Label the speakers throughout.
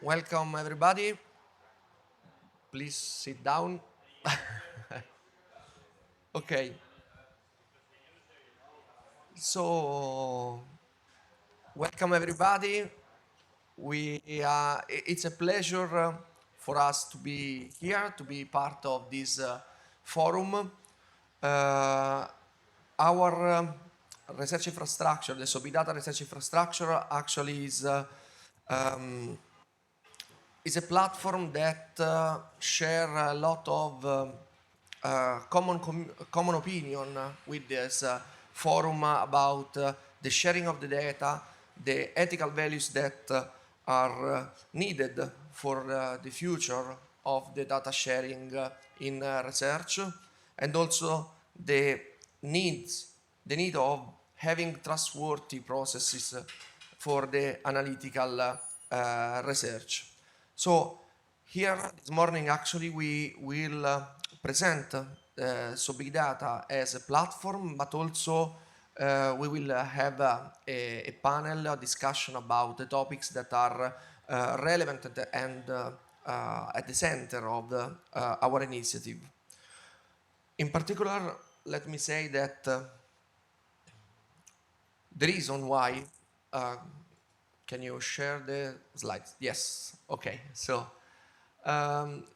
Speaker 1: Welcome everybody. Please sit down. Okay. So, welcome everybody. It's a pleasure for us to be here, to be part of this forum. Uh, our research infrastructure, the big data research infrastructure, actually um, is a platform that share a lot of common opinion with this forum about the sharing of the data, the ethical values that are needed for the future of the data sharing in research, and also needs, the need of having trustworthy processes for the analytical research. So here this morning actually we will present so big data as a platform, but also we will have a panel, a discussion about the topics that are relevant and at the center of our initiative. In particular, let me say that the reason why, can you share the slides? Yes, okay. So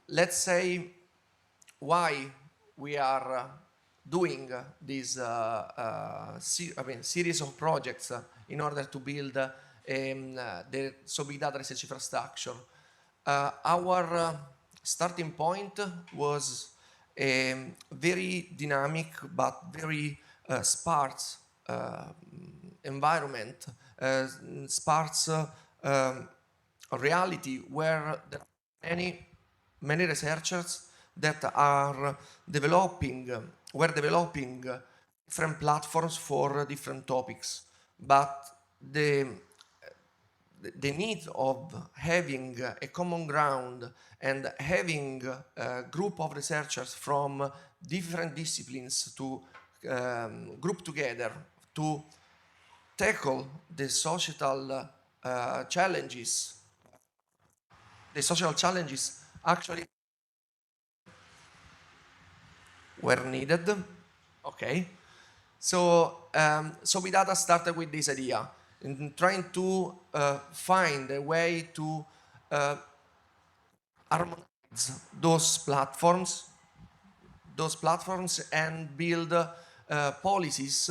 Speaker 1: let's say why we are doing this series of projects in order to build the big data research infrastructure. Our starting point was a very dynamic but very sparse environment, sparse reality where there are many researchers that were developing different platforms for different topics, but the need of having a common ground and having a group of researchers from different disciplines to group together to tackle the societal challenges. The social challenges actually were needed. Okay. So big data started with this idea, in trying to find a way to harmonize those platforms and build policies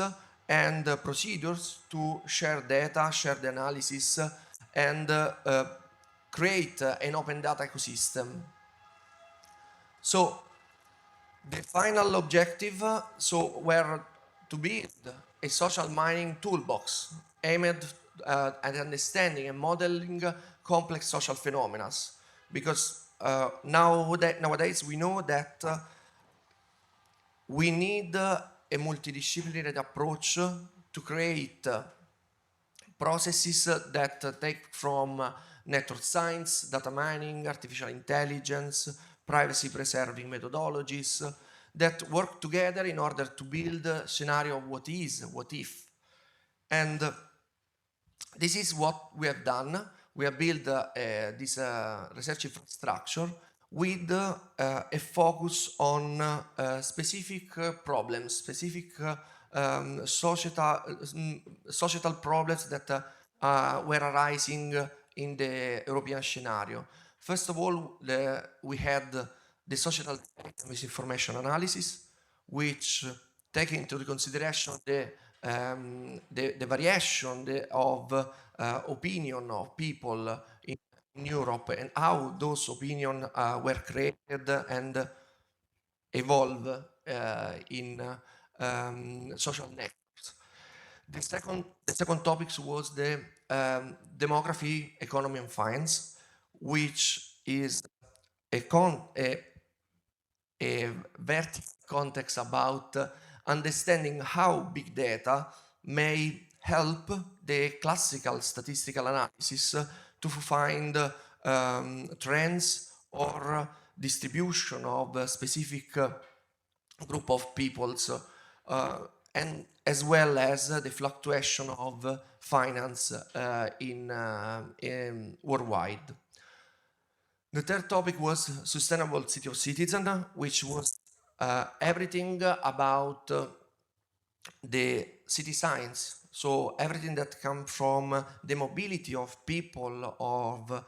Speaker 1: and procedures to share data, share the analysis, and create an open data ecosystem. So the final objective were to build a social mining toolbox aimed at understanding and modeling complex social phenomena. Because nowadays we know that we need a multidisciplinary approach to create processes that take from network science, data mining, artificial intelligence, privacy preserving methodologies that work together in order to build a scenario of what is, what if. And this is what we have done. We have built this research infrastructure with a focus on specific problems, specific societal problems that were arising in the European scenario. First of all, we had the societal misinformation analysis, which take into consideration the variation of opinion of people in Europe and how those opinions were created and evolve in social networks. The second topic was the demography, economy, and finance, which is a vertical context about understanding how big data may help the classical statistical analysis to find trends or distribution of a specific group of peoples, and as well as the fluctuation of finance in worldwide. The third topic was sustainable city of citizen, which was everything about the city science. So everything that comes from the mobility of people, of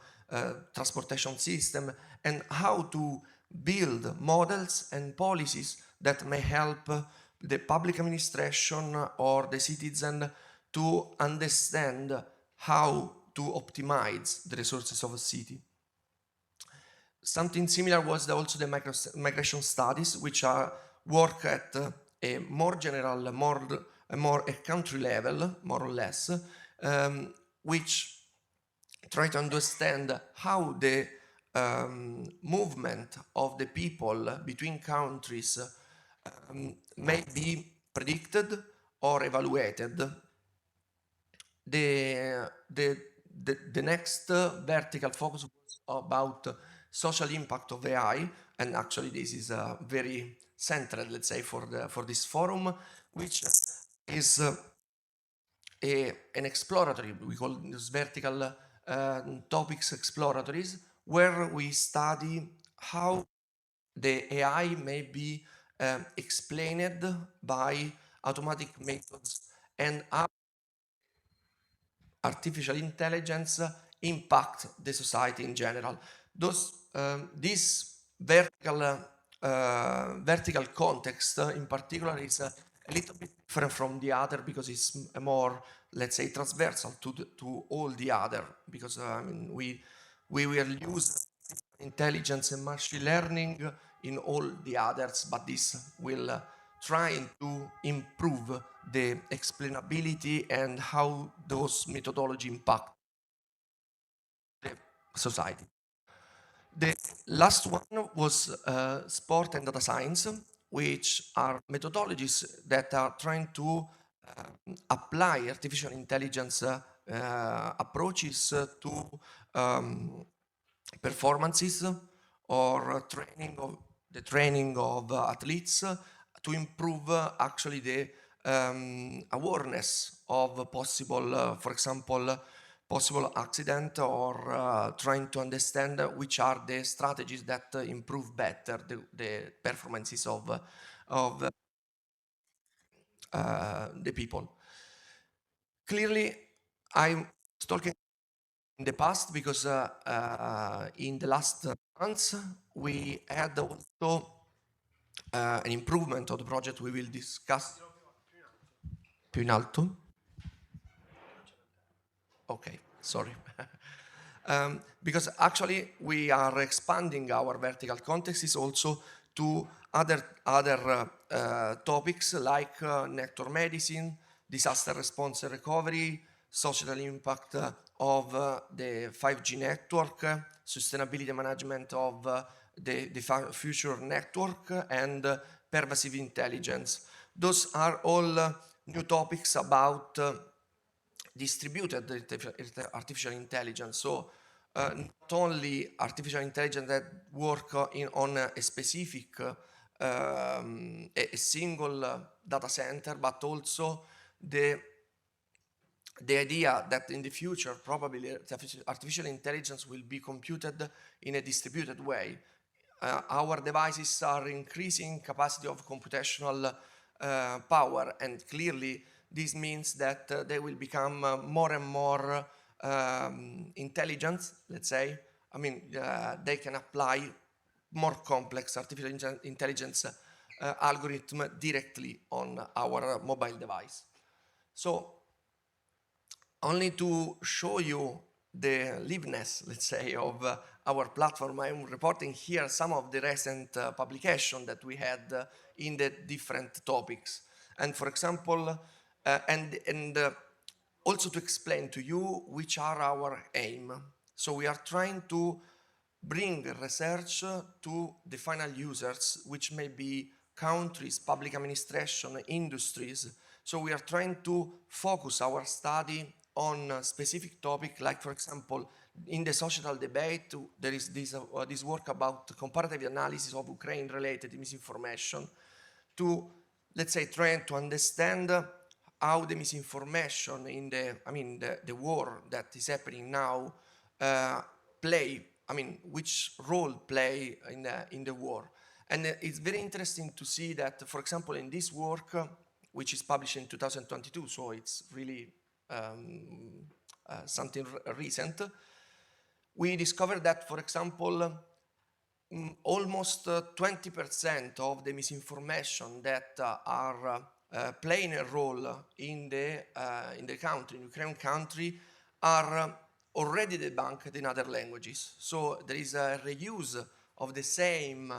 Speaker 1: transportation system, and how to build models and policies that may help the public administration or the citizen to understand how to optimize the resources of a city. Something similar was also the migration studies, which are work at a more general, more a country level, more or less, which try to understand how the movement of the people between countries may be predicted or evaluated. The next vertical focus was about social impact of AI, and actually this is very central, let's say, for this forum, which is an exploratory. We call this vertical topics exploratories, where we study how the AI may be explained by automatic methods and how artificial intelligence impact the society in general. This vertical context in particular is a little bit different from the other because it's more, let's say, transversal to all the other, because we will use intelligence and machine learning in all the others, but this will try to improve the explainability and how those methodology impact the society. The last one was sport and data science, which are methodologies that are trying to apply artificial intelligence approaches to performances or training of athletes to improve actually the awareness of possible, for example, possible accident, or trying to understand which are the strategies that improve better the performances of the people. Clearly, I'm talking in the past because in the last months we had also an improvement of the project we will discuss. Più in alto? Okay, sorry. Because actually we are expanding our vertical context also to other topics like network medicine, disaster response and recovery, social impact of the 5G network, sustainability management of the future network, and pervasive intelligence. Those are all new topics about distributed artificial intelligence. So not only artificial intelligence that work on a specific, a single data center, but also the idea that in the future probably artificial intelligence will be computed in a distributed way. Our devices are increasing capacity of computational power, and clearly this means that they will become more and more intelligent, let's say. I mean, they can apply more complex artificial intelligence algorithm directly on our mobile device. So only to show you the liveness, let's say, of our platform, I'm reporting here some of the recent publications that we had in the different topics. And for example, and also to explain to you which are our aim. So we are trying to bring research to the final users, which may be countries, public administration, industries. So we are trying to focus our study on a specific topic, like for example, in the social debate, there is this work about comparative analysis of Ukraine-related misinformation to, let's say, trying to understand how the misinformation in the war that is happening now play which role play in the war. And it's very interesting to see that, for example, in this work, which is published in 2022, so it's really something recent, we discovered that, for example, almost 20% of the misinformation that are playing a role in the country, in Ukrainian country, are already debunked in other languages. So there is a reuse of the same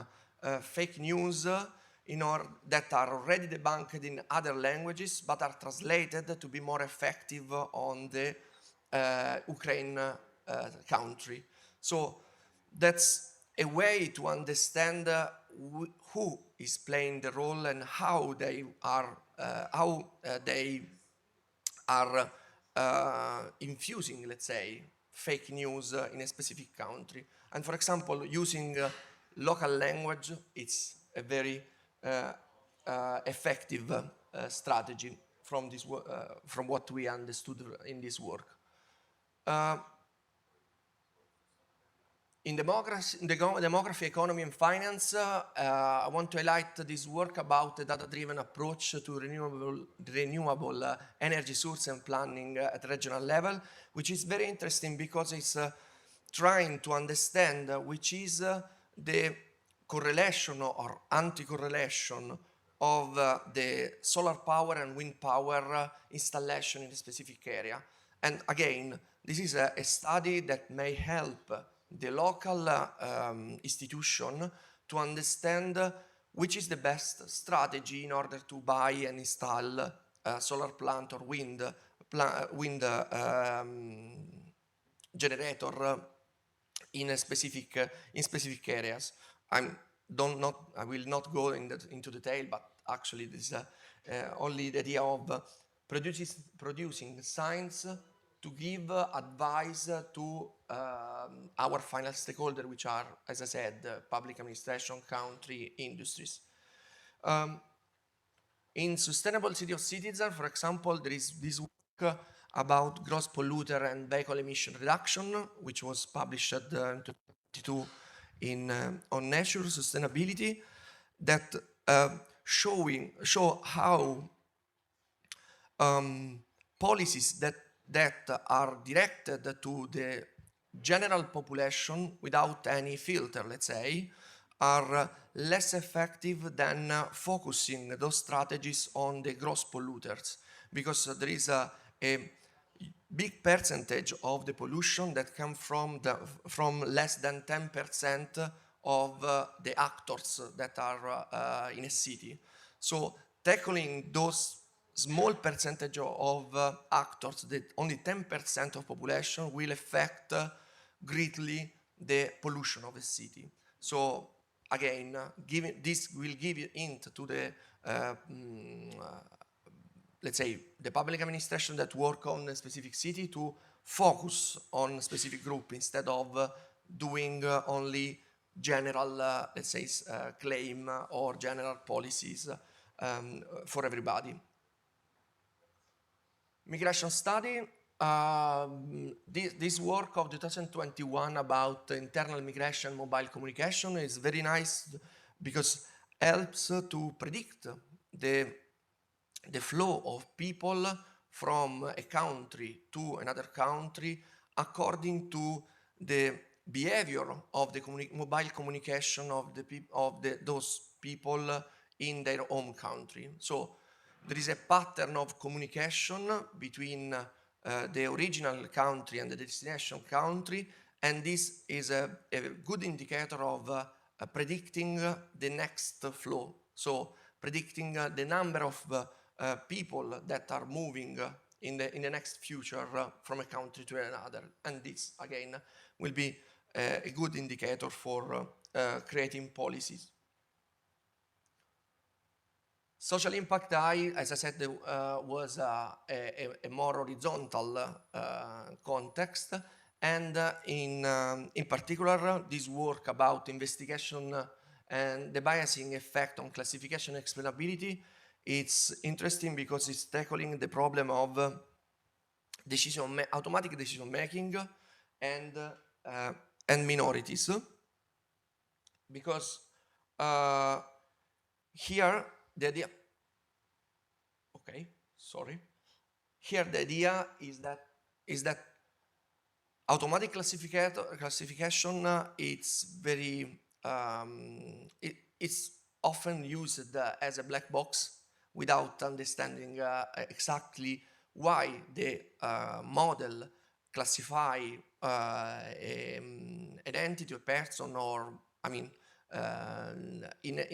Speaker 1: fake news that are already debunked in other languages, but are translated to be more effective on the Ukraine country. So that's a way to understand who is playing the role and how they are infusing, let's say, fake news in a specific country. And for example, using local language, it's a very effective strategy from what we understood in this work. In demography, economy, and finance, I want to highlight this work about the data-driven approach to renewable energy source and planning at regional level, which is very interesting because it's trying to understand which is the correlation or anti-correlation of the solar power and wind power installation in a specific area. And again, this is a study that may help the local institution to understand which is the best strategy in order to buy and install a solar plant or wind generator in specific areas. I will not go into detail, but actually this is only the idea of producing science to give advice to our final stakeholder, which are, as I said, public administration, country, industries. In Sustainable City of Citizens, for example, there is this work about gross polluter and vehicle emission reduction, which was published in 2022 on Nature Sustainability, that show how policies that are directed to the general population without any filter, let's say, are less effective than focusing those strategies on the gross polluters, because there is a big percentage of the pollution that come from less than 10% of the actors that are in a city. So tackling those small percentage of actors, that only 10% of population, will affect greatly the pollution of a city. So again, this will give you hint to the let's say the public administration that work on a specific city to focus on a specific group instead of doing only general, let's say, claim or general policies for everybody. Migration study. This work of 2021 about internal migration, mobile communication is very nice because helps to predict the flow of people from a country to another country according to the behavior of the mobile communication of those people in their home country. So there is a pattern of communication between the original country and the destination country, and this is a good indicator of predicting the next flow. So predicting the number of people that are moving in the next future from a country to another, and this again will be a good indicator for creating policies. Social impact as I said, was a more horizontal context, and in particular, this work about investigation and the biasing effect on classification and explainability, it's interesting because it's tackling the problem of automatic decision making and and minorities, because here the idea, here the idea is that automatic classification it's very it's often used as a black box without understanding exactly why the model classify an entity, a person, or in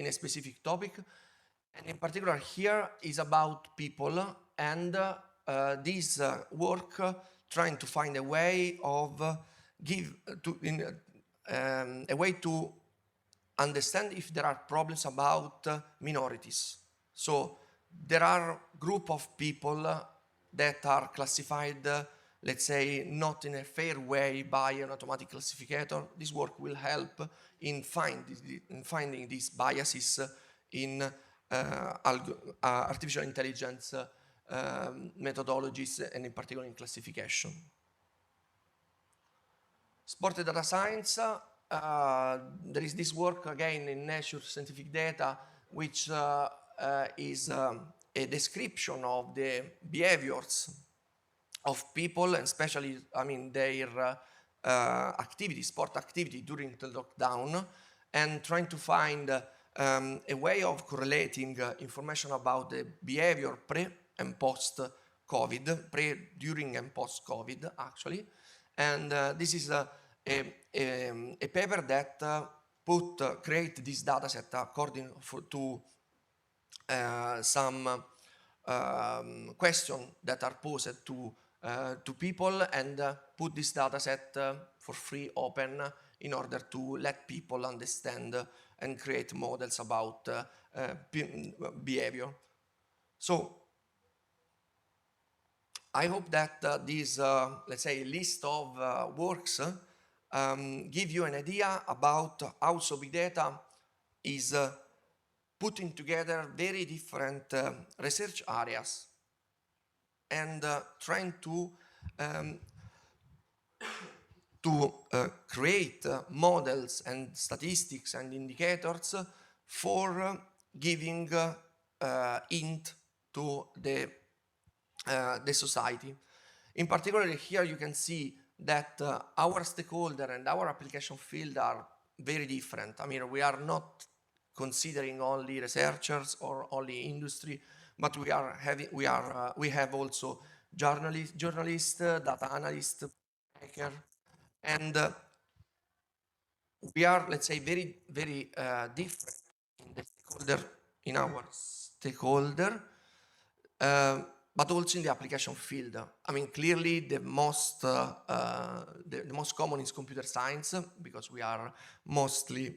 Speaker 1: a specific topic. And in particular here is about people, and this work trying to find a way of a way to understand if there are problems about minorities. So there are group of people that are classified, let's say, not in a fair way by an automatic classificator. This work will help in finding these biases in artificial intelligence methodologies, and in particular in classification. Sport and data science, there is this work again in Nature Scientific Data, which is a description of the behaviors of people, and especially, their activity, sport activity during the lockdown, and trying to find a way of correlating information about the behavior pre and post-COVID, during and post-COVID, actually. And this is a paper that create this data set according to some questions that are posed to people, and put this data set for free, open, in order to let people understand and create models about behavior. So I hope that this, let's say, list of works give you an idea about how so big data is putting together very different research areas, and trying to create models and statistics and indicators for giving hint to the society. In particular, here you can see that our stakeholder and our application field are very different. We are not considering only researchers or only industry, but we have also journalists, data analysts, hacker, and we are, let's say, very, very different in our stakeholder, but also in the application field. Clearly the most common is computer science, because we are mostly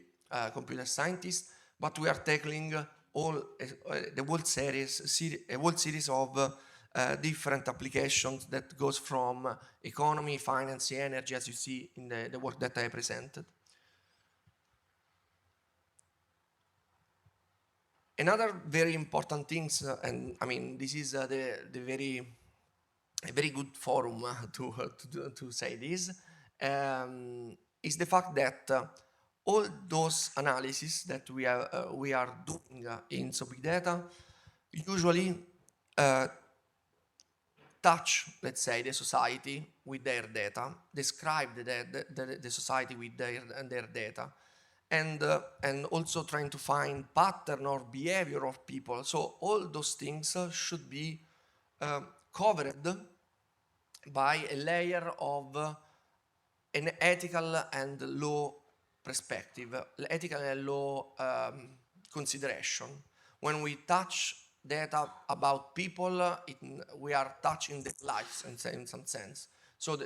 Speaker 1: computer scientists, but we are tackling a whole series of different applications that goes from economy, finance, energy, as you see in the work that I presented. Another very important things, and this is a very good forum to say this, is the fact that all those analyses that we are doing in so big data usually touch, let's say, the society with their data, describe the society with their data, and also trying to find pattern or behavior of people. So all those things should be covered by a layer of an ethical and law perspective, ethical and law consideration. When we touch data about people, we are touching their lives in some sense. So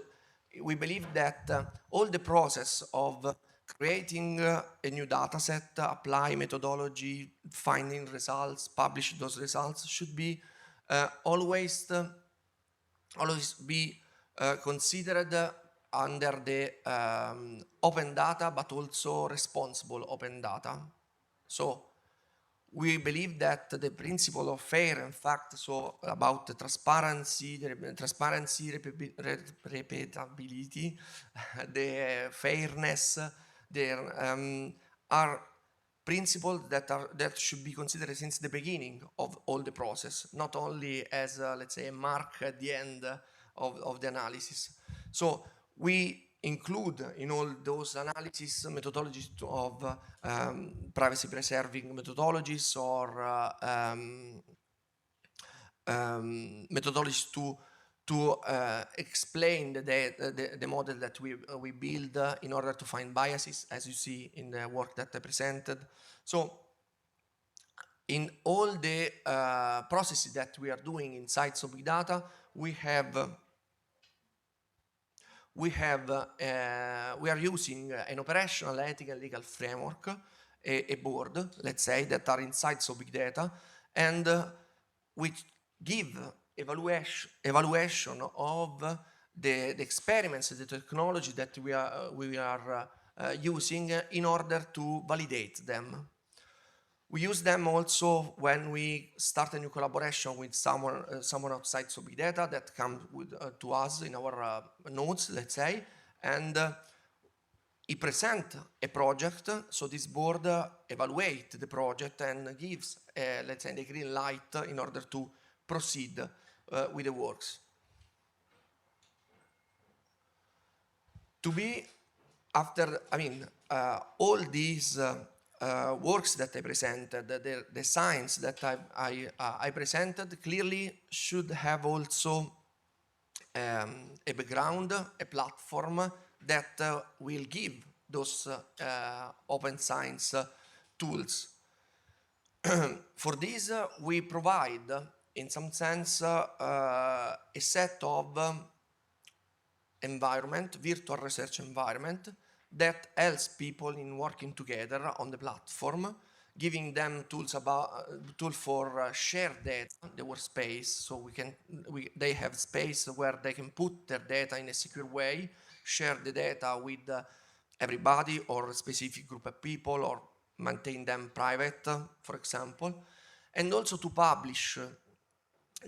Speaker 1: we believe that all the process of creating a new data set, apply methodology, finding results, publish those results, should be always be considered under the open data, but also responsible open data. So we believe that the principle of fair, in fact, so about the transparency, repeatability, the fairness, there are principles that should be considered since the beginning of all the process, not only as let's say a mark at the end of the analysis. So we include in all those analysis methodologies of privacy preserving methodologies or methodologies to explain the model that we build in order to find biases, as you see in the work that I presented. So in all the processes that we are doing inside big data, we are using an operational, ethical, legal framework, a board, let's say, that are inside big data, and which give evaluation of the experiments, the technology that we are using in order to validate them. We use them also when we start a new collaboration with someone outside big data that comes to us in our nodes, let's say, and he presents a project. So this board evaluates the project and gives, let's say, the green light in order to proceed with the works. To be after, all these works that I presented, the science that I presented clearly should have also a background, a platform that will give those open science tools. For this, we provide, in some sense, a set of virtual research environment that helps people in working together on the platform, giving them tools for shared data, the workspace, so they have space where they can put their data in a secure way, share the data with everybody or a specific group of people, or maintain them private, for example, and also to publish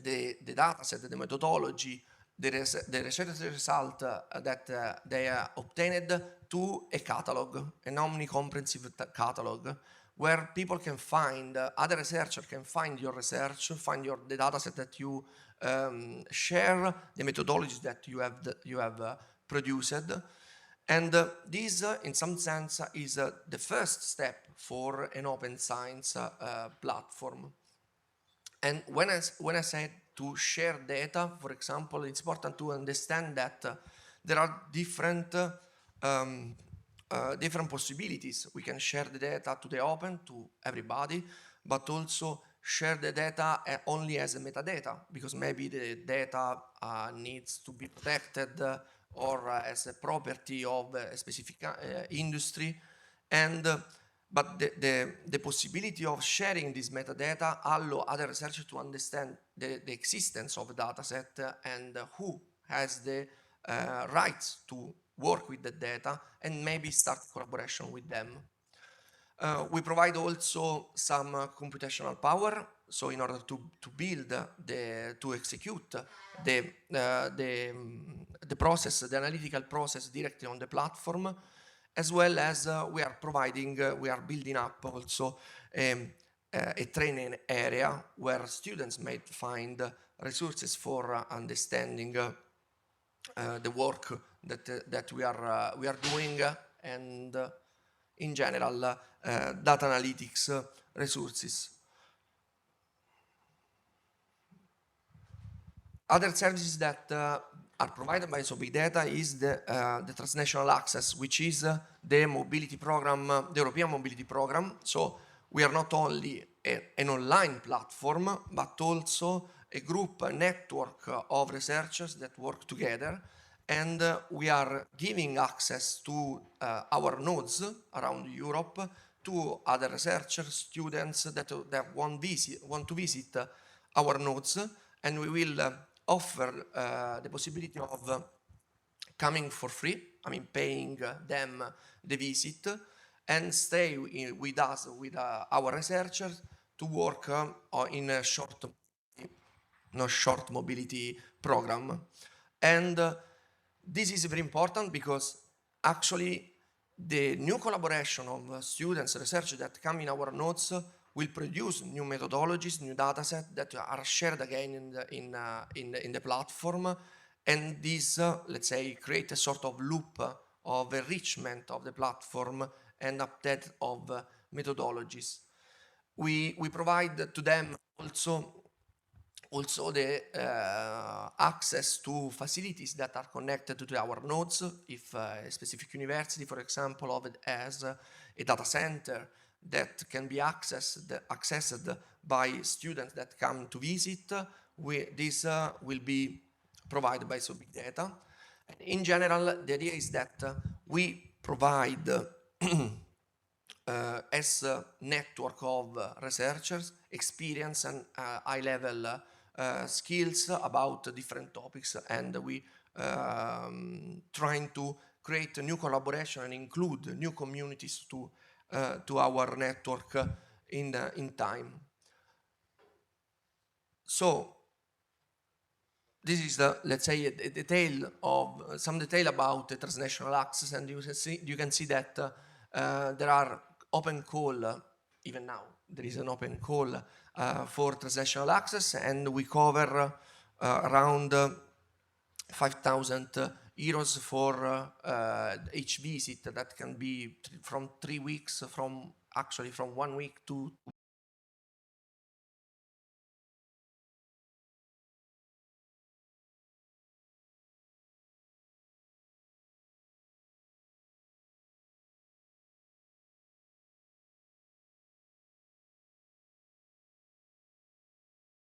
Speaker 1: the data set, the methodology, the research result that they obtained to a catalog, an omnicomprehensive catalog, where people can find, other researchers can find your research, find the data set that you share, the methodologies that you have produced. And this, in some sense, is the first step for an open science platform. And when I said to share data, for example, it's important to understand that there are different possibilities. We can share the data to the open, to everybody, but also share the data only as a metadata, because maybe the data needs to be protected or as a property of a specific industry. But the possibility of sharing this metadata allow other researchers to understand the existence of a data set and who has the rights to work with the data, and maybe start collaboration with them. We provide also some computational power, so in order to build to execute the process, the analytical process directly on the platform, as well as we are building up also a training area where students may find resources for understanding the work that we are doing, and in general data analytics resources. Other services that are provided by big data is the transnational access, which is the mobility program, the European mobility program. So we are not only an online platform, but also a group, a network of researchers that work together, and we are giving access to our nodes around Europe to other researchers, students that want to visit our nodes, and we will offer the possibility of coming for free, paying them the visit, and stay with us, with our researchers, to work in a short mobility program. And this is very important because actually the new collaboration of students, researchers that come in our notes will produce new methodologies, new data sets that are shared again in the platform. And this, let's say, create a sort of loop of enrichment of the platform and update of methodologies. We provide to them also the access to facilities that are connected to our nodes. If a specific university, for example, has a data center that can be accessed by students that come to visit, this will be provided by So Big Data. In general, the idea is that we provide as a network of researchers, experience and high-level skills about different topics, and we trying to create a new collaboration and include new communities to our network in time. So this is let's say some detail about the transnational access, and you can see that there are open call. Even now there is an open call for transnational access, and we cover around 5,000 euros for each visit. That can be from 3 weeks, from 1 week to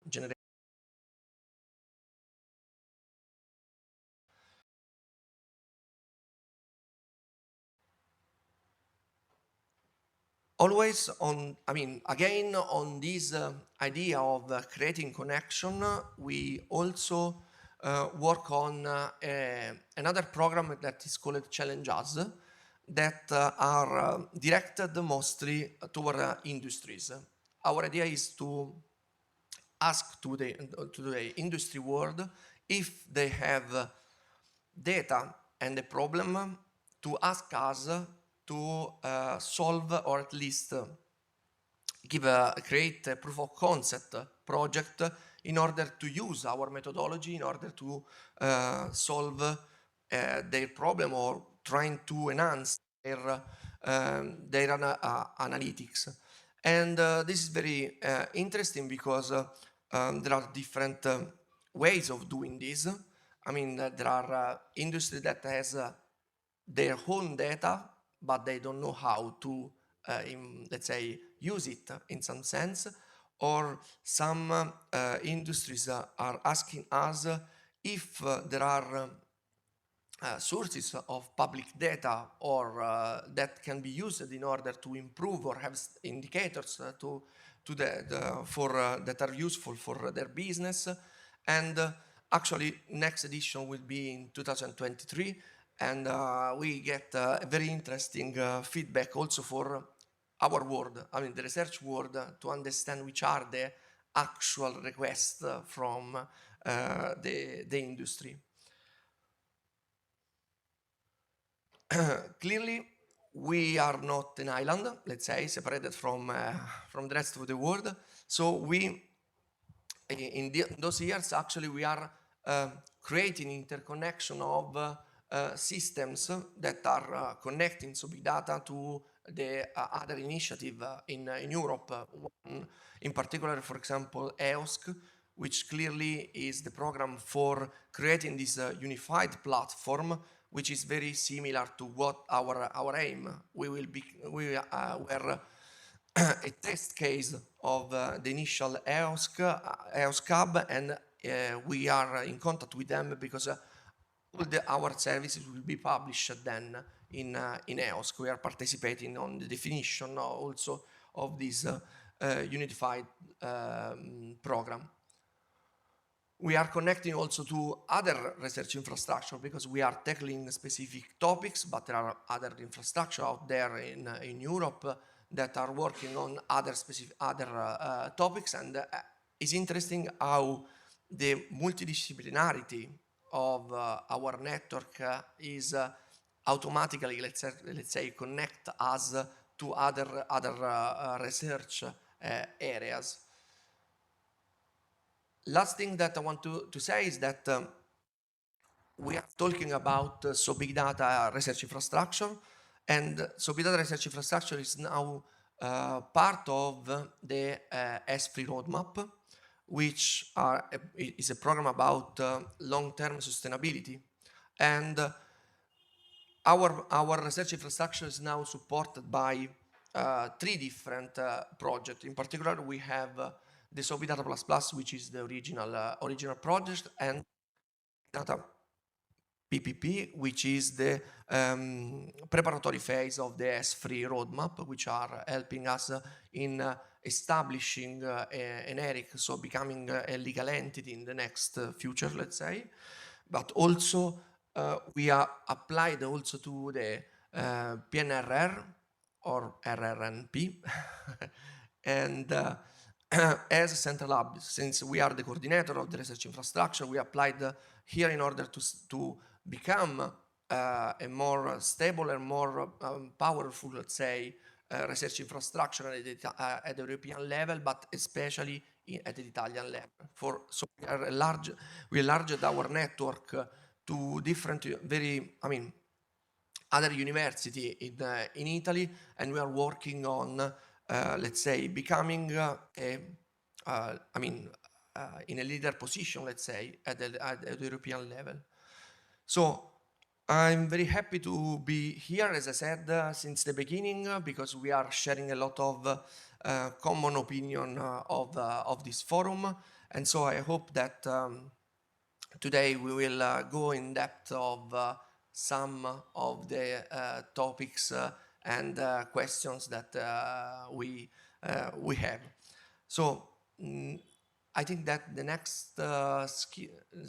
Speaker 1: generate. Always on, again, on this idea of creating connection, we also work on another program that is called Challenge Us, that are directed mostly toward industries. Our idea is to ask to the industry world if they have data and a problem to ask us to solve, or at least create a proof of concept project in order to use our methodology in order to solve their problem, or trying to enhance their analytics. And this is very interesting because there are different ways of doing this. There are industries that has their own data, but they don't know how to, let's say, use it in some sense. Or some industries are asking us if there are sources of public data, or that can be used in order to improve or have indicators that are useful for their business. And actually, next edition will be in 2023, and we get very interesting feedback also for our world, the research world, to understand which are the actual requests from the industry. Clearly, we are not an island, let's say, separated from the rest of the world. So in those years, actually, we are creating interconnection of systems that are connecting So Big Data to the other initiative in Europe. One, in particular, for example, EOSC, which clearly is the program for creating this unified platform, which is very similar to what our aim. We were a test case of the initial EOSC hub, and we are in contact with them because all our services will be published then in EOSC. We are participating on the definition also of this unified program. We are connecting also to other research infrastructure because we are tackling specific topics, but there are other infrastructure out there in Europe that are working on other topics, and it's interesting how the multidisciplinarity of our network is automatically, let's say, connect us to other research areas. Last thing that I want to say is that we are talking about so big data research infrastructure, and so big data research infrastructure is now part of the S3 roadmap, which is a program about long-term sustainability. And our research infrastructure is now supported by 3 different projects. In particular, we have the So Big Data Plus Plus, which is the original project, and Data PPP, which is the preparatory phase of the S3 roadmap, which are helping us in establishing an ERIC, so becoming a legal entity in the next future, let's say. But also, we are applied also to the PNRR or RRNP, and as a central hub, since we are the coordinator of the research infrastructure, we applied here in order to become a more stable and more powerful, let's say, research infrastructure at the European level, but especially at the Italian level. So we enlarged our network to different, other university in Italy, and we are working on, let's say, becoming in a leader position, let's say, at the European level. So I'm very happy to be here, as I said, since the beginning, because we are sharing a lot of common opinion of this forum. And so I hope that today we will go in depth of some of the topics and questions that we have. So I think that the next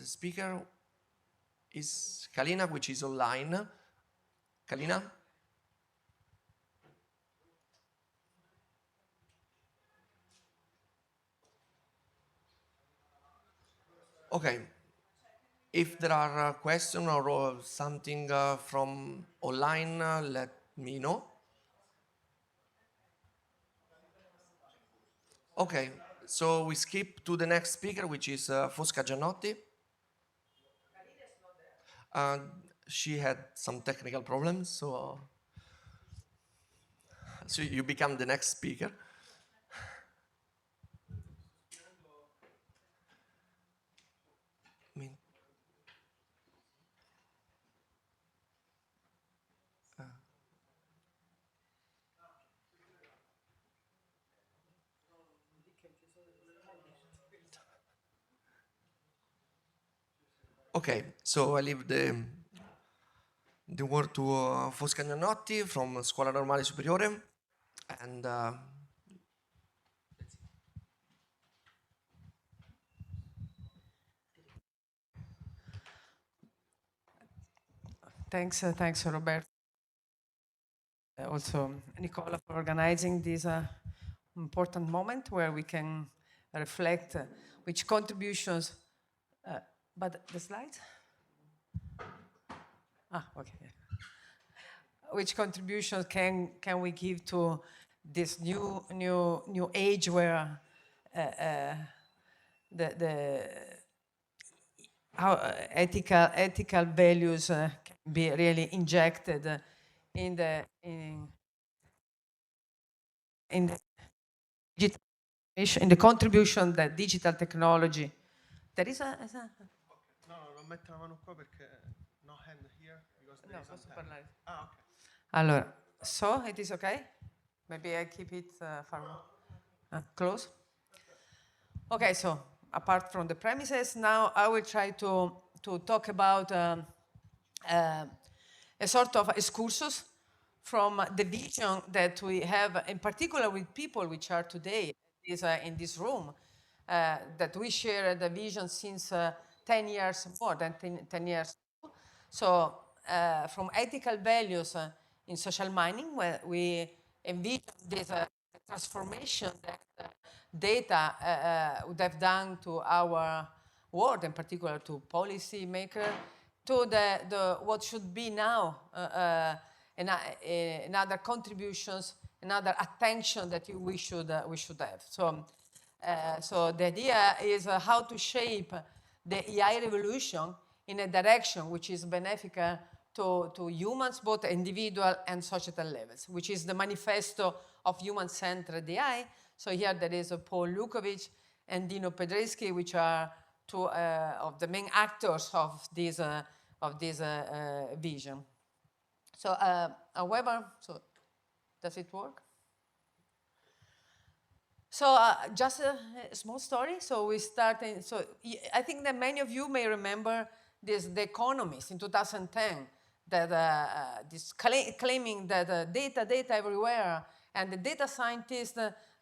Speaker 1: speaker is Kalina, which is online. Kalina? Okay. If there are questions or something from online, let me know. Okay, so we skip to the next speaker, which is Fosca Giannotti. She had some technical problems, so you become the next speaker. Okay, so I leave the word to Fosca Giannotti from Scuola Normale Superiore, and
Speaker 2: Thanks, Roberto. Also, Nicola, for organizing this important moment where we can reflect which contributions. But the slides? Okay. Which contributions can we give to this new age where how ethical values can be really injected in the contribution that digital technology. There is a
Speaker 1: No, non metto la mano qua perché no hand here because there is
Speaker 2: posso
Speaker 1: a
Speaker 2: parlare.
Speaker 1: okay.
Speaker 2: Allora, so it is okay? Maybe I keep it far close. Okay, so apart from the premises, now I will try to talk about a sort of excursus from the vision that we have, in particular with people which are today in this room, that we share the vision since 10 years, more than 10 years. So from ethical values in social mining, where we envision this transformation that data would have done to our world, in particular to policy maker, to the what should be now another contributions, another attention that we should have. So the idea is how to shape the AI revolution in a direction which is beneficial to humans, both individual and societal levels, which is the manifesto of human-centered AI. So here there is Paul Lukovic and Dino Pedreschi, which are two of the main actors of this vision. So, however, so does it work? So just a small story. So we started. So I think that many of you may remember The Economist in 2010, that this claiming that data everywhere, and the data scientist,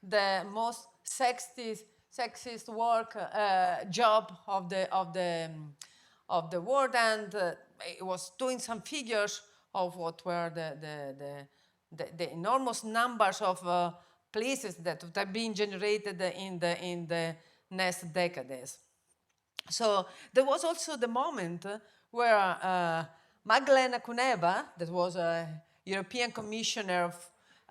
Speaker 2: the most sexist work job of the world, and it was doing some figures of what were the enormous numbers of places that would have been generated in the next decades. So there was also the moment where Magdalena Kuneva, that was a European Commissioner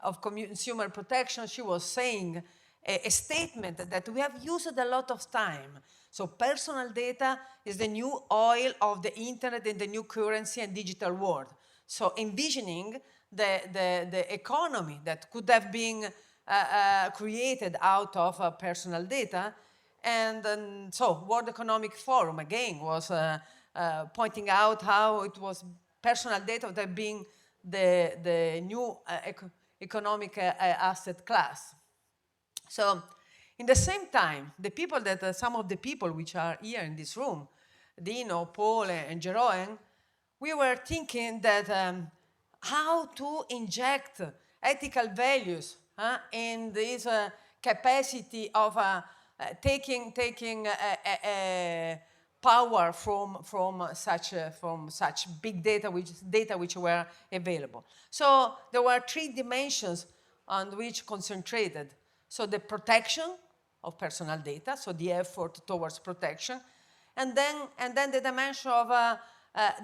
Speaker 2: of Consumer Protection, she was saying a statement that we have used a lot of time. So personal data is the new oil of the internet and the new currency and digital world. So envisioning the economy that could have been created out of personal data. And so World Economic Forum, again, was pointing out how it was personal data that being the new economic asset class. So in the same time, the people that, some of the people which are here in this room, Dino, Paul, and Jeroen, we were thinking that how to inject ethical values in this capacity of taking power from such big data which were available. So there were three dimensions on which concentrated. So the protection of personal data, so the effort towards protection, and then the dimension of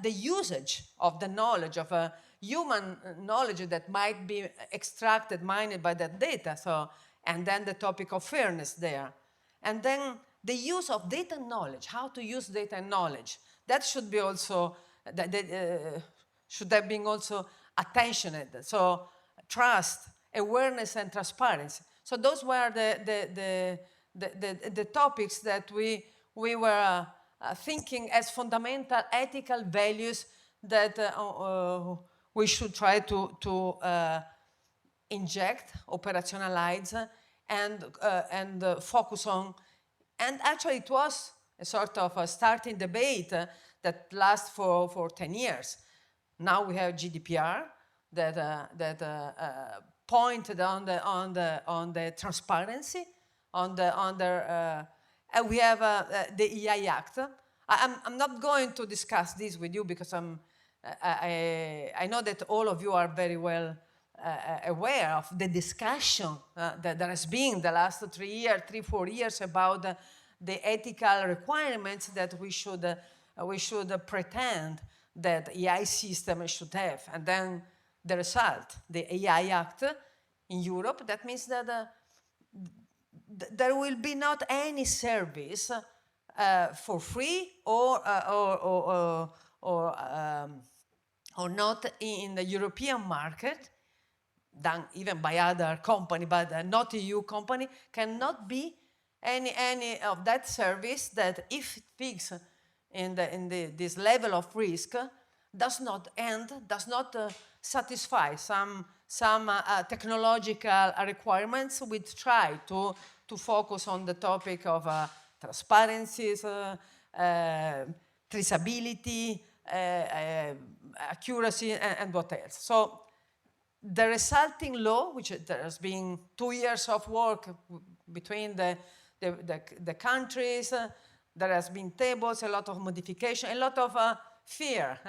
Speaker 2: the usage of the knowledge of human knowledge that might be extracted, mined by that data. So, and then the topic of fairness there. And then the use of data knowledge, how to use data knowledge. That should be also, should have been also attentioned. So trust, awareness, and transparency. So those were the topics that we were thinking as fundamental ethical values that we should try to inject, operationalize, and focus on. And actually it was a sort of a starting debate that lasts for 10 years. Now we have GDPR that pointed on the transparency, and we have the AI Act. I'm not going to discuss this with you because I know that all of you are very well aware of the discussion that there has been the last 3-4 years about the ethical requirements that we should pretend that AI system should have. And then the result, the AI Act in Europe, that means that there will be not any service for free or not in the European market, done even by other company, but not EU company, cannot be any of that service that, if it fits in this level of risk, does not satisfy some technological requirements. We try to focus on the topic of transparency, traceability, accuracy, and what else. So the resulting law, which there has been 2 years of work between the countries, there has been tables, a lot of modification, a lot of fear,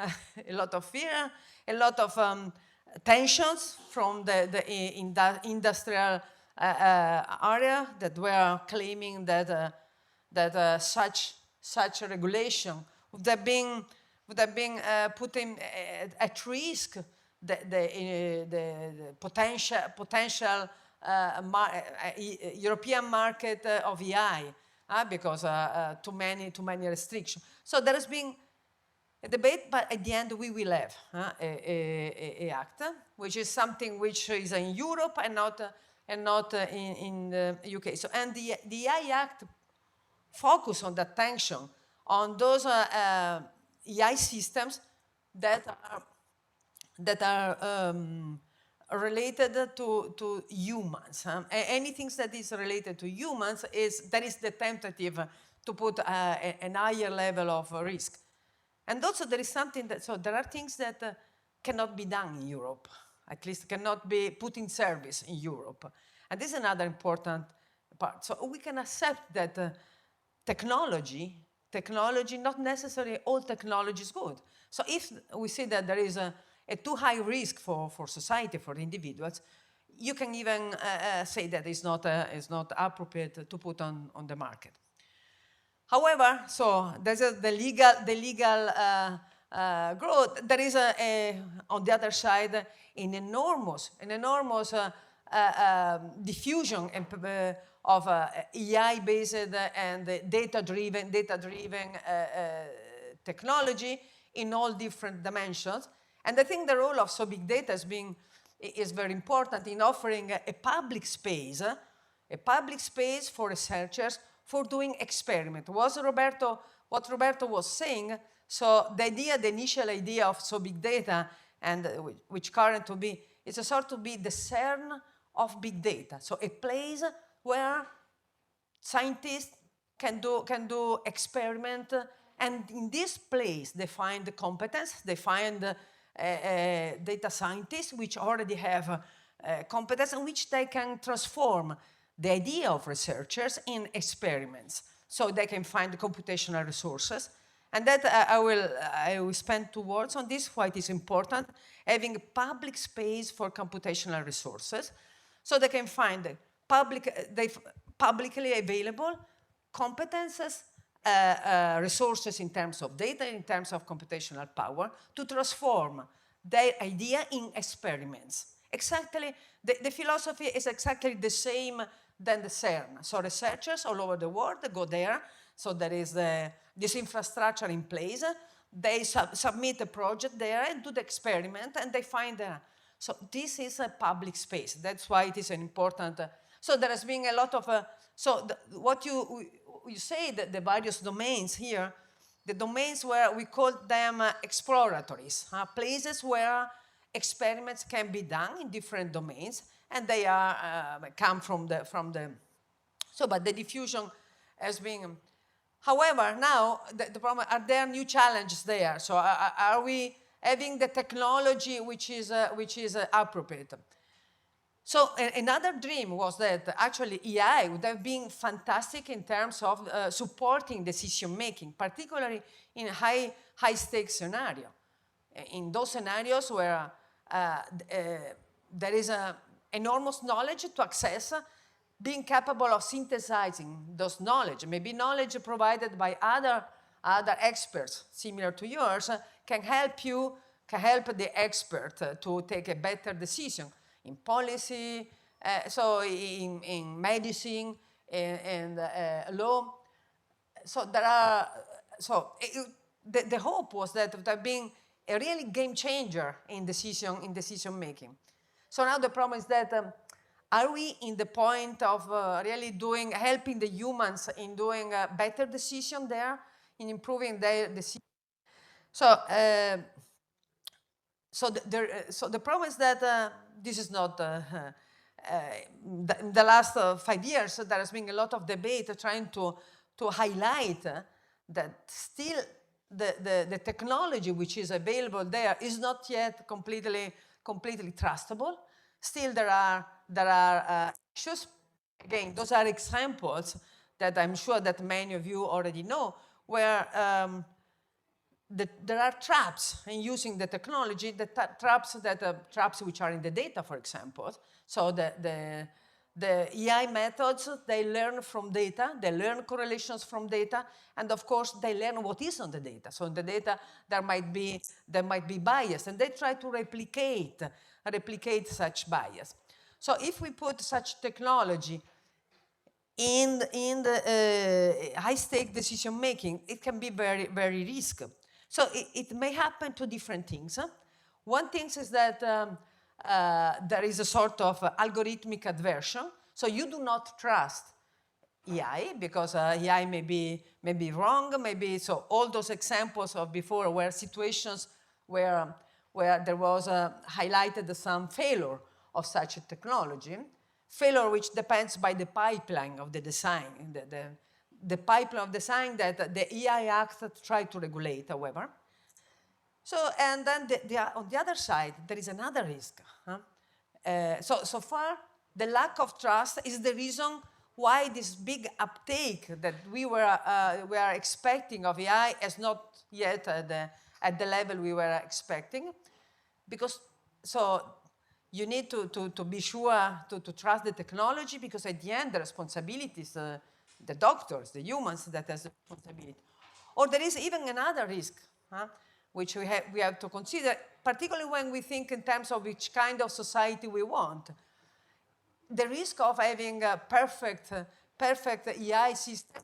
Speaker 2: a lot of tensions from the industrial area that were claiming that such a regulation would have been putting at risk the potential European market of EI because too many restrictions. So there has been a debate, but at the end we will have a act, which is something which is in Europe and not in the UK. So and the EI Act focus on the tension on those EI systems that are related to humans. Anything that is related to humans that is the tentative to put a higher level of risk. And also there is something so there are things that cannot be done in Europe, at least cannot be put in service in Europe. And this is another important part. So we can accept that technology, not necessarily all technology is good. So if we see that there is a too high risk for society, for individuals, you can even say that it's not appropriate to put on the market. However, so there's the legal growth. There is on the other side an enormous diffusion of AI-based and data-driven technology in all different dimensions. And I think the role of so big data is very important in offering a public space for researchers for doing experiment. What Roberto was saying, so the initial idea of so big data, and which current to be, is a sort to be the CERN of big data. So a place where scientists can do experiment, and in this place they find the competence, they find data scientists which already have competence and which they can transform the idea of researchers in experiments, so they can find computational resources. And that I will spend 2 words on this, why it is important, having a public space for computational resources, so they can find publicly available competences, resources in terms of data, in terms of computational power, to transform their idea in experiments. Exactly, the philosophy is exactly the same than the CERN. So researchers all over the world go there, so there is this infrastructure in place, they submit a project there and do the experiment, and they find so this is a public space. That's why it is an important, so there has been a lot of, what you say that the various domains here, the domains where we call them exploratories, places where experiments can be done in different domains, and they come from the, but the diffusion has been, however, now the problem, are there new challenges there? So are we having the technology which is appropriate? So another dream was that actually AI would have been fantastic in terms of supporting decision making, particularly in high stakes scenario. In those scenarios where there is enormous knowledge to access, being capable of synthesizing those knowledge, maybe knowledge provided by other experts similar to yours, can help the expert to take a better decision in policy, so in medicine and law. So there are, the hope was that it would have been a really game changer in decision making. So now the problem is that are we in the point of really helping the humans in doing a better decision there, in improving their decision? So the problem is that this is not, in the last 5 years, there has been a lot of debate trying to highlight that still the technology which is available there is not yet completely trustable. Still there are issues. Again, those are examples that I'm sure that many of you already know, where there are traps in using the technology, traps which are in the data, for example. So the AI methods, they learn from data, they learn correlations from data, and of course they learn what is on the data. So in the data there might be bias, and they try to replicate such bias. So if we put such technology in the high-stake decision-making, it can be very, very risky. So it may happen to different things. One thing is that there is a sort of algorithmic aversion. So you do not trust AI because AI may be wrong, so all those examples of before were situations where there was highlighted some failure of such a technology. Failure which depends by the pipeline of the design, the pipeline of design that the AI Act tried to regulate, however. So, and then on the other side, there is another risk. So far, the lack of trust is the reason why this big uptake that we are expecting of AI is not yet at the level we were expecting, because you need to be sure to trust the technology, because at the end the responsibility is the doctors, the humans that has the responsibility. Or there is even another risk, which we have to consider, particularly when we think in terms of which kind of society we want. The risk of having a perfect AI system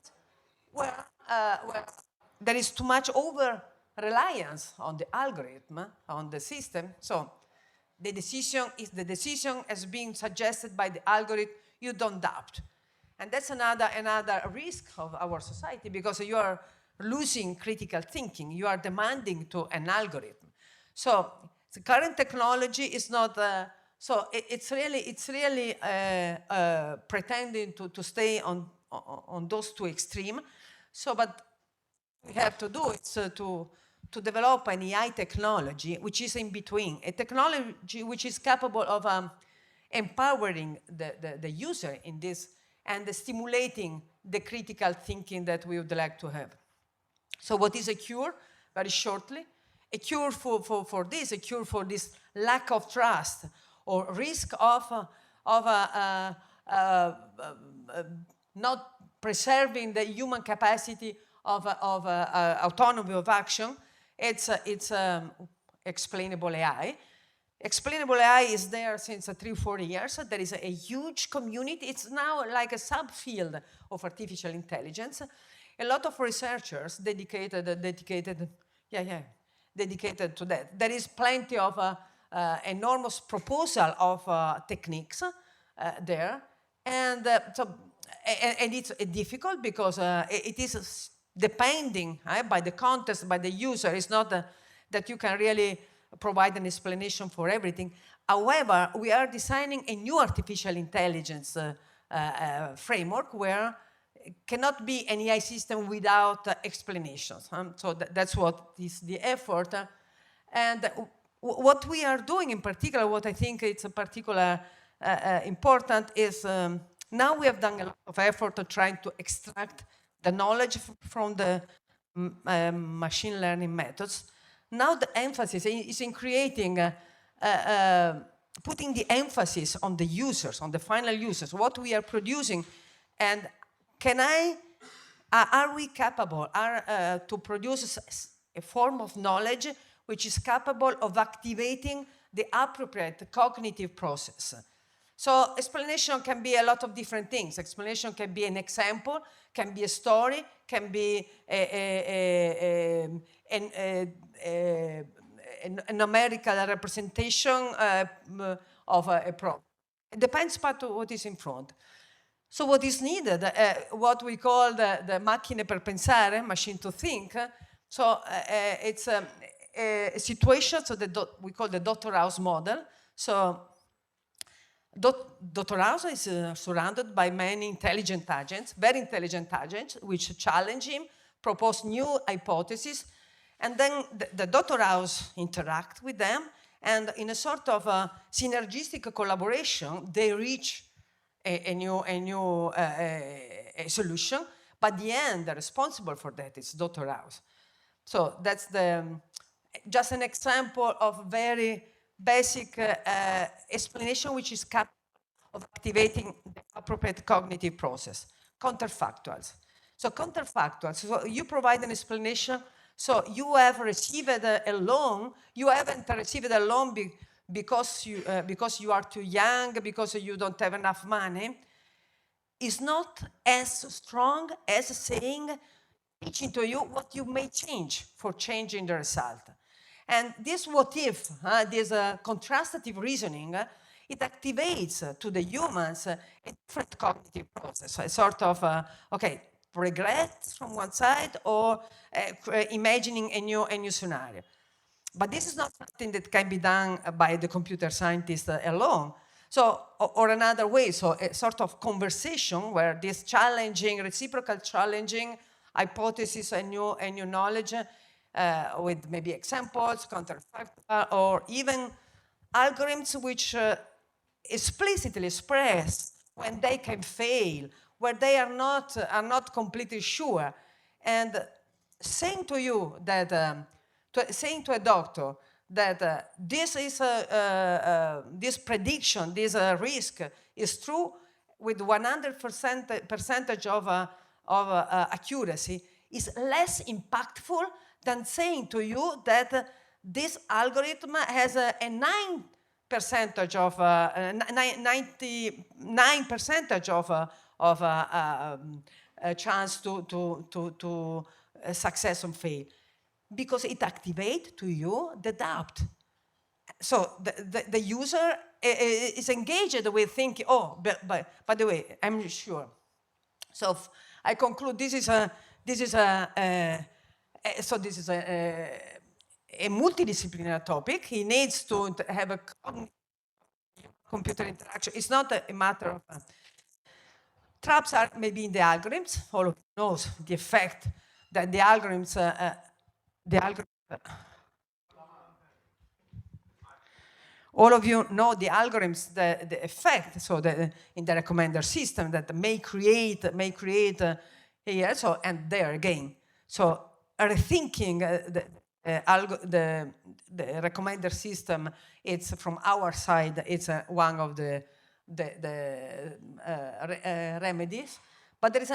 Speaker 2: where there is too much over-reliance on the algorithm, on the system. So the decision as being suggested by the algorithm, you don't doubt. And that's another risk of our society, because you are losing critical thinking. You are demanding to an algorithm. So the current technology is not, so it's really pretending to stay on those two extremes. So, but we have to do is to develop an AI technology which is in between, a technology which is capable of empowering the user in this and stimulating the critical thinking that we would like to have. So what is a cure? Very shortly, a cure for this lack of trust or risk of not preserving the human capacity of autonomy of action. It's explainable AI. Explainable AI is there since 3-4 years. There is a huge community. It's now like a subfield of artificial intelligence. A lot of researchers dedicated to that. There is plenty of enormous proposal of techniques there, and it's difficult because it is depending by the context, by the user. It's not that you can really provide an explanation for everything. However, we are designing a new artificial intelligence framework where it cannot be an AI system without explanations. So that's what is the effort. And what we are doing in particular, what I think is particular important is now we have done a lot of effort to trying to extract the knowledge from the machine learning methods. Now the emphasis is in creating, putting the emphasis on the users, on the final users, what we are producing, and are we capable to produce a form of knowledge which is capable of activating the appropriate cognitive process. So explanation can be a lot of different things. Explanation can be an example, can be a story, can be a numerical representation of a problem. It depends on what is in front. So what is needed, what we call the macchine per pensare, machine to think. So it's a situation, so we call the Dr. House model. So Dr. House is surrounded by many intelligent agents, very intelligent agents, which challenge him, propose new hypotheses, and then the Dr. House interact with them, and in a sort of synergistic collaboration, they reach a new solution. But the end, the responsible for that is Dr. House. So that's just an example of very basic explanation which is capable of activating the appropriate cognitive process. Counterfactuals. So counterfactuals, so you provide an explanation, so you have received a loan, you haven't received a loan because you are too young, because you don't have enough money, is not as strong as saying, teaching to you what you may change for changing the result. And this what if, this contrastative reasoning, it activates to the humans a different cognitive process, a sort of, regret from one side or imagining a new scenario. But this is not something that can be done by the computer scientist alone. So, or another way, so a sort of conversation where this challenging, reciprocal challenging hypothesis and new knowledge with maybe examples, counterfactual, or even algorithms which explicitly express when they can fail, where they are not completely sure, and saying to you that saying to a doctor that this is this prediction, this risk is true with 100% percentage of accuracy is less impactful than saying to you that this algorithm has a 9 percentage of 99 percentage of a chance to success and fail, because it activates to you the doubt. So the user is engaged with thinking, oh, by the way, I'm sure. So I conclude this is a multidisciplinary topic. He needs to have a computer interaction. It's not a matter of traps are maybe in the algorithms. All of you knows the effect that the algorithms all of you know the algorithms, the effect, so in the recommender system that may create here, so and there again. So rethinking the recommender system, it's from our side, it's one of the remedies. But there is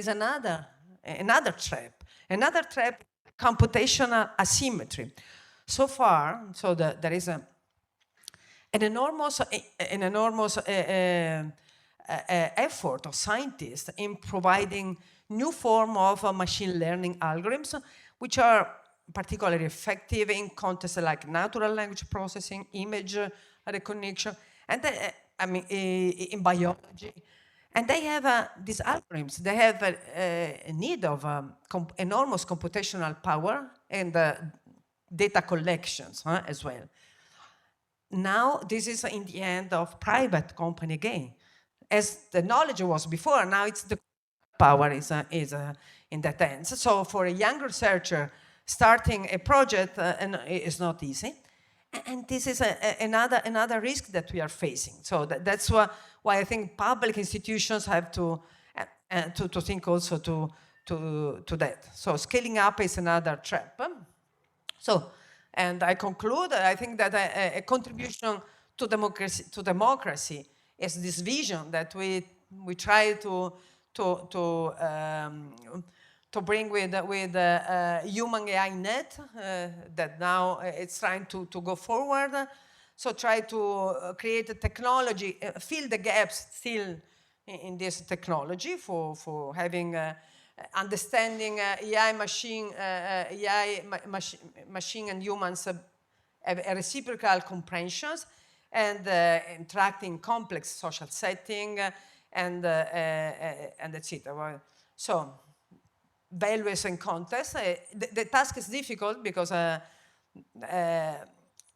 Speaker 2: another trap, computational asymmetry. So far, so there is an enormous effort of scientists in providing new form of machine learning algorithms, which are particularly effective in contexts like natural language processing, image recognition, and in biology. And they have these algorithms. They have a need of enormous computational power and data collections as well. Now, this is in the end of private company again. As the knowledge was before, now it's the power is in that end. So for a young researcher, starting a project is not easy. And this is another risk that we are facing. So that's why I think public institutions have to think also to that. So scaling up is another trap. So, and I conclude, I think that a contribution to democracy is this vision that we try to bring with human AI net that now it's trying to go forward. So try to create a technology, fill the gaps still in this technology for having understanding AI machine and humans have a reciprocal comprehensions and interacting complex social setting and etc. So values and context. The task is difficult because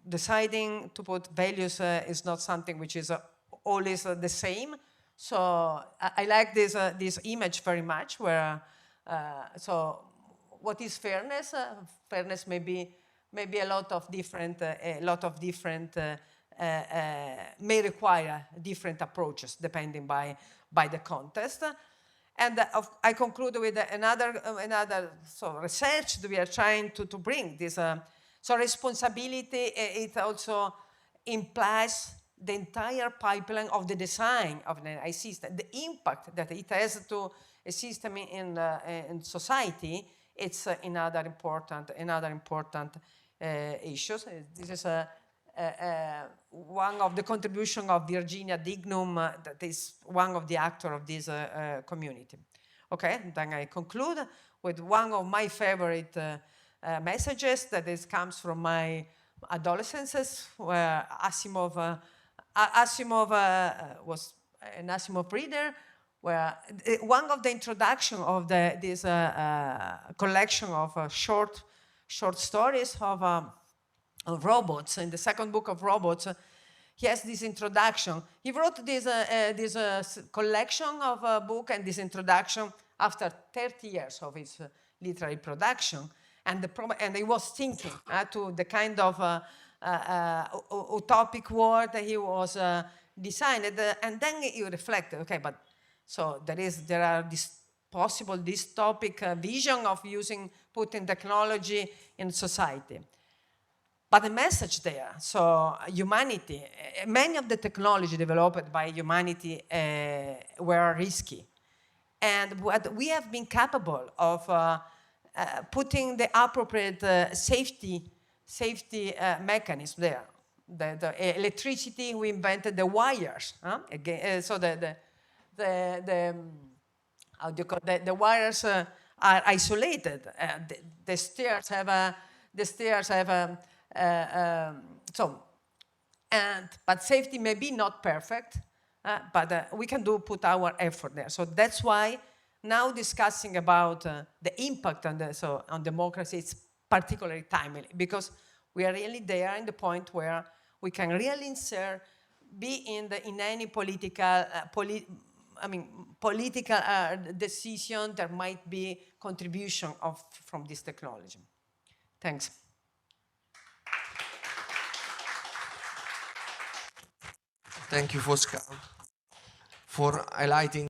Speaker 2: deciding to put values is not something which is always the same. So I like this image very much, where so what is fairness? Fairness may be a lot of different may require different approaches depending by the context. And I conclude with another research that we are trying to bring. This so responsibility, it also implies the entire pipeline of the design of an AI system, the impact that it has to a system in society. It's another important issues. This is one of the contribution of Virginia Dignum, that is one of the actors of this community. Okay, then I conclude with one of my favorite messages that comes from my adolescence, where Asimov was an Asimov reader, where one of the introduction of this collection of short stories of robots, in the second book of robots, he has this introduction. He wrote this collection of a book and this introduction after 30 years of his literary production. And he was thinking to the kind of utopic world that he was designed. And then he reflected, okay, but so there are this possible dystopic vision of putting technology in society. But the message there, so humanity, many of the technology developed by humanity were risky. And what we have been capable of putting the appropriate safety mechanism there. The electricity, we invented the wires. So how do you call the wires are isolated. The stairs have a but safety may be not perfect, but we can put our effort there. So that's why now discussing about the impact on democracy is particularly timely, because we are really there in the point where we can really insert, be in any political decision. There might be contribution from this technology. Thanks.
Speaker 1: Thank you, Fosca, for highlighting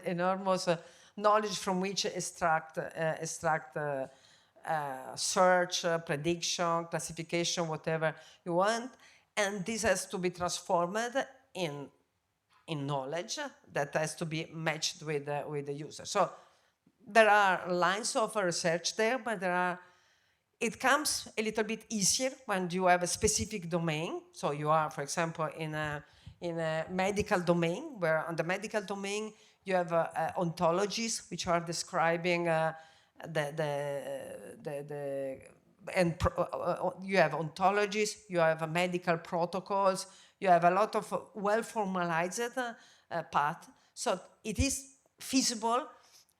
Speaker 2: enormous knowledge from which extract search, prediction, classification, whatever you want, and this has to be transformed in knowledge that has to be matched with the user. So there are lines of research there, but it comes a little bit easier when you have a specific domain. So you are, for example, in a medical domain, where on the medical domain you have ontologies, which are describing you have ontologies, you have medical protocols, you have a lot of well-formalized path. So it is feasible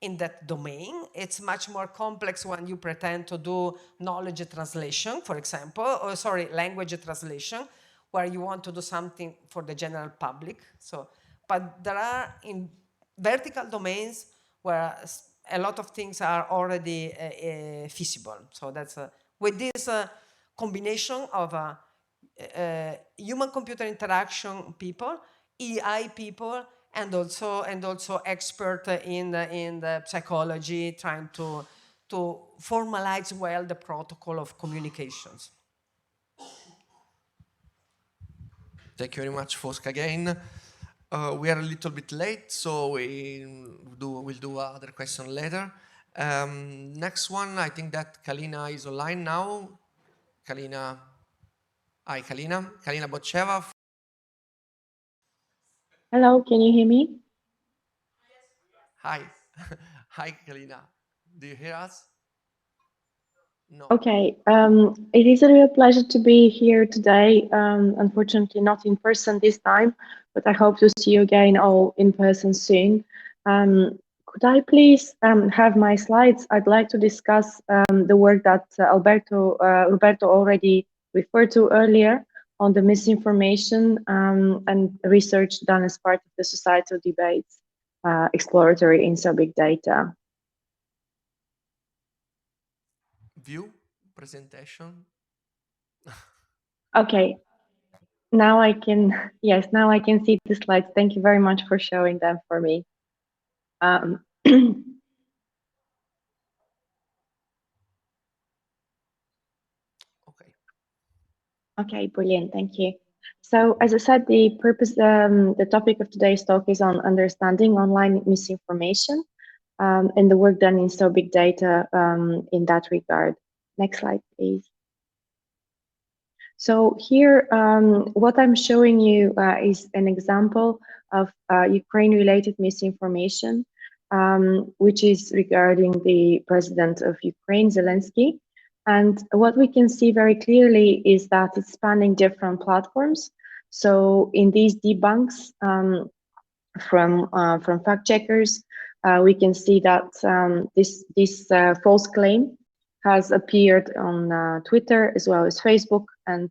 Speaker 2: in that domain. It's much more complex when you pretend to do knowledge translation, for example, or language translation, where you want to do something for the general public. So, but there are in vertical domains where a lot of things are already feasible. So that's with this combination of human-computer interaction people, AI people, and also expert in the psychology, trying to formalize well the protocol of communications.
Speaker 1: Thank you very much, Fosca, again. We are a little bit late, so we'll do other question later. Next one, I think that Kalina is online now. Kalina, hi Kalina. Kalina Boceva.
Speaker 3: Hello, can you hear me?
Speaker 1: Hi. Hi Kalina. Do you hear us? No.
Speaker 3: Okay, it is a real pleasure to be here today. Unfortunately, not in person this time, but I hope to see you again all in person soon. Could I please have my slides? I'd like to discuss the work that Roberto already referred to earlier on the misinformation and research done as part of the societal debates exploratory in big data.
Speaker 1: View presentation.
Speaker 3: Okay, now I can, yes, now I can see the slides. Thank you very much for showing them for me. Okay, brilliant, thank you. So as I said, the topic of today's talk is on understanding online misinformation and the work done in big data in that regard. Next slide, please. So here, what I'm showing you is an example of Ukraine-related misinformation, which is regarding the president of Ukraine, Zelensky. And what we can see very clearly is that it's spanning different platforms. So in these debunks from fact checkers, we can see that this false claim has appeared on Twitter as well as Facebook and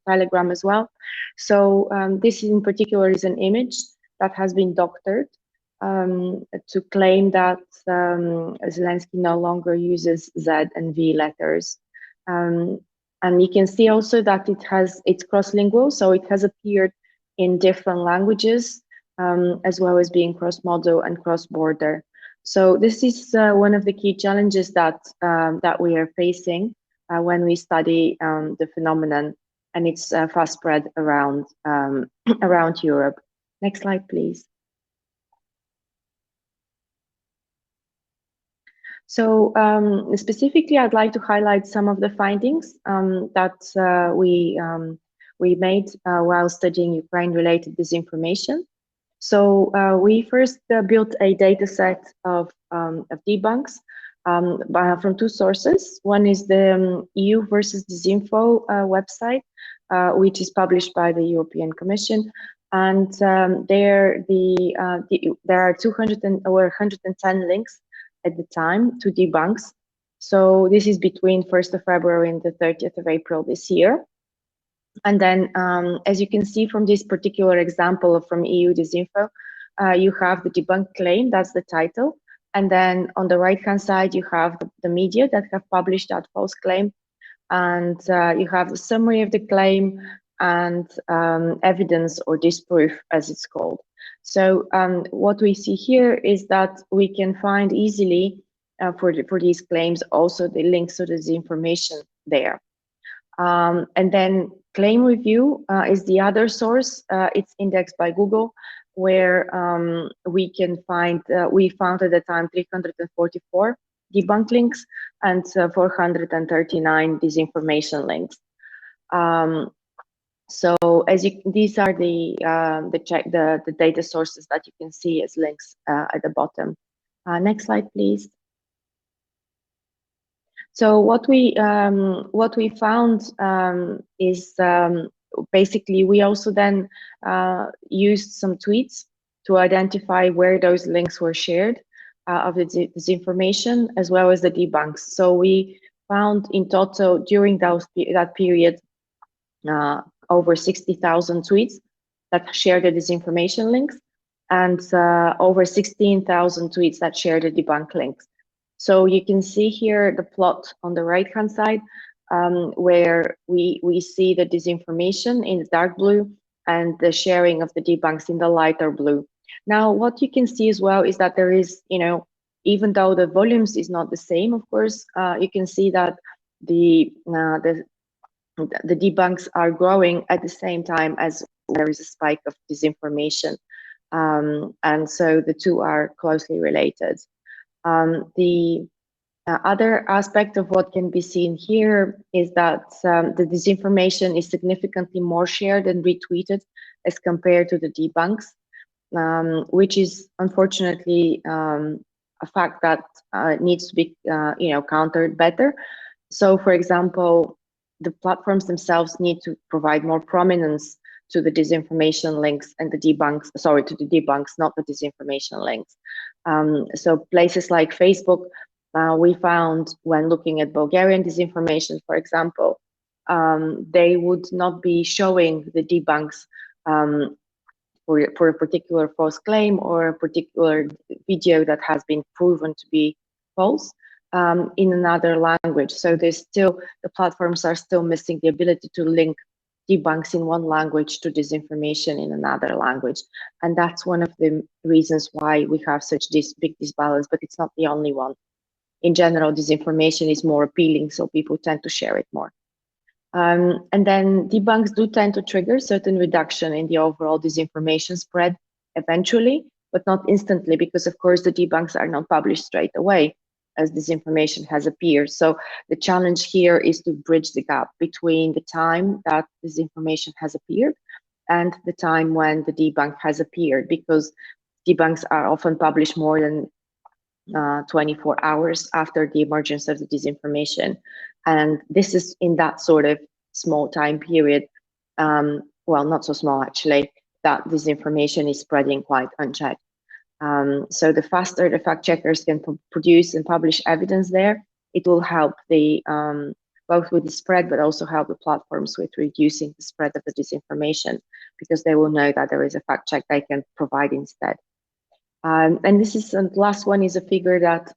Speaker 3: Telegram as well. So this in particular is an image that has been doctored to claim that Zelensky no longer uses Z and V letters. And you can see also that it's cross-lingual, so it has appeared in different languages, as well as being cross-modal and cross-border. So this is one of the key challenges that we are facing when we study the phenomenon, and it's fast spread around around Europe. Next slide, please. So specifically, I'd like to highlight some of the findings that we made while studying Ukraine-related disinformation. So we first built a data set of debunks from two sources. One is the EU versus Disinfo website, which is published by the European Commission. And there are 110 links at the time to debunks. So this is between 1st of February and the 30th of April this year. And then, as you can see from this particular example from EU Disinfo, you have the debunked claim, that's the title. And then on the right-hand side, you have the media that have published that false claim. And you have the summary of the claim and evidence or disproof, as it's called. So what we see here is that we can find easily for these claims also the links to this information there. And then claim review is the other source. It's indexed by Google, where we can find, we found at the time 344 debunk links and 439 disinformation links. So as you, these are the data sources that you can see as links at the bottom. Next slide, please. So what we found is basically we also then used some tweets to identify where those links were shared of this information, as well as the debunks. So we found in total during that period over 60,000 tweets that shared the disinformation links, and over 16,000 tweets that shared the debunk links. So you can see here the plot on the right-hand side, where we see the disinformation in the dark blue and the sharing of the debunks in the lighter blue. Now, what you can see as well is that there is, you know, even though the volumes is not the same, of course, you can see that the debunks are growing at the same time as there is a spike of disinformation. And so the two are closely related. The other aspect of what can be seen here is that the disinformation is significantly more shared and retweeted as compared to the debunks, which is unfortunately a fact that needs to be countered better. So, for example, the platforms themselves need to provide more prominence to the disinformation links and the debunks, sorry, to the debunks, not the disinformation links. So places like Facebook, we found when looking at Bulgarian disinformation, for example, they would not be showing the debunks for a particular false claim or a particular video that has been proven to be false in another language. So there's still, the platforms are still missing the ability to link debunks in one language to disinformation in another language. And that's one of the reasons why we have such this big disbalance, but it's not the only one. In general, disinformation is more appealing, so people tend to share it more. And then debunks do tend to trigger certain reduction in the overall disinformation spread eventually, but not instantly, because of course the debunks are not published straight away as disinformation has appeared. So the challenge here is to bridge the gap between the time that disinformation has appeared and the time when the debunk has appeared, because debunks are often published more than 24 hours after the emergence of the disinformation. And this is in that sort of small time period, well, not so small actually, that disinformation is spreading quite unchecked. So the faster the fact checkers can produce and publish evidence there, it will help the both with the spread, but also help the platforms with reducing the spread of the disinformation, because they will know that there is a fact check they can provide instead. And this is the last one is a figure that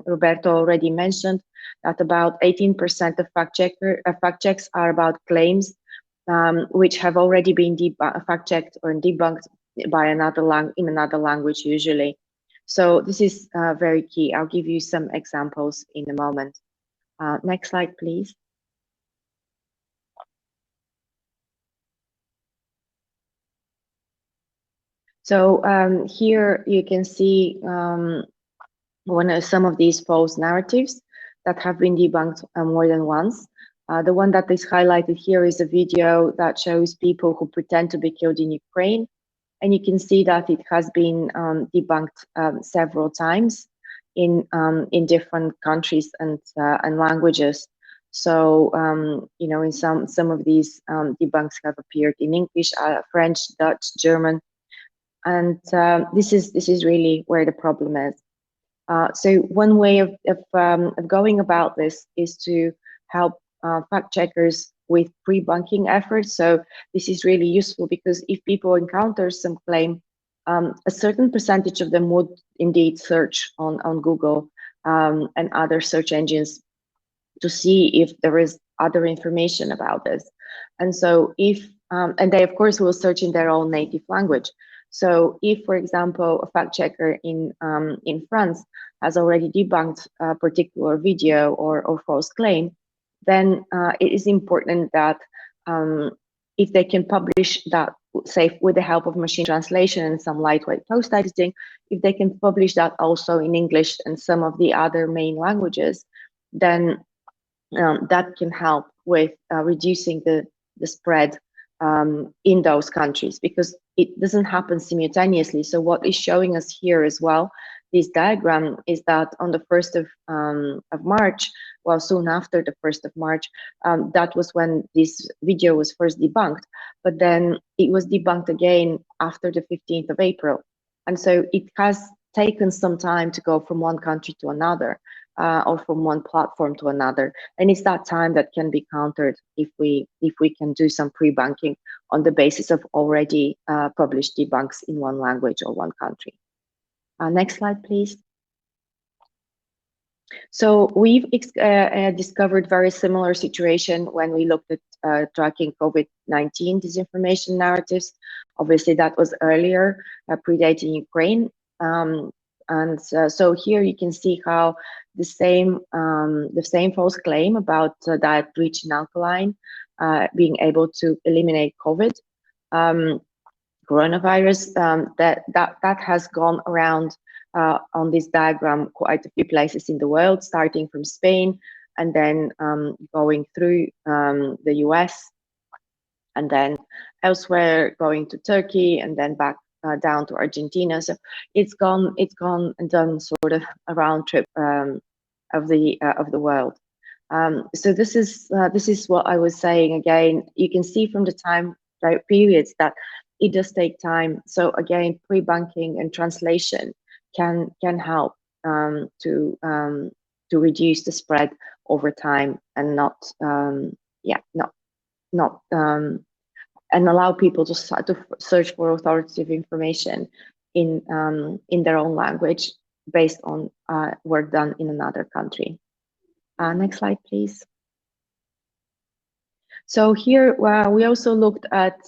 Speaker 3: Roberto already mentioned, that about 18% of fact checks are about claims which have already been fact checked or debunked by another in another language usually. So this is very key. I'll give you some examples in a moment. Next slide, please. So here you can see some of these false narratives that have been debunked more than once. The one that is highlighted here is a video that shows people who pretend to be killed in Ukraine. And you can see that it has been debunked several times in different countries and languages. So you know, in some of these debunks have appeared in English, French, Dutch, German, and this is really where the problem is. So one way of going about this is to help fact checkers with pre-bunking efforts. So this is really useful, because if people encounter some claim, a certain percentage of them would indeed search on Google and other search engines to see if there is other information about this. And so if, and they of course will search in their own native language. So if, for example, a fact checker in France has already debunked a particular video or false claim, then it is important that if they can publish that, say, with the help of machine translation and some lightweight post editing, if they can publish that also in English and some of the other main languages, then that can help with reducing the spread in those countries, because it doesn't happen simultaneously. So what is showing us here as well, this diagram, is that on the 1st of March, well, soon after the 1st of March, that was when this video was first debunked, but then it was debunked again after the 15th of April. And so it has taken some time to go from one country to another, or from one platform to another. And it's that time that can be countered if we can do some pre-banking on the basis of already published debunks in one language or one country. Next slide, please. So we've discovered very similar situation when we looked at tracking COVID-19 disinformation narratives. Obviously, that was earlier, predating Ukraine. So here you can see how the same false claim about diet rich in alkaline being able to eliminate COVID, coronavirus, that has gone around on this diagram quite a few places in the world, starting from Spain and then going through the US, and then elsewhere going to Turkey, and then back down to Argentina. So it's gone and done sort of a round trip of the world. So this is what I was saying. Again, you can see from the time periods that it does take time. So again, pre-banking and translation can help to reduce the spread over time, and not and allow people to search for authoritative information in their own language based on work done in another country. Next slide, please. So here we also looked at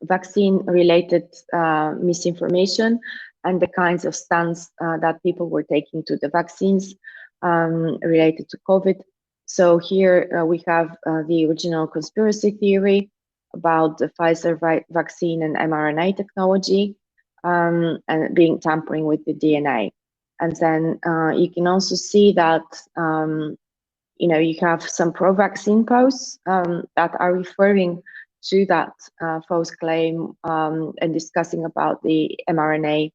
Speaker 3: vaccine-related misinformation and the kinds of stance that people were taking to the vaccines related to COVID. So here we have the original conspiracy theory about the Pfizer vaccine and mRNA technology, and being tampering with the DNA. And then you can also see that you have some pro-vaccine posts that are referring to that false claim and discussing about the mRNA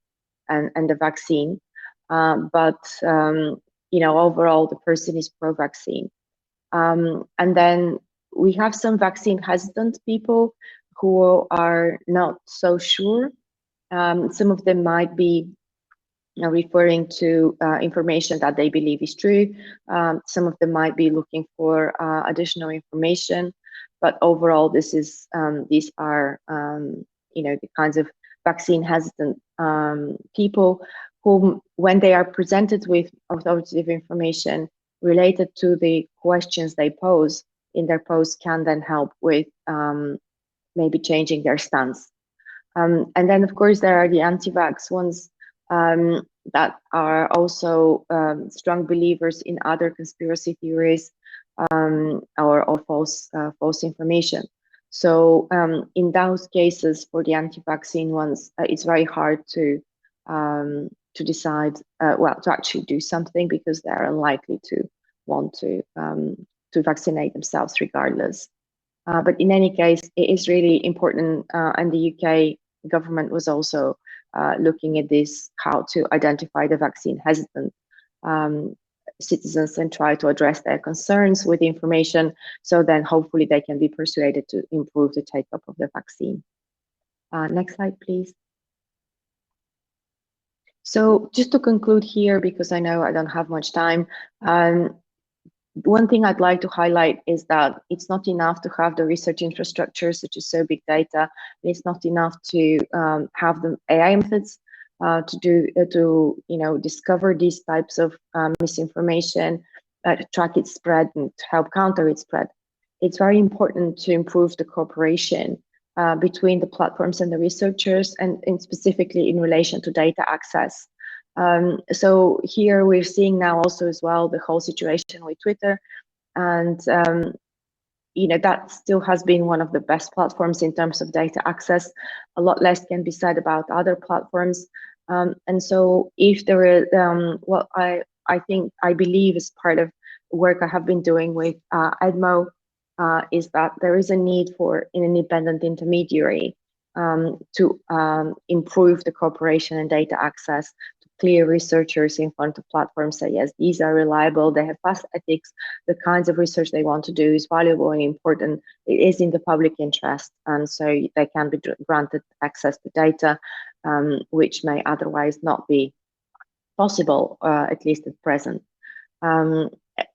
Speaker 3: and the vaccine, but overall the person is pro-vaccine. And then we have some vaccine hesitant people who are not so sure. Some of them might be referring to information that they believe is true. Some of them might be looking for additional information, but overall, these are the kinds of vaccine hesitant people whom, when they are presented with authoritative information related to the questions they pose in their post, can then help with maybe changing their stance. And then, of course, there are the anti-vax ones that are also strong believers in other conspiracy theories or false information. So in those cases, for the anti-vaccine ones, it's very hard to decide, to actually do something, because they're unlikely to want to vaccinate themselves regardless. But in any case, it is really important, and the UK government was also looking at this, how to identify the vaccine hesitant citizens and try to address their concerns with information, so then hopefully they can be persuaded to improve the take-up of the vaccine. Next slide, please. So just to conclude here, because I know I don't have much time, one thing I'd like to highlight is that it's not enough to have the research infrastructure, such as so big data. It's not enough to have the AI methods to discover these types of misinformation, to track its spread and to help counter its spread. It's very important to improve the cooperation between the platforms and the researchers, and specifically in relation to data access. So here we're seeing now also as well the whole situation with Twitter, and that still has been one of the best platforms in terms of data access. A lot less can be said about other platforms. And so if there is, what I believe is part of the work I have been doing with Edmo, is that there is a need for an independent intermediary to improve the cooperation and data access, to clear researchers in front of platforms, say, yes, these are reliable, they have fast ethics, the kinds of research they want to do is valuable and important, it is in the public interest, and so they can be granted access to data, which may otherwise not be possible, at least at present.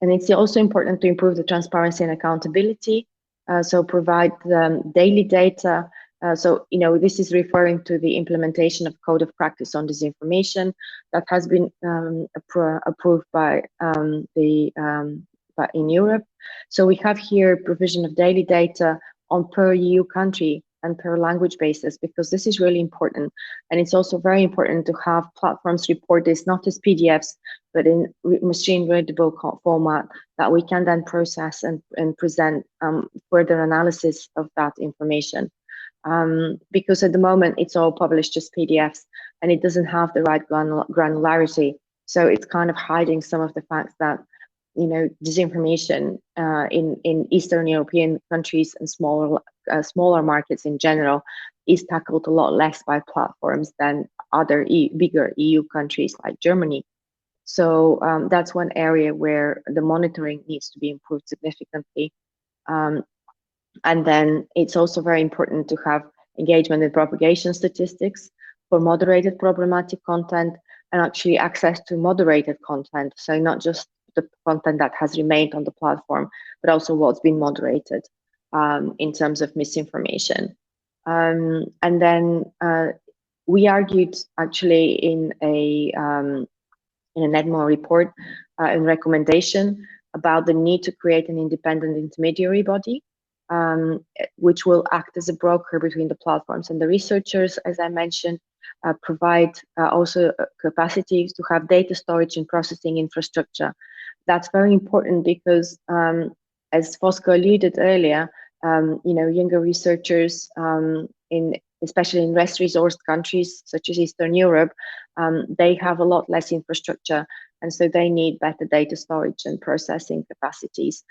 Speaker 3: And it's also important to improve the transparency and accountability, so provide daily data. So, this is referring to the implementation of Code of Practice on Disinformation that has been approved by in Europe. So we have here provision of daily data on per EU country and per language basis, because this is really important. And it's also very important to have platforms report this not as PDFs, but in machine readable format that we can then process and present further analysis of that information. Because at the moment it's all published as PDFs and it doesn't have the right granularity. So it's kind of hiding some of the facts that, disinformation in Eastern European countries and smaller markets in general is tackled a lot less by platforms than other bigger EU countries like Germany. So that's one area where the monitoring needs to be improved significantly. And then it's also very important to have engagement in propagation statistics for moderated problematic content, and actually access to moderated content. So not just the content that has remained on the platform, but also what's been moderated in terms of misinformation. And then we argued actually in an Edmo report and recommendation about the need to create an independent intermediary body, which will act as a broker between the platforms and the researchers, as I mentioned, provide also capacities to have data storage and processing infrastructure. That's very important because, as Fosco alluded earlier, younger researchers, especially in less resourced countries such as Eastern Europe, they have a lot less infrastructure, and so they need better data storage and processing capacities.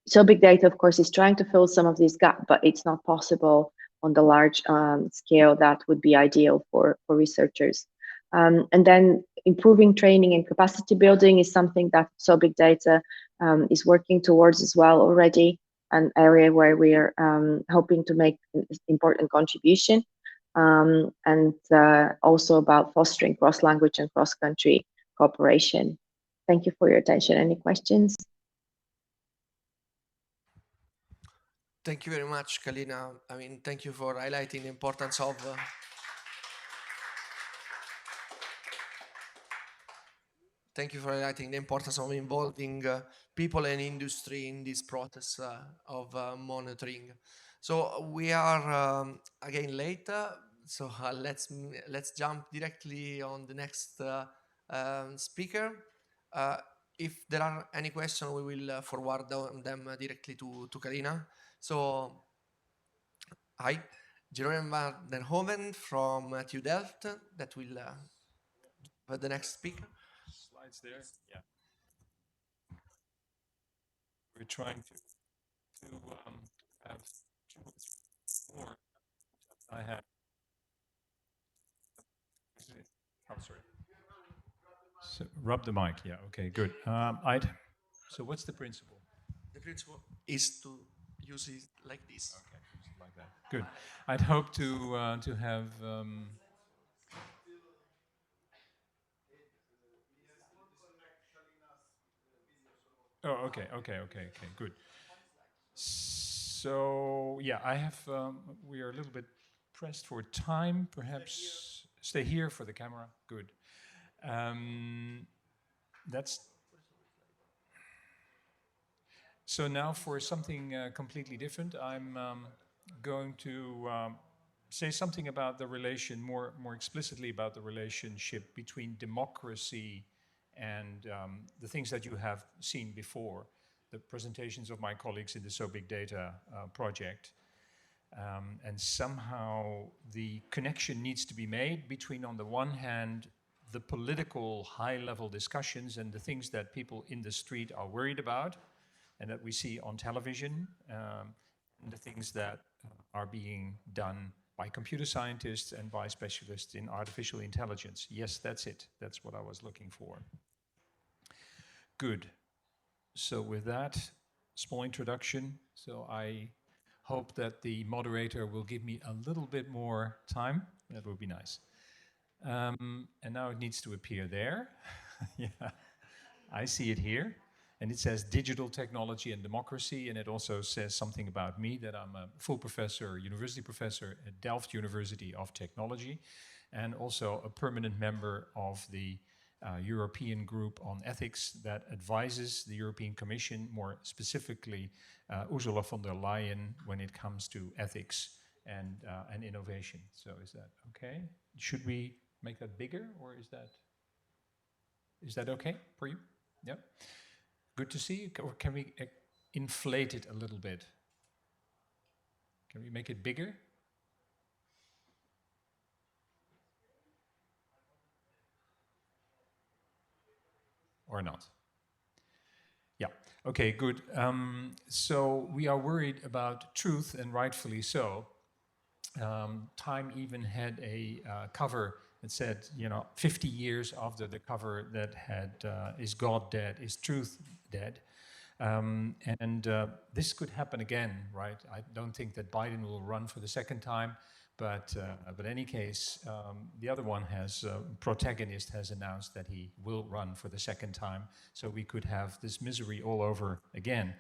Speaker 3: So big data, of course, is trying to fill some of these gaps, but it's not possible on the large scale that would be ideal for researchers. And then improving training and capacity building is something that So Big Data is working towards as well already, an area where we are hoping to make an important contribution, and also about fostering cross-language and cross-country cooperation. Thank you for your attention. Any questions?
Speaker 1: Thank you very much, Kalina. I mean, thank you for highlighting the importance of involving people and industry in this process of monitoring. So we are again late. So let's jump directly on the next speaker. If there are any questions, we will forward them directly to Kalina. So, hi, Jerome van den Hoven from TU Delft, that will have the next speaker.
Speaker 4: Slides there, yeah. We're trying to have 2 or 3 more. I have. Oh, sorry. So, rub the mic, yeah, okay, good. So what's the principle?
Speaker 1: The principle is to use it like this.
Speaker 4: Okay, like that. Good. I'd hope to have. Oh, okay, good. So yeah, I have. We are a little bit pressed for time. Perhaps stay here for the camera. Good. That's. So now for something completely different, I'm going to say something about the relation, more explicitly about the relationship between democracy and the things that you have seen before, the presentations of my colleagues in the So Big Data project. And somehow the connection needs to be made between, on the one hand, the political high-level discussions and the things that people in the street are worried about and that we see on television, and the things that are being done by computer scientists and by specialists in artificial intelligence. Yes, that's it. That's what I was looking for. Good. So with that small introduction, so I hope that the moderator will give me a little bit more time. That would be nice. And now it needs to appear there. Yeah, I see it here. And it says digital technology and democracy. And it also says something about me, that I'm a full professor, university professor at Delft University of Technology, and also a permanent member of the European group on ethics that advises the European Commission, more specifically Ursula von der Leyen, when it comes to ethics and innovation. So is that okay? Should we make that bigger, or is that okay for you? Yeah. Good to see you. Or can we inflate it a little bit? Can we make it bigger? Or not? Yeah, okay, good. So we are worried about truth, and rightfully so. Time even had a cover that said, 50 years after the cover that had Is God Dead? Is Truth Dead? This could happen again, right? I don't think that Biden will run for the second time, but in any case, the other one protagonist has announced that he will run for the second time, so we could have this misery all over again.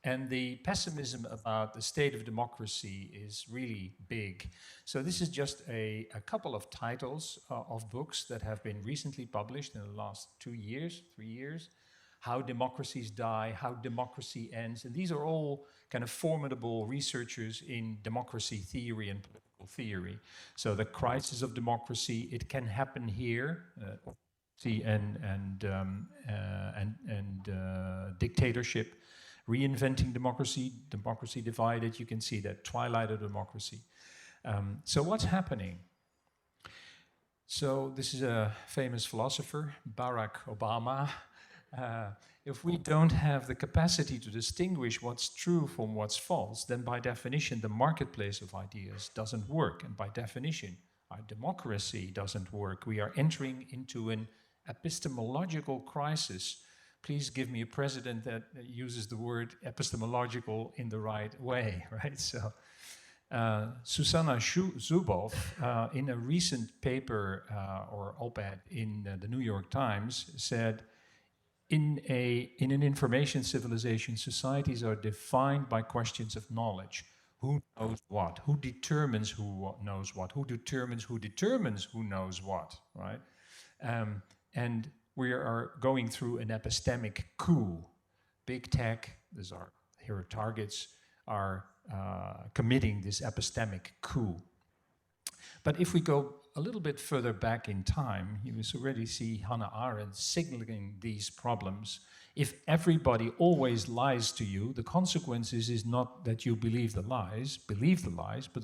Speaker 4: And the pessimism about the state of democracy is really big. So this is just a couple of titles of books that have been recently published in the last 2 years, 3 years. How Democracies Die, How Democracy Ends. And these are all kind of formidable researchers in democracy theory and political theory. So the crisis of democracy, it can happen here. And dictatorship. Reinventing democracy, democracy divided. You can see that twilight of democracy. So what's happening? So this is a famous philosopher, Barack Obama. If we don't have the capacity to distinguish what's true from what's false, then by definition the marketplace of ideas doesn't work. And by definition, our democracy doesn't work. We are entering into an epistemological crisis. Please give me a president that uses the word epistemological in the right way, right? So, Susanna Zuboff, in a recent paper or op-ed in the New York Times, said, in an information civilization, societies are defined by questions of knowledge. Who knows what? Who determines who knows what? Who determines who knows what, right? And we are going through an epistemic coup. Big tech, here are targets, are committing this epistemic coup. But if we go a little bit further back in time, you already see Hannah Arendt signaling these problems. If everybody always lies to you, the consequences is not that you believe the lies, but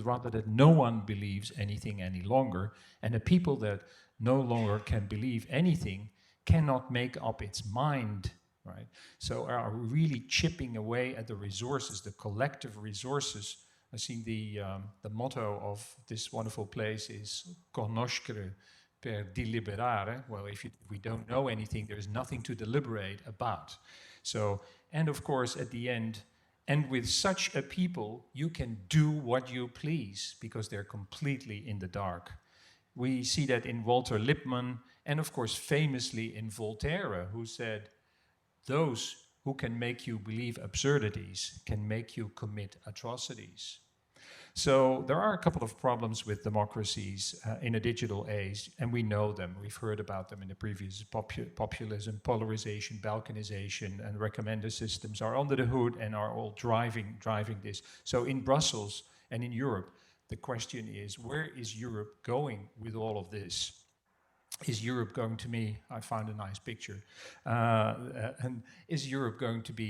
Speaker 4: rather that no one believes anything any longer, and the people that no longer can believe anything cannot make up its mind, right? So are really chipping away at the resources, the collective resources. I think the motto of this wonderful place is conoscere per deliberare. Well, if we don't know anything, there's nothing to deliberate about. So, and of course, at the end, and with such a people, you can do what you please because they're completely in the dark. We see that in Walter Lippmann, and of course, famously in Voltaire, who said, those who can make you believe absurdities can make you commit atrocities. So there are a couple of problems with democracies in a digital age, and we know them. We've heard about them in the previous populism, polarization, balkanization, and recommender systems are under the hood and are all driving this. So in Brussels And in Europe, the question is, where is Europe going with all of this? Is Europe going to be, I found a nice picture, and is Europe going to be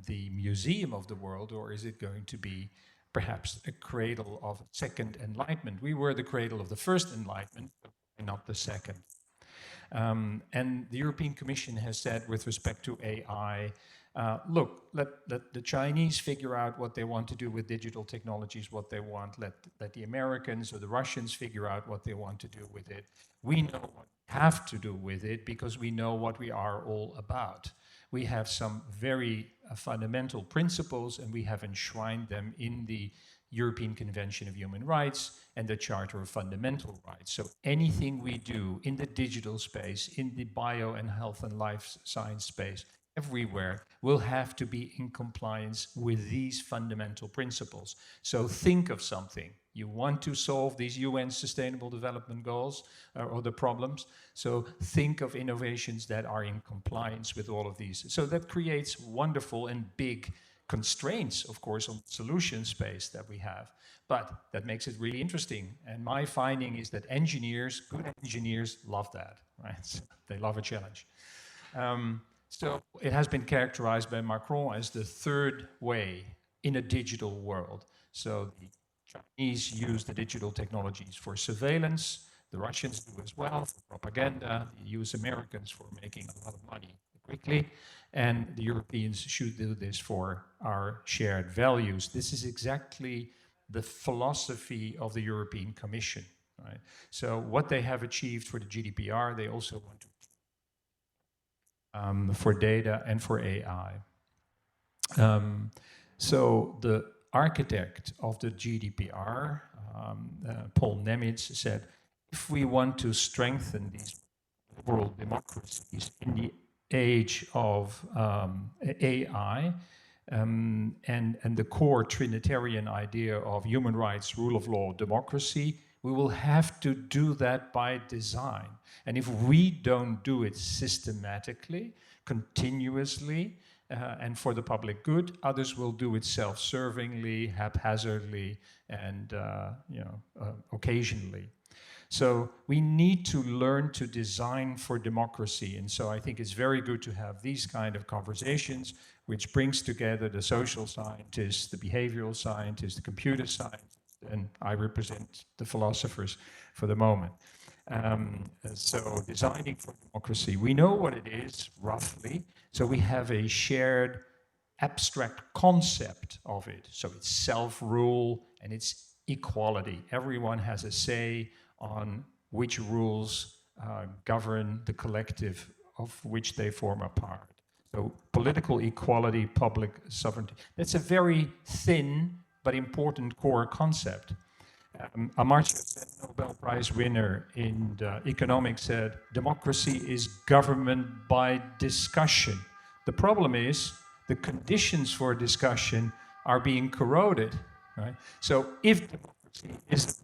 Speaker 4: the museum of the world, or is it going to be perhaps a cradle of second enlightenment? We were the cradle of the first enlightenment, but not the second. And the European Commission has said with respect to AI, look, let the Chinese figure out what they want to do with digital technologies, what they want. Let the Americans or the Russians figure out what they want to do with it. We know what we have to do with it because we know what we are all about. We have some very fundamental principles, and we have enshrined them in the European Convention of Human Rights and the Charter of Fundamental Rights. So anything we do in the digital space, in the bio and health and life science space, everywhere, will have to be in compliance with these fundamental principles. So think of something. You want to solve these UN Sustainable Development Goals or the problems. So think of innovations that are in compliance with all of these. So that creates wonderful and big constraints, of course, on the solution space that we have. But that makes it really interesting. And my finding is that engineers, good engineers, love that, right? So they love a challenge. So it has been characterized by Macron as the third way in a digital world. So the Chinese use the digital technologies for surveillance, the Russians do as well for propaganda, the US Americans for making a lot of money quickly, and the Europeans should do this for our shared values. This is exactly the philosophy of the European Commission, right? So what they have achieved for the GDPR, they also want to for data and for AI. So the architect of the GDPR, Paul Nemitz, said, if we want to strengthen these liberal democracies in the age of AI and the core Trinitarian idea of human rights, rule of law, democracy, we will have to do that by design. And if we don't do it systematically, continuously, and for the public good, others will do it self-servingly, haphazardly, and occasionally. So we need to learn to design for democracy. And so I think it's very good to have these kind of conversations, which brings together the social scientists, the behavioral scientists, the computer scientists, and I represent the philosophers for the moment. So designing for democracy, we know what it is, roughly. So we have a shared abstract concept of it. So it's self-rule and it's equality. Everyone has a say on which rules govern the collective of which they form a part. So political equality, public sovereignty. That's a very thin but important core concept. Amartya Sen, Nobel Prize winner in economics, said, democracy is government by discussion. The problem is the conditions for discussion are being corroded, right? So if democracy is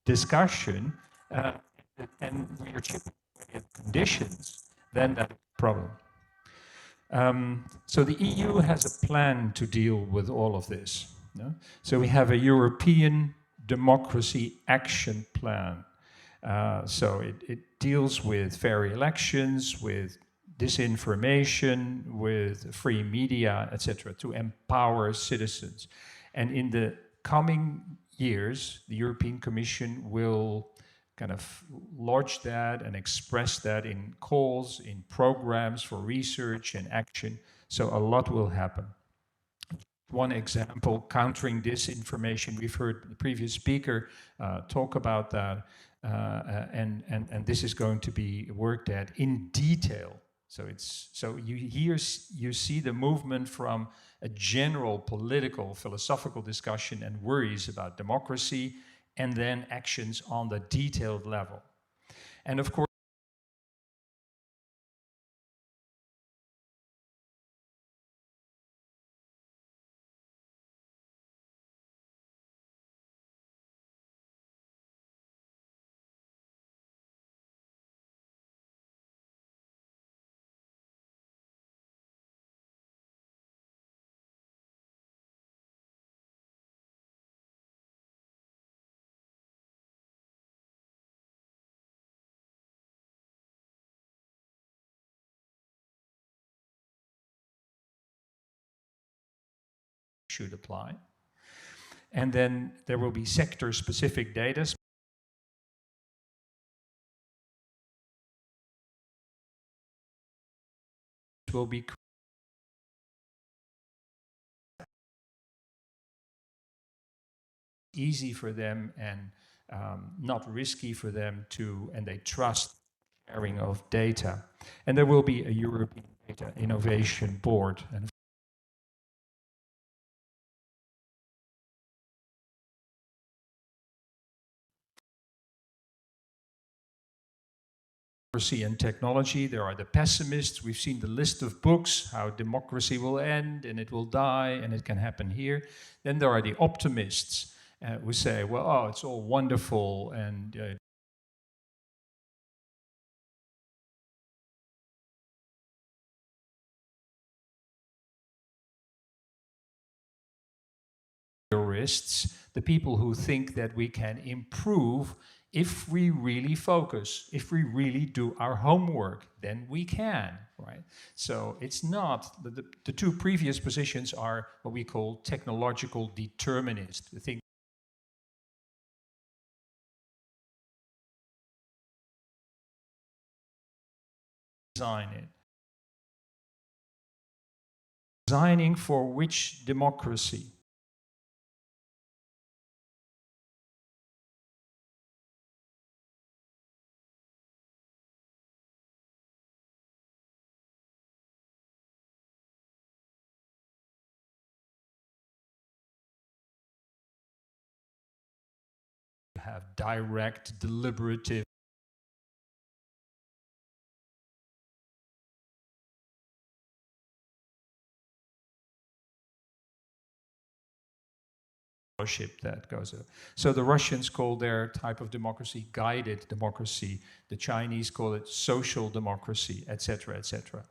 Speaker 4: discussion and we are chipping away at conditions, then that's a problem. So the EU has a plan to deal with all of this. No? So we have a European Democracy Action Plan. So it deals with fair elections, with disinformation, with free media, etc., to empower citizens. And in the coming years, the European Commission will kind of lodge that and express that in calls, in programs for research and action. So a lot will happen. One example, countering disinformation. We've heard the previous speaker talk about that, and this is going to be worked at in detail. So you see the movement from a general political, philosophical discussion and worries about democracy, and then actions on the detailed level. And of course, should apply. And then there will be sector-specific data. Will be easy for them and not risky for them to, and they trust sharing of data. And there will be a European Data Innovation Board. And democracy and technology, there are the pessimists. We've seen the list of books, how democracy will end and it will die and it can happen here. Then there are the optimists who say, well, oh, it's all wonderful and the people who think that we can improve if we really focus, if we really do our homework, then we can, right? So it's not, the two previous positions are what we call technological determinists. The thing design it. Designing for which democracy? Have direct, deliberative that goes up. So the Russians call their type of democracy guided democracy. The Chinese call it social democracy, etc., etc.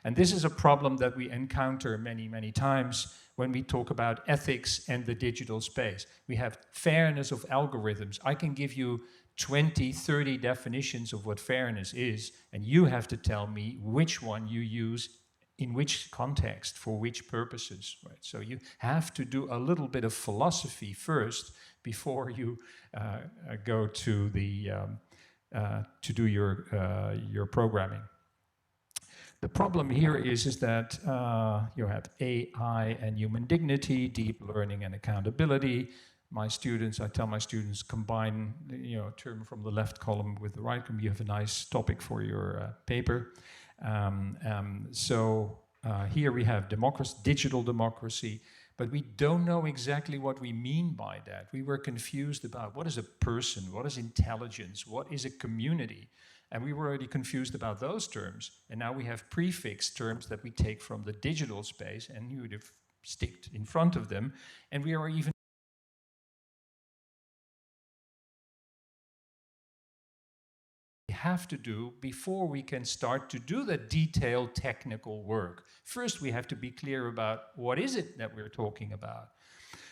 Speaker 4: And this is a problem that we encounter many, many times when we talk about ethics and the digital space. We have fairness of algorithms. I can give you 20, 30 definitions of what fairness is, and you have to tell me which one you use in which context, for which purposes, right? So you have to do a little bit of philosophy first before you go to the to do your programming. The problem here is that you have AI and human dignity, deep learning and accountability. My students, I tell my students, combine a term from the left column with the right column. You have a nice topic for your paper. Here we have democracy, digital democracy, but we don't know exactly what we mean by that. We were confused about what is a person, what is intelligence, what is a community, and we were already confused about those terms. And now we have prefixed terms that we take from the digital space and you would have sticked in front of them, and we are even have to do before we can start to do the detailed technical work. First, we have to be clear about what is it that we're talking about.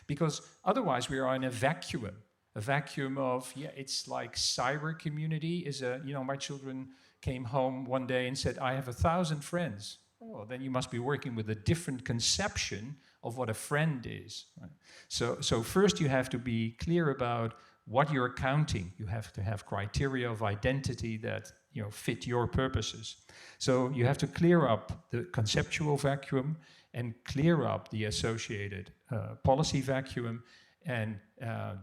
Speaker 4: Because otherwise we are in a vacuum of, yeah, it's like cyber community is my children came home one day and said, I have 1,000 friends. Oh, then you must be working with a different conception of what a friend is. Right? So first you have to be clear about what you're counting. You have to have criteria of identity that fit your purposes. So you have to clear up the conceptual vacuum and clear up the associated policy vacuum and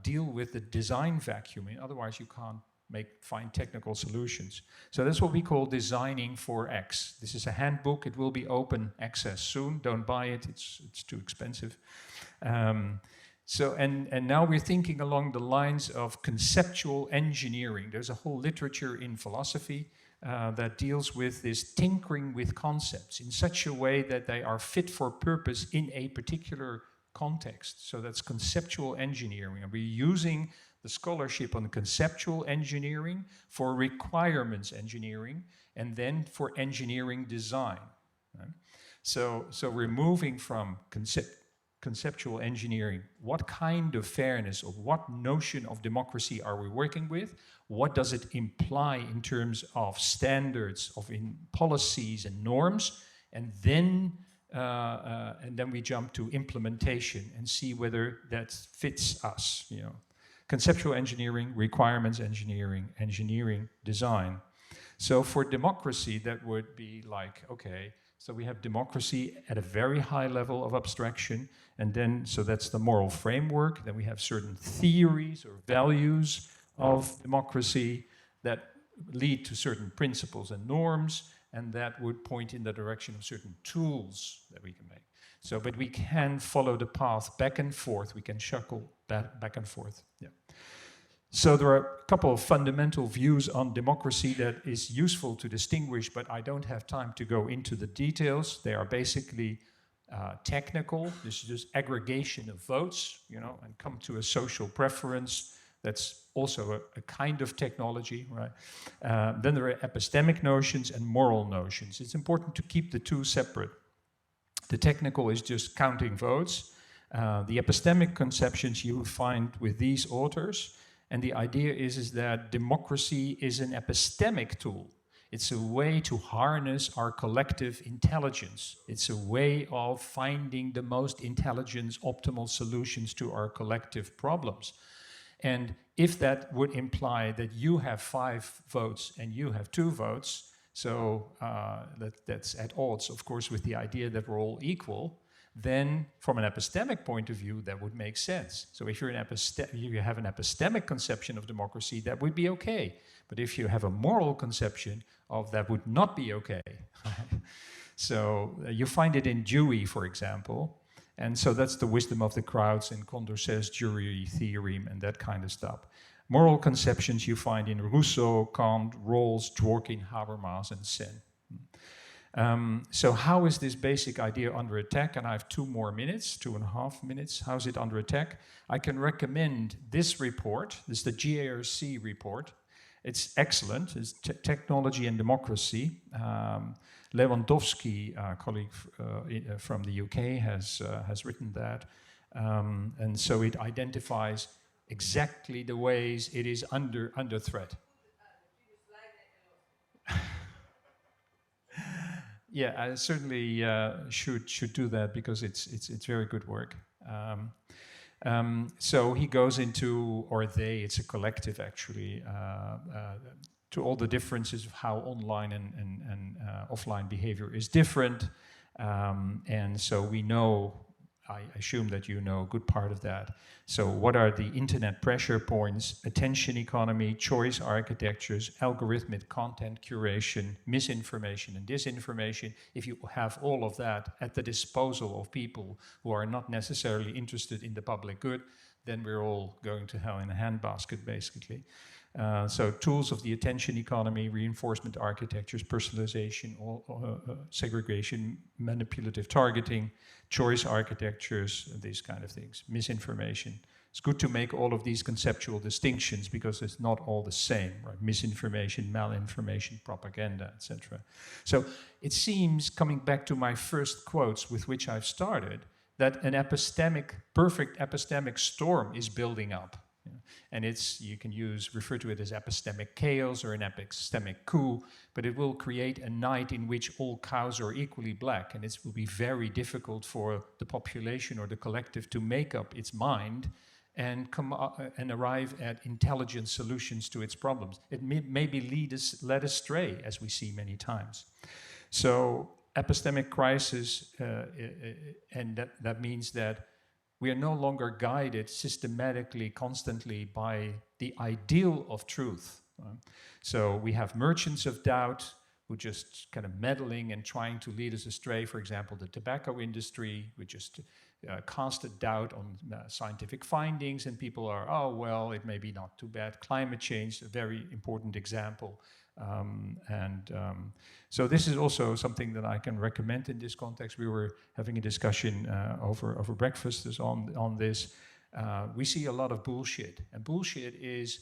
Speaker 4: deal with the design vacuum. Otherwise you can't find technical solutions. So that's what we call designing for X. This is a handbook. It will be open access soon. Don't buy it. It's too expensive. And now we're thinking along the lines of conceptual engineering. There's a whole literature in philosophy that deals with this tinkering with concepts in such a way that they are fit for purpose in a particular context. So that's conceptual engineering. And we're using the scholarship on conceptual engineering for requirements engineering and then for engineering design. Right? So we're moving from conceptual engineering. What kind of fairness or what notion of democracy are we working with? What does it imply in terms of standards, in policies and norms? And then and then we jump to implementation and see whether that fits us. Conceptual engineering, requirements engineering, engineering design. So for democracy, that would be like, okay, so we have democracy at a very high level of abstraction, and then, so that's the moral framework. Then we have certain theories or values of democracy that lead to certain principles and norms, and that would point in the direction of certain tools that we can make. So, but we can follow the path back and forth. We can shuffle back and forth. Yeah. So there are a couple of fundamental views on democracy that is useful to distinguish, but I don't have time to go into the details. They are basically technical. This is just aggregation of votes, and come to a social preference. That's also a kind of technology, right? Then there are epistemic notions and moral notions. It's important to keep the two separate. The technical is just counting votes. The epistemic conceptions you find with these authors. And the idea is that democracy is an epistemic tool. It's a way to harness our collective intelligence. It's a way of finding the most intelligent, optimal solutions to our collective problems. And if that would imply that you have 5 votes and you have 2 votes, so that's at odds, of course, with the idea that we're all equal, then from an epistemic point of view, that would make sense. So if you have an epistemic conception of democracy, that would be okay. But if you have a moral conception of that would not be okay. So you find it in Dewey, for example. And so that's the wisdom of the crowds in Condorcet's jury theorem and that kind of stuff. Moral conceptions you find in Rousseau, Kant, Rawls, Dworkin, Habermas, and Sen. So how is this basic idea under attack? And I have 2 more minutes, 2.5 minutes. How is it under attack? I can recommend this report. This is the GARC report. It's excellent. It's Technology and Democracy. Lewandowski, a colleague from the UK, has written that. And so it identifies exactly the ways it is under threat. Yeah, I certainly should do that because it's very good work. So he goes into, or they, it's a collective actually, to all the differences of how online and offline behavior is different. And so we know, I assume that you know a good part of that. So what are the internet pressure points, attention economy, choice architectures, algorithmic content curation, misinformation and disinformation? If you have all of that at the disposal of people who are not necessarily interested in the public good, then we're all going to hell in a handbasket, basically. So tools of the attention economy, reinforcement architectures, personalization, segregation, manipulative targeting, choice architectures, these kind of things, misinformation. It's good to make all of these conceptual distinctions because it's not all the same, right? Misinformation, malinformation, propaganda, etc. So it seems, coming back to my first quotes with which I've started, that an perfect epistemic storm is building up. And you can refer to it as epistemic chaos or an epistemic coup, but it will create a night in which all cows are equally black, and it will be very difficult for the population or the collective to make up its mind and arrive at intelligent solutions to its problems. It may be led astray, as we see many times. So epistemic crisis, and that means that we are no longer guided systematically, constantly by the ideal of truth. So we have merchants of doubt who just kind of meddling and trying to lead us astray. For example, the tobacco industry, we just cast a doubt on scientific findings, and people are, oh, well, it may be not too bad. Climate change, a very important example. So this is also something that I can recommend in this context. We were having a discussion over breakfast on this. We see a lot of bullshit, and bullshit is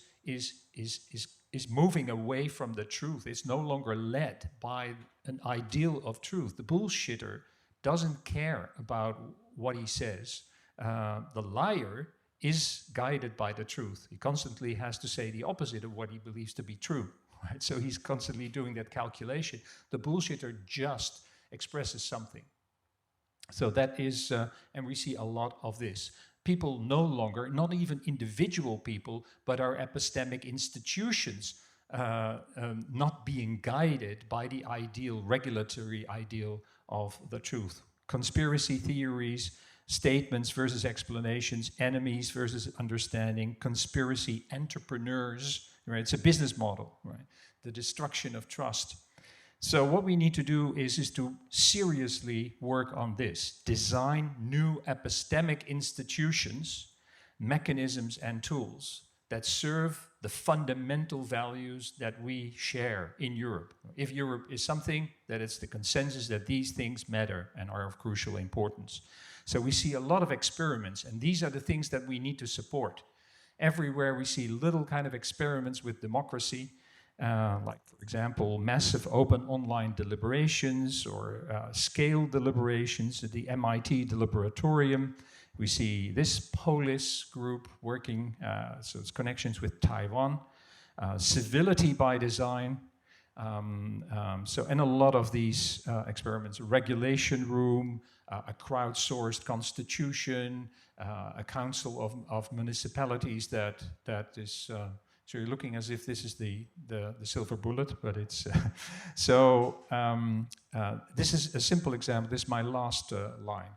Speaker 4: moving away from the truth. It's no longer led by an ideal of truth. The bullshitter doesn't care about what he says. The liar is guided by the truth. He constantly has to say the opposite of what he believes to be true. Right? So he's constantly doing that calculation. The bullshitter just expresses something. So that is, and we see a lot of this. People no longer, not even individual people, but our epistemic institutions not being guided by the ideal, regulatory ideal of the truth. Conspiracy theories, statements versus explanations, enemies versus understanding, conspiracy entrepreneurs, right? It's a business model, right? The destruction of trust. So what we need to do is to seriously work on this. Design new epistemic institutions, mechanisms and tools that serve the fundamental values that we share in Europe. If Europe is something, that it's the consensus that these things matter and are of crucial importance. So we see a lot of experiments, and these are the things that we need to support. Everywhere we see little kind of experiments with democracy, like, for example, massive open online deliberations or scale deliberations at the MIT Deliberatorium. We see this Polis group working, so it's connections with Taiwan, civility by design, and a lot of these experiments, regulation room, a crowdsourced constitution, a council of municipalities that is, so you're looking as if this is the silver bullet, but it's, this is a simple example. This is my last line.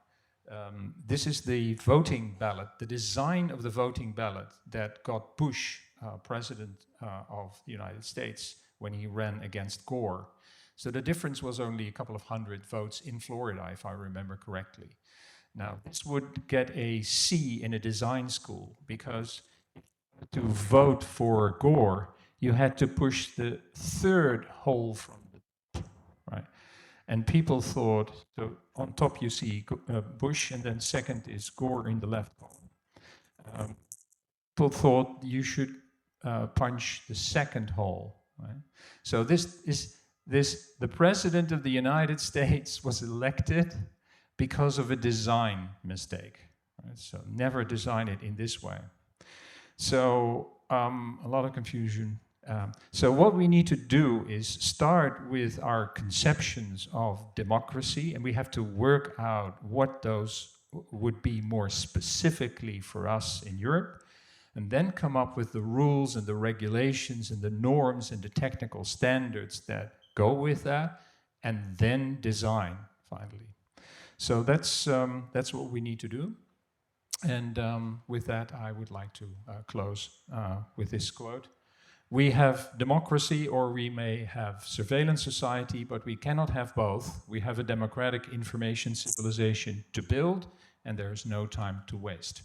Speaker 4: This is the voting ballot, the design of the voting ballot that got Bush president of the United States when he ran against Gore. So the difference was only a couple of hundred votes in Florida, if I remember correctly. Now, this would get a C in a design school, because to vote for Gore, you had to push the third hole from the top, right? And people thought, so on top you see Bush, and then second is Gore in the left column. People thought you should punch the second hole, right? So the President of the United States was elected because of a design mistake, right? So never design it in this way. So a lot of confusion. So what we need to do is start with our conceptions of democracy, and we have to work out what those would be more specifically for us in Europe, and then come up with the rules and the regulations and the norms and the technical standards that go with that, and then design finally. So that's what we need to do. And with that, I would like to close with this quote. We have democracy, or we may have surveillance society, but we cannot have both. We have a democratic information civilization to build, and there is no time to waste.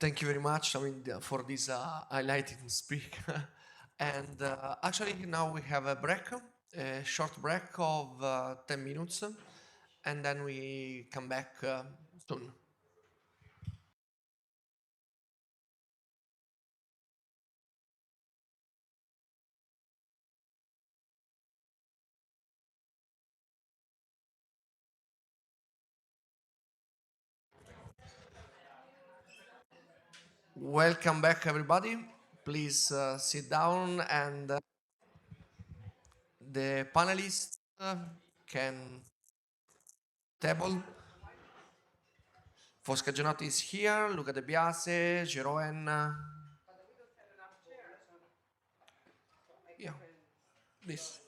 Speaker 1: Thank you very much, for this highlighting speak. And actually, now we have a break, a short break of 10 minutes, and then we come back soon. Welcome back, everybody. Please sit down, and the panelists can table. Fosca Gianotti is here, Luca De Biase, Jeroen. Yeah, this.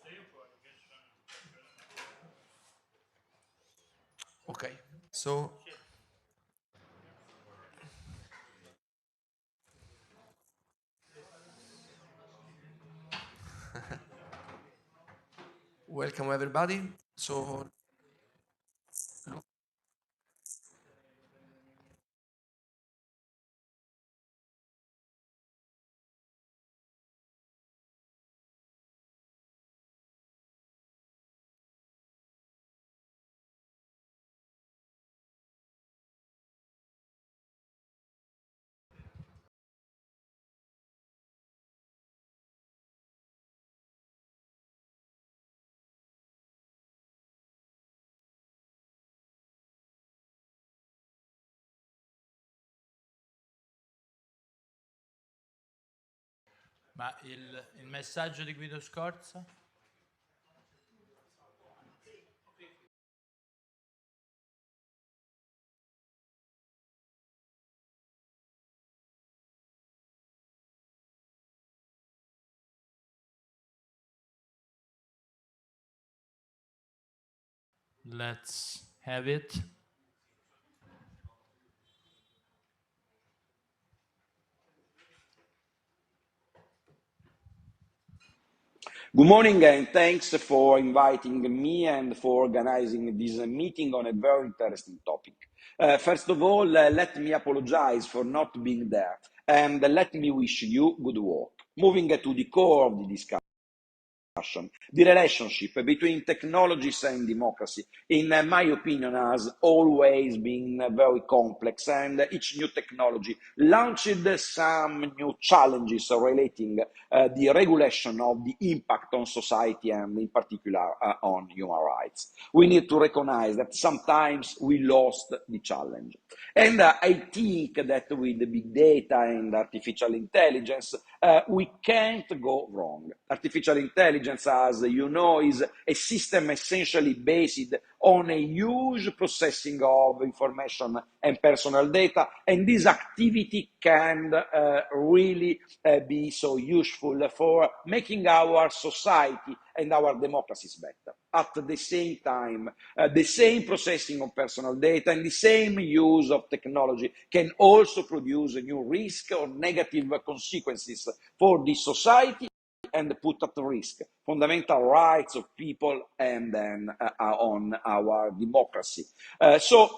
Speaker 1: Okay, so welcome everybody. So
Speaker 5: Ma il messaggio di Guido Scorza? Let's have it.
Speaker 6: Good morning, and thanks for inviting me and for organizing this meeting on a very interesting topic. First of all, let me apologize for not being there, and let me wish you good work. Moving to the core of the discussion. The relationship between technologies and democracy, in my opinion, has always been very complex, and each new technology launched some new challenges relating the regulation of the impact on society and in particular on human rights. We need to recognize that sometimes we lost the challenge. And I think that with the big data and artificial intelligence, we can't go wrong. Artificial intelligence, as you know, is a system essentially based on a huge processing of information and personal data, and this activity can really be so useful for making our society and our democracies better. At the same time, the same processing of personal data and the same use of technology can also produce a new risk or negative consequences for the society and put at risk fundamental rights of people and then on our democracy. So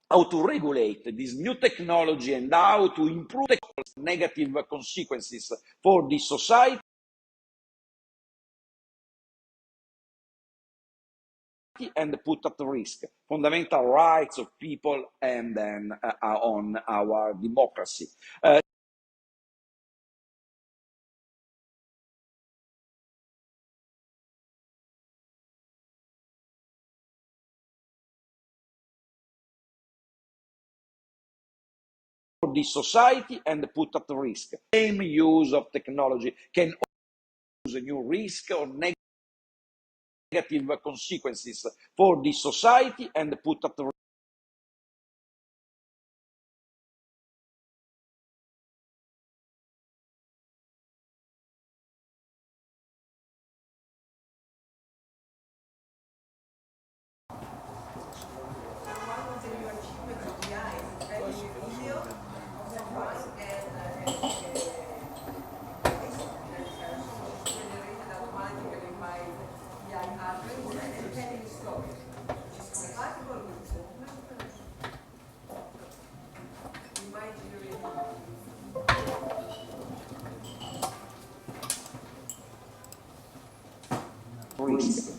Speaker 6: how to regulate this new technology and how to improve the negative consequences for the society and put at risk fundamental rights of people and then on our democracy. For the society and put at risk. Same use of technology can cause a new risk or negative consequences for the society and put at risk.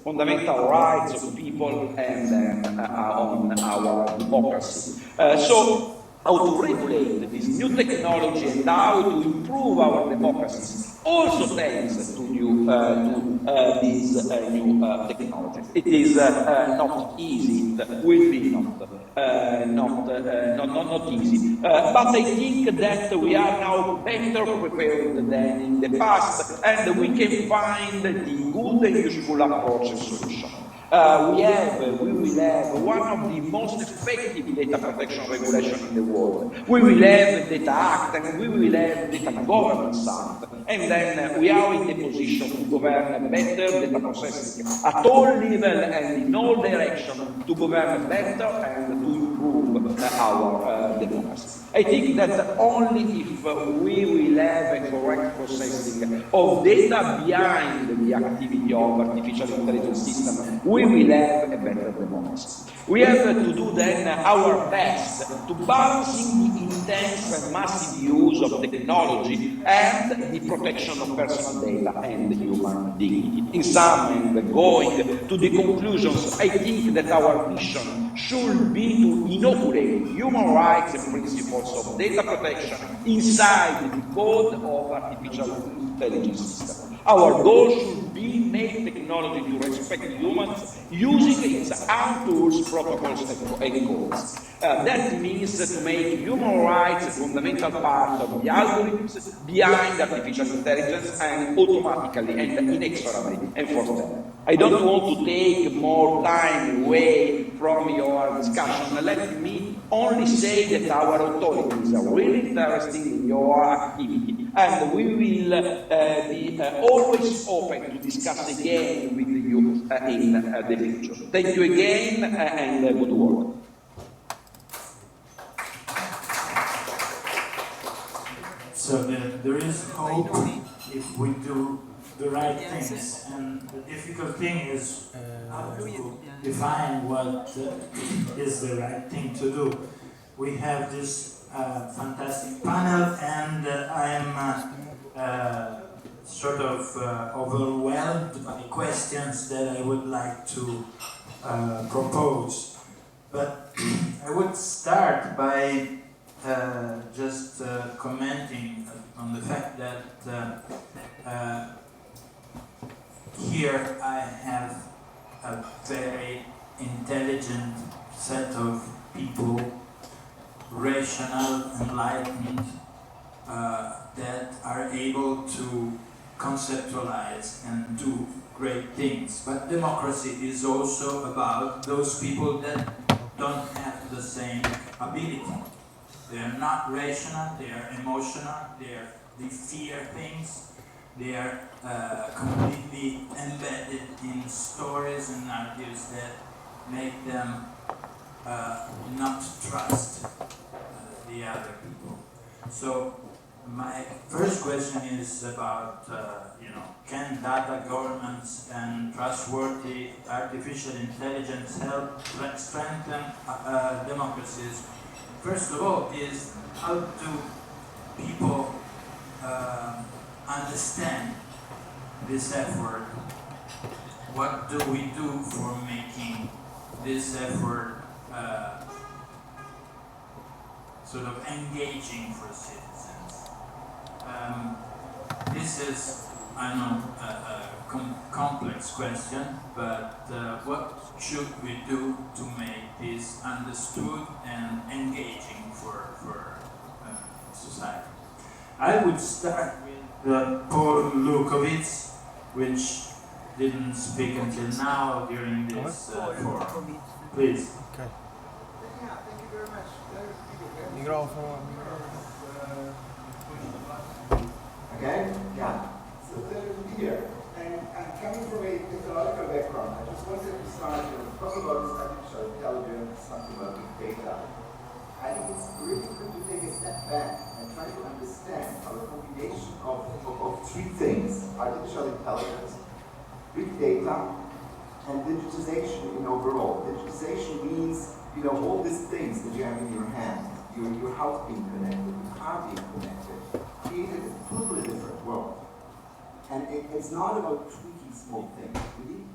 Speaker 6: Fundamental rights of people and then on our democracy. So how to regulate this new technology and how to improve our democracies, also thanks to these new technologies. It is not easy, it will be not easy. But I think that we are now better prepared than in the past, and we can find the good and useful approach and solution. We will have one of the most effective data protection regulation in the world. We will have Data Act and we will have Data Governance Act. And then we are in the position to govern better data processing at all levels and in all directions to govern better and to improve our democracy. I think that only if we will have a correct processing of data behind the activity of artificial intelligence system, we will have a better democracy. We have to do then our best to balancing the intense and massive use of technology and the protection of personal data and human dignity. In sum, and going to the conclusions, I think that our mission should be to inoculate human rights and principles of data protection inside the code of artificial intelligence system. Our goal should be make technology technology to respect humans using its own tools, protocols, and codes. That means to make human rights a fundamental part of the algorithms behind artificial intelligence and automatically and inexorably enforce them. I don't want to take more time away from your discussion. Let me only say that our authorities are really interested in your activity, and we will be always open to discuss again with you in the future. Thank you again, and good work.
Speaker 7: So there is hope if we do the right things, and the difficult thing is how to define what is the right thing to do. We have this fantastic panel, and I am sort of overwhelmed by questions that I would like to propose. But I would start by just commenting on the fact that here I have a very intelligent set of people, rational, enlightened, that are able to conceptualize and do great things. But democracy is also about those people that don't have the same ability. They are not rational, they are emotional, they fear things, they are completely embedded in stories and narratives that make them not trust the other people. So my first question is about, can data governance and trustworthy artificial intelligence help strengthen democracies? First of all, is how do people understand this effort? What do we do for making this effort sort of engaging for citizens? This is, I know, a complex question, but what should we do to make this understood and engaging for society? I would start with Paul Lukovic, which didn't speak until now during this forum. Please.
Speaker 8: Okay. Yeah, thank you very much. Microfono. Okay? Yeah. So pleasure to be here. And I'm coming from a technological background. I just wanted to start talk about artificial intelligence, something about big data. I think it's really good to take a step back and try to understand how a combination of three things: artificial intelligence, big data, and digitization in overall. Digitization means, all these things that you have in your hand, your house being connected, your car being connected, created a totally different world. And it's not about tweaking small things.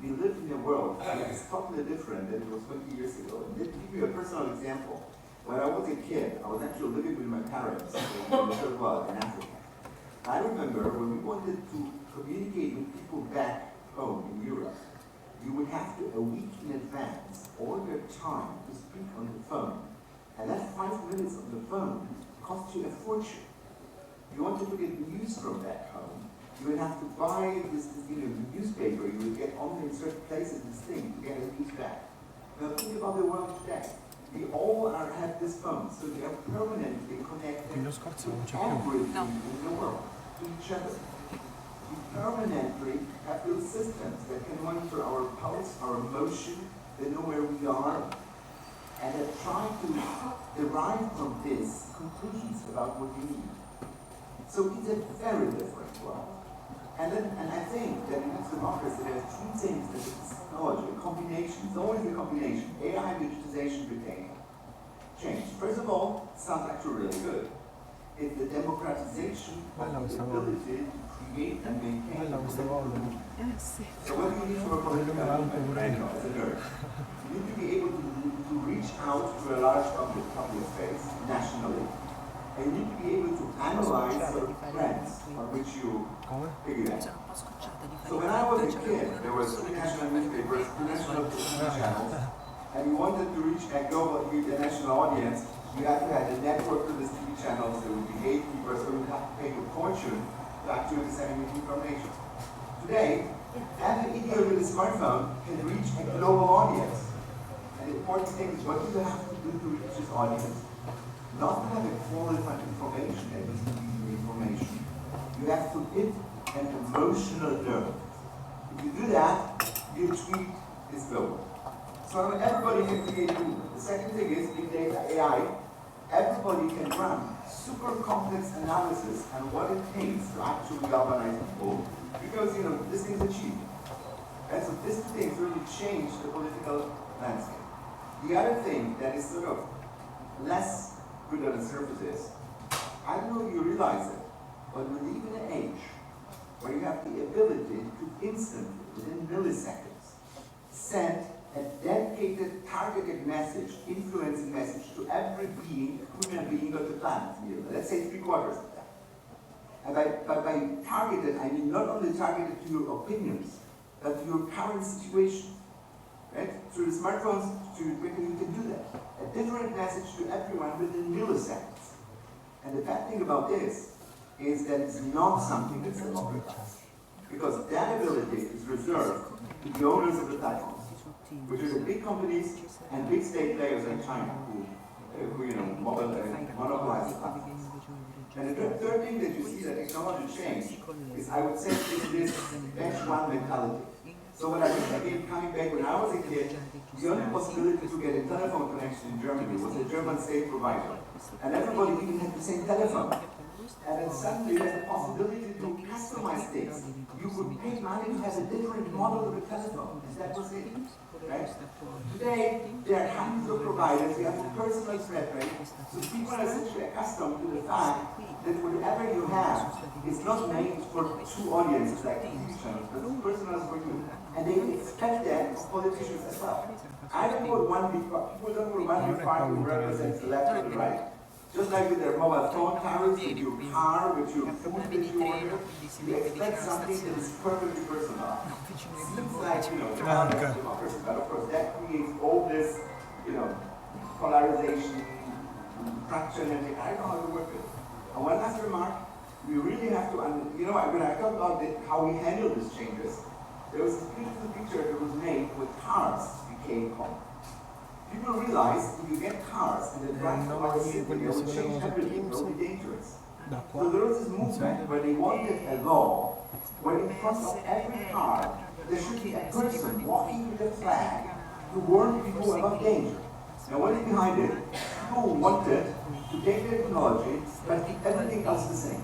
Speaker 8: We live in a world that is totally different than it was 20 years ago. And to give you a personal example, when I was a kid, I was actually living with my parents in the third world in Africa. I remember when we wanted to communicate with people back home in Europe, you would have to, a week in advance, order time to speak on the phone. And that 5 minutes on the phone cost you a fortune. You wanted to get news from back home, you would have to buy this newspaper, you would get only in certain places this thing to get a news back. Now think about the world today. We all have this phone, so we are permanently connected to everything in the world, to each other. We permanently have those systems that can monitor our pulse, our emotion, they know where we are, and that try to derive from this conclusions about what we need. So it's a very different world. And I think that in this democracy there are two things that is technology, a combination, it's always a combination, AI, digitization, big data. Change. First of all, it sounds actually really good. It's the democratization of the ability to create and maintain. So what do you need from a political movement as a nerd? You need to be able to reach out to a large public space nationally. And you need to be able to analyze sort of trends on which you figure out. So when I was a kid, there was 3 national newspapers, 2 national TV channels, and you wanted to reach a global, a national audience, you had to have a network of these TV channels. There would be gatekeepers, so you would have to pay a fortune to actually disseminate information. Today, every idiot with a smartphone can reach a global audience. And the important thing is, what do you have to do to reach this audience? Not to have a qualified information, and misleading information. You have to hit an emotional nerve. If you do that, your tweet is global. So everybody can create movement. The second thing is big data AI. Everybody can run super complex analysis on what it takes to actually galvanize people, because this thing's achieved. And so these 2 things really change the political landscape. The other thing that is sort of less good on the surface is, I don't know if you realize it, but we live in an age where you have the ability to instantly, within milliseconds, send a dedicated, targeted message, influencing message to every being, human being on the planet. Let's say 3/4 of that. And by targeted, I mean not only targeted to your opinions, but to your current situation. Right? Through the smartphones, you can do that. A different message to everyone within milliseconds. And the bad thing about this is that it's not something that's democratized. Because that ability is reserved to the owners of the platforms, which are the big companies and big state players in China who monopolize the platforms. And the third thing that you see that technology change is, I would say, is this bench one mentality. So when I look again, coming back when I was a kid, the only possibility to get a telephone connection in Germany was a German state provider. And everybody even had the same telephone. And then suddenly there's a possibility to customize things. You could pay money to have a different model of the telephone. That was it. Right? Today, there are hundreds of providers, you have a personal threat rate, so people are essentially accustomed to the fact that whatever you have is not made for 2 audiences like TV channels, but it's personalized for you. And they expect that of politicians as well. I don't want one big part. People don't want one big part who represents the left or the right. Just like with their mobile phone towers, with your car, with your food that you order, you expect something that is perfectly personal. Seems like, democracy, but of course that creates all this, polarization, fraction, and I don't know how to work with it. And one last remark, we really have to, when I talk about how we handle these changes, there was this beautiful picture that was made with cars became common. People realize if you get cars and they drive to our city, they will change everything, they'll be dangerous. So there was this movement where they wanted a law where in front of every car there should be a person walking with a flag to warn people about danger. Now what is behind it? People wanted to take the technology but keep everything else the same.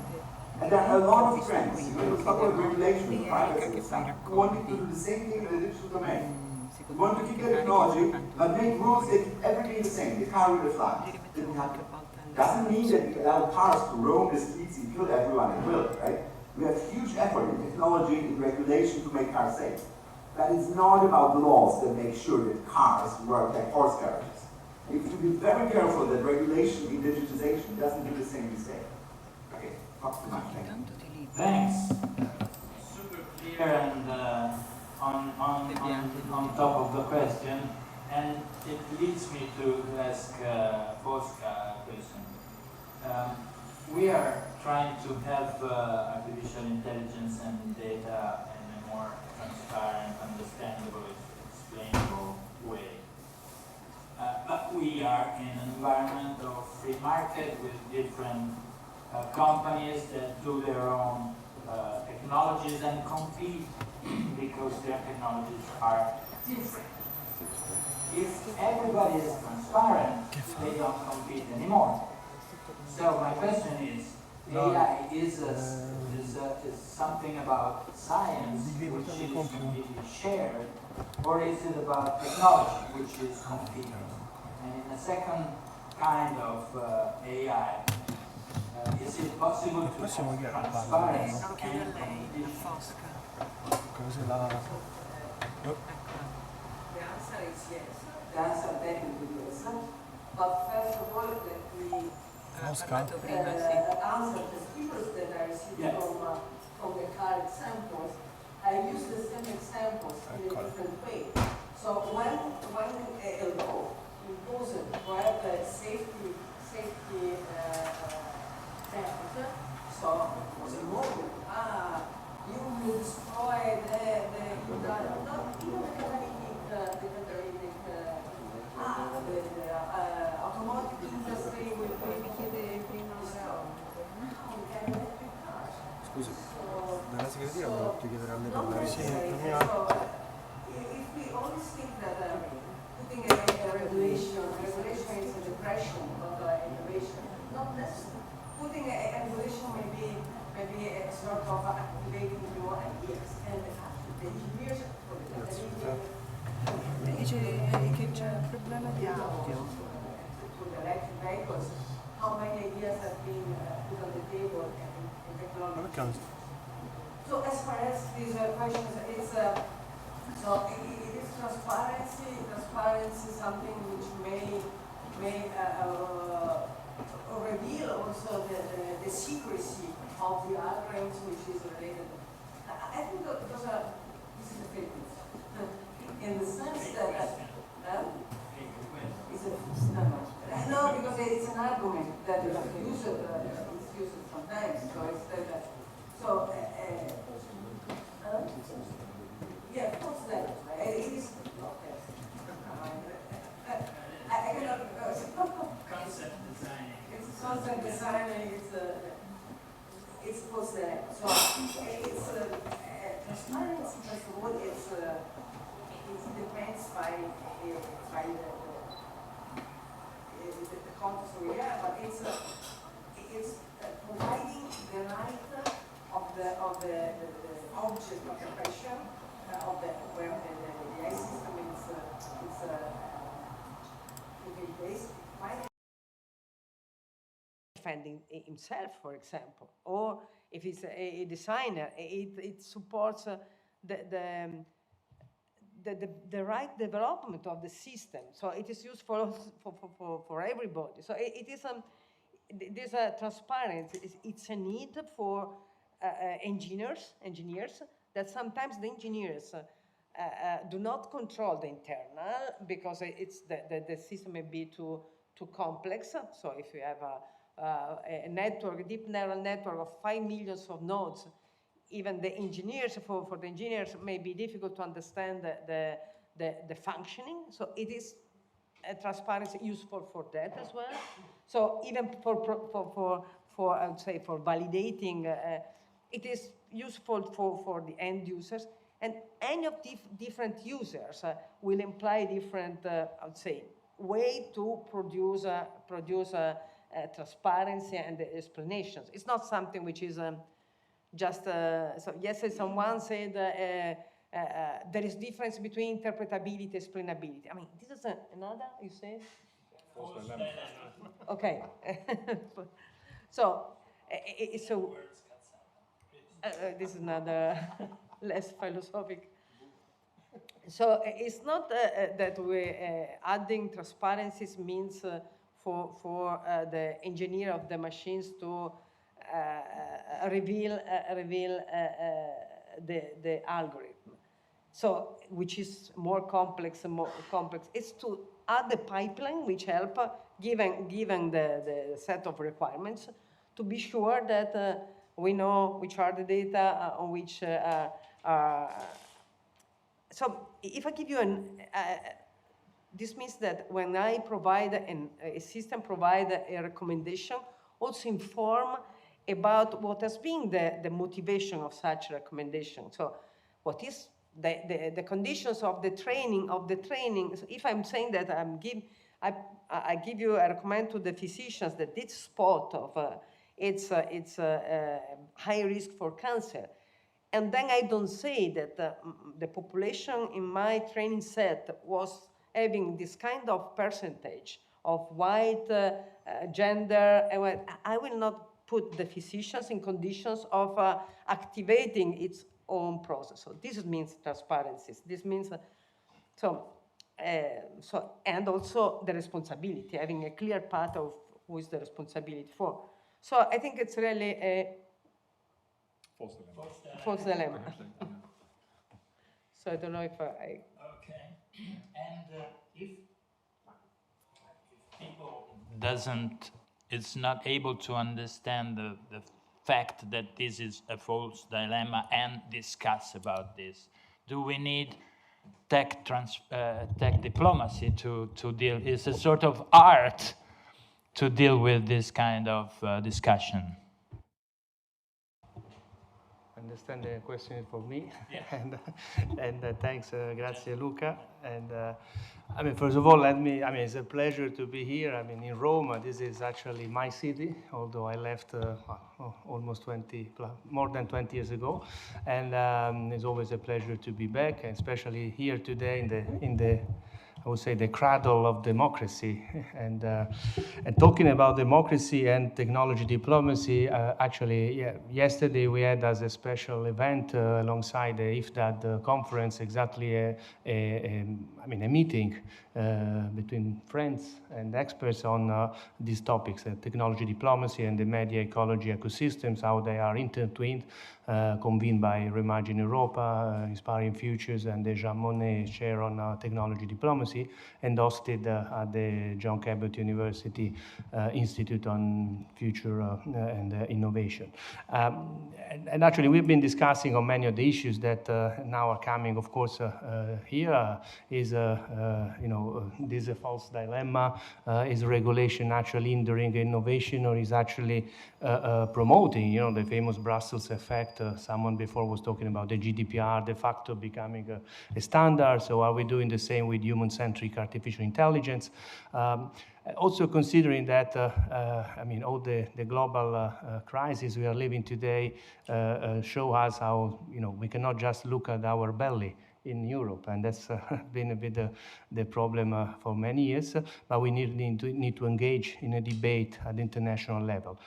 Speaker 8: And there are a lot of trends, there's a couple of regulations, privacy and stuff, who wanted to do the same thing in the digital domain. We want to keep the technology, but make rules that keep everything the same. The car with the flag didn't happen. Doesn't mean that we allow cars to roam the streets and kill everyone it will, right? We have huge effort in technology, in regulation to make cars safe. But it's not about laws that make sure that cars work like horse carriages. We have to be very careful that regulation in digitization doesn't do the same mistake. Okay, talk too much.
Speaker 7: Thanks. Super clear and on top of the question, and it leads me to ask Fosca a question. We are trying to have artificial intelligence and data in a more transparent, understandable, explainable way. But we are in an environment of free market with different companies that do their own technologies and compete because their technologies are different. If everybody is transparent, they don't compete anymore. So my question is, AI is something about science which is completely shared, or is it about technology which is competing? And in the second kind of AI, is it possible to have transparency and competition?
Speaker 2: The answer is yes. The answer definitely yes. But first of all, let me answer the speakers that I received from the car examples. I I use the same examples in a different way. So when a law imposes to have a safety net, so was a model, you will destroy the not even the automotive industry will
Speaker 9: Scusi, dalla segreteria volevo chiedere a lei parlare. Sì,
Speaker 2: if we always think that putting a regulation is a depression of innovation, not necessarily. Putting a regulation maybe a sort of activating new ideas, and the engineers for the
Speaker 10: Dice che c'è un problema di audio.
Speaker 2: with electric vehicles, how many ideas have been put on the table in technology? So as far as these questions, it's so it is transparency. Transparency is something which may reveal also the secrecy of the algorithms which is related. I think those are this is a fitness in the sense that it's a no, because it's an argument that is used sometimes. So it's that yeah, of course that it is. I cannot.
Speaker 7: Concept designing.
Speaker 2: It's concept designing. It's post that. So it's transparency. First of all, it depends by the context we have, but it's providing the right of the object of the question of where the AI system is put in place. Defending himself, for example, or if it's a designer, it supports the right development of the system. So it is useful for everybody. So it is there's a transparency. It's a need for engineers that sometimes the engineers do not control the internal because it's the system may be too complex. So if you have a network, a deep neural network of 5 million of nodes, even the engineers, for the engineers, may be difficult to understand the functioning. So it is transparency useful for that as well. So even for I would say for validating, it is useful for the end users. And any of different users will imply different, I would say, way to produce transparency and explanations. It's not something which is just so yesterday someone said there is difference between interpretability and explainability. I mean, this is another, you say?
Speaker 4: False dilemma.
Speaker 2: Okay. So this is another less philosophic. So it's not that we adding transparencies means for the engineer of the machines to reveal the algorithm. So which is more complex and more complex. It's to add the pipeline which help given the set of requirements to be sure that we know which are the data on which so if I give you this means that when I provide a system provide a recommendation, also inform about what has been the motivation of such recommendation. So what is the conditions of the training So if I'm saying that I give you, I recommend to the physicians that this spot of it's high risk for cancer. And then I don't say that the population in my training set was having this kind of percentage of white, gender. I will not put the physicians in conditions of activating its own process. So this means transparency. This means, and also the responsibility, having a clear path of who is the responsibility for. So I think it's really a false dilemma. So I don't know if I
Speaker 5: Okay. And if people doesn't, is not able to understand the fact that this is a false dilemma and discuss about this, do we need tech diplomacy to deal? It's a sort of art to deal with this kind of discussion.
Speaker 9: Understand the question is for me. and thanks, grazie Luca. And I mean, first of all, it's a pleasure to be here. I mean, in Rome, this is actually my city, although I left almost more than 20 years ago. And it's always a pleasure to be back, and especially here today in the I would say the cradle of democracy. And talking about democracy and technology diplomacy, yesterday we had as a special event alongside the IFDAD conference exactly a meeting between friends and experts on these topics, technology diplomacy and the media ecology ecosystems, how they are intertwined, convened by Re-Imagine Europa, Inspiring Futures, and the Jean Monnet Chair on Technology Diplomacy, and hosted at the John Cabot University Institute on Future and Innovation. And actually, we've been discussing on many of the issues that now are coming, of course, here is, this a false dilemma? Is regulation actually hindering innovation, or is actually promoting, the famous Brussels effect? Someone before was talking about the GDPR de facto becoming a standard. So are we doing the same with human-centric artificial intelligence? Also considering that, all the global crises we are living today show us how, we cannot just look at our belly in Europe, and that's been a bit the problem for many years, but we need to engage in a debate at the international level.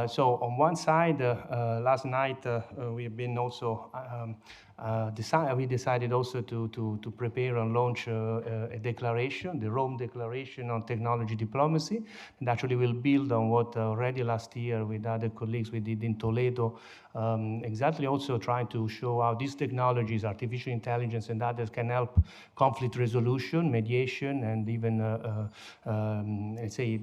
Speaker 9: So on one side, last night we have been also we decided also to prepare and launch a declaration, the Rome Declaration on Technology Diplomacy, and actually will build on what already last year with other colleagues we did in Toledo, exactly also trying to show how these technologies, artificial intelligence and others, can help conflict resolution, mediation, and even, let's say,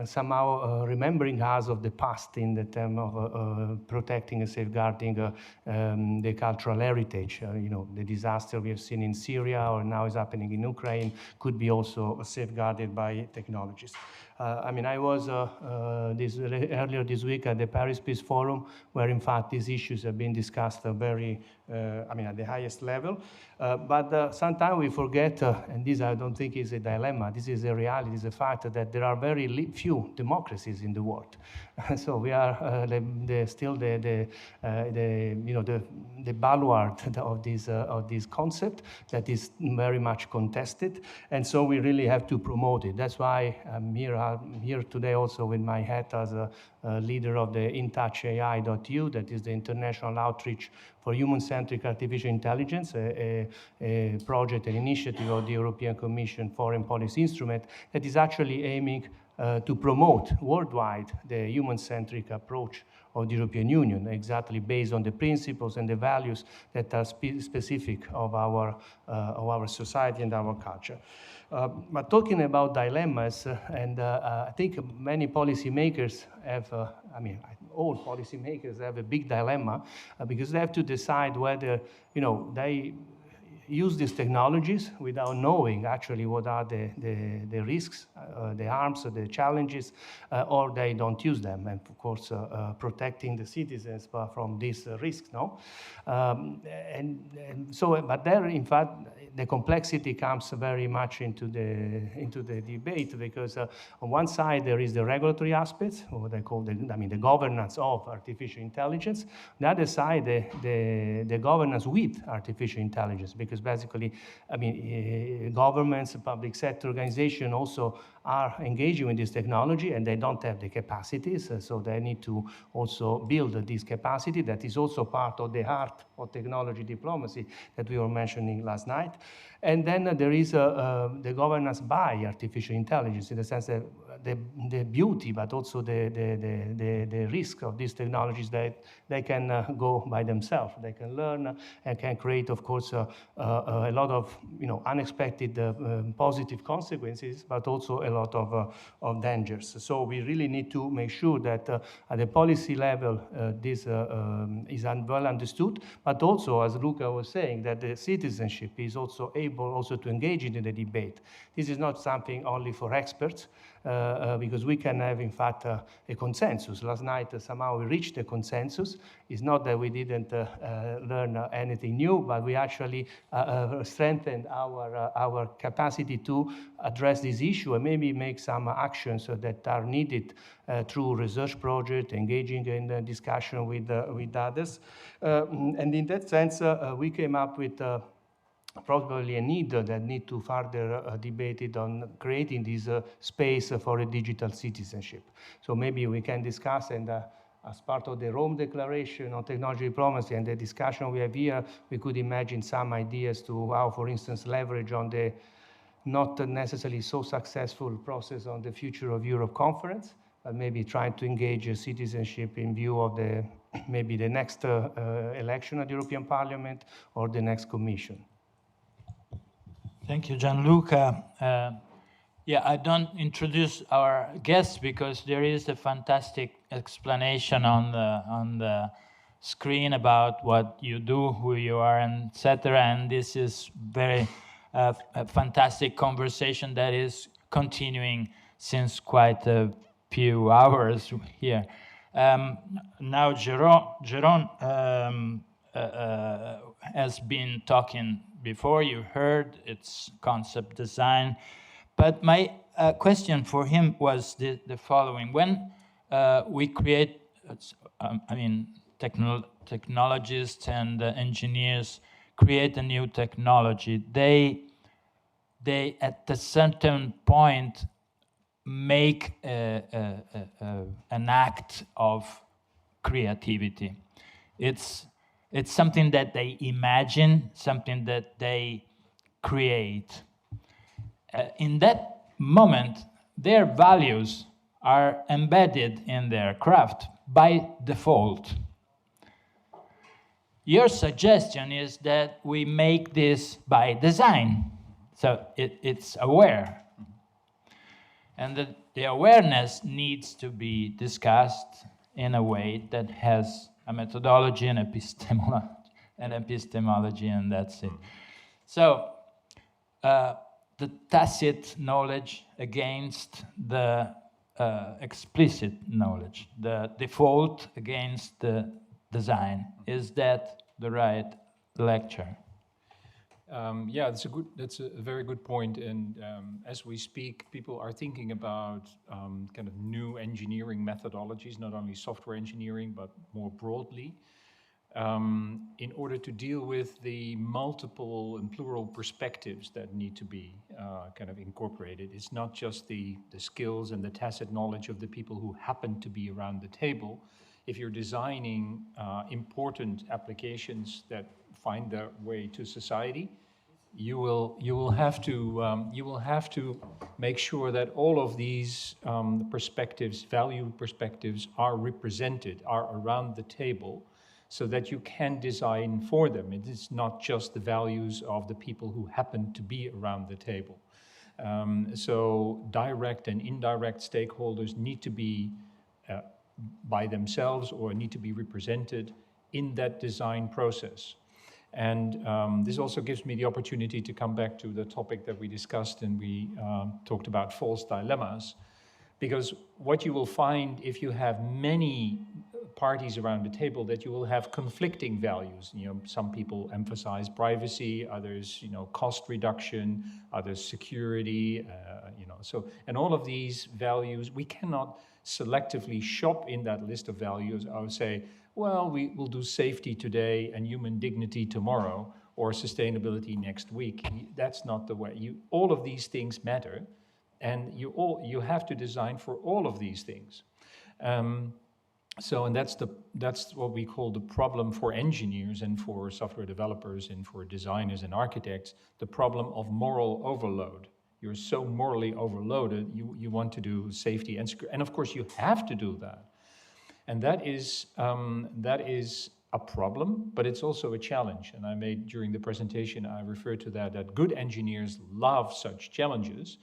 Speaker 9: somehow remembering us of the past in the term of protecting and safeguarding the cultural heritage. The disaster we have seen in Syria or now is happening in Ukraine could be also safeguarded by technologies. I was earlier this week at the Paris Peace Forum, where in fact these issues have been discussed at the highest level. But sometimes we forget, and this I don't think is a dilemma, this is a reality, is a fact that there are very few democracies in the world. So we are still the baluard of this concept that is very much contested, and so we really have to promote it. That's why I'm here today also with my hat as a leader of the intouchai.eu, that is the international outreach for human-centric artificial intelligence, a project, an initiative of the European Commission Foreign Policy Instrument that is actually aiming to promote worldwide the human-centric approach of the European Union, exactly based on the principles and the values that are specific of our society and our culture. But talking about dilemmas, and I think many policymakers have, all policymakers have a big dilemma because they have to decide whether, they use these technologies without knowing actually what are the risks, the harms, the challenges, or they don't use them, and of course protecting the citizens from these risks, no? But there, in fact, the complexity comes very much into the debate because on one side there is the regulatory aspects, or they call the governance of artificial intelligence. On the other side, the governance with artificial intelligence, because basically, governments, public sector organizations also are engaging in this technology, and they don't have the capacities, so they need to also build this capacity. That is also part of the art of technology diplomacy that we were mentioning last night. And then there is the governance by artificial intelligence, in the sense that the beauty, but also the risk of these technologies, that they can go by themselves. They can learn and can create, of course, a lot of unexpected positive consequences, but also a lot of dangers. So we really need to make sure that at the policy level this is well understood, but also, as Luca was saying, that the citizenship is also able also to engage in the debate. This is not something only for experts, because we can have, in fact, a consensus. Last night, somehow we reached a consensus. It's not that we didn't learn anything new, but we actually strengthened our capacity to address this issue and maybe make some actions that are needed through research project, engaging in discussion with others. And in that sense, we came up with probably a need that need to further debated on creating this space for a digital citizenship. So maybe we can discuss, and as part of the Rome Declaration on technology diplomacy and the discussion we have here, we could imagine some ideas to how, for instance, leverage on the not necessarily so successful process on the Future of Europe conference, but maybe trying to engage citizenship in view of maybe the next election at the European Parliament or the next Commission.
Speaker 5: Thank you, Gianluca. Yeah, I don't introduce our guests because there is a fantastic explanation on the screen about what you do, who you are, and etc. And this is very a fantastic conversation that is continuing since quite a few hours here. Now, Jérôme has been talking before. You heard its concept design, but my question for him was the following: when we create, technologists and engineers create a new technology, they at a certain point make an act of creativity. It's something that they imagine, something that they create. In that moment, their values are embedded in their craft by default. Your suggestion is that we make this by design, so it's aware. And the awareness needs to be discussed in a way that has a methodology and epistemology, and that's it. So the tacit knowledge against the explicit knowledge, the default against the design. Is that the right lecture?
Speaker 4: Yeah, that's a very good point. And as we speak, people are thinking about kind of new engineering methodologies, not only software engineering, but more broadly, in order to deal with the multiple and plural perspectives that need to be kind of incorporated. It's not just the skills and the tacit knowledge of the people who happen to be around the table. If you're designing important applications that find their way to society, you will have to make sure that all of these perspectives, value perspectives, are represented, are around the table, so that you can design for them. It is not just the values of the people who happen to be around the table. So direct and indirect stakeholders need to be by themselves or need to be represented in that design process. And this also gives me the opportunity to come back to the topic that we discussed, and we talked about false dilemmas, because what you will find if you have many parties around the table, that you will have conflicting values. Some people emphasize privacy, others, cost reduction, others security, So, and all of these values, we cannot selectively shop in that list of values. I would say, well, we will do safety today and human dignity tomorrow, or sustainability next week. That's not the way. All of these things matter, and you have to design for all of these things. So, and that's what we call the problem for engineers and for software developers and for designers and architects, the problem of moral overload. you're so morally overloaded, you want to do safety and of course you have to do that. And that is a problem, but it's also a challenge. And I made, during the presentation, I referred to that good engineers love such challenges,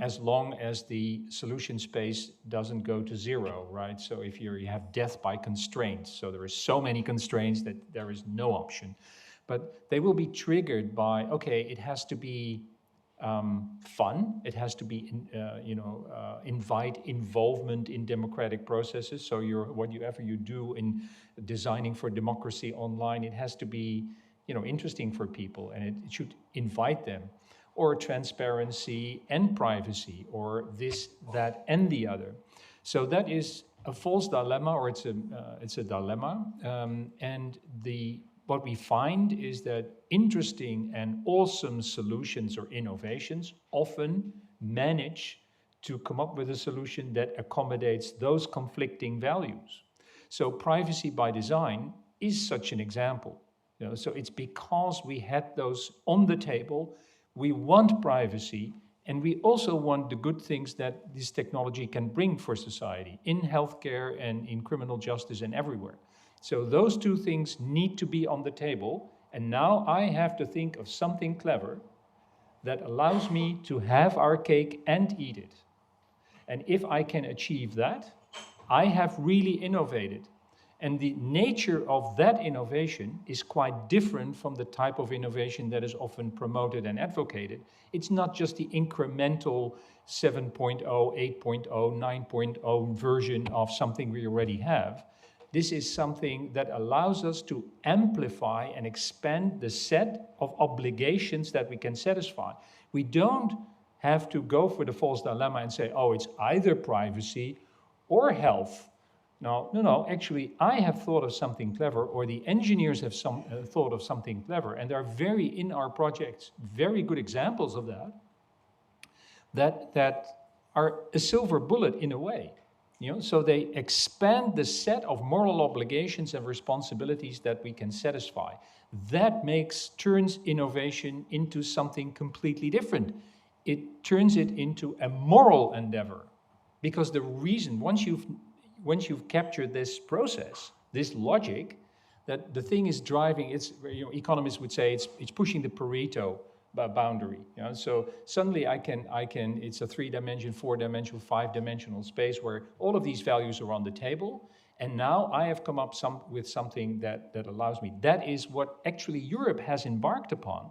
Speaker 4: as long as the solution space doesn't go to zero, right? So if you have death by constraints, so there are so many constraints that there is no option. But they will be triggered by, okay, it has to be fun. It has to be, invite involvement in democratic processes. So whatever you do in designing for democracy online, it has to be, interesting for people, and it should invite them. Or transparency and privacy, or this, that, and the other. So that is a false dilemma, or it's a dilemma, and what we find is that interesting and awesome solutions or innovations often manage to come up with a solution that accommodates those conflicting values. So privacy by design is such an example. So it's because we had those on the table. We want privacy, and we also want the good things that this technology can bring for society in healthcare and in criminal justice and everywhere. So those two things need to be on the table, and now I have to think of something clever that allows me to have our cake and eat it. And if I can achieve that, I have really innovated. And the nature of that innovation is quite different from the type of innovation that is often promoted and advocated. It's not just the incremental 7.0, 8.0, 9.0 version of something we already have. This is something that allows us to amplify and expand the set of obligations that we can satisfy. We don't have to go for the false dilemma and say, oh, it's either privacy or health. No, actually, I have thought of something clever, or the engineers have thought of something clever, and there are in our projects, very good examples of that are a silver bullet in a way. So they expand the set of moral obligations and responsibilities that we can satisfy. That turns innovation into something completely different. It turns it into a moral endeavor, because the reason, once you've captured this process, this logic, that the thing is driving, economists would say it's pushing the Pareto boundary. So suddenly it's a 3-dimensional, 4-dimensional, 5-dimensional space where all of these values are on the table, and now I have come up with something that allows me. That is what actually Europe has embarked upon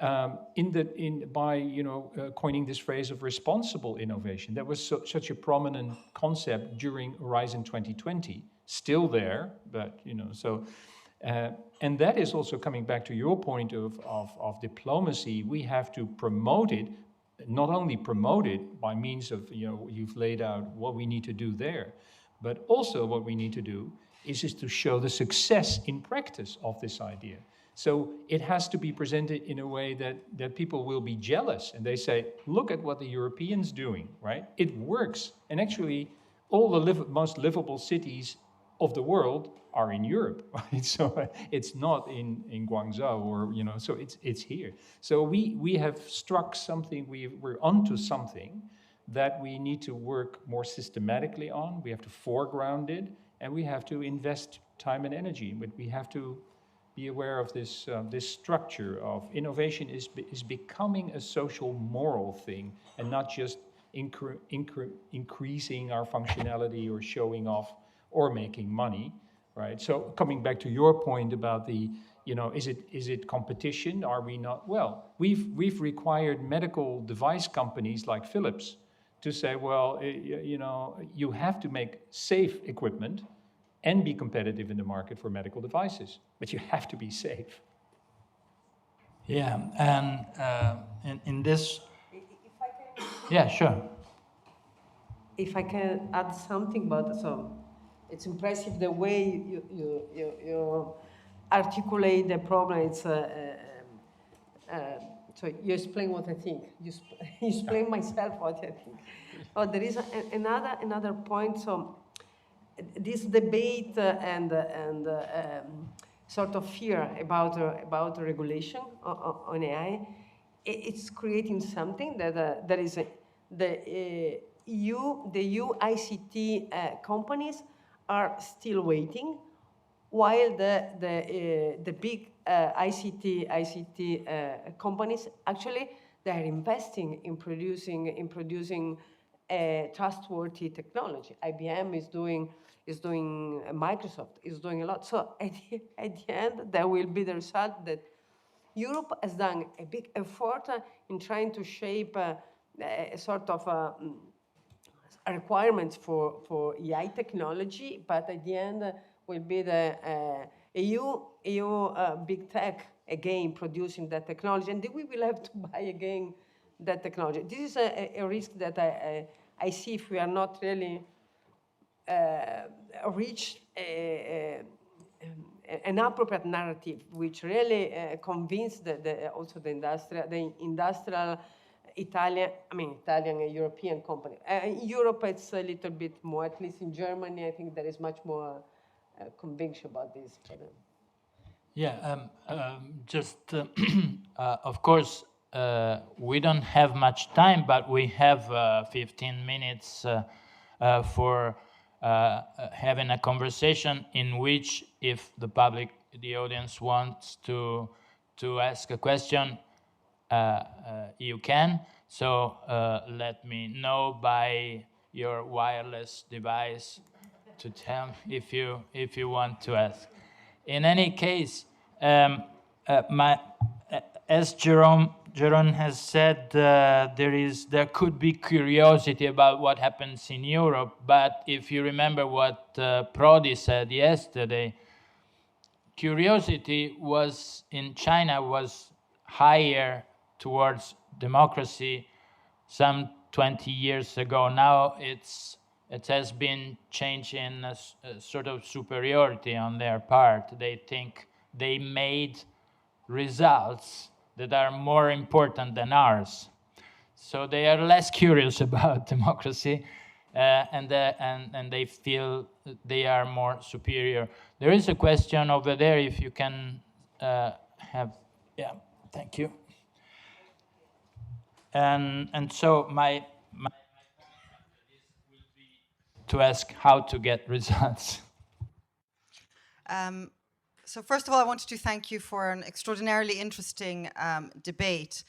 Speaker 4: by coining this phrase of responsible innovation. That was such a prominent concept during Horizon 2020, still there, but and that is also coming back to your point of diplomacy. We have to promote it, not only promote it by means of, you've laid out what we need to do there, but also what we need to do is to show the success in practice of this idea. So it has to be presented in a way that people will be jealous, and they say, look at what the Europeans doing, right? It works. And actually, all the most livable cities of the world are in Europe, right? So it's not in Guangzhou, or so it's here. So we have struck something, we're onto something that we need to work more systematically on. We have to foreground it, and we have to invest time and energy. But we have to be aware of this structure of innovation is becoming a social moral thing, and not just increasing our functionality or showing off or making money, right? So coming back to your point about is it competition? Are we not? Well, we've required medical device companies like Philips to say, well, you have to make safe equipment and be competitive in the market for medical devices, but you have to be safe.
Speaker 5: Yeah, and in this...
Speaker 2: If I can...
Speaker 5: Yeah, sure.
Speaker 2: If I can add something, it's impressive the way you articulate the problem. It's so you explain what I think. You explain myself what I think. Oh, there is another point. So this debate and sort of fear about regulation on AI it's creating something that is the EU ICT companies are still waiting, while the big ICT companies actually they are investing in producing trustworthy technology. IBM is doing. Microsoft is doing a lot. So at the end, there will be the result that Europe has done a big effort in trying to shape a sort of requirements for AI technology, but at the end will be the EU big tech again producing that technology, and then we will have to buy again that technology. This is a risk that I see if we are not really reach an appropriate narrative which really convince also the industrial Italian and European company. In Europe, it's a little bit more, at least in Germany, I think there is much more conviction about this.
Speaker 5: Yeah, of course, we don't have much time, but we have 15 minutes for having a conversation in which, if the audience wants to ask a question, you can. So let me know by your wireless device to tell if you want to ask. In any case, as Jerome has said, there could be curiosity about what happens in Europe, but if you remember what Prodi said yesterday, curiosity in China was higher towards democracy some 20 years ago. Now it has been changing a sort of superiority on their part. They think they made results that are more important than ours. So they are less curious about democracy, and they feel they are more superior. There is a question over there, if you can have, yeah, thank you. And so my will be to ask how to get results.
Speaker 11: So first of all, I wanted to thank you for an extraordinarily interesting debate.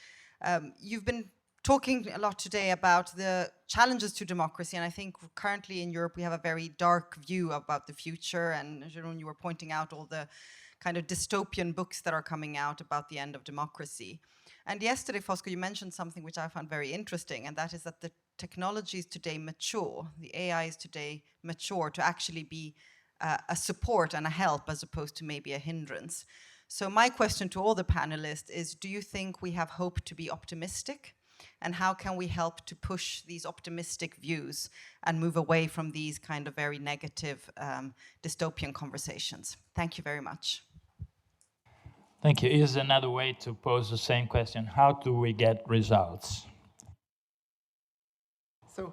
Speaker 11: You've been talking a lot today about the challenges to democracy, and I think currently in Europe we have a very dark view about the future, and Jérôme, you were pointing out all the kind of dystopian books that are coming out about the end of democracy. And yesterday, Fosco, you mentioned something which I found very interesting, and that is that the technologies today mature, the AI is today mature to actually be a support and a help as opposed to maybe a hindrance. So my question to all the panelists is, do you think we have hope to be optimistic? And how can we help to push these optimistic views and move away from these kind of very negative dystopian conversations? Thank you very much.
Speaker 5: Thank you. Here's another way to pose the same question. How do we get results?
Speaker 8: So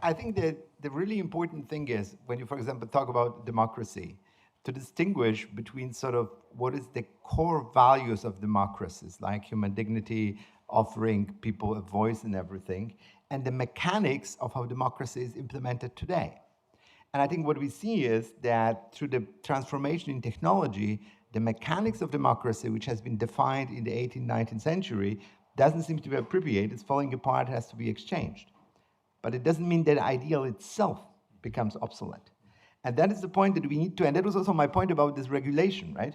Speaker 8: I think that the really important thing is, when you, for example, talk about democracy, to distinguish between sort of what is the core values of democracies, like human dignity, offering people a voice and everything, and the mechanics of how democracy is implemented today. And I think what we see is that through the transformation in technology, the mechanics of democracy, which has been defined in the 18th, 19th century, doesn't seem to be appropriate. It's falling apart, it has to be exchanged. But it doesn't mean that the ideal itself becomes obsolete. And that is the point that we need to, and that was also my point about this regulation, right?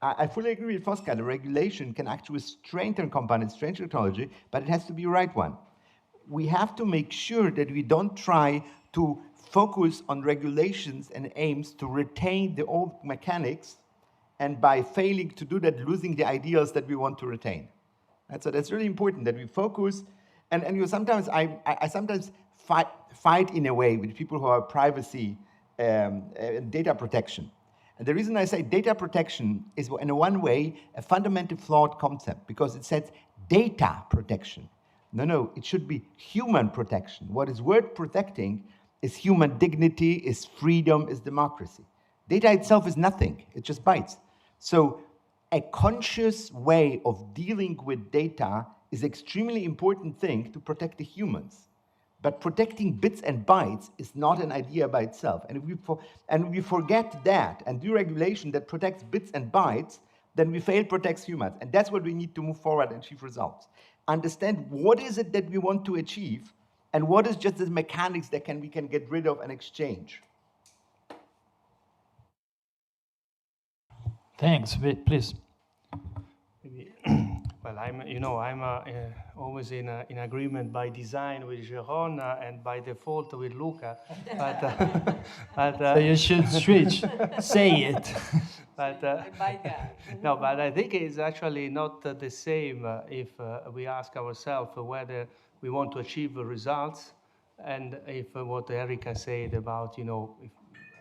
Speaker 8: I fully agree with Fosca. The regulation can actually strengthen companies, strengthen technology, but it has to be the right one. We have to make sure that we don't try to focus on regulations and aims to retain the old mechanics, and by failing to do that, losing the ideals that we want to retain. And so that's really important that we focus. And you sometimes, I sometimes fight in a way with people who are privacy data protection. And the reason I say data protection is, in one way, a fundamentally flawed concept, because it says data protection. No, it should be human protection. What is worth protecting is human dignity, is freedom, is democracy. Data itself is nothing, it just bytes. So
Speaker 12: a conscious way of dealing with data is extremely important thing to protect the humans. But protecting bits and bytes is not an idea by itself. And if we forget that and do regulation that protects bits and bytes, then we fail protects humans. And that's what we need to move forward and achieve results. Understand what is it that we want to achieve and what is just the mechanics that we can get rid of and exchange.
Speaker 5: Thanks, please.
Speaker 9: Well, I'm always in agreement by design with Jérôme and by default with Luca. But
Speaker 5: so you should switch. Say it.
Speaker 9: But no, but I think it's actually not the same if we ask ourselves whether we want to achieve results, and if what Erika said about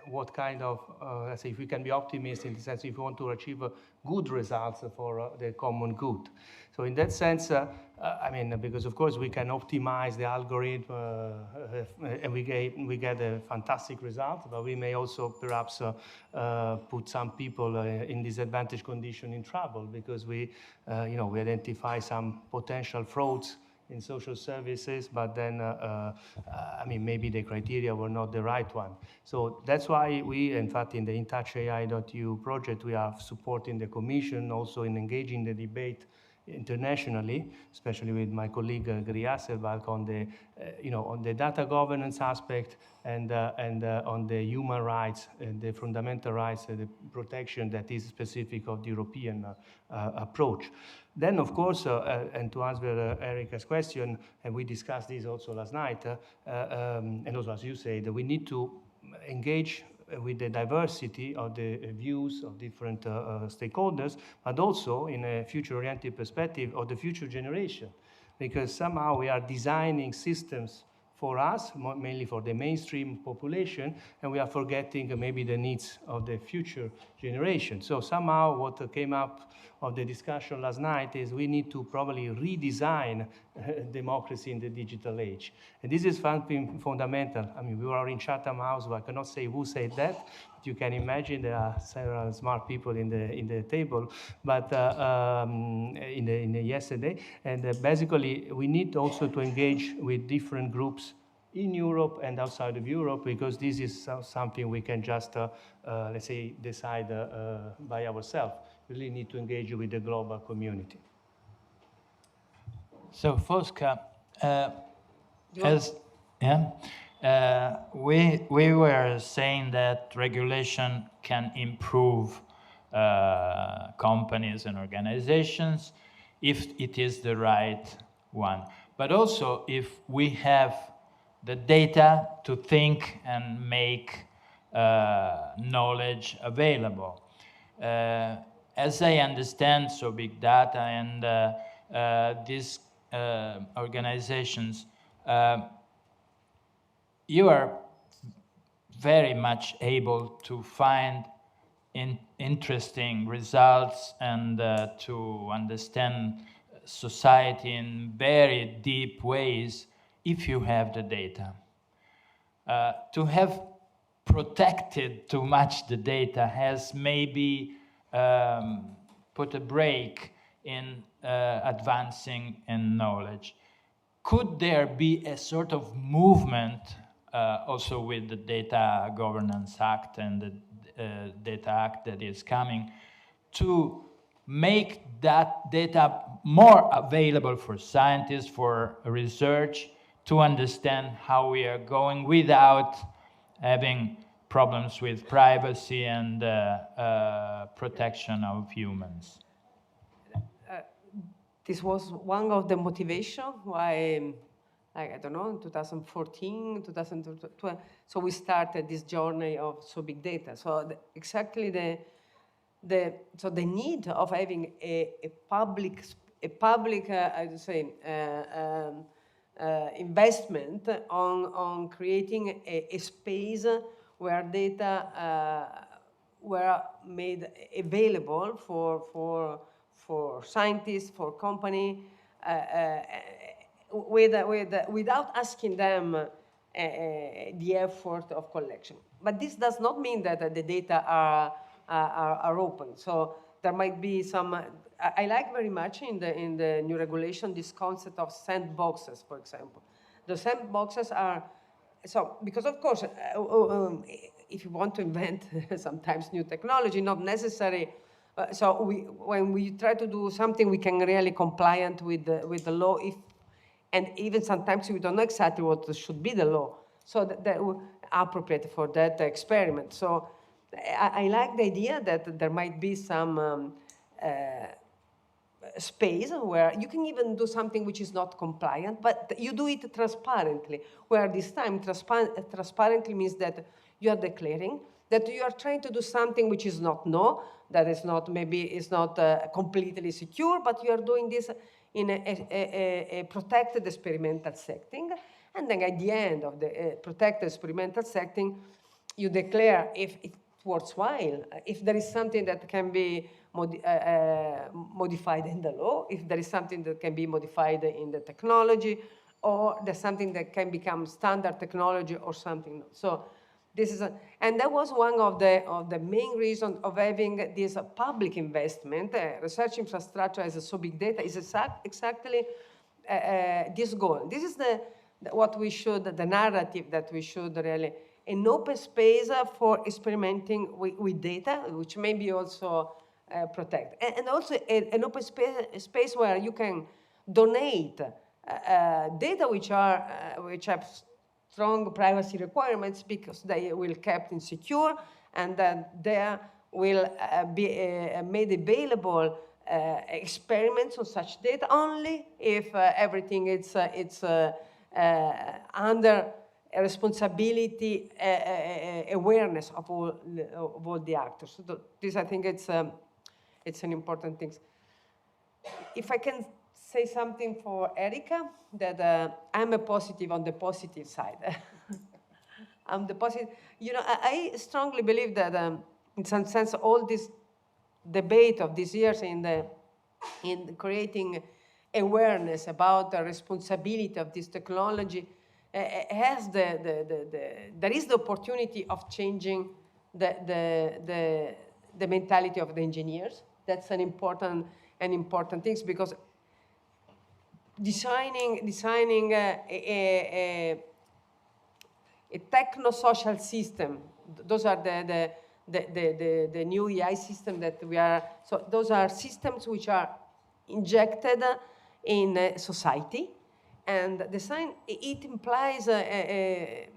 Speaker 9: what kind of, let's say, if we can be optimists in the sense if we want to achieve good results for the common good. So in that sense, I mean, because of course we can optimize the algorithm and we get a fantastic result, but we may also perhaps put some people in disadvantaged condition in trouble because we identify some potential frauds in social services, but then, I mean, maybe the criteria were not the right one. So that's why we, in fact, in the intouchai.eu project, we are supporting the Commission also in engaging the debate internationally, especially with my colleague Gry Hasselbalch on the, on the data governance aspect and on the human rights, the fundamental rights, the protection that is specific of the European approach. Then, of course, and to answer Erika's question, and we discussed this also last night, and also as you said, we need to engage with the diversity of the views of different stakeholders, but also in a future-oriented perspective of the future generation, because somehow we are designing systems for us, mainly for the mainstream population, and we are forgetting maybe the needs of the future generation. So somehow what came up of the discussion last night is we need to probably redesign democracy in the digital age. And this is something fundamental. I mean, we are in Chatham House, but I cannot say who said that. But you can imagine there are several smart people in the table, but in the yesterday. And basically, we need also to engage with different groups in Europe and outside of Europe, because this is something we can just, let's say, decide by ourselves. We really need to engage with the global community.
Speaker 5: So, Fosca, we were saying that regulation can improve companies and organizations if it is the right one, but also if we have the data to think and make knowledge available. As I understand, so big data and these organizations, you are very much able to find interesting results and to understand society in very deep ways if you have the data. To have protected too much the data has maybe put a brake in advancing in knowledge. Could there be a sort of movement also with the Data Governance Act and the Data Act that is coming to make that data more available for scientists, for research, to understand how we are going without having problems with privacy and protection of humans?
Speaker 2: This was one of the motivations why, I don't know, in 2014, 2012, so we started this journey of so big data. So exactly the need of having a public I would say, investment on creating a space where data were made available for scientists, for company, without asking them the effort of collection. But this does not mean that the data are open. So
Speaker 13: there might be some. I like very much in the new regulation this concept of sandboxes, for example. The sandboxes are so because of course if you want to invent sometimes new technology, not necessary. So when we try to do something, we can really compliant with the law. And even sometimes we don't know exactly what should be the law. So that appropriate for that experiment. So I like the idea that there might be some space where you can even do something which is not compliant, but you do it transparently, where this time transparently means that you are declaring that you are trying to do something which is not that is not, maybe is not completely secure, but you are doing this in a protected experimental setting. And then at the end of the protected experimental setting, you declare if it's worthwhile, if there is something that can be modified in the law, if there is something that can be modified in the technology, or there's something that can become standard technology or something. So this is, and that was one of the main reasons of having this public investment. Research infrastructure as so big data is exactly this goal. This is what we should, the narrative that we should really, an open space for experimenting with data, which may be also protect. And also an open space where you can donate data which have strong privacy requirements because they will kept insecure, and that there will be made available experiments on such data only if everything it's under a responsibility awareness of all the actors. So this, I think, it's an important thing. If I can say something for Erika, that I'm a positive on the positive side. I'm the positive. You know, I strongly believe that in some sense all this debate of these years in creating awareness about the responsibility of this technology has there is the opportunity of changing the mentality of the engineers. That's an important thing, because designing a techno-social system, those are the new AI system that we are, so those are systems which are injected in society, and design, it implies a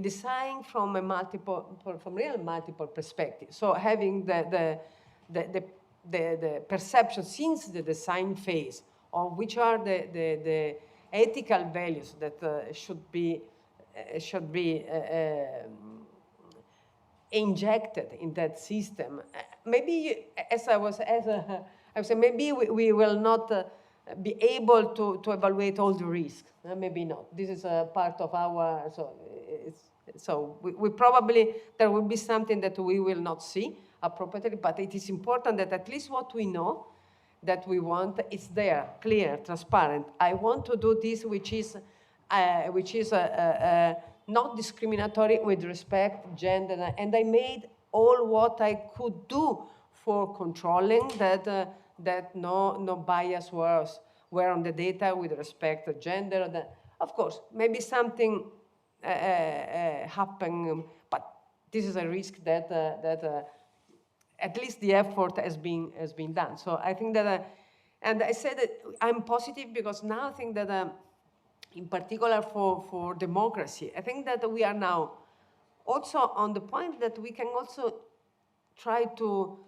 Speaker 13: design from real multiple perspectives. So having the perception since the design phase of which are the ethical values that should be injected in that system. Maybe, as I was saying, maybe we will not be able to evaluate all the risks. Maybe not. This is a part of our, so we probably, there will be something that we will not see appropriately, but it is important that at least what we know that we want is there, clear, transparent. I want to do this which is not discriminatory with respect, gender, and I made all what I could do for controlling that no bias were on the data with respect to gender. Of course, maybe something happen, but this is a risk that at least the effort has been done. So I think that, and I said that I'm positive because now I think that in particular for democracy, I think that we are now also on the point that we can also try to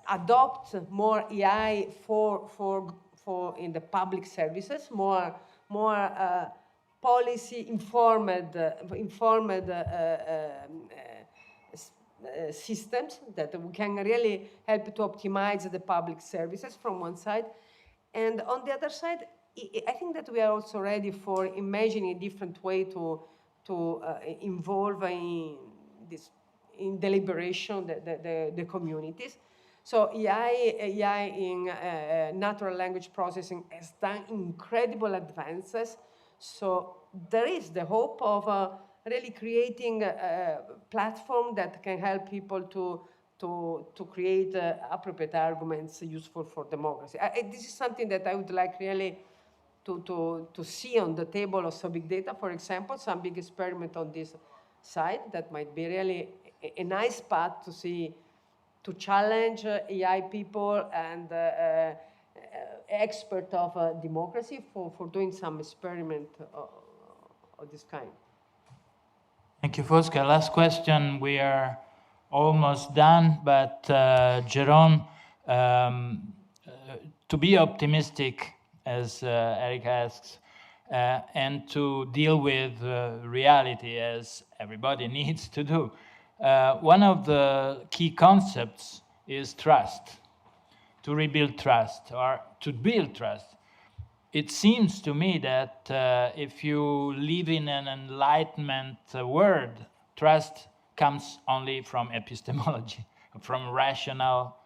Speaker 13: adopt more AI for in the public services, more policy informed systems that we can really help to optimize the public services from one side. And on the other side, I think that we are also ready for imagining a different way to involve in deliberation the communities. So AI in natural language processing has done incredible advances. So there is the hope of really creating a platform that can help people to create appropriate arguments useful for democracy. This is something that I would like really to see on the table of some big data, for example, some big experiment on this side that might be really a nice path to see, to challenge AI people and expert of democracy for doing some experiment of this kind.
Speaker 5: Thank you, Fosca. Last question. We are almost done, but Jerome, to be optimistic, as Eric asks, and to deal with reality, as everybody needs to do, one of the key concepts is trust, to rebuild trust or to build trust. It seems to me that if you live in an enlightenment world, trust comes only from epistemology, from rational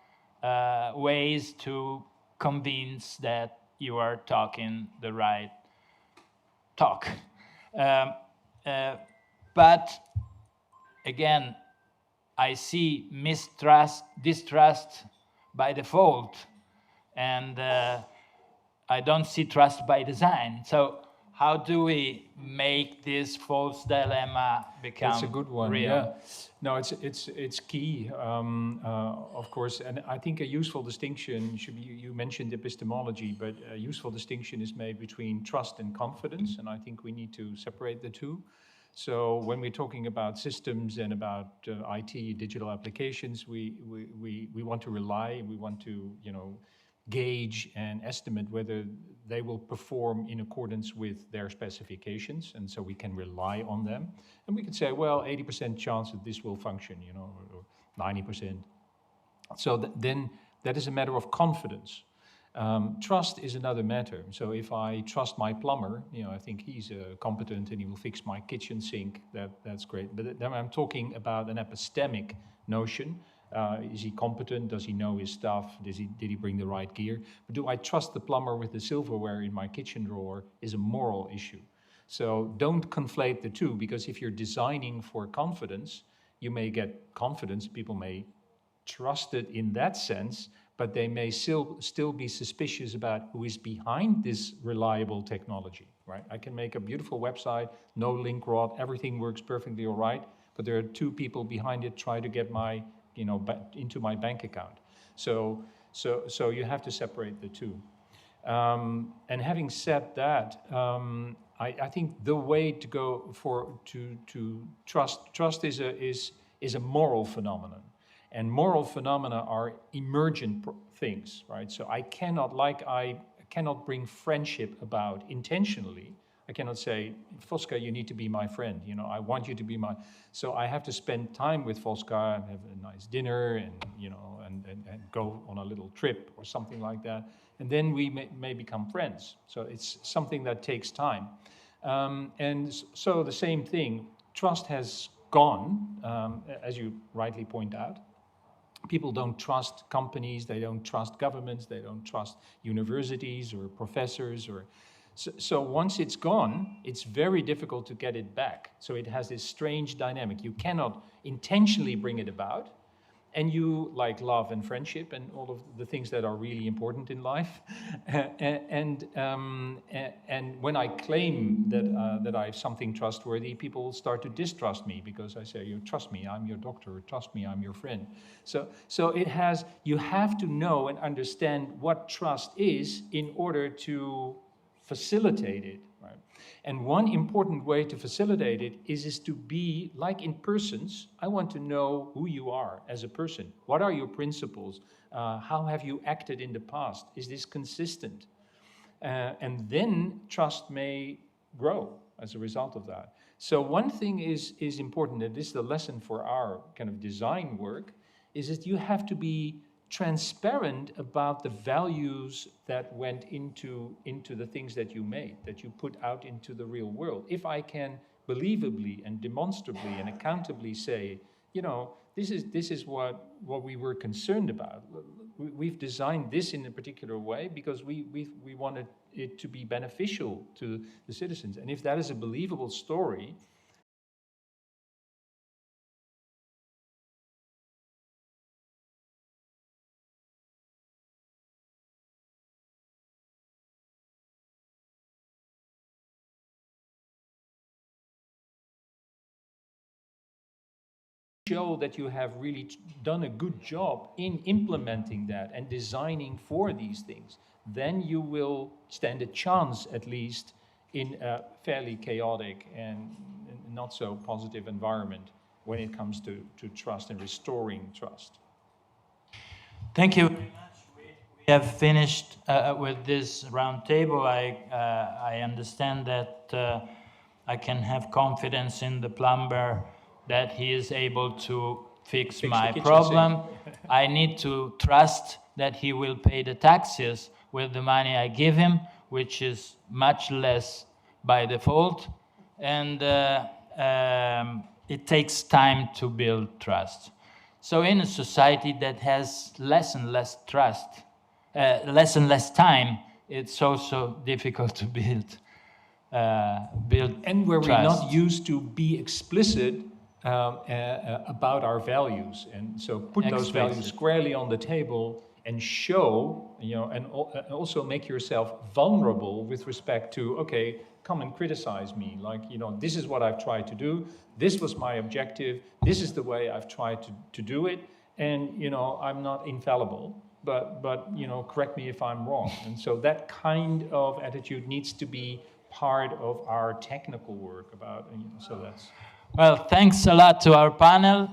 Speaker 5: ways to convince that you are talking the right talk. But again, I see mistrust, distrust by default, and I don't see trust by design. So how do we make this false dilemma become real?
Speaker 4: That's a good one. Real? Yeah. No, it's key, of course, and I think a useful distinction should be. You mentioned epistemology, but a useful distinction is made between trust and confidence, and I think we need to separate the two. So when we're talking about systems and about IT, digital applications, we want to rely, we want to, gauge and estimate whether they will perform in accordance with their specifications, and so we can rely on them. And we could say, well, 80% chance that this will function, or 90%. So then that is a matter of confidence. Trust is another matter. So if I trust my plumber, I think he's competent and he will fix my kitchen sink, that's great. But then I'm talking about an epistemic notion. Is he competent? Does he know his stuff? Did he bring the right gear? But do I trust the plumber with the silverware in my kitchen drawer is a moral issue. So don't conflate the two, because if you're designing for confidence, you may get confidence. People may trust it in that sense, but they may still be suspicious about who is behind this reliable technology, right? I can make a beautiful website, no link rod, everything works perfectly all right, but there are two people behind it trying to get my into my bank account. So you have to separate the two. And having said that, I think the way to go to trust is a moral phenomenon, and moral phenomena are emergent things, right? So I cannot bring friendship about intentionally. I cannot say, Fosca, you need to be my friend. I want you to be my. So I have to spend time with Fosca and have a nice dinner, and and go on a little trip or something like that, and then we may become friends. So it's something that takes time, and so the same thing. Trust has gone, as you rightly point out. People don't trust companies. They don't trust governments. They don't trust universities or professors or. So once it's gone, it's very difficult to get it back. So it has this strange dynamic. You cannot intentionally bring it about. And you, like love and friendship and all of the things that are really important in life. And when I claim that I have something trustworthy, people start to distrust me because I say, you trust me, I'm your doctor, trust me, I'm your friend. So it has, you have to know and understand what trust is in order to facilitate it, right? And one important way to facilitate it is to be like in persons. I want to know who you are as a person. What are your principles? How have you acted in the past? Is this consistent? And then trust may grow as a result of that. So one thing is important, and this is the lesson for our kind of design work, is that you have to be transparent about the values that went into the things that you made, that you put out into the real world. If I can believably and demonstrably and accountably say, this is what we were concerned about. We've designed this in a particular way because we wanted it to be beneficial to the citizens. And if that is a believable story, show that you have really done a good job in implementing that and designing for these things, then you will stand a chance, at least, in a fairly chaotic and not so positive environment when it comes to trust and restoring trust.
Speaker 5: Thank you very much. We have finished with this roundtable. I understand that I can have confidence in the plumber that he is able to fix my problem. I need to trust that he will pay the taxes with the money I give him, which is much less by default. And it takes time to build trust. So in a society that has less and less trust, less and less time, it's also difficult to build
Speaker 4: and where
Speaker 5: trust.
Speaker 4: we're not used to be explicit about our values, and so put those values squarely on the table and show, and also make yourself vulnerable with respect to, okay, come and criticize me, like, this is what I've tried to do, this was my objective, this is the way I've tried to do it, and I'm not infallible, but correct me if I'm wrong. And so that kind of attitude needs to be part of our technical work about, so that's...
Speaker 5: Well, thanks a lot to our panel.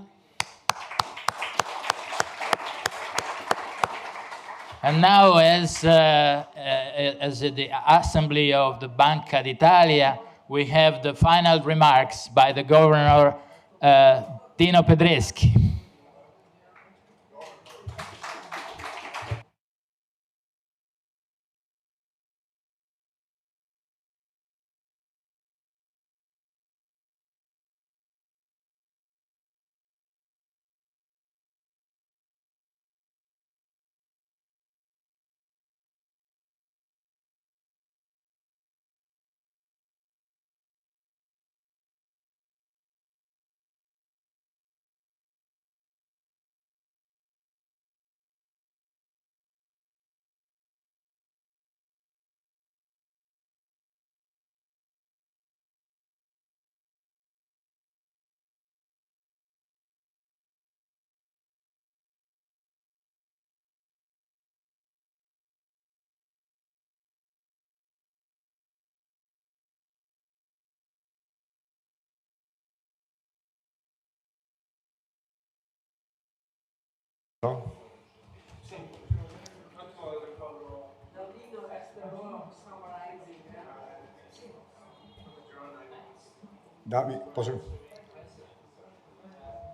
Speaker 5: And now, as the Assembly of the Banca d'Italia, we have the final remarks by the Governor, Dino Pedreschi.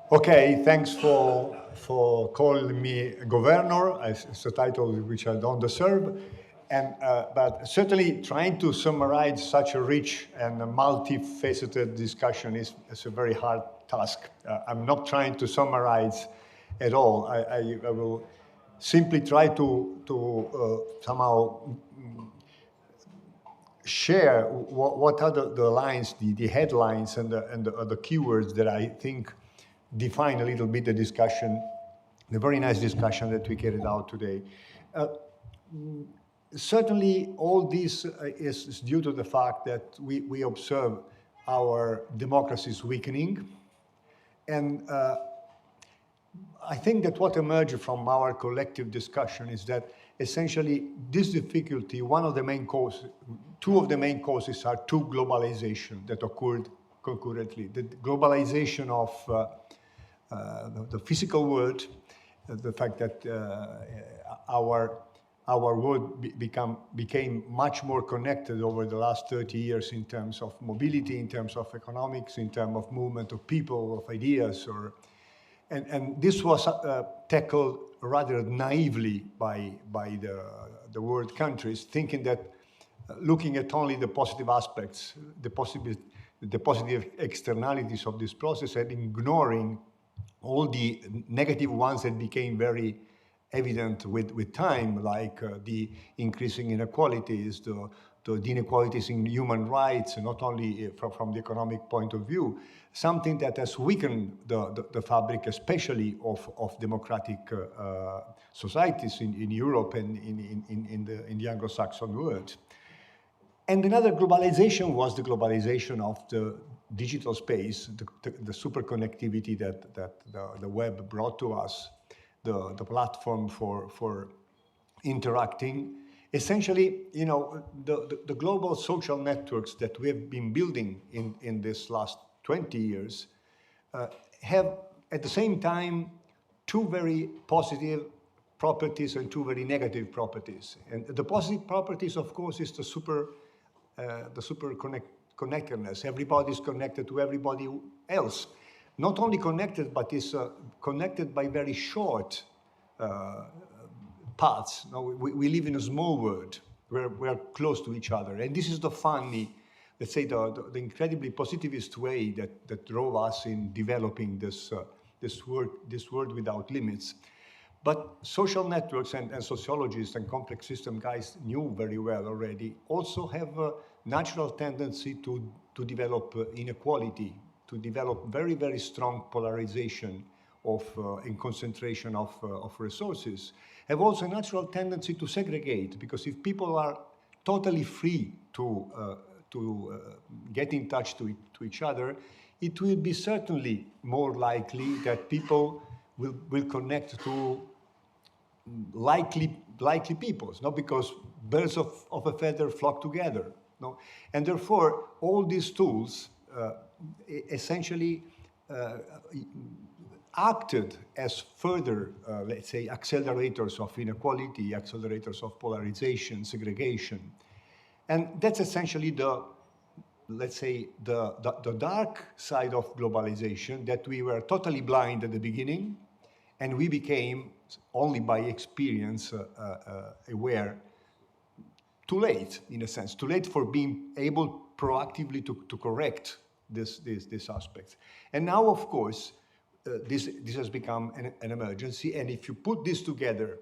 Speaker 14: Okay, thanks for calling me governor. It's a title which I don't deserve, but certainly trying to summarize such a rich and multifaceted discussion is a very hard task. I'm not trying to summarize at all. I will simply try to somehow share what are the lines, the headlines, and the keywords that I think define a little bit the discussion, the very nice discussion that we carried out today. Certainly, all this is due to the fact that we observe our democracies weakening, and I think that what emerged from our collective discussion is that essentially this difficulty, two of the main causes are two globalization that occurred concurrently. The globalization of the physical world, the fact that our world became much more connected over the last 30 years in terms of mobility, in terms of economics, in terms of movement of people, of ideas, and this was tackled rather naively by the world countries, thinking that looking at only the positive aspects, the positive externalities of this process, and ignoring all the negative ones that became very evident with time, like the increasing inequalities, the inequalities in human rights, not only from the economic point of view, something that has weakened the fabric, especially of democratic societies in Europe and in the Anglo-Saxon world. And another globalization was the globalization of digital space, the super connectivity that the web brought to us, the platform for interacting, essentially, you know, the global social networks that we have been building in this last 20 years have at the same time two very positive properties and two very negative properties. And the positive properties, of course, is the super connectedness. Everybody's connected to everybody else. Not only connected, but is connected by very short paths. No, we live in a small world where we're close to each other. And this is the funny, let's say, the incredibly positivist way that drove us in developing this world without limits. But social networks and sociologists and complex system guys knew very well already, also have a natural tendency to develop inequality, to develop very, very strong polarization in concentration of resources, have also a natural tendency to segregate, because if people are totally free to get in touch to each other, it will be certainly more likely that people will connect to likely peoples, no? Because birds of a feather flock together, no? And therefore, all these tools essentially acted as further, let's say, accelerators of inequality, accelerators of polarization, segregation. And that's essentially let's say, the dark side of globalization, that we were totally blind at the beginning, and we became, only by experience, aware too late, in a sense, too late for being able proactively to correct these aspects. And now, of course, this has become an emergency, and if you put this together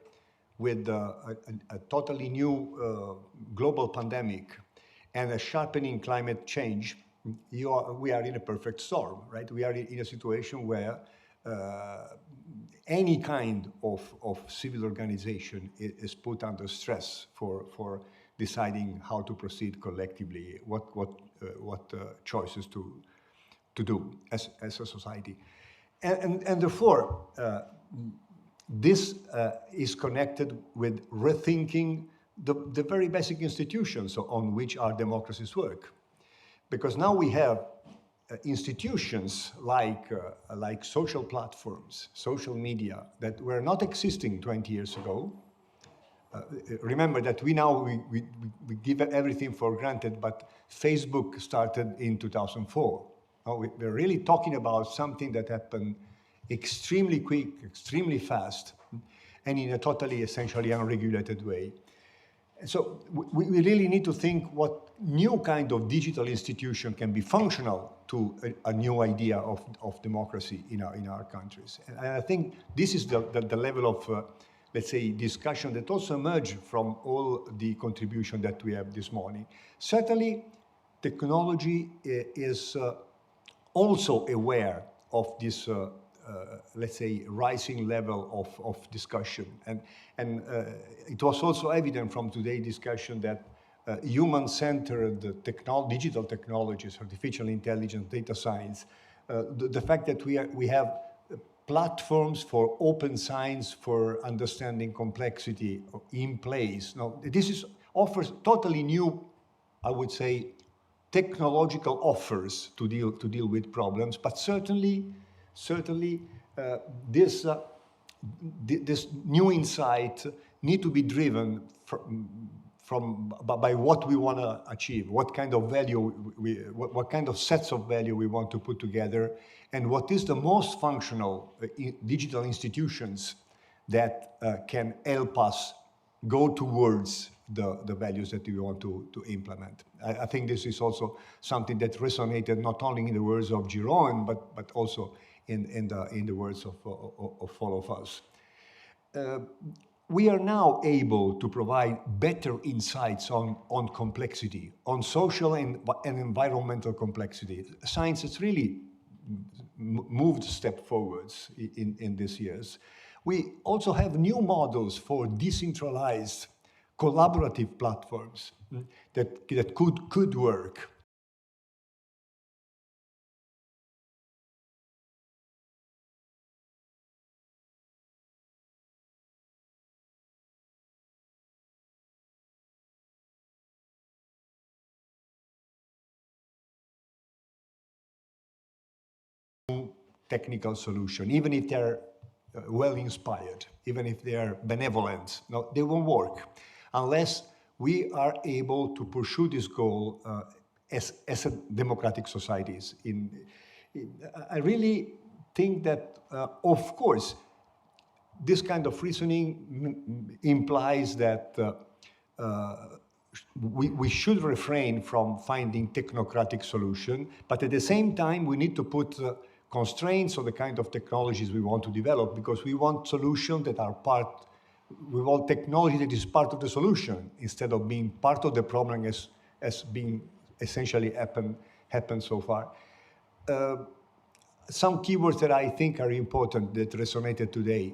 Speaker 14: with a totally new global pandemic and a sharpening climate change, we are in a perfect storm, right? We are in a situation where any kind of civil organization is put under stress for deciding how to proceed collectively, what choices to do as a society. And therefore, this is connected with rethinking the very basic institutions on which our democracies work. Because now we have institutions like social platforms, social media, that were not existing 20 years ago. Remember that we give everything for granted, but Facebook started in 2004. Now we're really talking about something that happened extremely quick, extremely fast, and in a totally, essentially unregulated way. So we really need to think what new kind of digital institution can be functional to a new idea of democracy in our countries. And I think this is the level of, let's say, discussion that also emerged from all the contribution that we have this morning. Certainly, technology is also aware of this let's say, rising level of discussion. And it was also evident from today's discussion that human-centered digital technologies, artificial intelligence, data science, the fact that we have platforms for open science, for understanding complexity in place. Now, this offers totally new, I would say, technological offers to deal with problems, but certainly this new insight need to be driven by what we want to achieve, what kind of value what kind of sets of value we want to put together, and what is the most functional digital institutions that can help us go towards the values that we want to implement. I think this is also something that resonated not only in the words of Giron, but also in the words of all of us. We are now able to provide better insights on complexity, on social and environmental complexity. Science has really moved a step forwards in these years. We also have new models for decentralized collaborative platforms that could work. technical solution, even if they're well inspired, even if they are benevolent. No, they won't work unless we are able to pursue this goal as a democratic societies. I really think that, of course, this kind of reasoning implies that we should refrain from finding technocratic solution, but at the same time, we need to put constraints on the kind of technologies we want to develop, because we want solutions that are we want technology that is part of the solution instead of being part of the problem as being essentially happened so far. Some keywords that I think are important that resonated today.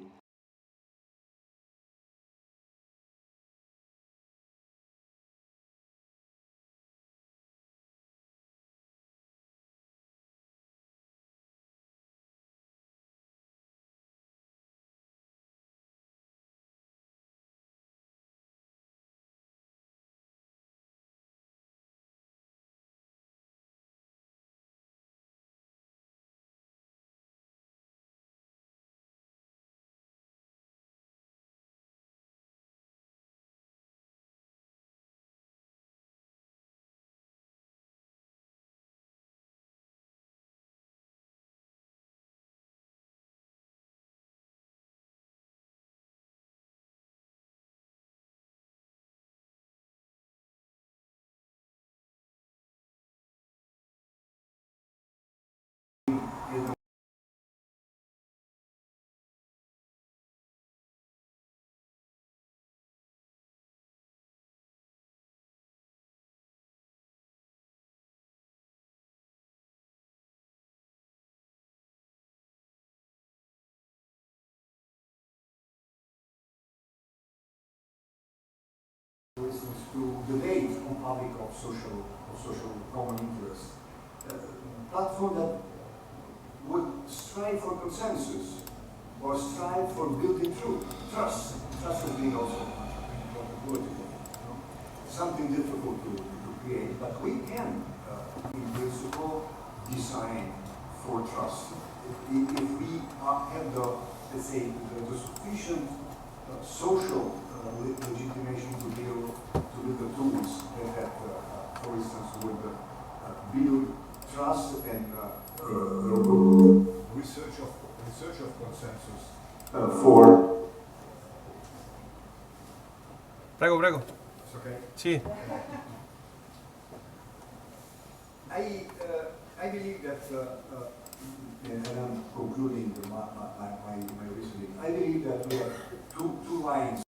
Speaker 15: For instance, to debate on topic of social common interest. A platform that would strive for consensus or strive for building truth, trust. Trust has been also important word today. Something difficult to create, but we can, in principle, design for trust. If we have the, let's say, the sufficient social legitimation to build the tools that, for instance, would build trust and research of consensus for.
Speaker 16: Prego, prego.
Speaker 15: It's okay.
Speaker 16: Sì.
Speaker 15: I believe that, and I'm concluding my reasoning. I believe that we have two lines.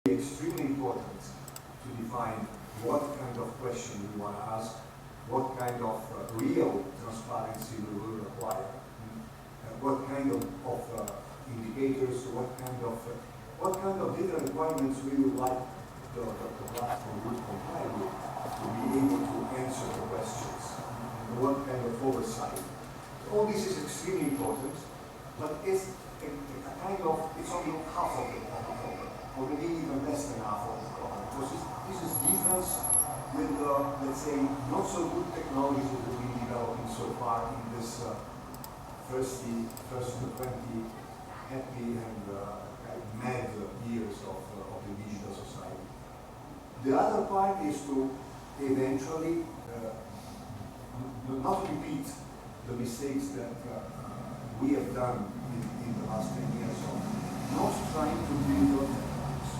Speaker 15: Extremely important to define what kind of question we want to ask what kind of real transparency we will require, what kind of indicators, what kind of data requirements we would like the platform would comply with to be able to answer the questions, and what kind of oversight. All this is extremely important, but it's it's only half of the problem, or maybe even less than half of the problem, because this is different with let's say, not so good technologies that we've been developing so far in this first 20 happy and mad years of the digital society. The other part is to eventually not repeat the mistakes that we have done in the last 10 years of not trying to build alternatives.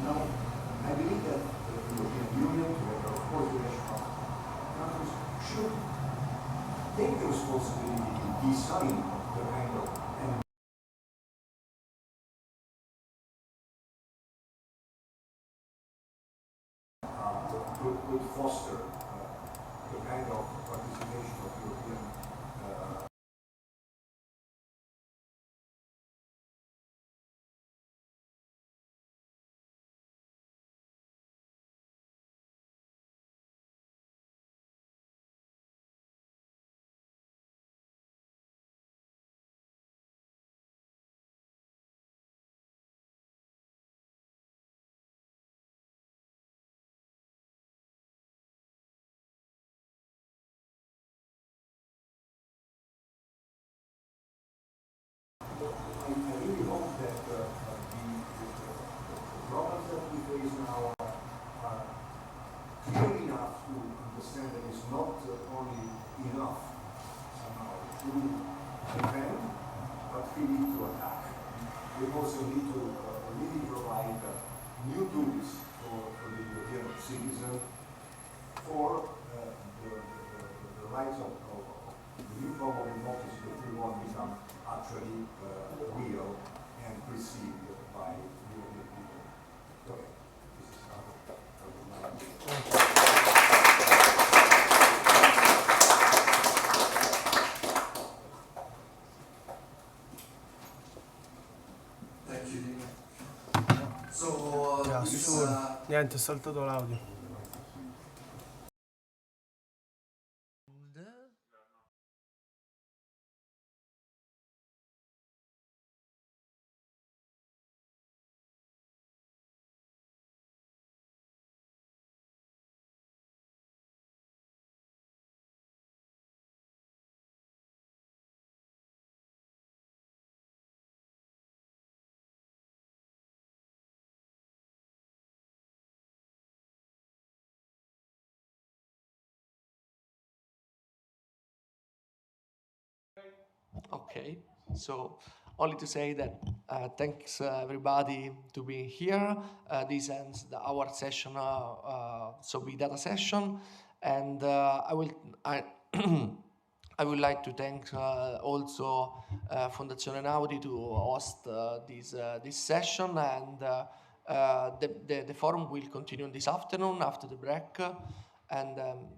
Speaker 15: Now, I believe that the European Union, together of course the national countries, should take the responsibility to design the kind of would foster the kind of participation of European I really hope that the problems that we face now are clear enough to understand that it's not only enough somehow to defend, but we need to attack. We also need to really provide new tools for the European citizen for the rights of the new form of democracy that we want to become actually real and perceived by European people. Okay, this is how I would like to.
Speaker 1: Thank you, Dino. So,
Speaker 16: niente, è saltato l'audio.
Speaker 1: Okay, so only to say that thanks everybody to be here. This ends our session, so big data session, and I would like to thank also Fondazione Einaudi to host this session, and the forum will continue this afternoon after the break. And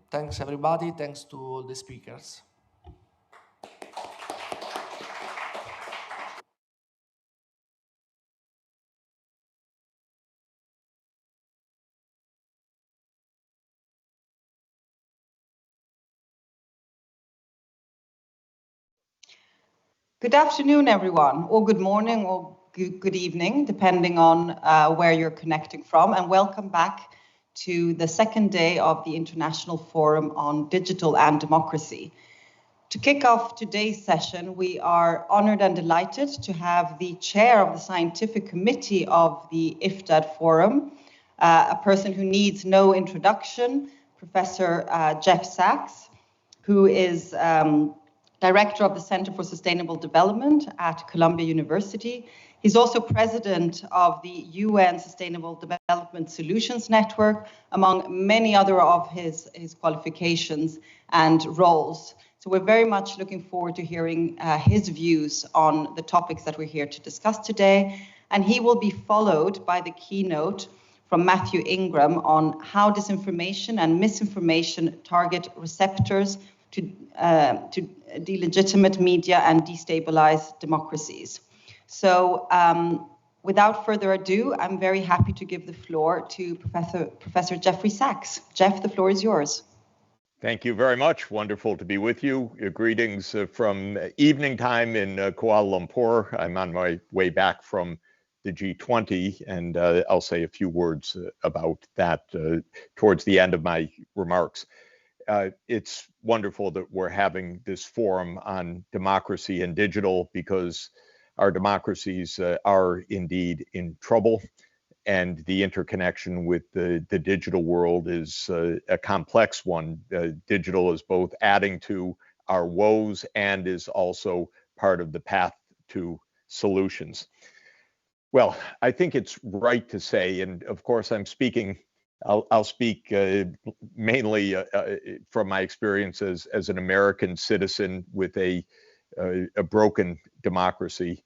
Speaker 1: thanks everybody. Thanks to all the speakers.
Speaker 11: Good afternoon, everyone, or good morning, or good evening, depending on where you're connecting from, and welcome back to the second day of the International Forum on Digital and Democracy. To kick off today's session, we are honored and delighted to have the chair of the scientific committee of the IFDAD Forum, a person who needs no introduction, Professor Jeff Sachs, who is Director of the Center for Sustainable Development at Columbia University. He's also president of the UN Sustainable Development Solutions Network, among many other of his qualifications and roles. So we're very much looking forward to hearing his views on the topics that we're here to discuss today. And he will be followed by the keynote
Speaker 17: from Matthew Ingram on how disinformation and misinformation target receptors to delegitimate media and destabilize democracies. So without further ado, I'm very happy to give the floor to Professor Jeffrey Sachs. Jeff, the floor is yours.
Speaker 18: Thank you very much. Wonderful to be with you. Greetings from evening time in Kuala Lumpur. I'm on my way back from the G20, and I'll say a few words about that towards the end of my remarks. It's wonderful that we're having this forum on democracy and digital, because our democracies are indeed in trouble, and the interconnection with the digital world is a complex one. Digital is both adding to our woes and is also part of the path to solutions. Well, I think it's right to say, and of course I'm speaking, I'll speak mainly from my experience as an American citizen with a broken democracy.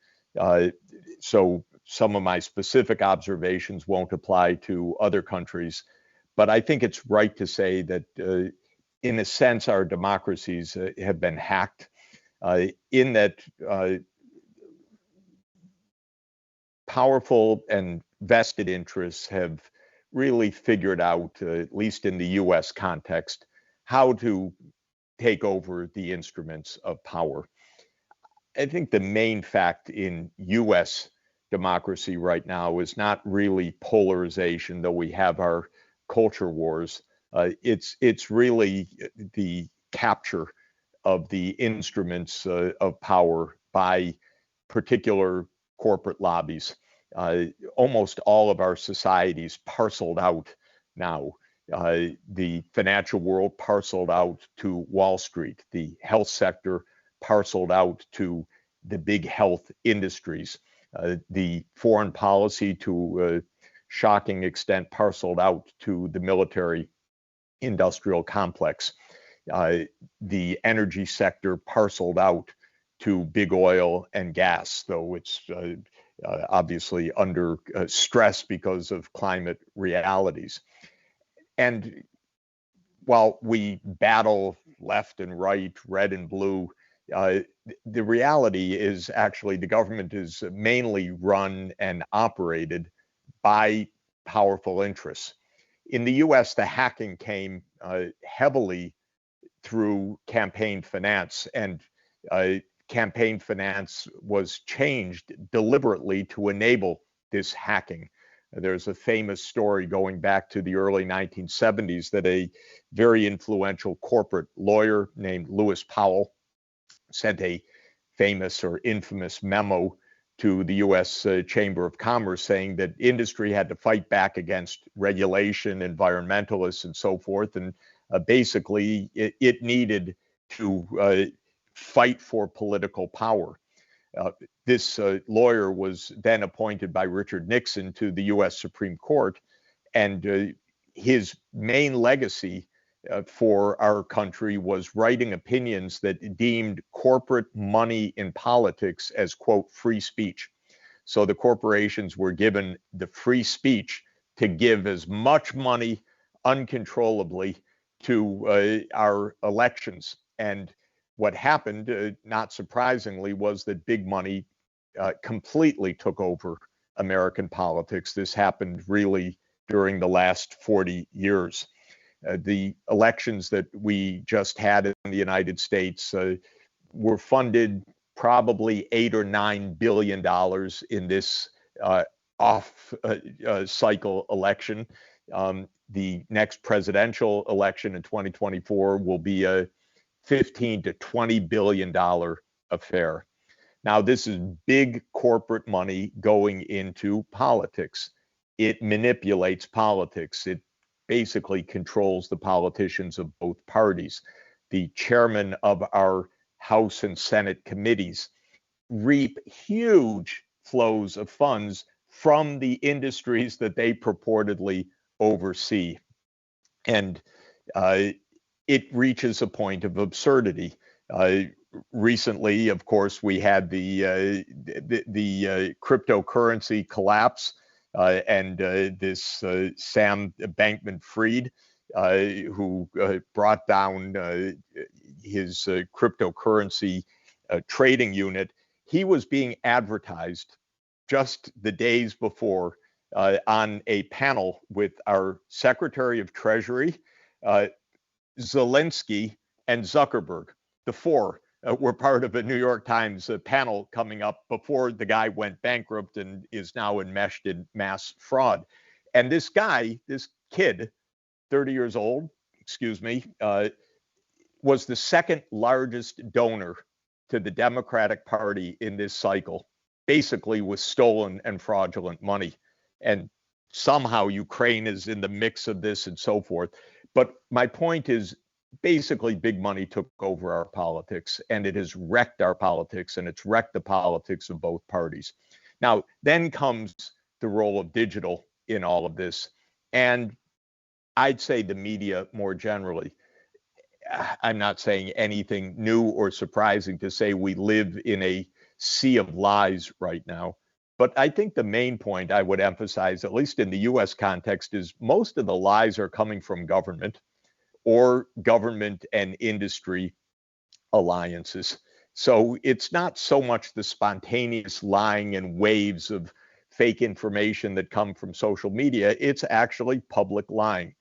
Speaker 18: So some of my specific observations won't apply to other countries, but I think it's right to say that in a sense our democracies have been hacked, in that powerful and vested interests have really figured out, at least in the US context, how to take over the instruments of power. I think the main fact in US democracy right now is not really polarization, though we have our culture wars. It's really the capture of the instruments of power by particular corporate lobbies. Almost all of our societies parceled out now. The financial world parceled out to Wall Street, the health sector parceled out to the big health industries, the foreign policy to a shocking extent parceled out to the military industrial complex, the energy sector parceled out to big oil and gas, though it's obviously under stress because of climate realities. And while we battle left and right, red and blue, the reality is actually the government is mainly run and operated by powerful interests. In the US, the hacking came heavily through campaign finance, and campaign finance was changed deliberately to enable this hacking. There's a famous story going back to the early 1970s that a very influential corporate lawyer named Lewis Powell sent a famous or infamous memo to the US Chamber of Commerce saying that industry had to fight back against regulation, environmentalists, and so forth. And basically, it needed to fight for political power. This lawyer was then appointed by Richard Nixon to the US Supreme Court, and his main legacy for our country was writing opinions that deemed corporate money in politics as, quote, free speech. So the corporations were given the free speech to give as much money uncontrollably to our elections. And what happened, not surprisingly, was that big money completely took over American politics. This happened really during the last 40 years. The elections that we just had in the United States were funded probably $8 or $9 billion in this off-cycle election. The next presidential election in 2024 will be a $15 to $20 billion affair. Now, this is big corporate money going into politics. It manipulates politics. It basically controls the politicians of both parties. The chairman of our House and Senate committees reap huge flows of funds from the industries that they purportedly oversee. And it reaches a point of absurdity. Recently, of course, we had the cryptocurrency collapse. and this Sam Bankman-Fried, who brought down his cryptocurrency trading unit, he was being advertised just the days before on a panel with our Secretary of Treasury, Zelensky, and Zuckerberg. The four were part of a New York Times panel coming up before the guy went bankrupt and is now enmeshed in mass fraud. And this guy, this kid, 30 years old, excuse me, was the second largest donor to the Democratic Party in this cycle, basically with stolen and fraudulent money. And somehow Ukraine is in the mix of this and so forth. But my point is, basically big money took over our politics, and it has wrecked our politics, and it's wrecked the politics of both parties. Now, then comes the role of digital in all of this. And I'd say the media more generally. I'm not saying anything new or surprising to say we live in a sea of lies right now. But I think the main point I would emphasize, at least in the US context, is most of the lies are coming from government or government and industry alliances. So it's not so much the spontaneous lying and waves of fake information that come from social media, it's actually public lying.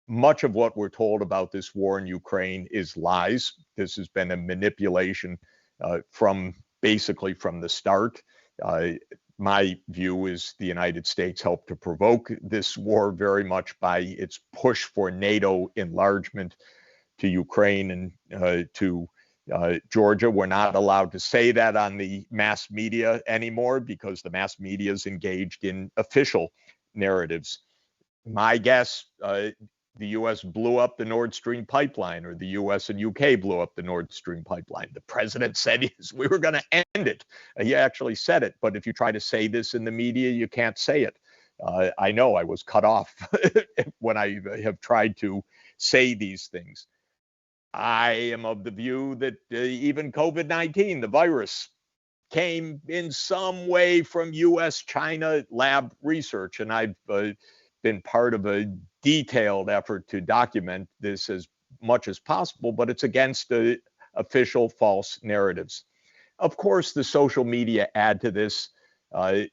Speaker 18: Much of what we're told about this war in Ukraine is lies. This has been a manipulation from basically from the start. My view is the United States helped to provoke this war very much by its push for NATO enlargement to Ukraine and to Georgia. We're not allowed to say that on the mass media anymore because the mass media is engaged in official narratives. My guess, the US blew up the Nord Stream pipeline, or the US and UK blew up the Nord Stream pipeline. The president said we were going to end it. He actually said it. But if you try to say this in the media, you can't say it. I know I was cut off when I have tried to say these things. I am of the view that even COVID-19, the virus, came in some way from US-China lab research. And I've been part of a detailed effort to document this as much as possible, but it's against official false narratives. Of course, the social media add to this, but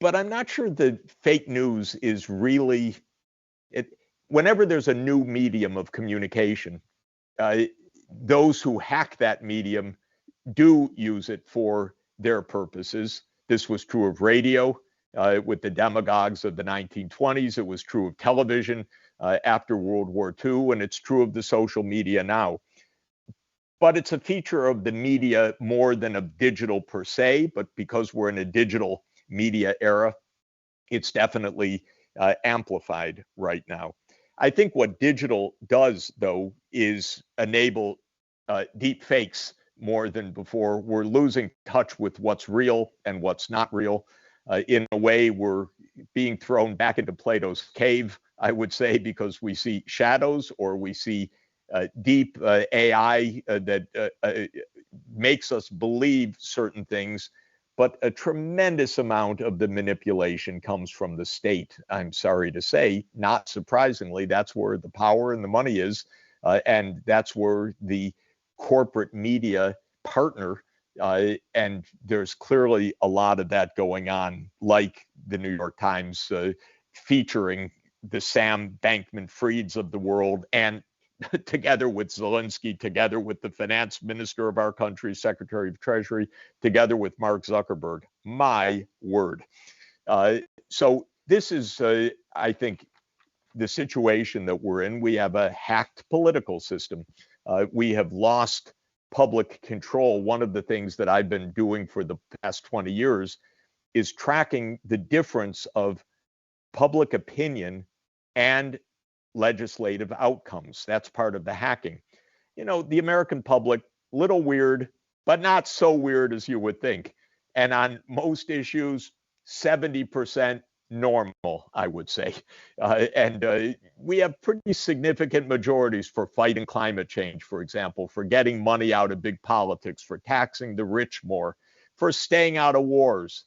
Speaker 18: I'm not sure the fake news is really, whenever there's a new medium of communication, those who hack that medium do use it for their purposes. This was true of radio. With the demagogues of the 1920s. It was true of television after World War II, and it's true of the social media now. But it's a feature of the media more than of digital per se, but because we're in a digital media era, it's definitely amplified right now. I think what digital does, though, is enable deep fakes more than before. We're losing touch with what's real and what's not real. In a way, we're being thrown back into Plato's cave, I would say, because we see shadows or we see deep AI that makes us believe certain things. But a tremendous amount of the manipulation comes from the state, I'm sorry to say. Not surprisingly, that's where the power and the money is. And that's where the corporate media partner. And there's clearly a lot of that going on, like the New York Times featuring the Sam Bankman-Frieds of the world, and together with Zelensky, together with the finance minister of our country, Secretary of Treasury, together with Mark Zuckerberg. My word. So this is, I think, the situation that we're in. We have a hacked political system. We have lost public control. One of the things that I've been doing for the past 20 years is tracking the difference of public opinion and legislative outcomes. That's part of the hacking. You know, the American public, little weird, but not so weird as you would think. And on most issues, 70% normal, I would say. And we have pretty significant majorities for fighting climate change, for example, for getting money out of big politics, for taxing the rich more, for staying out of wars.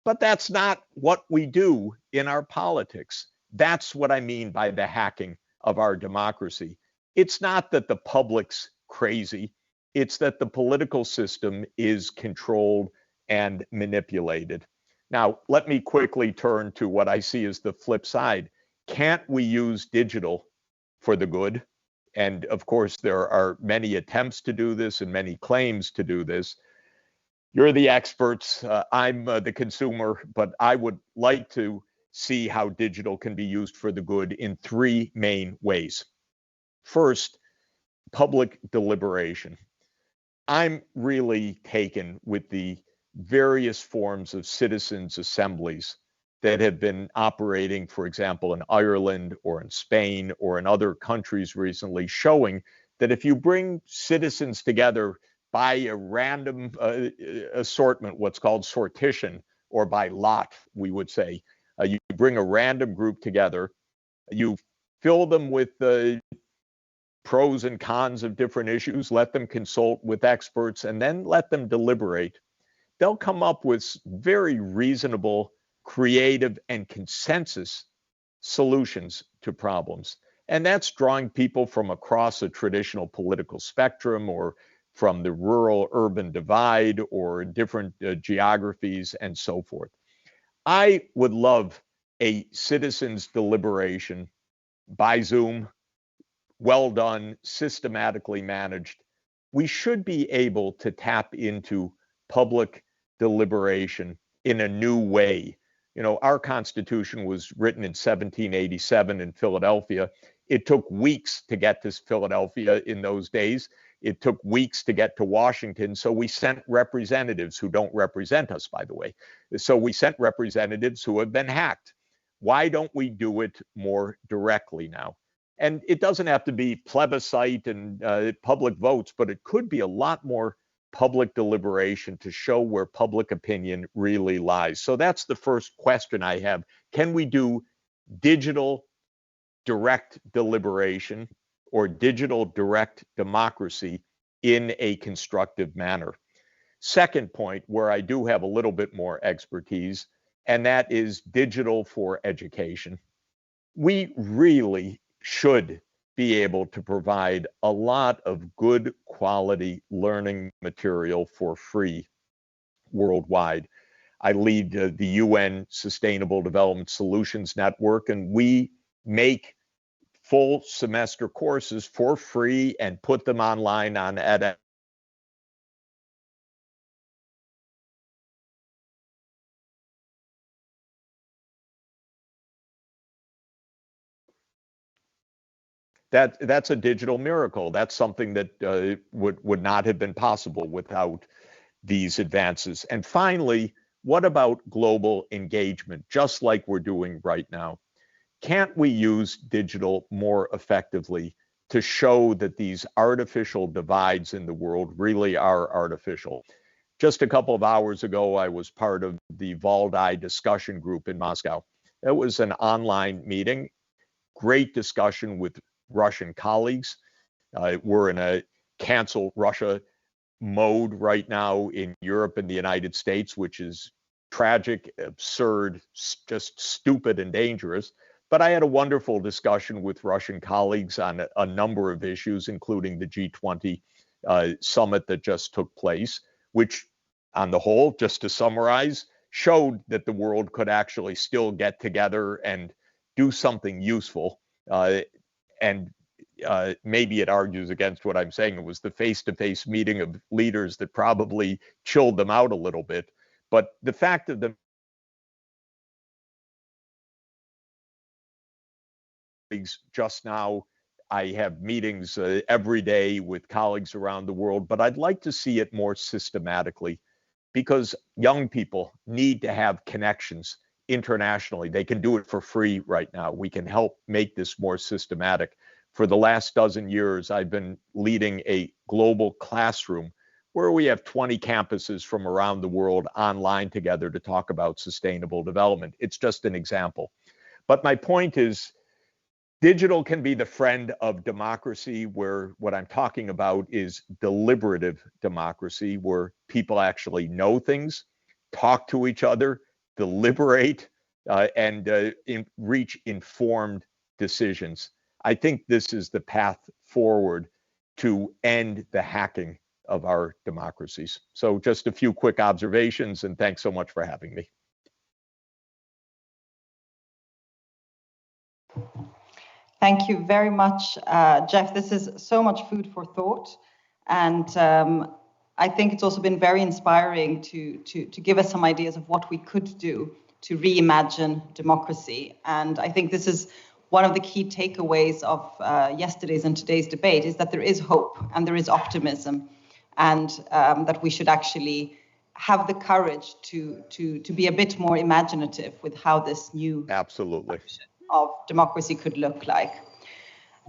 Speaker 18: But that's not what we do in our politics. That's what I mean by the hacking of our democracy. It's not that the public's crazy. It's that the political system is controlled and manipulated. Now, let me quickly turn to what I see as the flip side. Can't we use digital for the good? And of course, there are many attempts to do this and many claims to do this. You're the experts. I'm the consumer, but I would like to see how digital can be used for the good in three main ways. First, public deliberation. I'm really taken with the various forms of citizens' assemblies that have been operating, for example, in Ireland or in Spain or in other countries recently, showing that if you bring citizens together by a random assortment, what's called sortition, or by lot, we would say, you bring a random group together, you fill them with pros and cons of different issues, let them consult with experts, and then let them deliberate. They'll come up with very reasonable, creative, and consensus solutions to problems. And that's drawing people from across a traditional political spectrum, or from the rural-urban divide, or different geographies, and so forth. I would love a citizens' deliberation by Zoom, well done, systematically managed. We should be able to tap into public deliberation in a new way. You know, our Constitution was written in 1787 in Philadelphia. It took weeks to get to Philadelphia in those days. It took weeks to get to Washington. So we sent representatives who don't represent us, by the way. So we sent representatives who have been hacked. Why don't we do it more directly now? And it doesn't have to be plebiscite and public votes, but it could be a lot more public deliberation to show where public opinion really lies. So that's the first question I have. Can we do digital direct deliberation or digital direct democracy in a constructive manner? Second point, where I do have a little bit more expertise, and that is digital for education. We really should be able to provide a lot of good quality learning material for free worldwide. I lead the UN Sustainable Development Solutions Network, and we make full semester courses for free and put them online on edX. That's a digital miracle. That's something that would not have been possible without these advances. And finally, what about global engagement, just like we're doing right now? Can't we use digital more effectively to show that these artificial divides in the world really are artificial? Just a couple of hours ago, I was part of the Valdai discussion group in Moscow. It was an online meeting, great discussion with Russian colleagues. We're in a cancel Russia mode right now in Europe and the United States, which is tragic, absurd, just stupid and dangerous. But I had a wonderful discussion with Russian colleagues on a number of issues, including the G20 summit that just took place, which on the whole, just to summarize, showed that the world could actually still get together and do something useful. And maybe it argues against what I'm saying. It was the face-to-face meeting of leaders that probably chilled them out a little bit. But the fact of the just now, I have meetings every day with colleagues around the world, but I'd like to see it more systematically, because young people need to have connections internationally. They can do it for free right now. We can help make this more systematic. For the last dozen years, I've been leading a global classroom where we have 20 campuses from around the world online together to talk about sustainable development. It's just an example. But my point is, digital can be the friend of democracy, where what I'm talking about is deliberative democracy, where people actually know things, talk to each other, deliberate, and reach informed decisions. I think this is the path forward to end the hacking of our democracies. So just a few quick observations, and thanks so much for having me.
Speaker 17: Thank you very much, Jeff. This is so much food for thought. And I think it's also been very inspiring to give us some ideas of what we could do to reimagine democracy. And I think this is one of the key takeaways of yesterday's and today's debate, is that there is hope and there is optimism, and that we should actually have the courage to be a bit more imaginative with how this new of democracy could look like.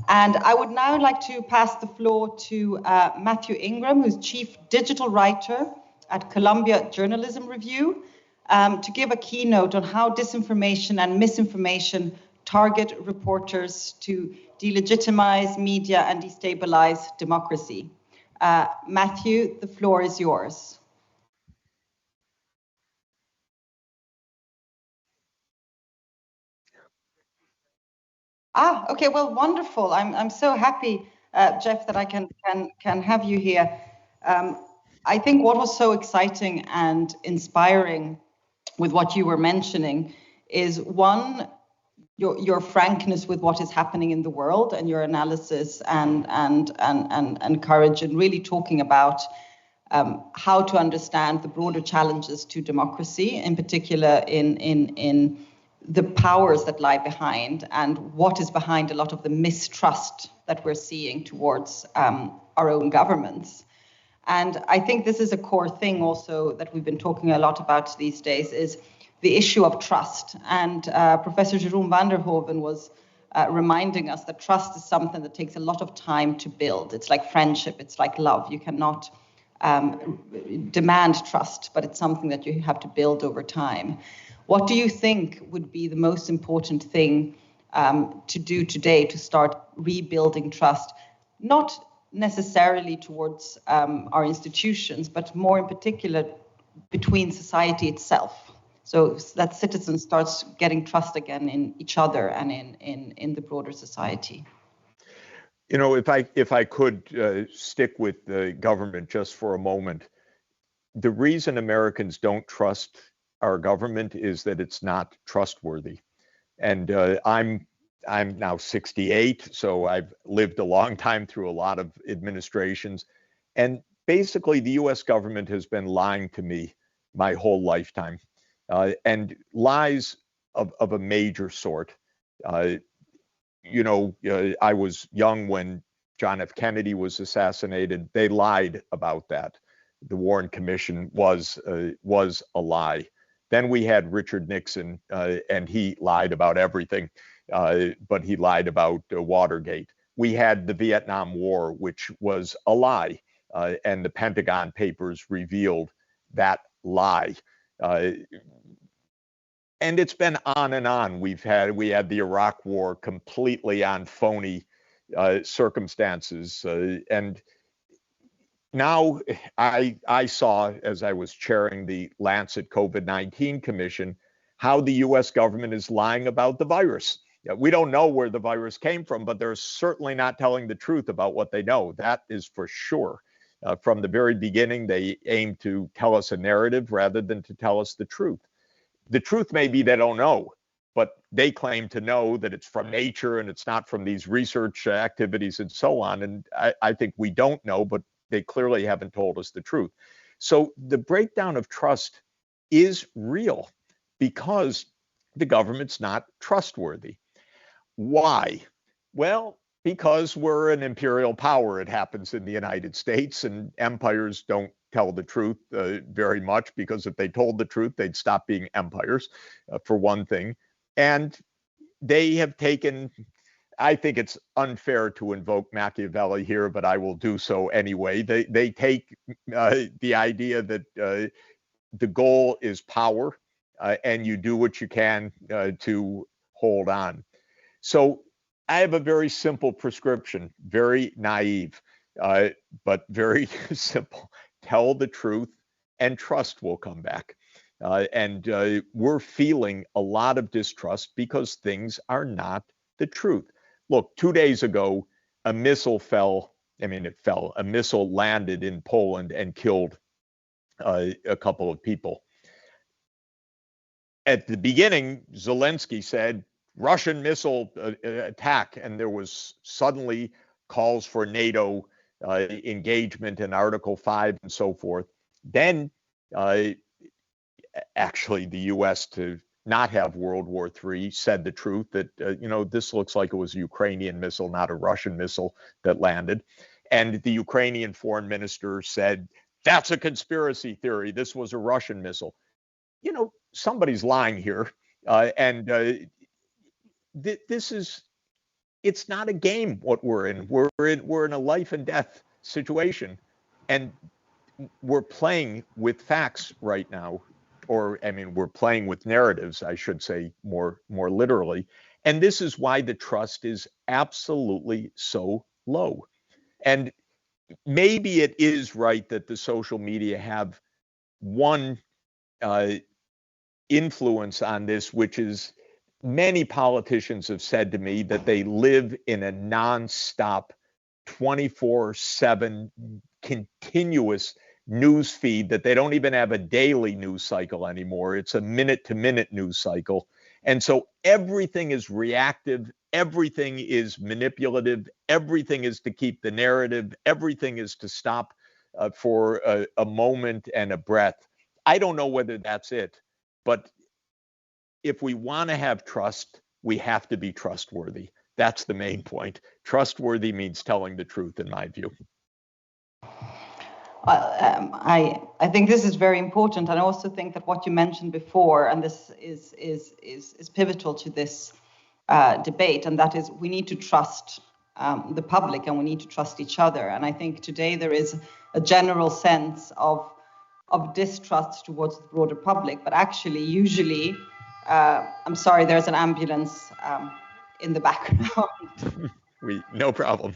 Speaker 17: And I would now like to pass the floor to Matthew Ingram, who's Chief Digital Writer at Columbia Journalism Review, to give a keynote on how disinformation and misinformation target reporters to delegitimize media and destabilize democracy. Matthew, the floor is yours. Okay, well, wonderful. I'm so happy, Jeff, that I can have you here. I think what was so exciting and inspiring with what you were mentioning is, one, your frankness with what is happening in the world, and your analysis and courage, and really talking about how to understand the broader challenges to democracy, in particular in the powers that lie behind, and what is behind a lot of the mistrust that we're seeing towards our own governments. And I think this is a core thing also that we've been talking a lot about these days, is the issue of trust. And Professor Jeroen van der Hoeven was reminding us that trust is something that takes a lot of time to build. It's like friendship, it's like love. You cannot demand trust, but it's something that you have to build over time. What do you think would be the most important thing to do today to start rebuilding trust, not necessarily towards our institutions, but more in particular between society itself, so that citizens starts getting trust again in each other and in the broader society?
Speaker 18: You know, if I could stick with the government just for a moment, the reason Americans don't trust our government is that it's not trustworthy. And I'm now 68, so I've lived a long time through a lot of administrations. And basically, the US government has been lying to me my whole lifetime, and lies of a major sort. You know, I was young when John F. Kennedy was assassinated. They lied about that. The Warren Commission was a lie. Then we had Richard Nixon, and he lied about everything, but he lied about Watergate. We had the Vietnam War, which was a lie, and the Pentagon Papers revealed that lie. And it's been on and on. We had the Iraq War completely on phony circumstances, and now I saw, as I was chairing the Lancet COVID-19 Commission, how the US government is lying about the virus. We don't know where the virus came from, but they're certainly not telling the truth about what they know. That is for sure. From the very beginning, they aim to tell us a narrative rather than to tell us the truth. The truth may be they don't know, but they claim to know that it's from nature and it's not from these research activities and so on. And I think we don't know, but they clearly haven't told us the truth. So the breakdown of trust is real because the government's not trustworthy. Why? Well, because we're an imperial power. It happens in the United States, and empires don't tell the truth very much, because if they told the truth, they'd stop being empires, for one thing. And they have taken, I think it's unfair to invoke Machiavelli here, but I will do so anyway. They take the idea that the goal is power, and you do what you can to hold on. So I have a very simple prescription, very naive, but very simple. Tell the truth and trust will come back. And we're feeling a lot of distrust because things are not the truth. Look, 2 days ago, a missile a missile landed in Poland and killed a couple of people. At the beginning, Zelensky said, Russian missile attack, and there was suddenly calls for NATO engagement in Article 5 and so forth. Then, actually, the US, to not have World War III, said the truth that, this looks like it was a Ukrainian missile, not a Russian missile that landed. And the Ukrainian foreign minister said, that's a conspiracy theory. This was a Russian missile. Somebody's lying here. It's not a game what we're in. We're in a life and death situation. And we're playing with facts right now. We're playing with narratives, I should say more literally. And this is why the trust is absolutely so low. And maybe it is right that the social media have one influence on this, which is many politicians have said to me that they live in a nonstop 24/7 continuous news feed, that they don't even have a daily news cycle anymore. It's a minute-to-minute news cycle. And so everything is reactive, everything is manipulative, everything is to keep the narrative, everything is to stop for a moment and a breath. I don't know whether that's it, but if we want to have trust, we have to be trustworthy. That's the main point. Trustworthy means telling the truth, in my view.
Speaker 17: I think this is very important, and I also think that what you mentioned before, and this is pivotal to this debate, and that is we need to trust the public and we need to trust each other. And I think today there is a general sense of distrust towards the broader public, but actually usually, I'm sorry, there's an ambulance in the background.
Speaker 18: No problem.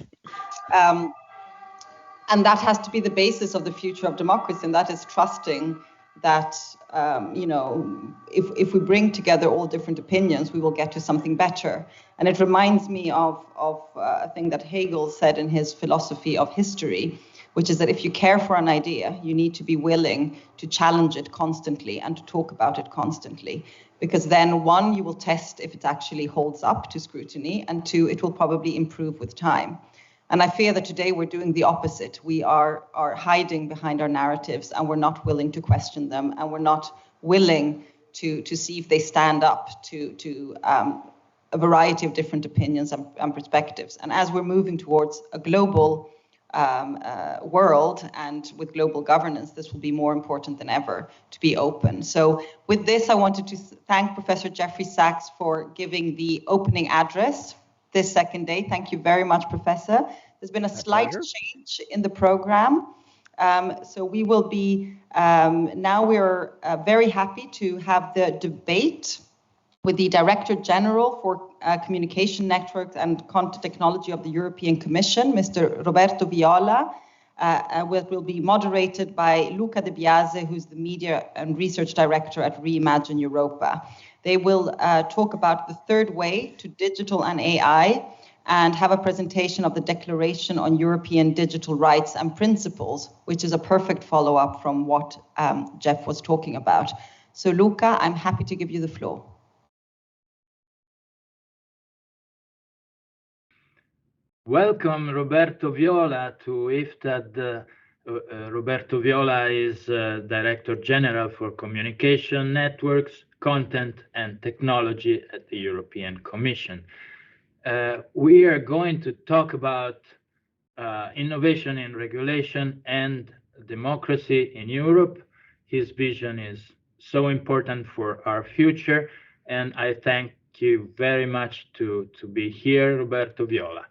Speaker 17: And that has to be the basis of the future of democracy, and that is trusting that, if we bring together all different opinions, we will get to something better. And it reminds me of a thing that Hegel said in his philosophy of history, which is that if you care for an idea, you need to be willing to challenge it constantly and to talk about it constantly. Because then, one, you will test if it actually holds up to scrutiny, and two, it will probably improve with time. And I fear that today we're doing the opposite. We are hiding behind our narratives, and we're not willing to question them, and we're not willing to see if they stand up to a variety of different opinions and perspectives. And as we're moving towards a global world and with global governance, this will be more important than ever to be open. So with this, I wanted to thank Professor Jeffrey Sachs for giving the opening address this second day. Thank you very much, Professor. There's been a slight change in the program. So we will be, now we're very happy to have the debate with the Director General for Communication Networks and Content Technology of the European Commission, Mr. Roberto Viola, will be moderated by Luca De Biase, who's the Media and Research Director at Re-Imagine Europa. They will talk about the third way to digital and AI and have a presentation of the Declaration on European Digital Rights and Principles, which is a perfect follow-up from what Jeff was talking about. So Luca, I'm happy to give you the floor.
Speaker 5: Welcome, Roberto Viola, to IFTAD. Roberto Viola is Director General for Communication Networks, Content and Technology at the European Commission. We are going to talk about innovation in regulation and democracy in Europe. His vision is so important for our future, and I thank you very much to be here, Roberto Viola.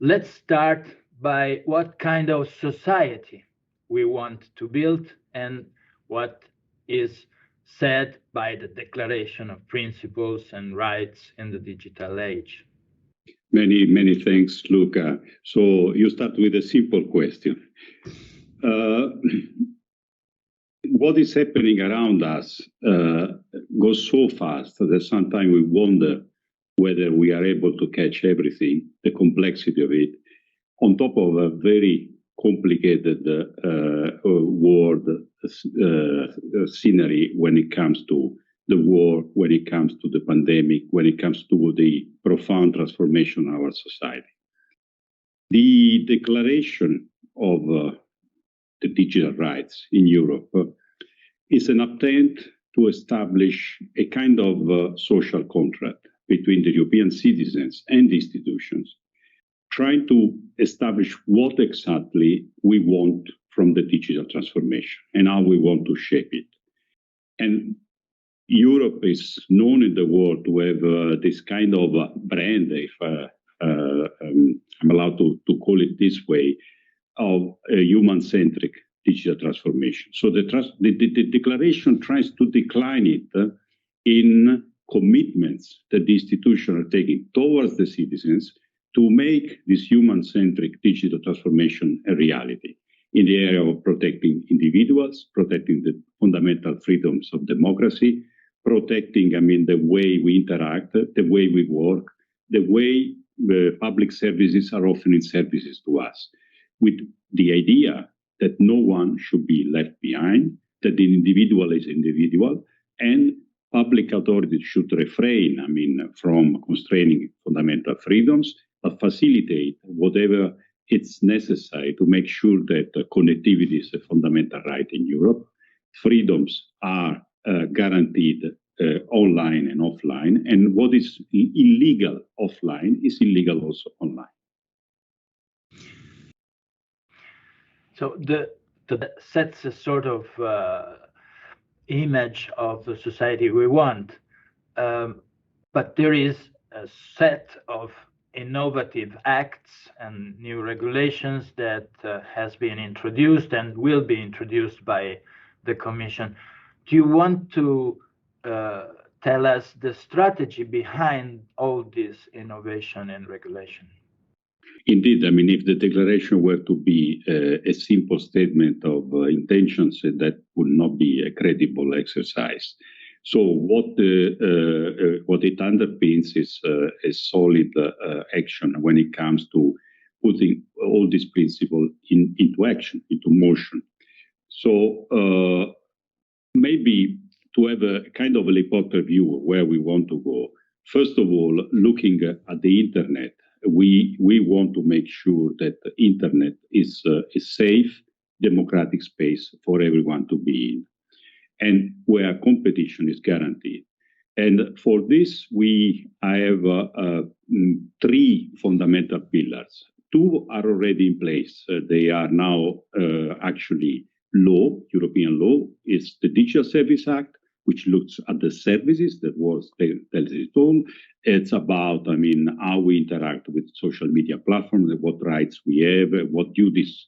Speaker 5: Let's start by what kind of society we want to build and what is said by the Declaration of Principles and Rights in the digital age.
Speaker 19: Many thanks, Luca. So you start with a simple question. what is happening around us goes so fast that sometimes we wonder whether we are able to catch everything, the complexity of it, on top of a very complicated world scenery when it comes to the war, when it comes to the pandemic, when it comes to the profound transformation of our society. The declaration of the digital rights in Europe is an attempt to establish a kind of social contract between the European citizens and institutions, trying to establish what exactly we want from the digital transformation and how we want to shape it. And Europe is known in the world to have this kind of brand, if I'm allowed to call it this way, of a human-centric digital transformation. So the declaration tries to decline it in commitments that the institutions are taking towards the citizens to make this human-centric digital transformation a reality in the area of protecting individuals, protecting the fundamental freedoms of democracy, protecting, the way we interact, the way we work, the way public services are offering services to us, with the idea that no one should be left behind, that the individual is individual, and public authorities should refrain, from constraining fundamental freedoms, but facilitate whatever it's necessary to make sure that connectivity is a fundamental right in Europe. Freedoms are guaranteed online and offline, and what is illegal offline is illegal also online.
Speaker 5: So that sets a sort of image of the society we want, but there is a set of innovative acts and new regulations that has been introduced and will be introduced by the Commission. Do you want to tell us the strategy behind all this innovation and regulation?
Speaker 19: Indeed, if the declaration were to be a simple statement of intentions, that would not be a credible exercise. So what it underpins is a solid action when it comes to putting all these principles into action, into motion. So maybe to have a kind of a helicopter view of where we want to go. First of all, looking at the internet, we want to make sure that the internet is a safe, democratic space for everyone to be in, and where competition is guaranteed. And for this, I have three fundamental pillars. Two are already in place. They are now actually law, European law. It's the Digital Service Act, which looks at the services that was tells it all. It's about, how we interact with social media platforms, what rights we have, what duties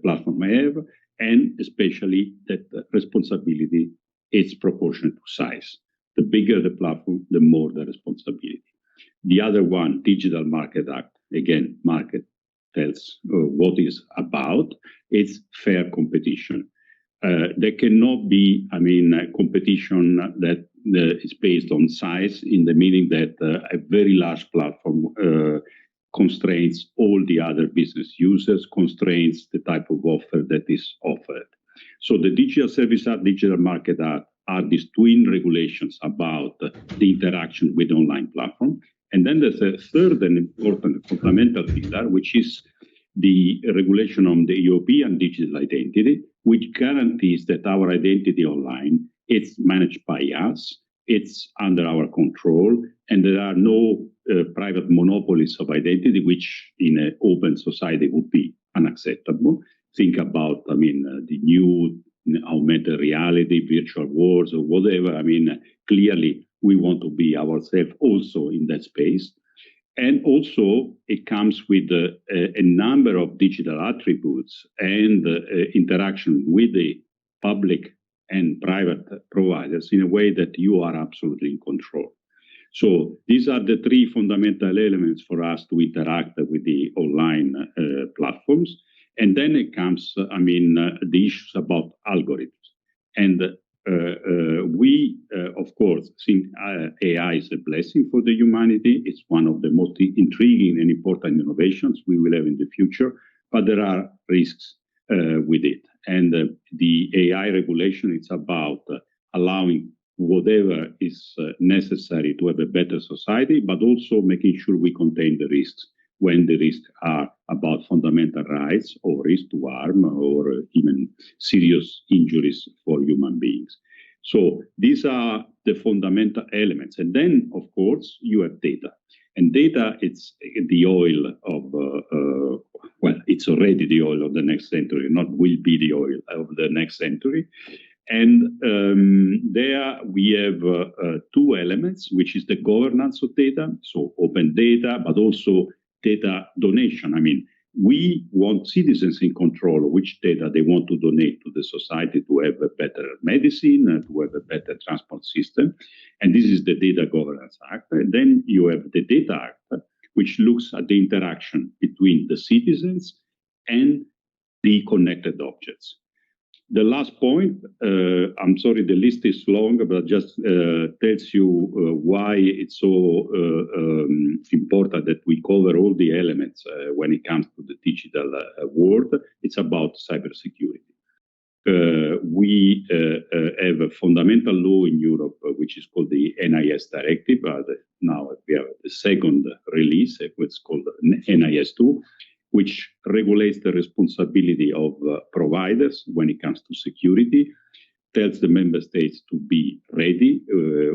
Speaker 19: platform have, and especially that responsibility is proportionate to size. The bigger the platform, the more the responsibility. The other one, Digital Market Act, again, market tells what is about. It's fair competition. There cannot be, competition that is based on size, in the meaning that a very large platform constrains all the other business users, constrains the type of offer that is offered. So the Digital Service Act, Digital Market Act are these twin regulations about the interaction with online platform. And then there's a third and important fundamental pillar, which is the regulation on the European digital identity, which guarantees that our identity online is managed by us, it's under our control, and there are no private monopolies of identity, which in an open society would be unacceptable. Think about, the new augmented reality, virtual worlds, or whatever. Clearly, we want to be ourselves also in that space. And also, it comes with a number of digital attributes and interaction with the public and private providers in a way that you are absolutely in control. So these are the three fundamental elements for us to interact with the online platforms. And then it comes, the issues about algorithms. And we, of course, think AI is a blessing for the humanity. It's one of the most intriguing and important innovations we will have in the future, but there are risks with it. And the AI regulation, it's about allowing whatever is necessary to have a better society, but also making sure we contain the risks when the risks are about fundamental rights or risk to harm or even serious injuries for human beings. So these are the fundamental elements. And then, of course, you have data. And data, it's the oil of, well, it's already the oil of the next century, not will be the oil of the next century. And there we have two elements, which is the governance of data, so open data, but also data donation. I mean, we want citizens in control of which data they want to donate to the society to have a better medicine, to have a better transport system. And this is the Data Governance Act. And then you have the Data Act, which looks at the interaction between the citizens and the connected objects. The last point, I'm sorry, the list is long, but just tells you why it's so important that we cover all the elements when it comes to the digital world. It's about cybersecurity. We have a fundamental law in Europe, which is called the NIS Directive. Now we have the second release, it's called NIS2. Which regulates the responsibility of providers when it comes to security, tells the member states to be ready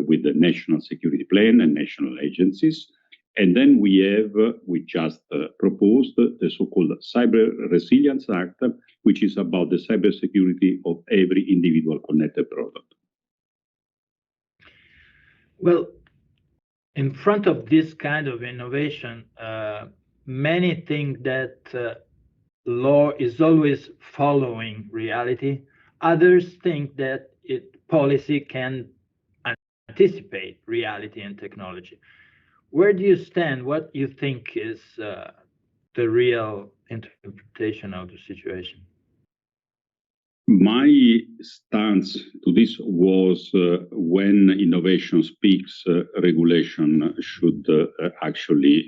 Speaker 19: with the national security plan and national agencies. And then we just proposed the so-called Cyber Resilience Act, which is about the cybersecurity of every individual connected product.
Speaker 5: Well, in front of this kind of innovation, many think that law is always following reality. Others think that policy can anticipate reality and technology. Where do you stand? What do you think is the real interpretation of the situation?
Speaker 19: My stance to this was when innovation speaks, regulation should actually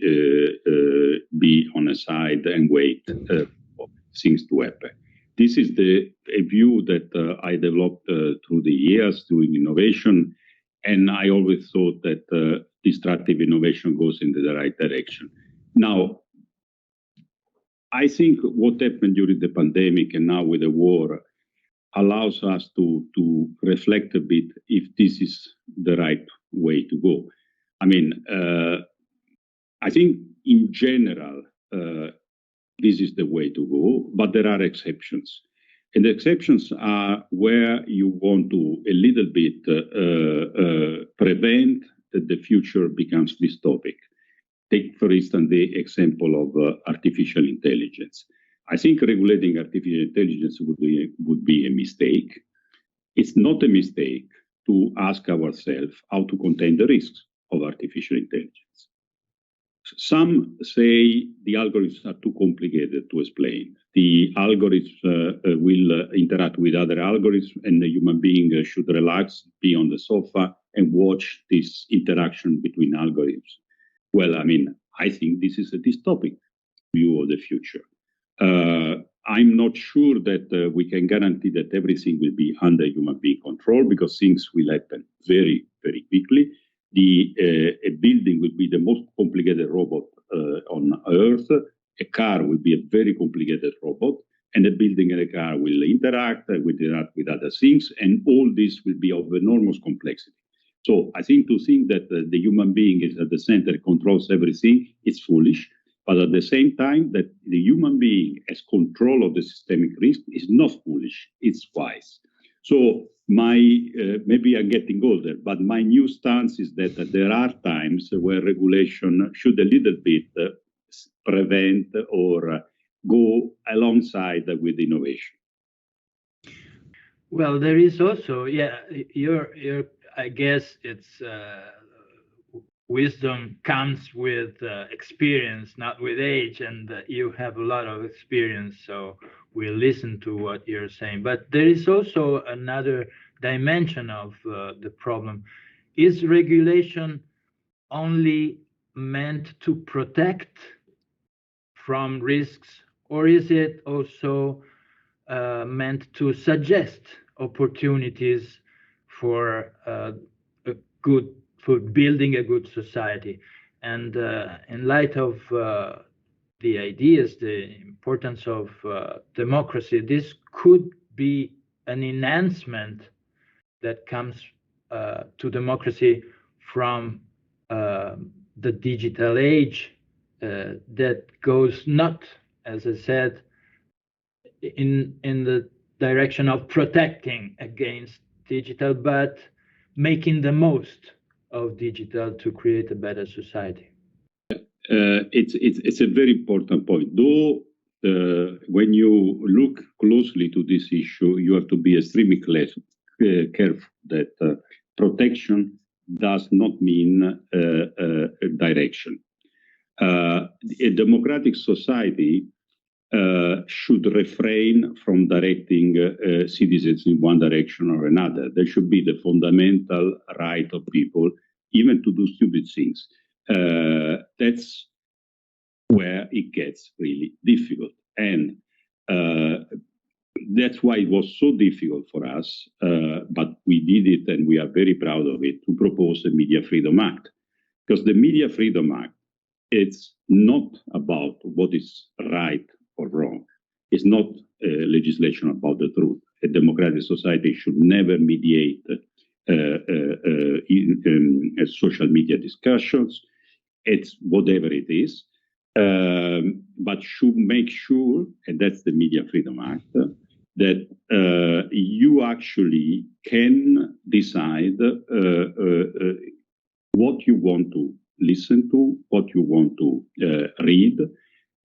Speaker 19: be on a side and wait for things to happen. This is a view that I developed through the years doing innovation, and I always thought that disruptive innovation goes in the right direction. Now, I think what happened during the pandemic and now with the war allows us to reflect a bit if this is the right way to go. I mean, I think in general, this is the way to go, but there are exceptions. And the exceptions are where you want to a little bit prevent that the future becomes dystopic. Take, for instance, the example of artificial intelligence. I think regulating artificial intelligence would be a mistake. It's not a mistake to ask ourselves how to contain the risks of artificial intelligence. Some say the algorithms are too complicated to explain. The algorithms will interact with other algorithms, and the human being should relax, be on the sofa, and watch this interaction between algorithms. Well, I mean, I think this is a dystopic view of the future. I'm not sure that we can guarantee that everything will be under human being control, because things will happen very, very quickly. A building will be the most complicated robot on Earth. A car will be a very complicated robot, and a building and a car will interact with other things, and all this will be of enormous complexity. So I think to think that the human being is at the center, controls everything, is foolish. But at the same time, that the human being has control of the systemic risk is not foolish, it's wise. So maybe I'm getting older, but my new stance is that there are times where regulation should a little bit prevent or go alongside with innovation.
Speaker 5: Well, there is also, I guess it's wisdom comes with experience, not with age, and you have a lot of experience. So will listen to what you're saying. But there is also another dimension of the problem. Is regulation only meant to protect from risks, or is it also meant to suggest opportunities for for building a good society? And in light of the ideas, the importance of democracy, this could be an enhancement that comes to democracy from the digital age that goes not, as I said, in the direction of protecting against digital, but making the most of digital to create a better society.
Speaker 19: It's a very important point. Though when you look closely to this issue, you have to be extremely careful that protection does not mean direction. A democratic society should refrain from directing citizens in one direction or another. There should be the fundamental right of people, even to do stupid things. That's where it gets really difficult. And that's why it was so difficult for us, but we did it and we are very proud of it, to propose the Media Freedom Act. Because the Media Freedom Act, it's not about what is right or wrong. It's not legislation about the truth. A democratic society should never mediate social media discussions. It's whatever it is, but should make sure, and that's the Media Freedom Act, that you actually can decide what you want to listen to, what you want to read,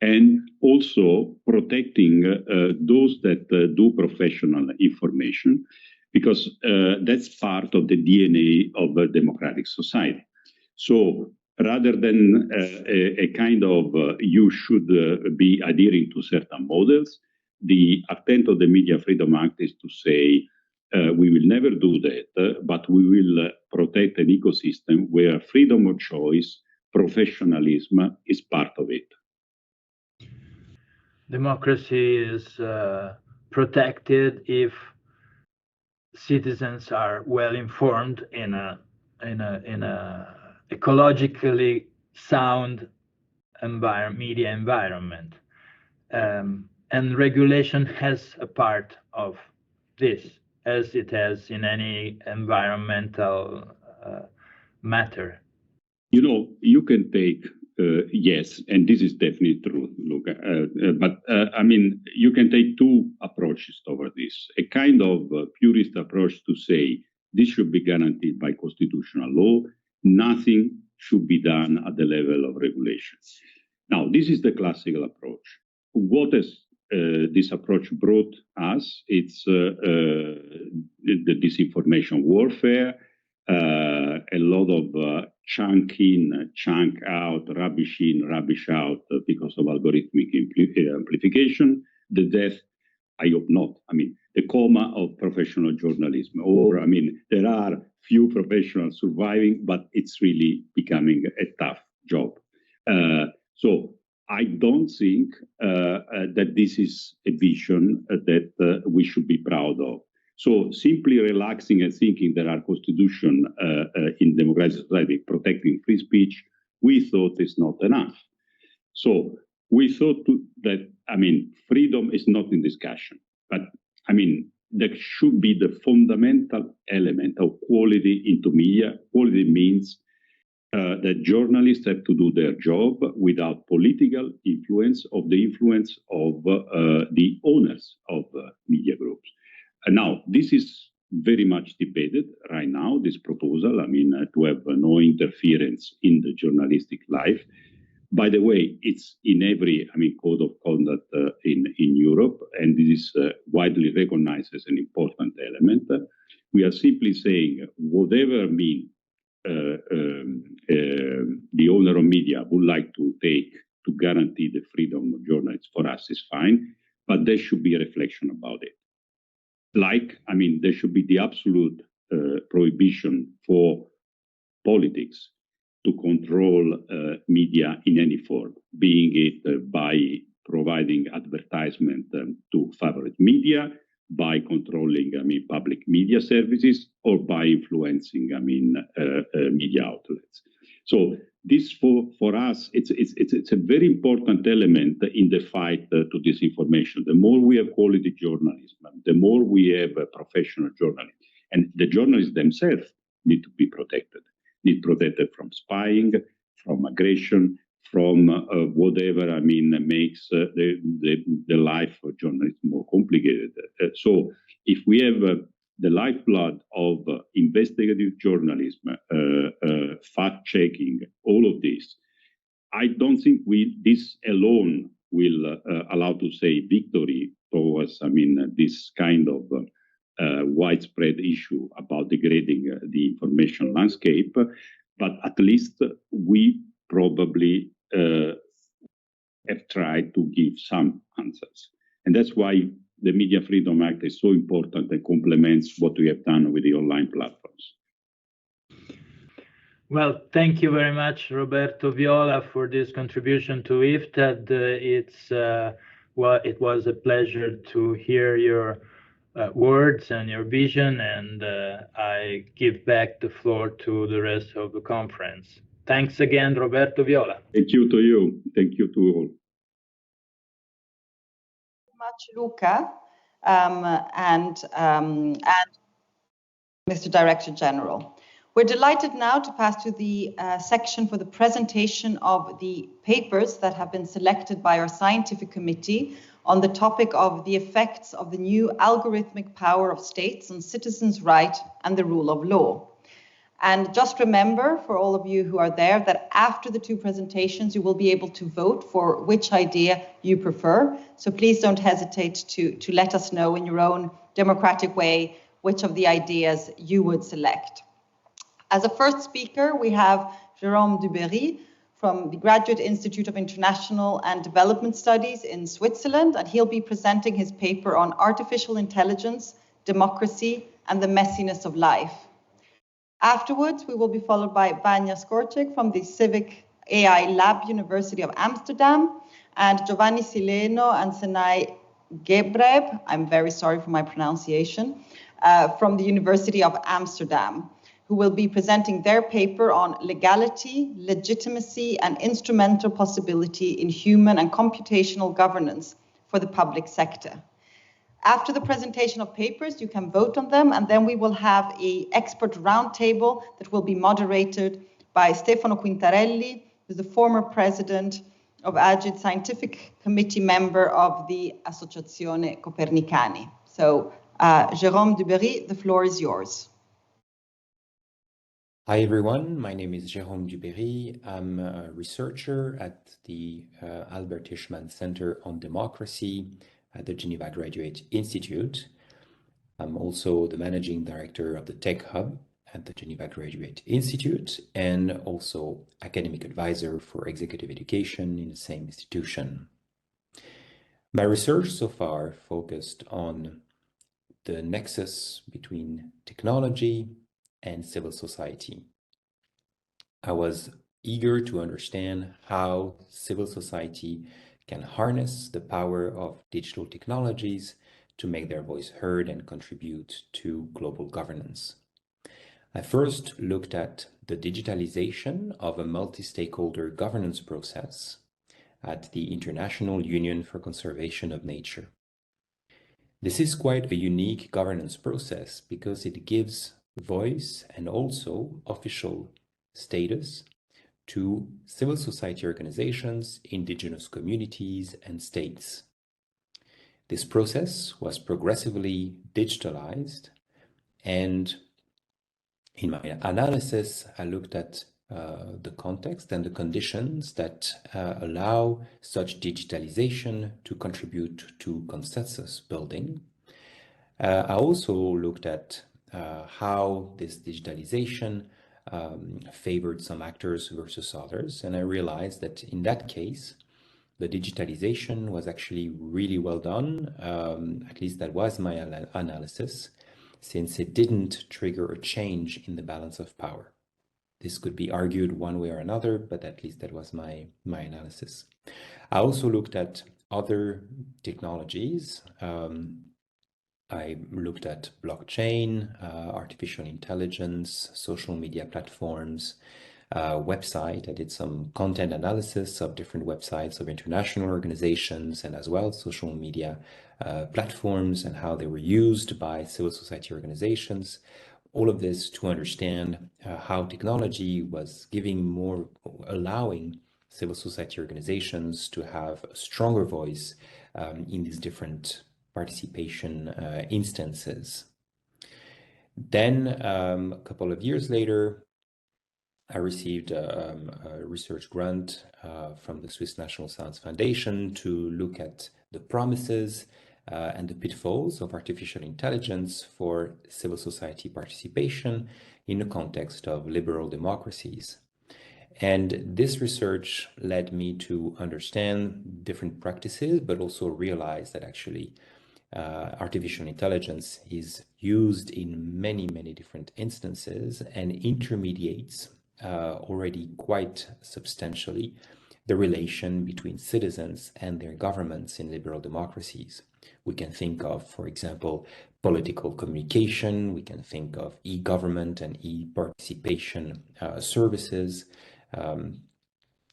Speaker 19: and also protecting those that do professional information, because that's part of the DNA of a democratic society. So rather than a kind of you should be adhering to certain models, the intent of the Media Freedom Act is to say we will never do that, but we will protect an ecosystem where freedom of choice, professionalism is part of it.
Speaker 5: Democracy is protected if citizens are well informed in a ecologically sound media environment, and regulation has a part of this, as it has in any environmental matter.
Speaker 19: You know, you can take yes, and this is definitely true, Luca. But I mean, you can take two approaches toward this. A kind of purist approach to say this should be guaranteed by constitutional law. Nothing should be done at the level of regulation. Now, this is the classical approach. What has this approach brought us? It's the disinformation warfare, a lot of chunk in, chunk out, rubbish in, rubbish out because of algorithmic amplification, the death, I hope not, I mean, the coma of professional journalism. Or, I mean, there are few professionals surviving, but it's really becoming a tough job. So I don't think that this is a vision that we should be proud of. So simply relaxing and thinking there are constitutions in democratic society protecting free speech, we thought is not enough. So we thought that, I mean, freedom is not in discussion, but I mean, there should be the fundamental element of quality into media. Quality means that journalists have to do their job without political influence of the influence of the owners of media groups. And now, this is very much debated right now, this proposal, I mean, to have no interference in the journalistic life. By the way, it's in every, I mean, code of conduct in Europe, and this is widely recognized as an important element. We are simply saying whatever mean the owner of media would like to take to guarantee the freedom of journalists, for us is fine. but there should be a reflection about it. Like, I mean, there should be the absolute prohibition for politics to control media in any form, being it by providing advertisement to favorite media, by controlling, I mean, public media services, or by influencing, I mean, media outlets. So this, for us, it's a very important element in the fight to disinformation. The more we have quality journalism, the more we have professional journalism, and the journalists themselves need to be protected. Need protected from spying, from aggression, from whatever, I mean, makes the life of journalists more complicated. So if we have the lifeblood of investigative journalism, fact-checking, all of this, I don't think this alone will allow to say victory towards, I mean, this kind of widespread issue about degrading the information landscape, but at least we probably have tried to give some answers. And that's why the Media Freedom Act is so important and complements what we have done with the online platforms.
Speaker 5: Well, thank you very much, Roberto Viola, for this contribution to IFTAD. It was a pleasure to hear your words and your vision, and I give back the floor to the rest of the conference. Thanks again, Roberto Viola.
Speaker 19: Thank you to you. Thank you to all.
Speaker 17: Much, Luca, and Mr. Director General. We're delighted now to pass to the section for the presentation of the papers that have been selected by our scientific committee on the topic of the effects of the new algorithmic power of states on citizens' rights and the rule of law. And just remember, for all of you who are there, that after the two presentations, you will be able to vote for which idea you prefer. So please don't hesitate to let us know in your own democratic way which of the ideas you would select. As a first speaker, we have Jérôme Duberry from the Graduate Institute of International and Development Studies in Switzerland, and he'll be presenting his paper on artificial intelligence, democracy, and the messiness of life. Afterwards, we will be followed by Vanya Skorcek from the Civic AI Lab University of Amsterdam, and Giovanni Sileno and Senay Gebreb, I'm very sorry for my pronunciation, from the University of Amsterdam, who will be presenting their paper on legality, legitimacy, and instrumental possibility in human and computational governance for the public sector. After the presentation of papers, you can vote on them, and then we will have an expert roundtable that will be moderated by Stefano Quintarelli, who's the former president of AGID scientific committee member of the Associazione Copernicani. So, Jérôme Duberry, the floor is yours.
Speaker 20: Hi everyone, my name is Jérôme Duberry. I'm a researcher at the Albert Hirschman Center on Democracy at the Geneva Graduate Institute. I'm also the managing director of the Tech Hub at the Geneva Graduate Institute and also academic advisor for executive education in the same institution. My research so far focused on the nexus between technology and civil society. I was eager to understand how civil society can harness the power of digital technologies to make their voice heard and contribute to global governance. I first looked at the digitalization of a multi-stakeholder governance process at the International Union for Conservation of Nature. This is quite a unique governance process because it gives voice and also official status to civil society organizations, indigenous communities, and states. This process was progressively digitalized, and in my analysis, I looked at the context and the conditions that allow such digitalization to contribute to consensus building. I also looked at how this digitalization favored some actors versus others. And I realized that in that case, The digitalization was actually really well done, at least that was my analysis, since it didn't trigger a change in the balance of power. This could be argued one way or another, but at least that was my analysis. I also looked at other technologies. I looked at blockchain, artificial intelligence, social media platforms, website. I did some content analysis of different websites of international organizations and as well social media platforms and how they were used by civil society organizations. All of this to understand how technology was allowing civil society organizations to have a stronger voice in these different participation instances. Then a couple of years later, I received a research grant from the Swiss National Science Foundation to look at the promises and the pitfalls of artificial intelligence for civil society participation in the context of liberal democracies. And this research led me to understand different practices, but also realize that actually artificial intelligence is used in many, many different instances and intermediates already quite substantially the relation between citizens and their governments in liberal democracies. We can think of, for example, political communication. We can think of e-government and e-participation services.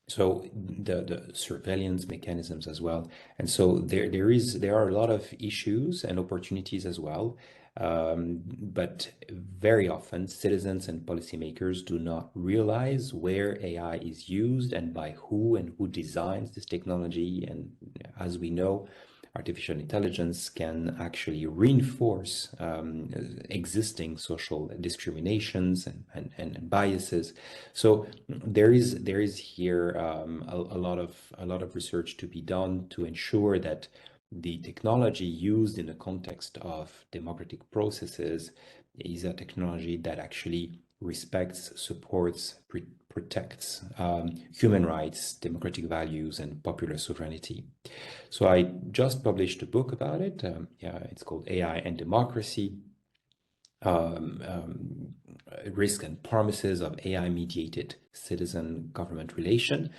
Speaker 20: So the surveillance mechanisms as well. And so there are a lot of issues and opportunities as well. But very often citizens and policymakers do not realize where AI is used and by who and who designs this technology. And as we know, artificial intelligence can actually reinforce existing social discriminations and biases. So there is here a lot of research to be done to ensure that the technology used in the context of democratic processes is a technology that actually respects, supports, protects human rights, democratic values, and popular sovereignty. So I just published a book about it. It's called AI and Democracy, Risk and Promises of AI-Mediated Citizen-Government Relation.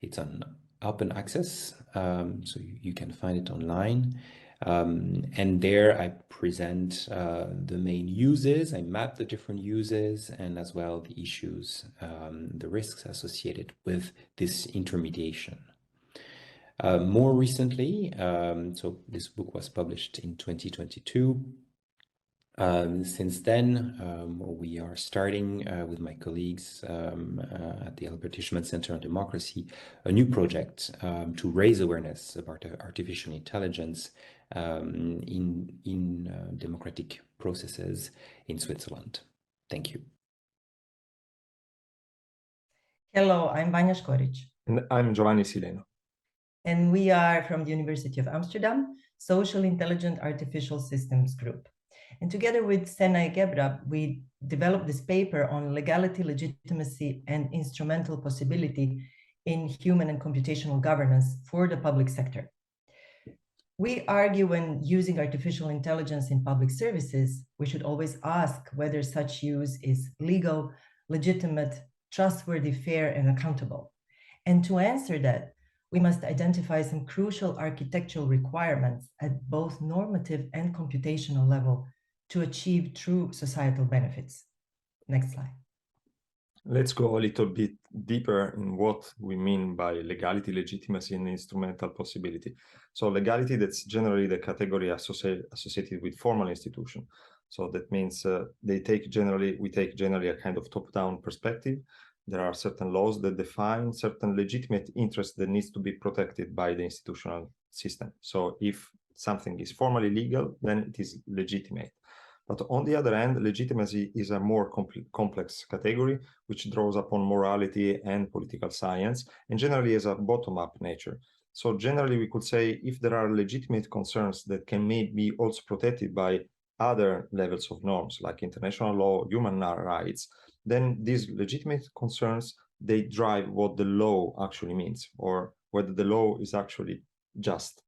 Speaker 20: It's on open access, so you can find it online. And there I present the main uses, I map the different uses and as well the issues, the risks associated with this intermediation. More recently, so this book was published in 2022. Since then, we are starting with my colleagues at the Albert Hirschman Center on Democracy, a new project to raise awareness about artificial intelligence in democratic processes in Switzerland. Thank you.
Speaker 21: Hello, I'm Vanja Škorić.
Speaker 22: And I'm Giovanni Sileno.
Speaker 21: And we are from the University of Amsterdam, Social Intelligent Artificial Systems Group. And together with Senay Gebra, we developed this paper on legality, legitimacy, and instrumental possibility in human and computational governance for the public sector. We argue when using artificial intelligence in public services, we should always ask whether such use is legal, legitimate, trustworthy, fair, and accountable. And to answer that, we must identify some crucial architectural requirements at both normative and computational level to achieve true societal benefits. Next slide.
Speaker 22: Let's go a little bit deeper in what we mean by legality, legitimacy, and instrumental possibility. So legality, that's generally the category associated with formal institution. So that means we take generally a kind of top-down perspective. There are certain laws that define certain legitimate interests that needs to be protected by the institutional system. So if something is formally legal, then it is legitimate. But on the other hand, legitimacy is a more complex category, which draws upon morality and political science, and generally has a bottom-up nature. So generally, we could say if there are legitimate concerns that can maybe also protected by other levels of norms, like international law, human rights, then these legitimate concerns, they drive what the law actually means, or whether the law is actually just.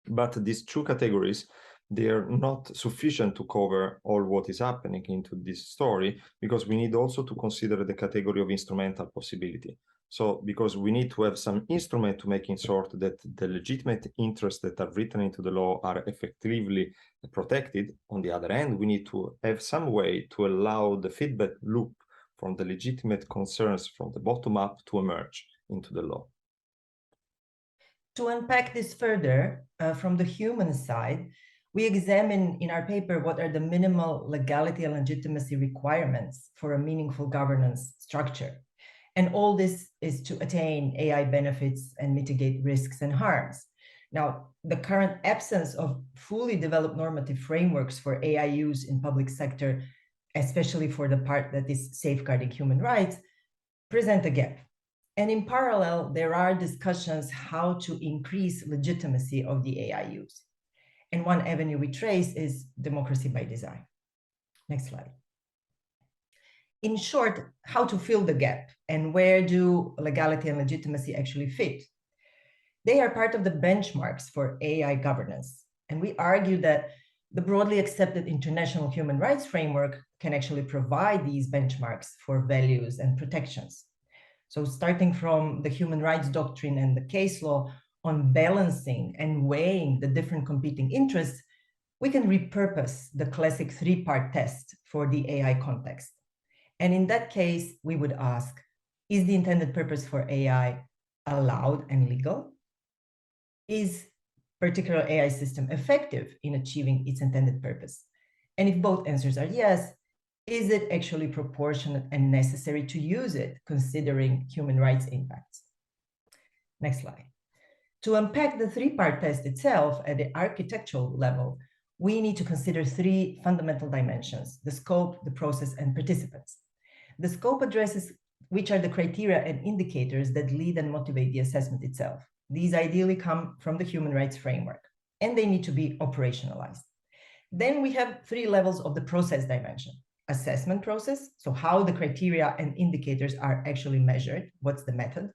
Speaker 22: But these two categories, they are not sufficient to cover all what is happening into this story, because we need also to consider the category of instrumental possibility. So because we need to have some instrument to make sure that the legitimate interests that are written into the law are effectively protected. On the other hand, we need to have some way to allow the feedback loop from the legitimate concerns from the bottom up to emerge into the law.
Speaker 21: To unpack this further, from the human side, we examine in our paper what are the minimal legality and legitimacy requirements for a meaningful governance structure. And all this is to attain AI benefits and mitigate risks and harms. Now, the current absence of fully developed normative frameworks for AI use in public sector, especially for the part that is safeguarding human rights, present a gap. And in parallel, there are discussions how to increase legitimacy of the AI use. And one avenue we trace is democracy by design. Next slide. In short, how to fill the gap and where do legality and legitimacy actually fit? They are part of the benchmarks for AI governance. And we argue that the broadly accepted international human rights framework can actually provide these benchmarks for values and protections. So starting from the human rights doctrine and the case law on balancing and weighing the different competing interests, we can repurpose the classic three-part test for the AI context. And in that case, we would ask, is the intended purpose for AI allowed and legal? Is particular AI system effective in achieving its intended purpose? And if both answers are yes, is it actually proportionate and necessary to use it, considering human rights impacts? Next slide. To unpack the three-part test itself at the architectural level, we need to consider three fundamental dimensions: the scope, the process, and participants. The scope addresses which are the criteria and indicators that lead and motivate the assessment itself. These ideally come from the human rights framework, and they need to be operationalized. Then we have three levels of the process dimension. Assessment process, so how the criteria and indicators are actually measured, what's the method.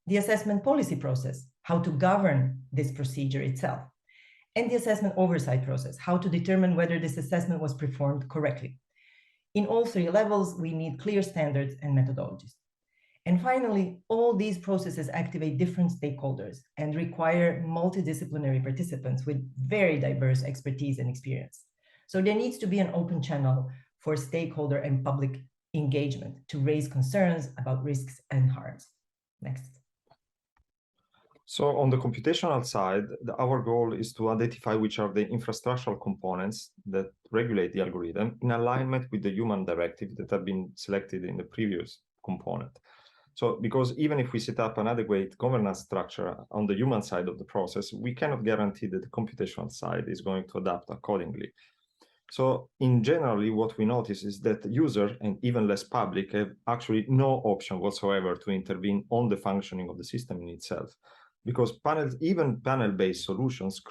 Speaker 21: The assessment policy process, how to govern this procedure itself. And the assessment oversight process, how to determine whether this assessment was performed correctly. In all three levels, we need clear standards and methodologies. And finally, all these processes activate different stakeholders and require multidisciplinary participants with very diverse expertise and experience. So there needs to be an open channel for stakeholder and public engagement to raise concerns about risks and harms. Next.
Speaker 22: So on the computational side, our goal is to identify which are the infrastructural components that regulate the algorithm in alignment with the human directive that have been selected in the previous component. So because even if we set up an adequate governance structure on the human side of the process, we cannot guarantee that the computational side is going to adapt accordingly. So in generally, what we notice is that user and even less public have actually no option whatsoever to intervene on the functioning of the system in itself. Because even panel-based solutions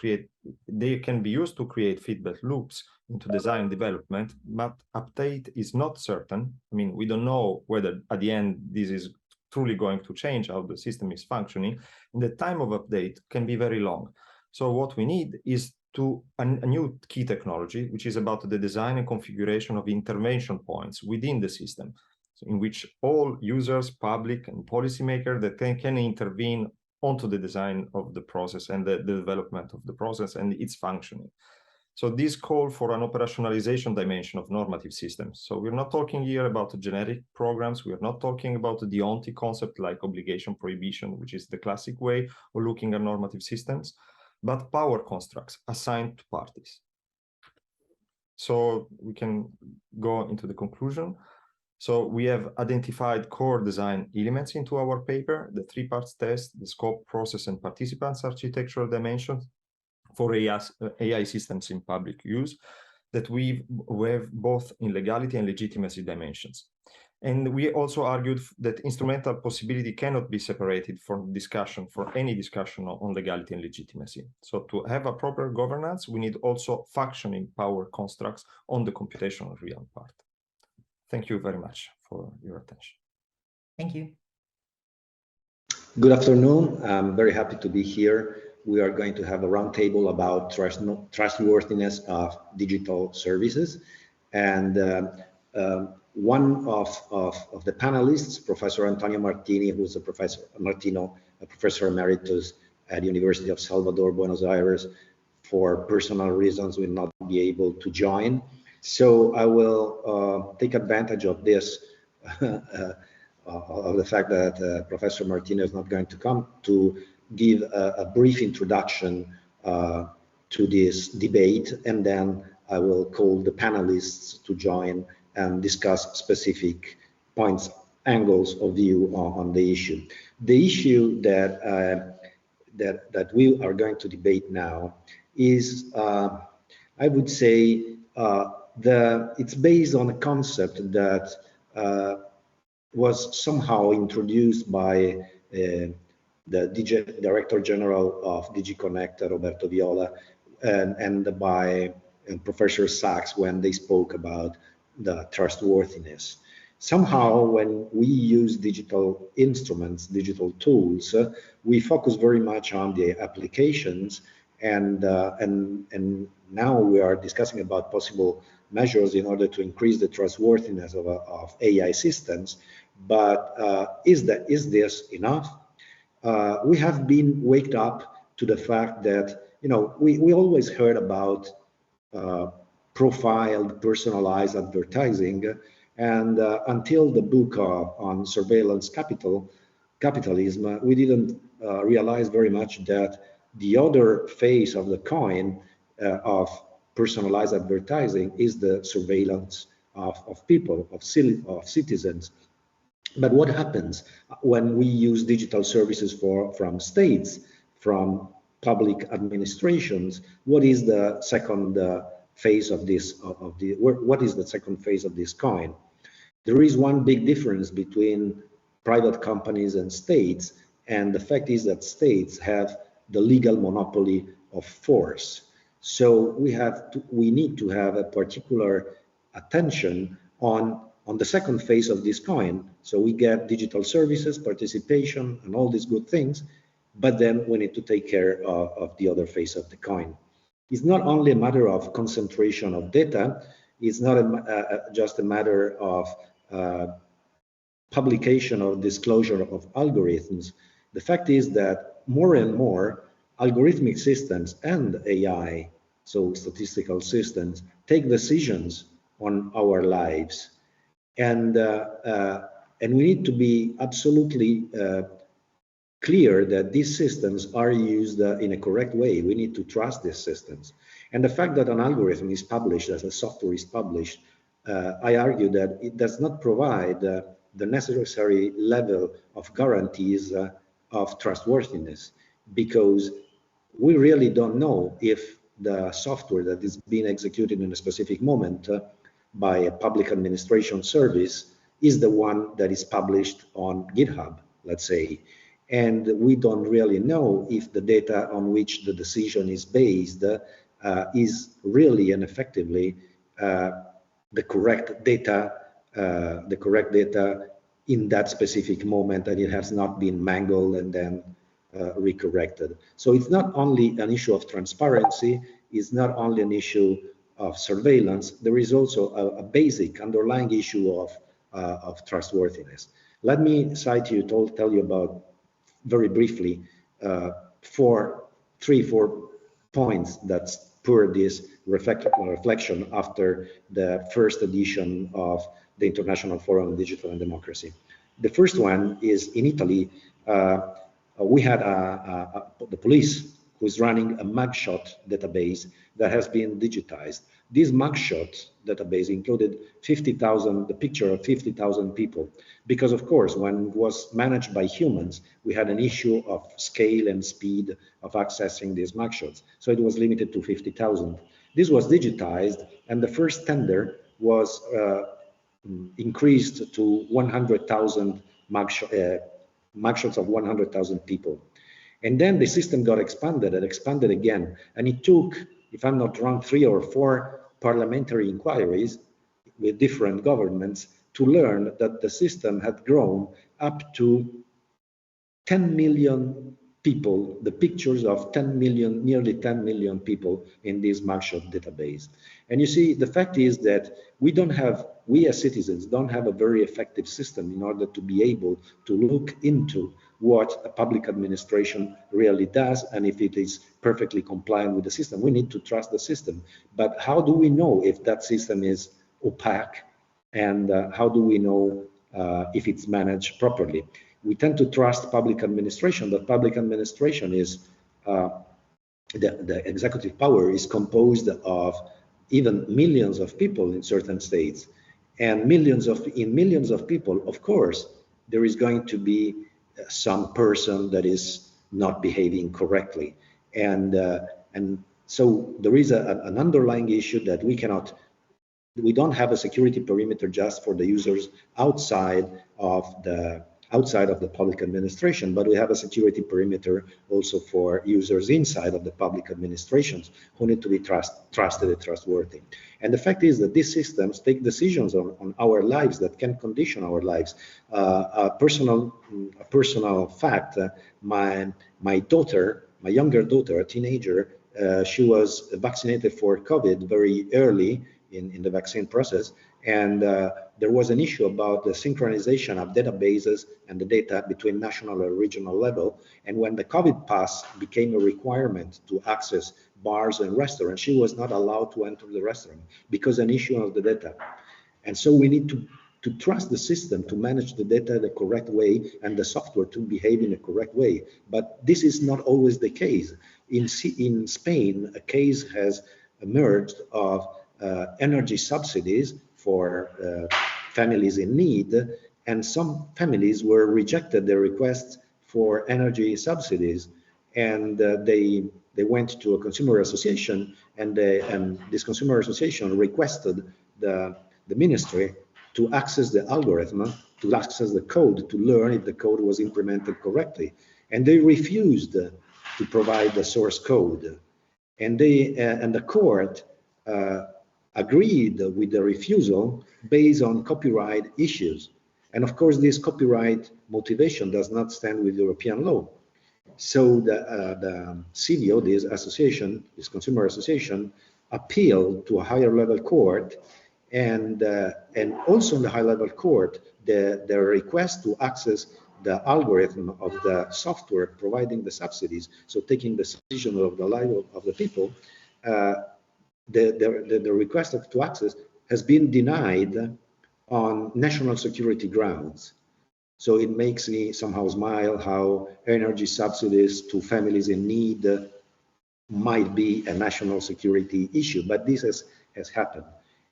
Speaker 22: they can be used to create feedback loops into design development, but update is not certain. I mean, we don't know whether at the end this is truly going to change how the system is functioning, and the time of update can be very long. So what we need is a new key technology, which is about the design and configuration of intervention points within the system, in which all users, public and policymakers that can intervene onto the design of the process and the development of the process and its functioning. So this call for an operationalization dimension of normative systems. So we're not talking here about generic programs. We're not talking about the deontic concept like obligation prohibition, which is the classic way of looking at normative systems, but power constructs assigned to parties. So we can go into the conclusion. So we have identified core design elements into our paper, the three-parts test, the scope, process, and participants architectural dimensions for AI systems in public use that we have both in legality and legitimacy dimensions. And we also argued that instrumental possibility cannot be separated from any discussion on legality and legitimacy. So to have a proper governance, we need also functioning power constructs on the computational realm part. Thank you very much for your attention.
Speaker 21: Thank you.
Speaker 3: Good afternoon. I'm very happy to be here. We are going to have a roundtable about trustworthiness of digital services. And one of the panelists, Professor Antonio Martini, who's a professor emeritus at the University of Salvador, Buenos Aires, for personal reasons will not be able to join. So I will take advantage of this, of the fact that Professor Martini is not going to come, to give a brief introduction to this debate, and then I will call the panelists to join and discuss specific points, angles of view on the issue. The issue that we are going to debate now is, I would say, it's based on a concept that was somehow introduced by the Director General of DG Connect, Roberto Viola, and by Professor Sachs when they spoke about the trustworthiness. Somehow, when we use digital instruments, digital tools, we focus very much on the applications, and now we are discussing about possible measures in order to increase the trustworthiness of AI systems. But is this enough? We have been waked up to the fact that, you know, we always heard about profiled, personalized advertising, and until the book on surveillance capitalism, we didn't realize very much that the other face of the coin of personalized advertising is the surveillance of people, of citizens. But what happens when we use digital services from states, from public administrations? What is the second phase of this? What is the second phase of this coin? There is one big difference between private companies and states, and the fact is that states have the legal monopoly of force. So we need to have a particular attention on the second phase of this coin. So we get digital services, participation, and all these good things, but then we need to take care of the other face of the coin. It's not only a matter of concentration of data, it's not just a matter of publication or disclosure of algorithms. The fact is that more and more algorithmic systems and AI, so statistical systems, take decisions on our lives. And we need to be absolutely clear that these systems are used in a correct way. We need to trust these systems. And the fact that an algorithm is published, as a software is published, I argue that it does not provide the necessary level of guarantees of trustworthiness, because we really don't know if the software that is being executed in a specific moment by a public administration service is the one that is published on GitHub, let's say. And we don't really know if the data on which the decision is based is really and effectively the correct data in that specific moment, and it has not been mangled and then recorrected. So it's not only an issue of transparency, it's not only an issue of surveillance, there is also a basic underlying issue of trustworthiness. Let me tell you about, very briefly, three, four points that spur this reflection after the first edition of the International Forum on Digital and Democracy. The first one is in Italy. We had the police who is running a mugshot database that has been digitized. This mugshot database included the picture of 50,000 people, because of course, when it was managed by humans, we had an issue of scale and speed of accessing these mugshots. So it was limited to 50,000. This was digitized, and the first tender was increased to 100,000 mugshots of 100,000 people. And then the system got expanded and expanded again. And it took, if I'm not wrong, 3 or 4 parliamentary inquiries with different governments to learn that the system had grown up to 10 million people, the pictures of 10 million, nearly 10 million people in this mugshot database. And you see, the fact is that we as citizens don't have a very effective system in order to be able to look into what a public administration really does and if it is perfectly compliant with the system. We need to trust the system. But how do we know if that system is opaque, and how do we know if it's managed properly? We tend to trust public administration, but public administration is, the executive power is composed of even millions of people in certain states. And in millions of people, of course, there is going to be some person that is not behaving correctly. And so there is an underlying issue that we don't have a security perimeter just for the users outside of the public administration, but we have a security perimeter also for users inside of the public administrations who need to be trusted and trustworthy. And the fact is that these systems take decisions on our lives that can condition our lives. A personal fact, my younger daughter, a teenager, she was vaccinated for COVID very early in the vaccine process, and there was an issue about the synchronization of databases and the data between national and regional level. And when the COVID pass became a requirement to access bars and restaurants, she was not allowed to enter the restaurant because an issue of the data. And so we need to trust the system to manage the data the correct way and the software to behave in the correct way. But this is not always the case. In Spain, a case has emerged of energy subsidies for families in need, and some families were rejected their requests for energy subsidies, and they went to a consumer association, and this consumer association requested the ministry to access the algorithm, to access the code, to learn if the code was implemented correctly, and they refused to provide the source code, and the court agreed with the refusal based on copyright issues. And of course, this copyright motivation does not stand with European law. So the CVO, this consumer association, appealed to a higher level court, and also in the high level court, the request to access the algorithm of the software providing the subsidies, so taking the decision of the life of the people, the request to access has been denied on national security grounds. So it makes me somehow smile how energy subsidies to families in need might be a national security issue, but this has happened.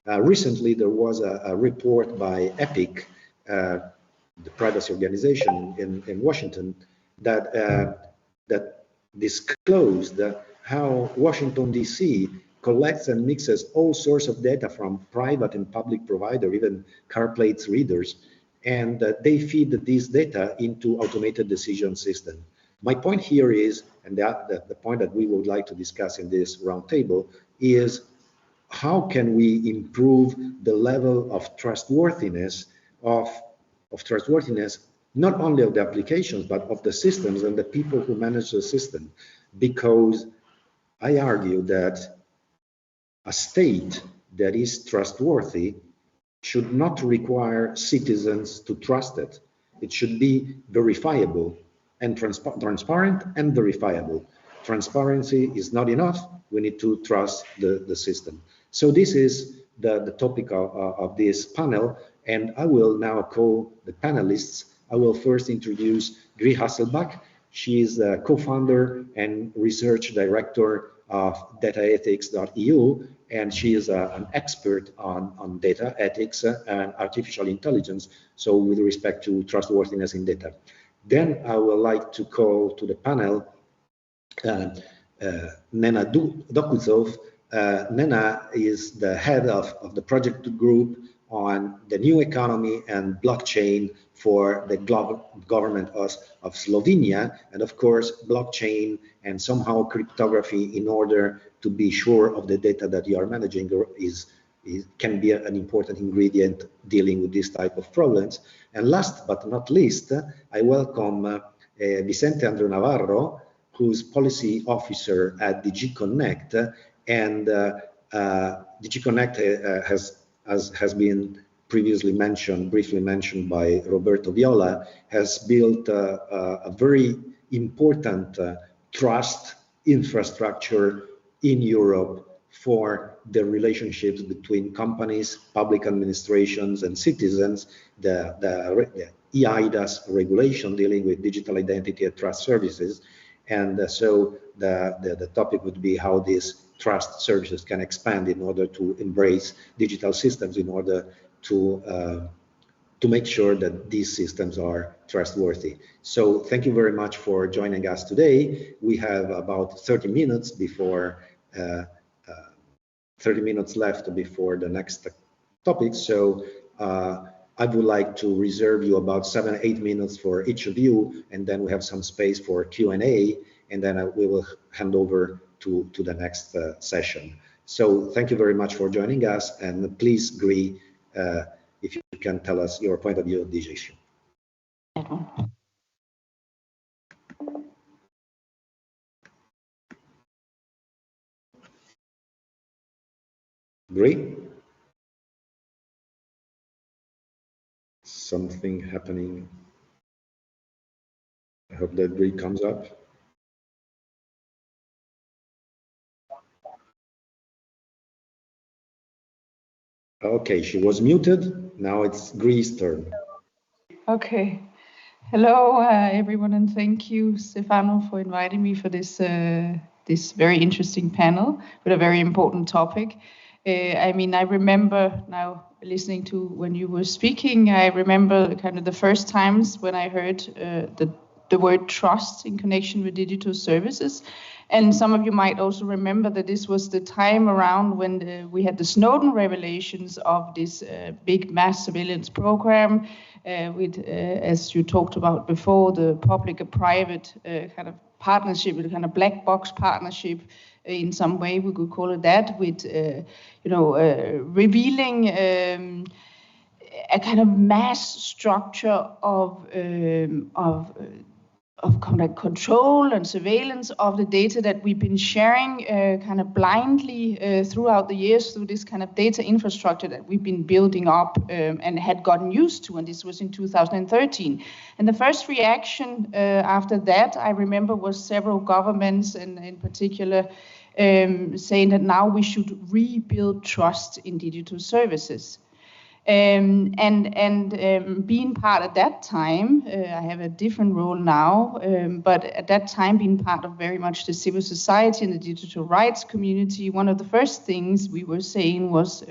Speaker 3: Recently, there was a report by EPIC, the privacy organization in Washington, that disclosed how Washington, D.C. collects and mixes all sorts of data from private and public provider, even car plates readers, and they feed this data into automated decision system. My point here is, and the point that we would like to discuss in this roundtable, is how can we improve the level of trustworthiness not only of the applications, but of the systems and the people who manage the system? Because I argue that a state that is trustworthy should not require citizens to trust it. It should be verifiable and transparent and verifiable. Transparency is not enough. We need to trust the system. So this is the topic of this panel, and I will now call the panelists. I will first introduce Gry Hasselbach. She is the co-founder and research director of dataethics.eu, and she is an expert on data ethics and artificial intelligence, so with respect to trustworthiness in data. Then I would like to call to the panel Nena Dokuzov. Nena is the head of the project group on the new economy and blockchain for the government of Slovenia, and of course blockchain and somehow cryptography in order to be sure of the data that you are managing can be an important ingredient dealing with this type of problems. And last but not least, I welcome Vicente Andrew Navarro, who's policy officer at DG Connect, and DG Connect has been previously mentioned, briefly mentioned by Roberto Viola, has built a very important trust infrastructure in Europe for the relationships between companies, public administrations, and citizens. The EIDAS regulation dealing with digital identity and trust services. And so the topic would be how these trust services can expand in order to embrace digital systems, in order to make sure that these systems are trustworthy. So thank you very much for joining us today. We have about 30 minutes before 30 minutes left before the next topic. So I would like to reserve you about 7-8 minutes for each of you, and then we have some space for Q&A, and then we will hand over to the next session. So thank you very much for joining us, and please agree if you can tell us your point of view on this issue. Agree? Something happening. I hope that Brie comes up. Okay, she was muted. Now it's Bree's turn.
Speaker 6: Okay. Hello, everyone, and thank you, Stefano, for inviting me for this this very interesting panel with a very important topic. I mean, I remember now listening to when you were speaking, I remember kind of the first times when I heard the word trust in connection with digital services. And some of you might also remember that this was the time around when we had the Snowden revelations of this big mass surveillance program with, as you talked about before, the public-private kind of partnership, with a kind of black box partnership in some way, we could call it that, with, revealing a kind of mass structure of kind of control and surveillance of the data that we've been sharing kind of blindly throughout the years through this kind of data infrastructure that we've been building up and had gotten used to, and this was in 2013. And the first reaction after that, I remember, was several governments, and in particular saying that now we should rebuild trust in digital services. And being part at that time, I have a different role now, but at that time being part of very much the civil society and the digital rights community, one of the first things we were saying was,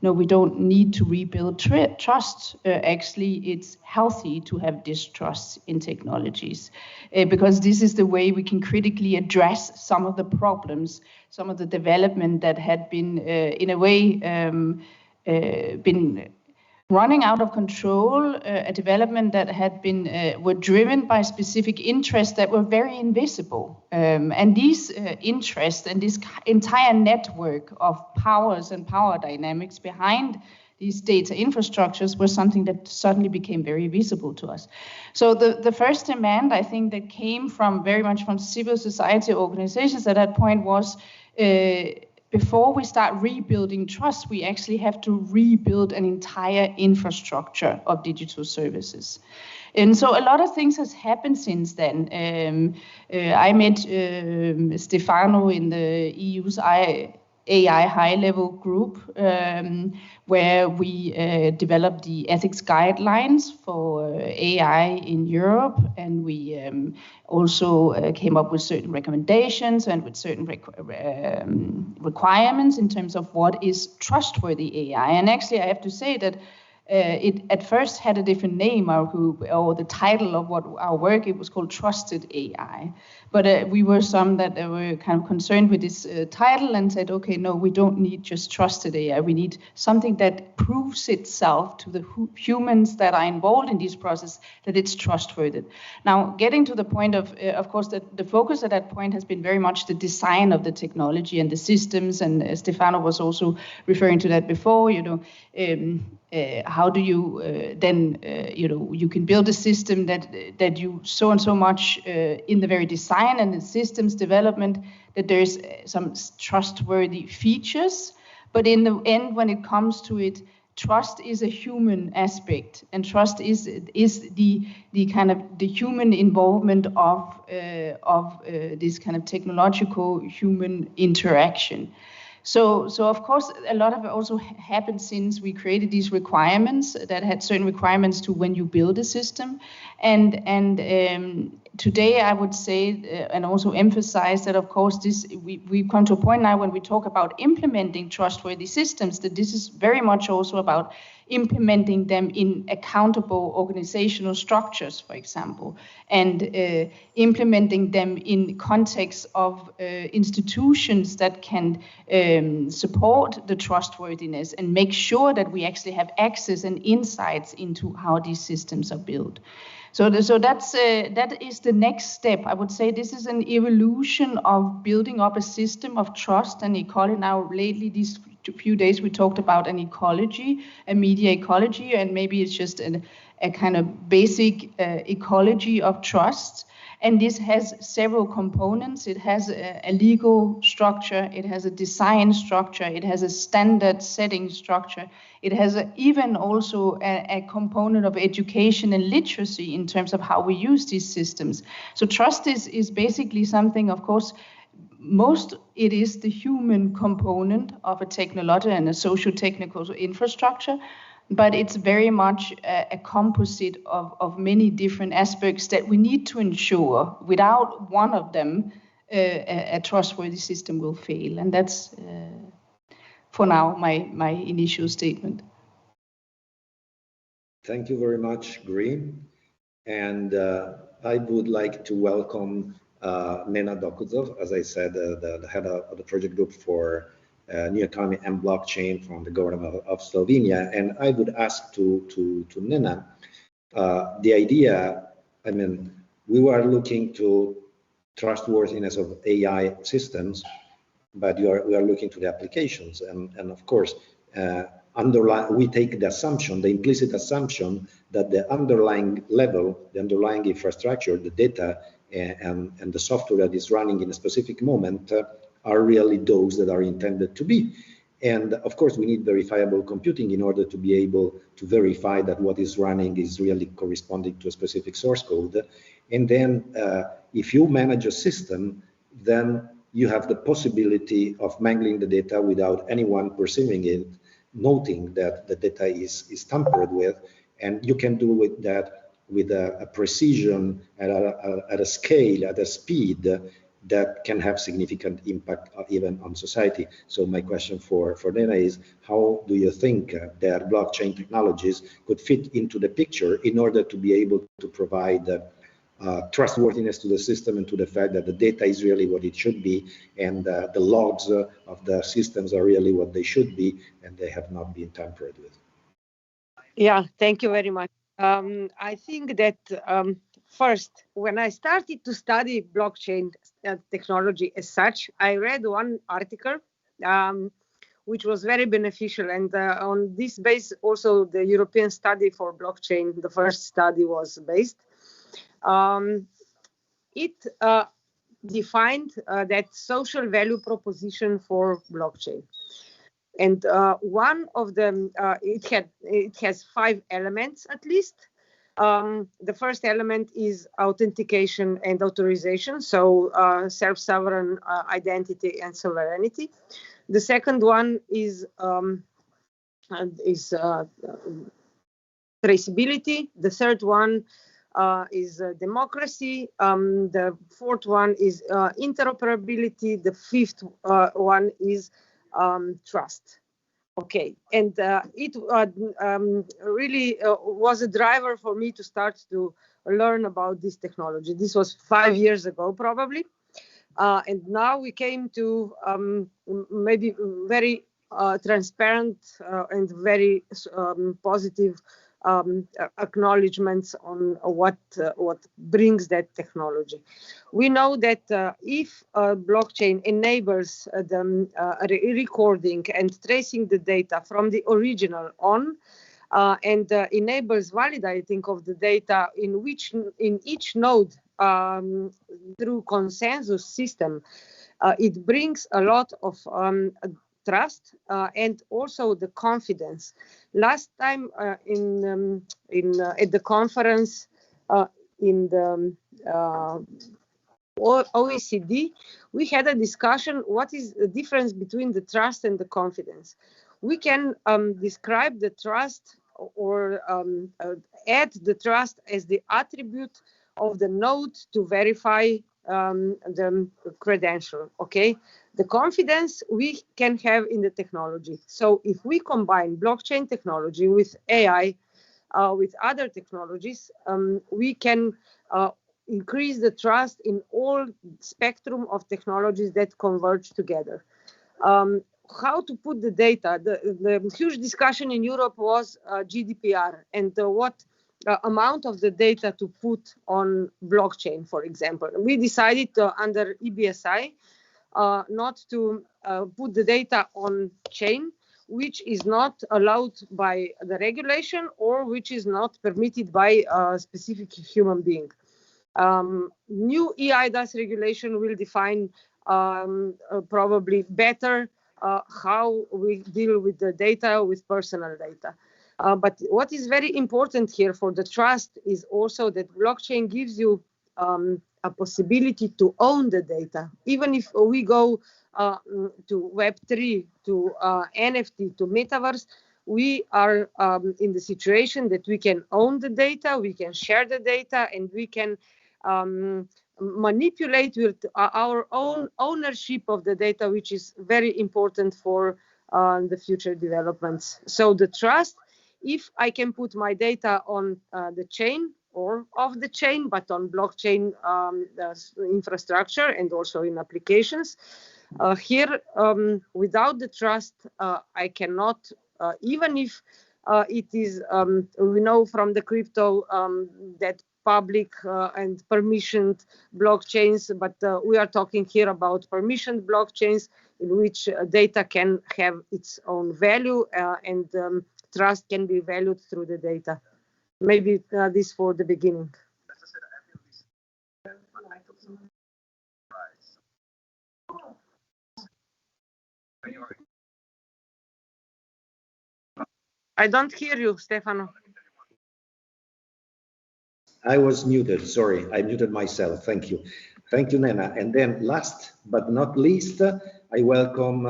Speaker 6: no, we don't need to rebuild trust. Actually, it's healthy to have distrust in technologies, because this is the way we can critically address some of the problems, some of the development that had been, in a way, been running out of control, a development that had been were driven by specific interests that were very invisible. And these interests and this entire network of powers and power dynamics behind these data infrastructures was something that suddenly became very visible to us. So the first demand, I think, that came from very much from civil society organizations at that point was, before we start rebuilding trust, we actually have to rebuild an entire infrastructure of digital services. And so a lot of things has happened since then. I met Stefano in the EU's AI high-level group, where we developed the ethics guidelines for AI in Europe, and we also came up with certain recommendations and with certain requirements in terms of what is trustworthy AI. And actually, I have to say that it at first had a different name, or the title of what our work, it was called Trusted AI. But we were some that were kind of concerned with this title and said, okay, no, we don't need just trusted AI. We need something that proves itself to the humans that are involved in this process that it's trustworthy. Now, getting to the point of course, that the focus at that point has been very much the design of the technology and the systems, and Stefano was also referring to that before, how do you then, you can build a system that you so and so much in the very design and the systems development that there's some trustworthy features, but in the end, when it comes to it, trust is a human aspect, and trust is the kind of the human involvement of this kind of technological human interaction. So of course, a lot of it also happened since we created these requirements that had certain requirements to when you build a system, and today I would say and also emphasize that of course we've come to a point now when we talk about implementing trustworthy systems that this is very much also about implementing them in accountable organizational structures, for example, and implementing them in context of institutions that can support the trustworthiness and make sure that we actually have access and insights into how these systems are built. So that is the next step. I would say this is an evolution of building up a system of trust and ecology. Now, lately, these few days, we talked about an ecology, a media ecology, and maybe it's just a kind of basic ecology of trust. And this has several components. It has a legal structure. It has a design structure. It has a standard setting structure. It has even also a component of education and literacy in terms of how we use these systems. So trust is basically something, of course, it is the human component of a technology and a socio-technical infrastructure, but it's very much a composite of many different aspects that we need to ensure. Without one of them, a trustworthy system will fail. And that's, for now, my initial statement.
Speaker 3: Thank you very much, Green. And I would like to welcome Nena Dokuzov, as I said, the head of the project group for New Economy and Blockchain from the government of Slovenia. And I would ask to Nena, the idea, I mean, we were looking to trustworthiness of AI systems, but we are looking to the applications. And of course, we take the assumption, the implicit assumption that the underlying level, the underlying infrastructure, the data, and the software that is running in a specific moment are really those that are intended to be. And of course, we need verifiable computing in order to be able to verify that what is running is really corresponding to a specific source code. And then if you manage a system, then you have the possibility of mangling the data without anyone perceiving it, noting that the data is tampered with, and you can do with that with a precision at a scale, at a speed that can have significant impact even on society. So my question for Nena is, how do you think that blockchain technologies could fit into the picture in order to be able to provide trustworthiness to the system and to the fact that the data is really what it should be, and the logs of the systems are really what they should be, and they have not been tampered with?
Speaker 13: Yeah, thank you very much. I think that first, when I started to study blockchain technology as such, I read one article which was very beneficial, and on this base also the European study for blockchain, the first study was based. It defined that social value proposition for blockchain. And one of them, it has 5 elements at least. The first element is authentication and authorization, so self-sovereign identity and sovereignty. The second one is traceability. The third one is democracy. The fourth one is interoperability. The fifth one is trust. Okay, and it really was a driver for me to start to learn about this technology. This was 5 years ago, probably. And now we came to maybe very transparent and very positive acknowledgements on what brings that technology. We know that if blockchain enables the recording and tracing the data from the original on, and enables validating of the data in each node through consensus system. It brings a lot of trust and also the confidence. Last time at the conference in the OECD, we had a discussion what is the difference between the trust and the confidence. We can describe the trust or add the trust as the attribute of the node to verify the credential, okay? The confidence we can have in the technology. So if we combine blockchain technology with AI, with other technologies, we can increase the trust in all spectrum of technologies that converge together. How to put the data? The huge discussion in Europe was GDPR and what amount of the data to put on blockchain, for example. We decided under EBSI not to put the data on chain, which is not allowed by the regulation or which is not permitted by a specific human being. New eIDAS regulation will define probably better how we deal with the data, with personal data. But what is very important here for the trust is also that blockchain gives you a possibility to own the data. Even if we go to Web3, to NFT, to metaverse, we are in the situation that we can own the data, we can share the data, and we can manipulate with our own ownership of the data, which is very important for the future developments. So the trust, if I can put my data on the chain or off the chain, but on blockchain infrastructure and also in applications, here, without the trust, I cannot, even if it is, we know from the crypto that public and permissioned blockchains, but we are talking here about permissioned blockchains in which data can have its own value and trust can be valued through the data. Maybe this for the beginning. I don't hear you, Stefano.
Speaker 3: I was muted, sorry, I muted myself, thank you. Thank you, Nena. And then last but not least, I welcome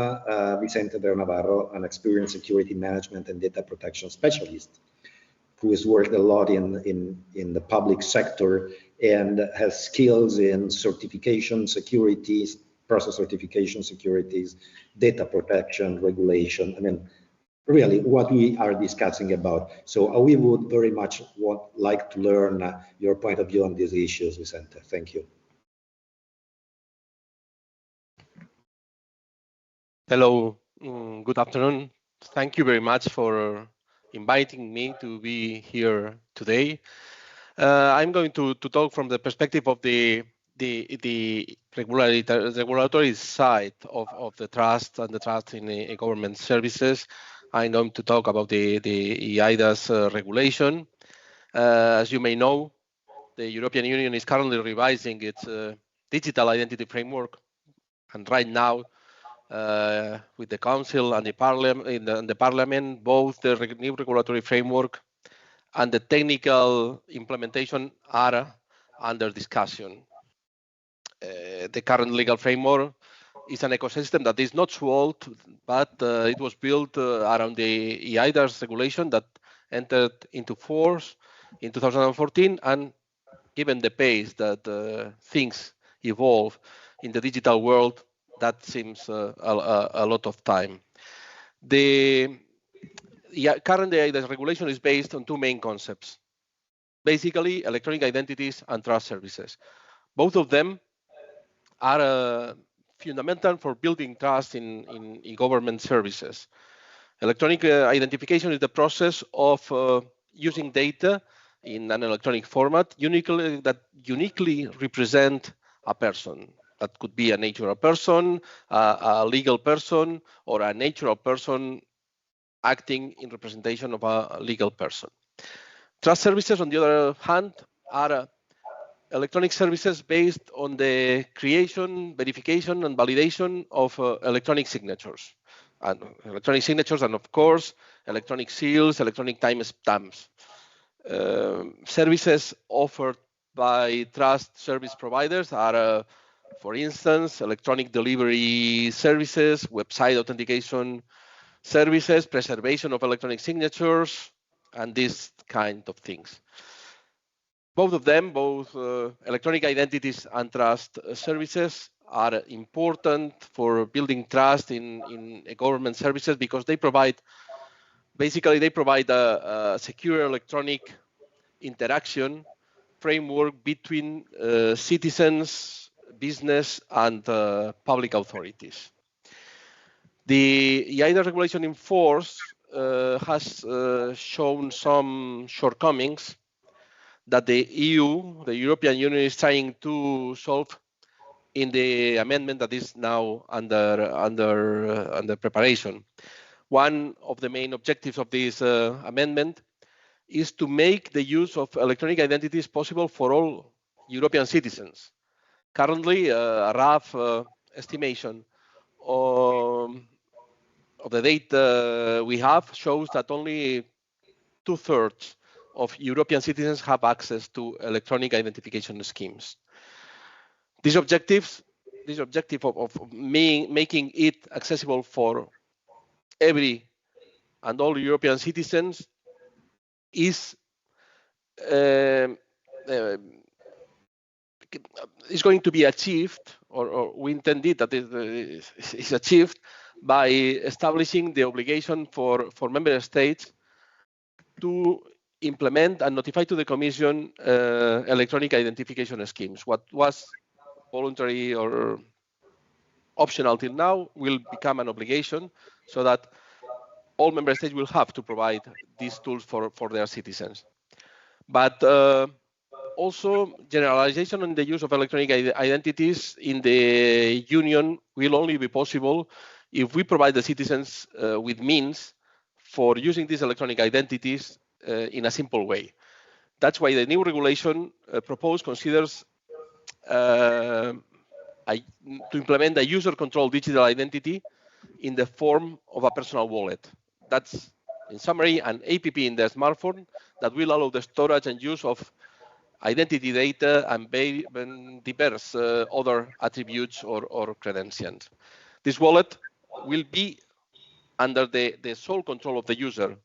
Speaker 3: Vicente de Navarro, an experienced security management and data protection specialist who has worked a lot in the public sector and has skills in certification, securities, process certification, securities, data protection, regulation. I mean, really what we are discussing about. So we would very much like to learn your point of view on these issues, Vicente. Thank you.
Speaker 7: Hello, good afternoon. Thank you very much for inviting me to be here today. I'm going to talk from the perspective of the regulatory side of the trust and the trust in government services. I'm going to talk about the eIDAS regulation. As you may know, the European Union is currently revising its digital identity framework, and right now, with the Council and the Parliament, both the new regulatory framework and the technical implementation are under discussion. The current legal framework is an ecosystem that is not so old, but it was built around the eIDAS regulation that entered into force in 2014, and given the pace that things evolve in the digital world, that seems a lot of time. The current eIDAS regulation is based on two main concepts, basically electronic identities and trust services. Both of them are fundamental for building trust in government services. Electronic identification is the process of using data in an electronic format that uniquely represent a person. That could be a natural person, a legal person, or a natural person acting in representation of a legal person. Trust services, on the other hand, are electronic services based on the creation, verification, and validation of electronic signatures. And of course, electronic seals, electronic timestamps. Services offered by trust service providers are, for instance, electronic delivery services, website authentication services, preservation of electronic signatures, and these kind of things. Both of them, both electronic identities and trust services, are important for building trust in government services because they provide, basically, they provide a secure electronic interaction framework between citizens, business, and public authorities. The EIDAS regulation in force has shown some shortcomings that the EU, the European Union, is trying to solve in the amendment that is now under preparation. One of the main objectives of this amendment is to make the use of electronic identities possible for all European citizens. Currently, a rough estimation of the data we have shows that only 2/3 of European citizens have access to electronic identification schemes. This objective of making it accessible for every and all European citizens is going to be achieved, or we intended that it is achieved by establishing the obligation for member states to implement and notify to the Commission electronic identification schemes. What was voluntary or optional till now will become an obligation, so that all member states will have to provide these tools for their citizens. But also, generalization on the use of electronic identities in the Union will only be possible if we provide the citizens with means for using these electronic identities in a simple way. That's why the new regulation proposed considers to implement a user-controlled digital identity in the form of a personal wallet. That's, in summary, an app in the smartphone that will allow the storage and use of identity data and diverse other attributes or credentials. This wallet will be under the sole control of the user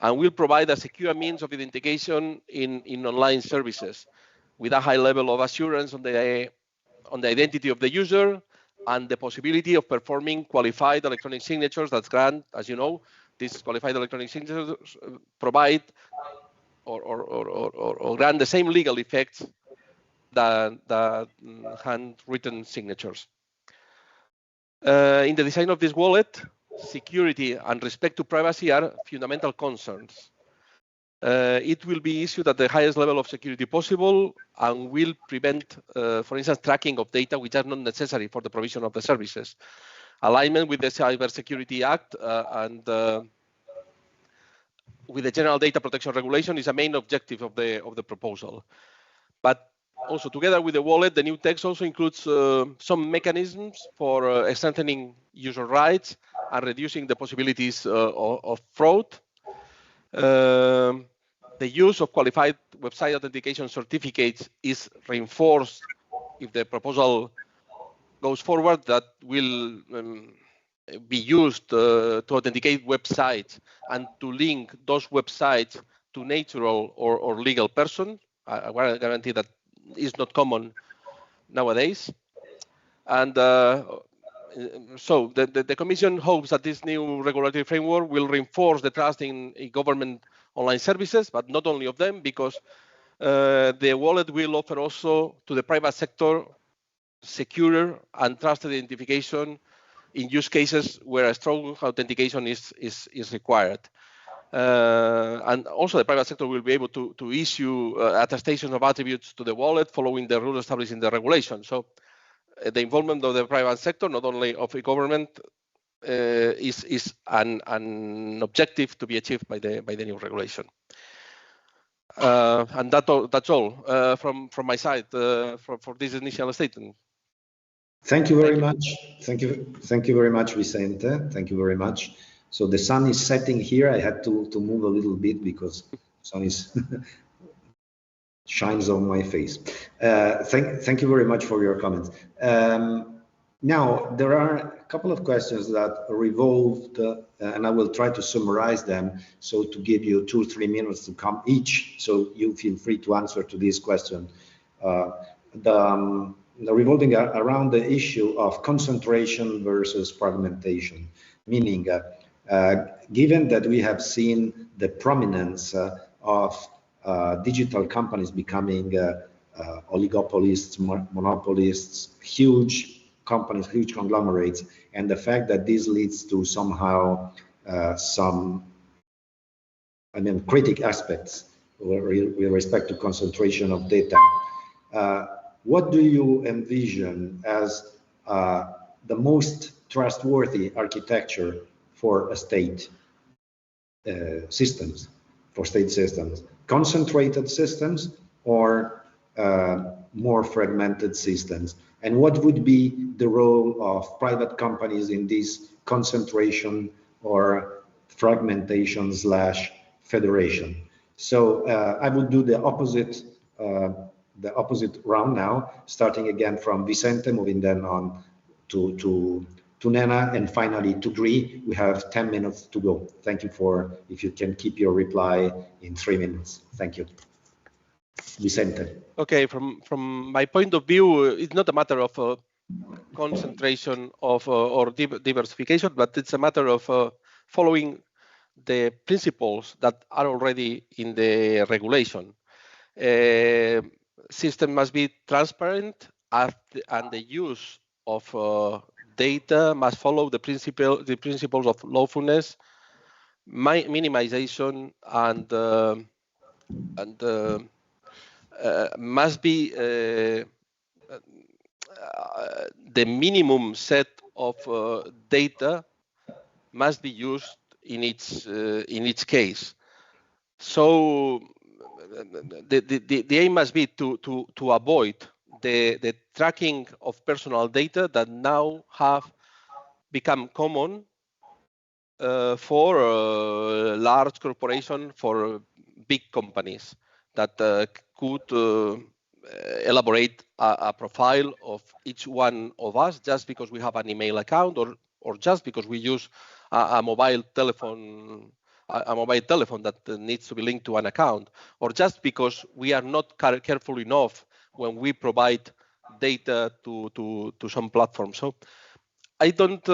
Speaker 7: and will provide a secure means of identification in online services with a high level of assurance on the identity of the user and the possibility of performing qualified electronic signatures that grant, as you know, these qualified electronic signatures provide or grant the same legal effects than handwritten signatures. In the design of this wallet, security and respect to privacy are fundamental concerns. It will be issued at the highest level of security possible and will prevent, for instance, tracking of data which are not necessary for the provision of the services. Alignment with the Cybersecurity Act and with the General Data Protection Regulation is a main objective of the proposal. But also, together with the wallet, the new text also includes some mechanisms for strengthening user rights and reducing the possibilities of fraud. The use of qualified website authentication certificates is reinforced if the proposal goes forward. That will be used to authenticate websites and to link those websites to natural or legal person. I guarantee that is not common nowadays. And so the Commission hopes that this new regulatory framework will reinforce the trust in government online services, but not only of them, because the wallet will offer also to the private sector secure and trusted identification in use cases where a strong authentication is required. And also the private sector will be able to issue attestations of attributes to the wallet following the rules established in the regulation. So the involvement of the private sector, not only of the government, is an objective to be achieved by the new regulation. And that's all from my side for this initial statement.
Speaker 3: Thank you very much. Thank you very much, Vicente. Thank you very much. So the sun is setting here. I had to move a little bit because the sun is shines on my face. Thank you very much for your comments. Now, there are a couple of questions that revolved, and I will try to summarize them, so to give you 2 or 3 minutes to come each, so you feel free to answer to this question. Revolving around the issue of concentration versus fragmentation, meaning given that we have seen the prominence of digital companies becoming oligopolists, monopolists, huge companies, huge conglomerates, and the fact that this leads to somehow some, critic aspects with respect to concentration of data. What do you envision as the most trustworthy architecture for a state systems, concentrated systems or more fragmented systems? And what would be the role of private companies in this concentration or fragmentation / federation? So I would do the opposite round now, starting again from Vicente, moving then on to Nena, and finally to Gri. We have 10 minutes to go. Thank you if you can keep your reply in 3 minutes. Thank you. Vicente.
Speaker 7: Okay, from my point of view, it's not a matter of concentration or diversification, but it's a matter of following the principles that are already in the regulation. System must be transparent, and the use of data must follow the principles of lawfulness, minimization, and must be the minimum set of data must be used in each case. So the aim must be to avoid the tracking of personal data that now have become common for large corporations, for big companies that could elaborate a profile of each one of us just because we have an email account or just because we use a mobile telephone that needs to be linked to an account, or just because we are not careful enough when we provide data to some platforms. So I don't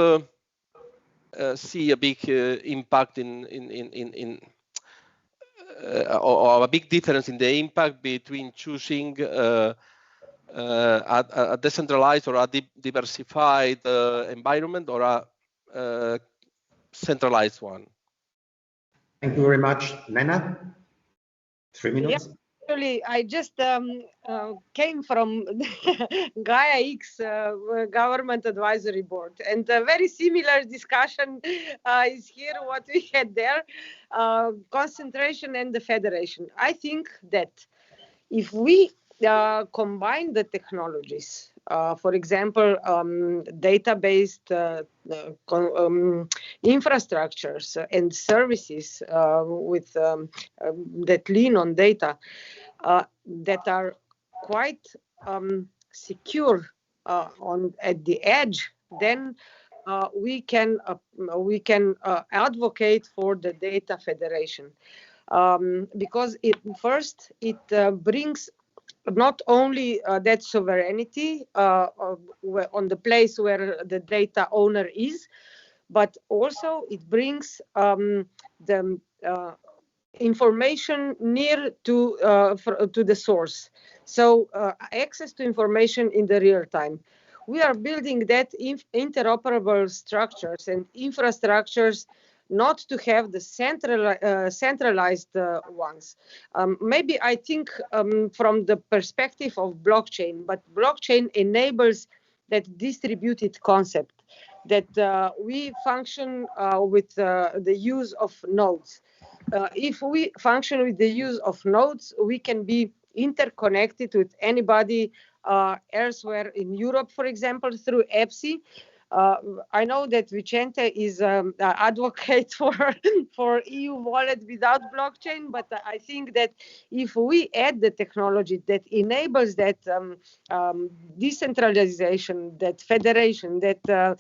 Speaker 7: see a big impact or a big difference in the impact between choosing a decentralized or a diversified environment or a centralized one.
Speaker 3: Thank you very much. Nena, 3 minutes.
Speaker 13: Yeah. Actually, I just came from Gaia X Government Advisory Board, and a very similar discussion is here, what we had there, concentration and the federation. I think that if we combine the technologies, for example, data-based infrastructures and services with that lean on data, that are quite secure at the edge, then we can advocate for the data federation, because it brings not only that sovereignty on the place where the data owner is, but also it brings the information near to the source. So access to information in the real time. We are building that interoperable structures and infrastructures, not to have the centralized ones. Maybe I think from the perspective of blockchain, but blockchain enables that distributed concept. that we function with the use of nodes. If we function with the use of nodes, we can be interconnected with anybody elsewhere in Europe, for example, through EPSI. I know that Vicente is an advocate for EU wallet without blockchain, but I think that if we add the technology that enables that decentralization, that federation, that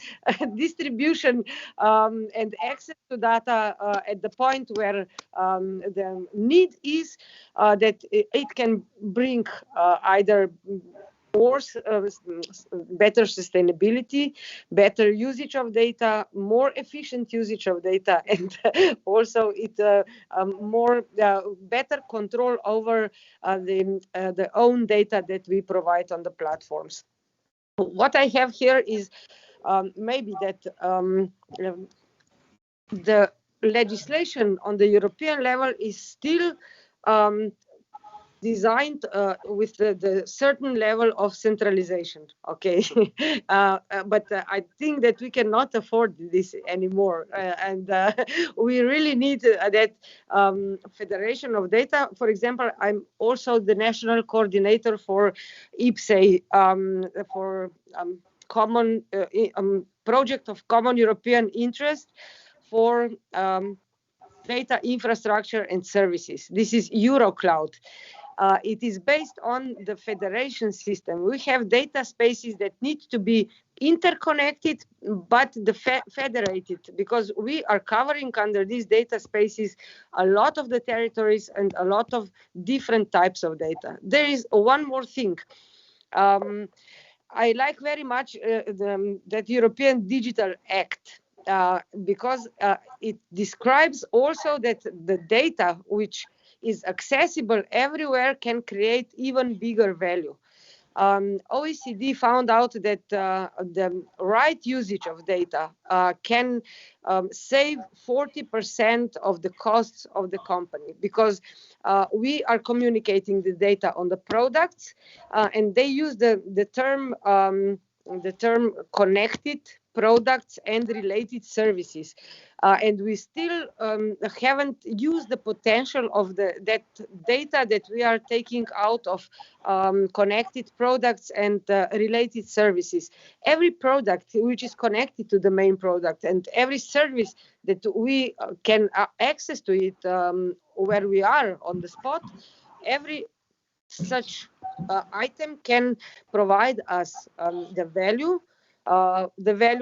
Speaker 13: distribution and access to data at the point where the need is, that it can bring either better sustainability, better usage of data, more efficient usage of data, and also more better control over the own data that we provide on the platforms. What I have here is maybe that the legislation on the European level is still designed with the certain level of centralization, okay? But I think that we cannot afford this anymore. And we really need that federation of data. For example, I'm also the national coordinator for IPSE, for common project of common European interest for data infrastructure and services. This is Eurocloud. It is based on the federation system. We have data spaces that need to be interconnected, but federated, because we are covering under these data spaces a lot of the territories and a lot of different types of data. There is one more thing. I like very much that European Digital Act, because it describes also that the data which is accessible everywhere can create even bigger value. OECD found out that the right usage of data can save 40% of the costs of the company, because we are communicating the data on the products, and they use the term connected products and related services. And we still haven't used the potential of that data that we are taking out of connected products and related services. Every product which is connected to the main product, and every service that we can access to it where we are on the spot, every such item can provide us the value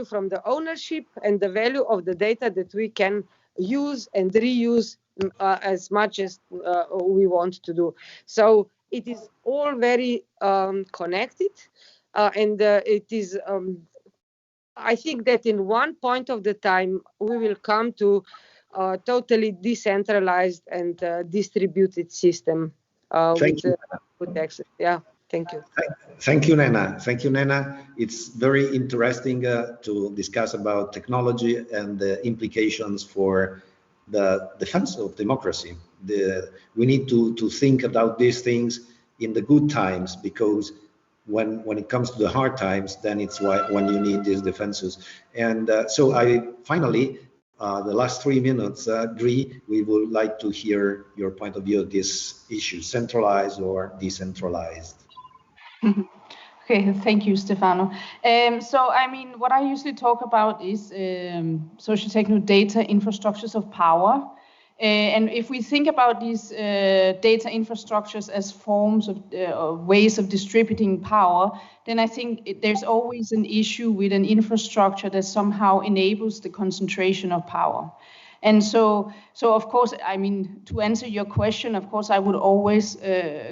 Speaker 13: from the ownership and the value of the data that we can use and reuse as much as we want to do. So it is all very connected, and it is, I think that in one point of the time, we will come to a totally decentralized and distributed system with access. Yeah. Thank you.
Speaker 3: Thank you, Nena. Thank you, Nena. It's very interesting to discuss about technology and the implications for the defense of democracy. We need to think about these things in the good times, because when it comes to the hard times, then it's when you need these defenses. And so I finally, the last 3 minutes, Gri, we would like to hear your point of view of this issue, centralized or decentralized.
Speaker 6: Okay, thank you, Stefano. So, I mean, what I usually talk about is social techno data infrastructures of power. And if we think about these data infrastructures as forms of ways of distributing power, then I think there's always an issue with an infrastructure that somehow enables the concentration of power. And so of course, I mean, to answer your question, of course, I would always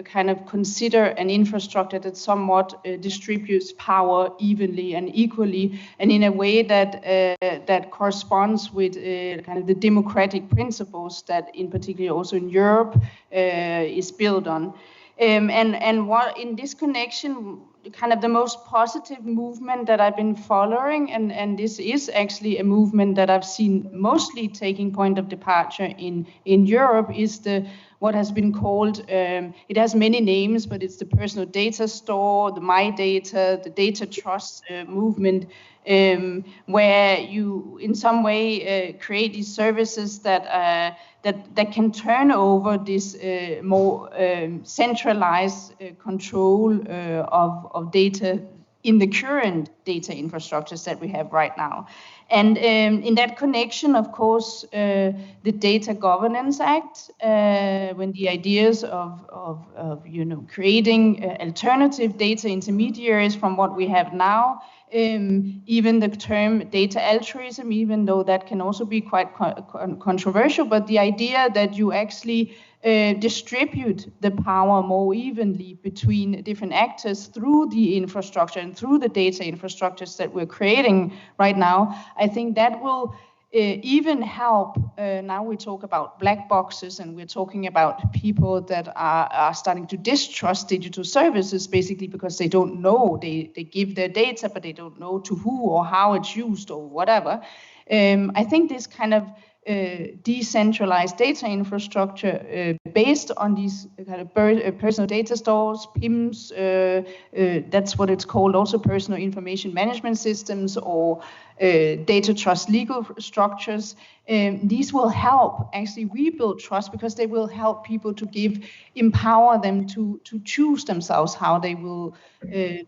Speaker 6: kind of consider an infrastructure that somewhat distributes power evenly and equally, and in a way that that corresponds with kind of the democratic principles that, in particular, also in Europe, is built on. And what in this connection, kind of the most positive movement that I've been following, and this is actually a movement that I've seen mostly taking point of departure in Europe, is what has been called, it has many names, but it's the personal data store, the my data, the data trust movement, where you in some way create these services that can turn over this more centralized control of data in the current data infrastructures that we have right now. And in that connection, of course, the Data Governance Act, when the ideas of creating alternative data intermediaries from what we have now, even the term data altruism, even though that can also be quite controversial, but the idea that you actually distribute the power more evenly between different actors through the infrastructure and through the data infrastructures that we're creating right now, I think that will even help. Now we talk about black boxes, and we're talking about people that are starting to distrust digital services, basically because they don't know. They give their data, but they don't know to who or how it's used or whatever. I think this kind of decentralized data infrastructure based on these kind of personal data stores, PIMs, that's what it's called, also personal information management systems, or data trust legal structures. These will help actually rebuild trust, because they will help people to empower them to choose themselves how they will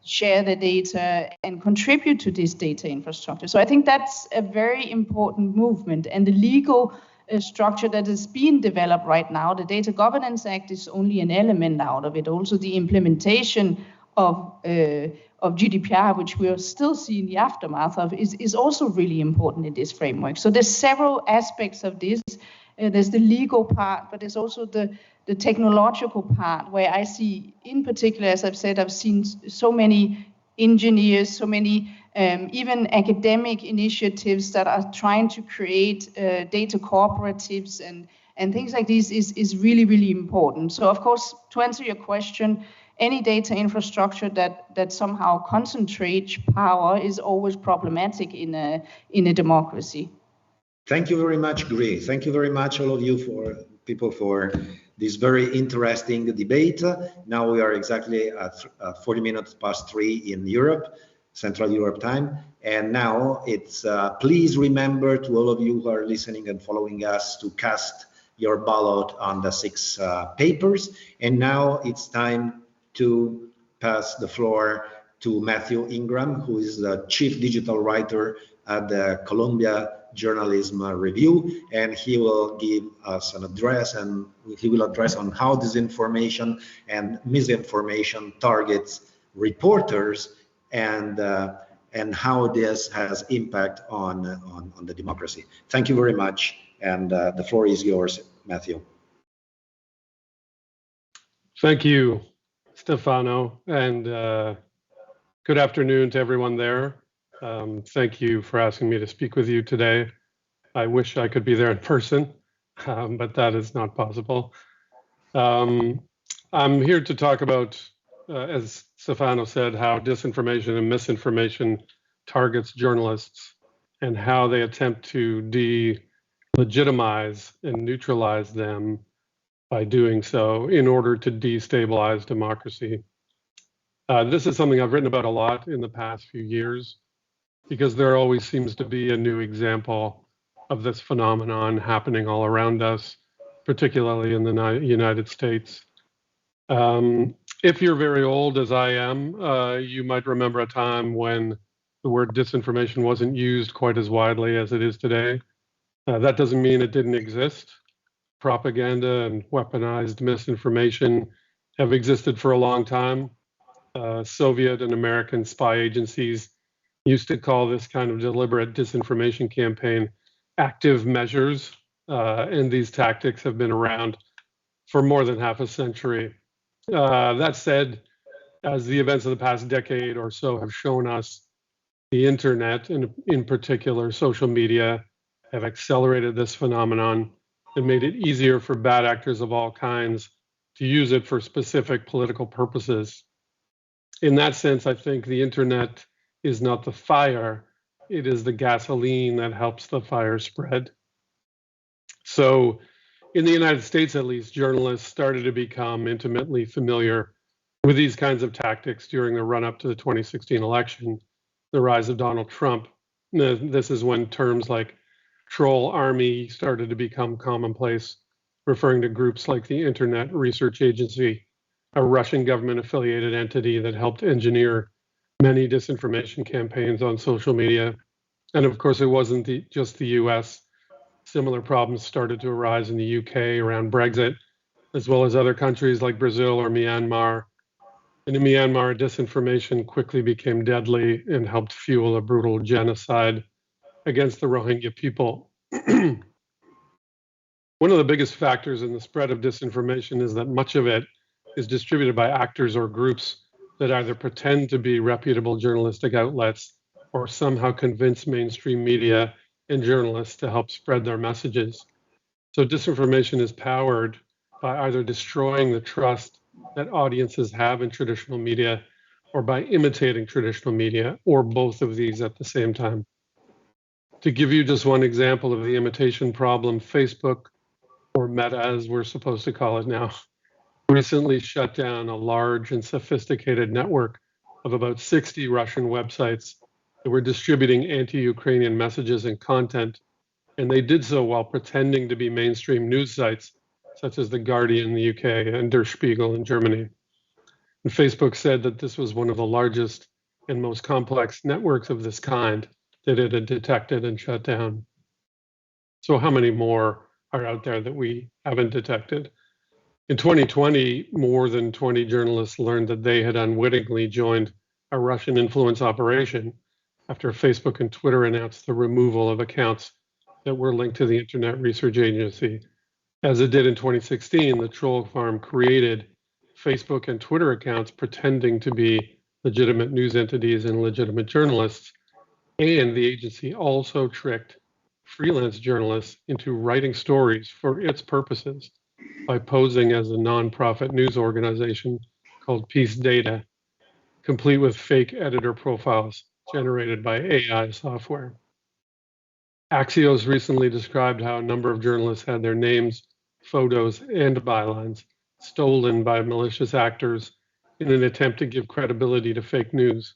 Speaker 6: share the data and contribute to this data infrastructure. So I think that's a very important movement, and the legal structure that is being developed right now, the Data Governance Act, is only an element out of it. Also the implementation of GDPR, which we are still seeing the aftermath of, is also really important in this framework. So there's several aspects of this. There's the legal part, but there's also the technological part, where I see, in particular, as I've said, I've seen so many engineers, so many even academic initiatives that are trying to create data cooperatives and things like this is really, really important. So of course, to answer your question, any data infrastructure that somehow concentrates power is always problematic in a democracy.
Speaker 3: Thank you very much, Gry. Thank you very much, all of you, for this very interesting debate. Now we are exactly at 40 minutes past 3 in Europe, Central Europe time. And now it's, please remember, to all of you who are listening and following us, to cast your ballot on the 6 papers. And now it's time to pass the floor to Matthew Ingram, who is the Chief Digital Writer at the Columbia Journalism Review, and he will give us an address, and he will address on how disinformation and misinformation targets reporters, and how this has impact on the democracy. Thank you very much, and the floor is yours, Matthew.
Speaker 8: Thank you, Stefano, and good afternoon to everyone there. Thank you for asking me to speak with you today. I wish I could be there in person, but that is not possible. I'm here to talk about, as Stefano said, how disinformation and misinformation targets journalists and how they attempt to delegitimize and neutralize them by doing so in order to destabilize democracy. This is something I've written about a lot in the past few years, because there always seems to be a new example of this phenomenon happening all around us, particularly in the United States. If you're very old, as I am, you might remember a time when the word disinformation wasn't used quite as widely as it is today. That doesn't mean it didn't exist. Propaganda and weaponized misinformation have existed for a long time. Soviet and American spy agencies used to call this kind of deliberate disinformation campaign active measures, and these tactics have been around for more than half a century. That said, as the events of the past decade or so have shown us, the internet, and in particular social media, have accelerated this phenomenon and made it easier for bad actors of all kinds to use it for specific political purposes. In that sense, I think the internet is not the fire, it is the gasoline that helps the fire spread. So in the United States, at least, journalists started to become intimately familiar with these kinds of tactics during the run-up to the 2016 election, the rise of Donald Trump. This is when terms like troll army started to become commonplace, referring to groups like the Internet Research Agency, a Russian government-affiliated entity that helped engineer many disinformation campaigns on social media. And of course, it wasn't just the US. Similar problems started to arise in the UK around Brexit, as well as other countries like Brazil or Myanmar. And in Myanmar, disinformation quickly became deadly and helped fuel a brutal genocide against the Rohingya people. One of the biggest factors in the spread of disinformation is that much of it is distributed by actors or groups that either pretend to be reputable journalistic outlets or somehow convince mainstream media and journalists to help spread their messages. So disinformation is powered by either destroying the trust that audiences have in traditional media or by imitating traditional media, or both of these at the same time. To give you just one example of the imitation problem, Facebook, or Meta as we're supposed to call it now, recently shut down a large and sophisticated network of about 60 Russian websites that were distributing anti-Ukrainian messages and content, and they did so while pretending to be mainstream news sites, such as The Guardian in the UK and Der Spiegel in Germany. And Facebook said that this was one of the largest and most complex networks of this kind that it had detected and shut down. So how many more are out there that we haven't detected? In 2020, more than 20 journalists learned that they had unwittingly joined a Russian influence operation after Facebook and Twitter announced the removal of accounts that were linked to the Internet Research Agency. As it did in 2016, the troll farm created Facebook and Twitter accounts pretending to be legitimate news entities and legitimate journalists, and the agency also tricked freelance journalists into writing stories for its purposes by posing as a nonprofit news organization called Peace Data, complete with fake editor profiles generated by AI software. Axios recently described how a number of journalists had their names, photos, and bylines stolen by malicious actors in an attempt to give credibility to fake news.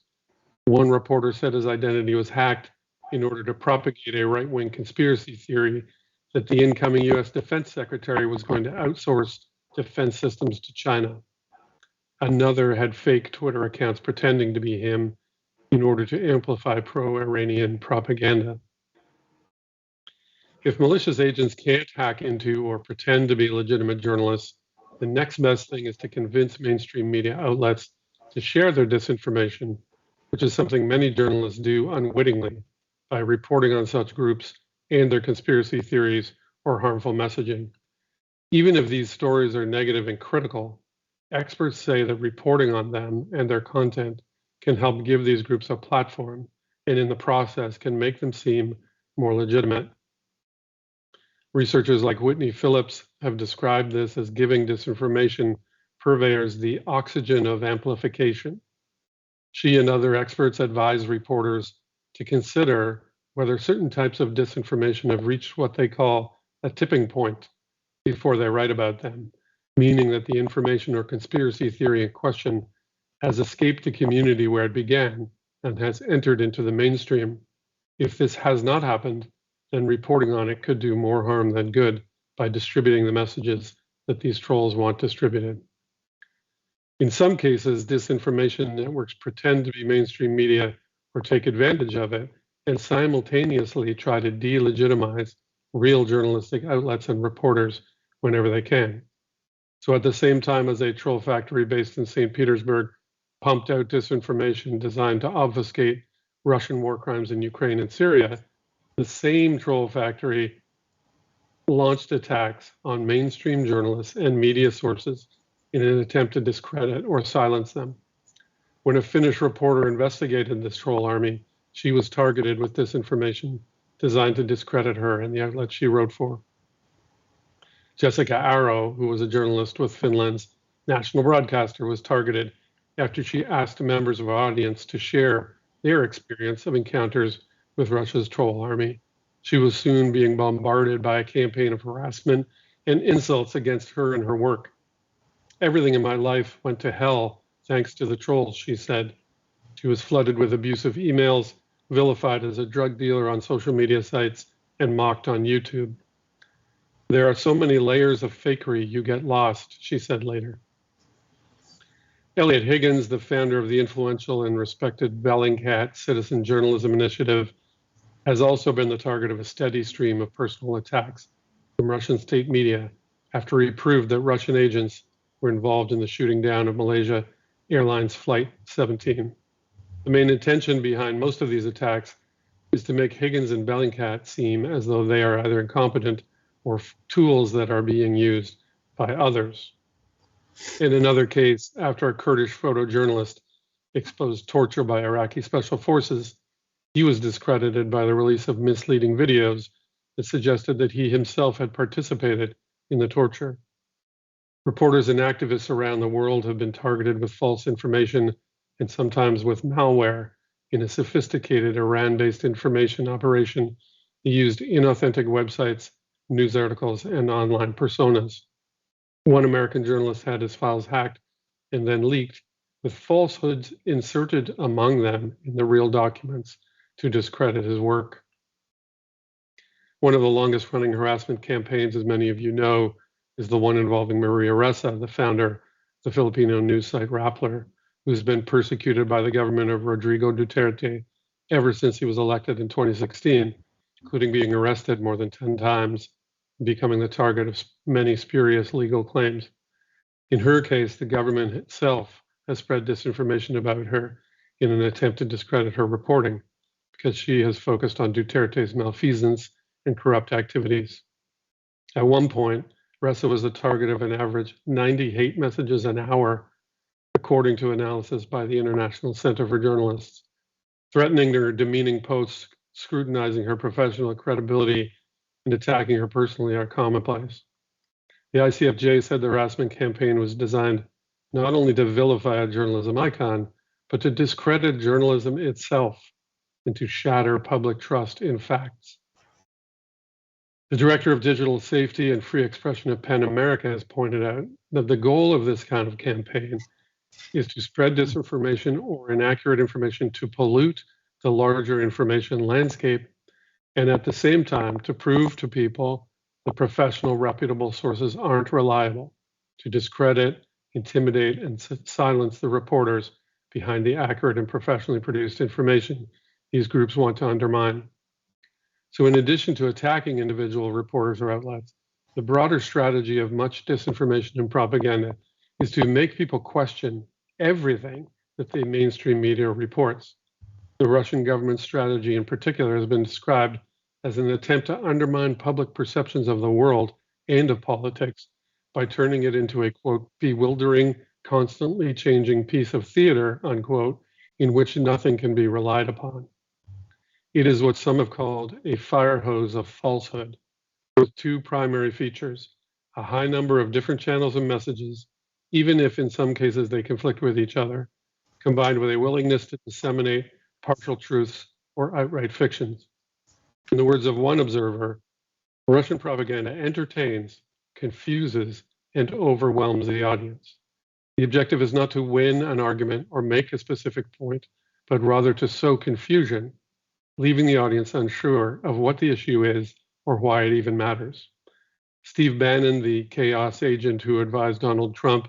Speaker 8: One reporter said his identity was hacked in order to propagate a right-wing conspiracy theory that the incoming US Defense Secretary was going to outsource defense systems to China. Another had fake Twitter accounts pretending to be him in order to amplify pro-Iranian propaganda. If malicious agents can't hack into or pretend to be legitimate journalists, the next best thing is to convince mainstream media outlets to share their disinformation, which is something many journalists do unwittingly by reporting on such groups and their conspiracy theories or harmful messaging. Even if these stories are negative and critical, experts say that reporting on them and their content can help give these groups a platform, and in the process can make them seem more legitimate. Researchers like Whitney Phillips have described this as giving disinformation purveyors the oxygen of amplification. She and other experts advise reporters to consider whether certain types of disinformation have reached what they call a tipping point before they write about them, meaning that the information or conspiracy theory in question has escaped the community where it began and has entered into the mainstream. If this has not happened, then reporting on it could do more harm than good by distributing the messages that these trolls want distributed. In some cases, disinformation networks pretend to be mainstream media or take advantage of it and simultaneously try to delegitimize real journalistic outlets and reporters whenever they can. So at the same time as a troll factory based in St. Petersburg pumped out disinformation designed to obfuscate Russian war crimes in Ukraine and Syria, the same troll factory launched attacks on mainstream journalists and media sources in an attempt to discredit or silence them. When a Finnish reporter investigated this troll army, she was targeted with disinformation designed to discredit her and the outlet she wrote for. Jessica Arrow, who was a journalist with Finland's national broadcaster, was targeted after she asked members of our audience to share their experience of encounters with Russia's troll army. She was soon being bombarded by a campaign of harassment and insults against her and her work. Everything in my life went to hell thanks to the trolls, she said. She was flooded with abusive emails, vilified as a drug dealer on social media sites, and mocked on YouTube. There are so many layers of fakery, you get lost, she said later. Elliot Higgins, the founder of the influential and respected Bellingcat Citizen Journalism Initiative, has also been the target of a steady stream of personal attacks from Russian state media after he proved that Russian agents were involved in the shooting down of Malaysia Airlines Flight 17. The main intention behind most of these attacks is to make Higgins and Bellingcat seem as though they are either incompetent or tools that are being used by others. In another case, after a Kurdish photojournalist exposed torture by Iraqi special forces, he was discredited by the release of misleading videos that suggested that he himself had participated in the torture. Reporters and activists around the world have been targeted with false information and sometimes with malware in a sophisticated Iran-based information operation that used inauthentic websites, news articles, and online personas. One American journalist had his files hacked and then leaked, with falsehoods inserted among them in the real documents to discredit his work. One of the longest running harassment campaigns, as many of you know, is the one involving Maria Ressa, the founder of the Filipino news site Rappler, who's been persecuted by the government of Rodrigo Duterte ever since he was elected in 2016, including being arrested more than 10 times and becoming the target of many spurious legal claims. In her case, the government itself has spread disinformation about her in an attempt to discredit her reporting because she has focused on Duterte's malfeasance and corrupt activities. At one point, Ressa was the target of an average 90 hate messages an hour, according to analysis by the International Center for Journalists. Threatening her, demeaning posts, scrutinizing her professional credibility, and attacking her personally are commonplace. The ICFJ said the harassment campaign was designed not only to vilify a journalism icon, but to discredit journalism itself and to shatter public trust in facts. The director of digital safety and free expression at PEN America has pointed out that the goal of this kind of campaign is to spread disinformation or inaccurate information to pollute the larger information landscape, and at the same time to prove to people that professional, reputable sources aren't reliable, to discredit, intimidate, and silence the reporters behind the accurate and professionally produced information these groups want to undermine. So in addition to attacking individual reporters or outlets, the broader strategy of much disinformation and propaganda is to make people question everything that the mainstream media reports. The Russian government strategy in particular has been described as an attempt to undermine public perceptions of the world and of politics by turning it into a, quote, bewildering, constantly changing piece of theater, unquote, in which nothing can be relied upon. It is what some have called a fire hose of falsehood, with two primary features: a high number of different channels and messages, even if in some cases they conflict with each other, combined with a willingness to disseminate partial truths or outright fictions. In the words of one observer, Russian propaganda entertains, confuses, and overwhelms the audience. The objective is not to win an argument or make a specific point, but rather to sow confusion, leaving the audience unsure of what the issue is or why it even matters. Steve Bannon, the chaos agent who advised Donald Trump,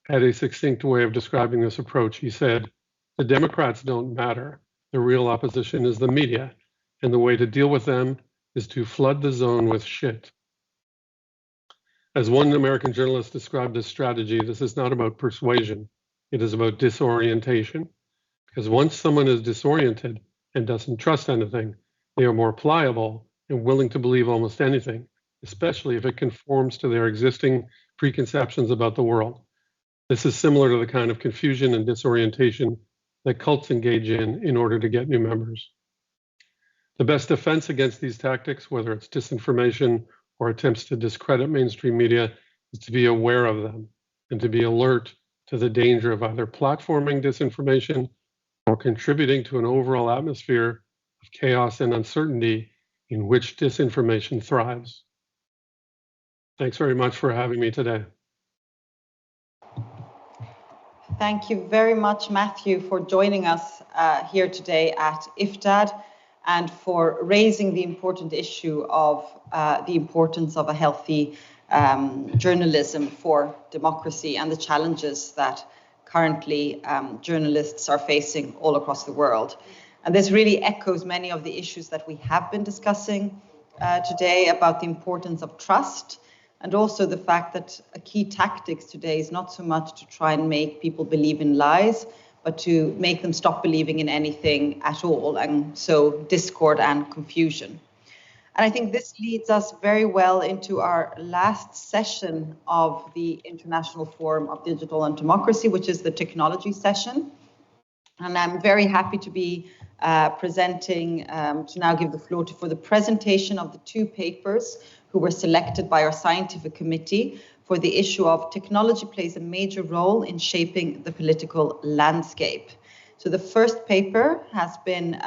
Speaker 8: had a succinct way of describing this approach. He said, "The Democrats don't matter. The real opposition is the media, and the way to deal with them is to flood the zone with shit." As one American journalist described this strategy, this is not about persuasion. It is about disorientation. Because once someone is disoriented and doesn't trust anything, they are more pliable and willing to believe almost anything, especially if it conforms to their existing preconceptions about the world. This is similar to the kind of confusion and disorientation that cults engage in order to get new members. The best defense against these tactics, whether it's disinformation or attempts to discredit mainstream media, is to be aware of them and to be alert to the danger of either platforming disinformation or contributing to an overall atmosphere of chaos and uncertainty in which disinformation thrives. Thanks very much for having me today.
Speaker 17: Thank you very much, Matthew, for joining us here today at IFTAD and for raising the important issue of the importance of a healthy journalism for democracy and the challenges that currently journalists are facing all across the world. And this really echoes many of the issues that we have been discussing today about the importance of trust, and also the fact that a key tactics today is not so much to try and make people believe in lies, but to make them stop believing in anything at all, and so discord and confusion. And I think this leads us very well into our last session of the International Forum of Digital and Democracy, which is the technology session. And I'm very happy to be presenting, to now give the floor for the presentation of the two papers who were selected by our scientific committee for the issue of technology plays a major role in shaping the political landscape. So the first paper has been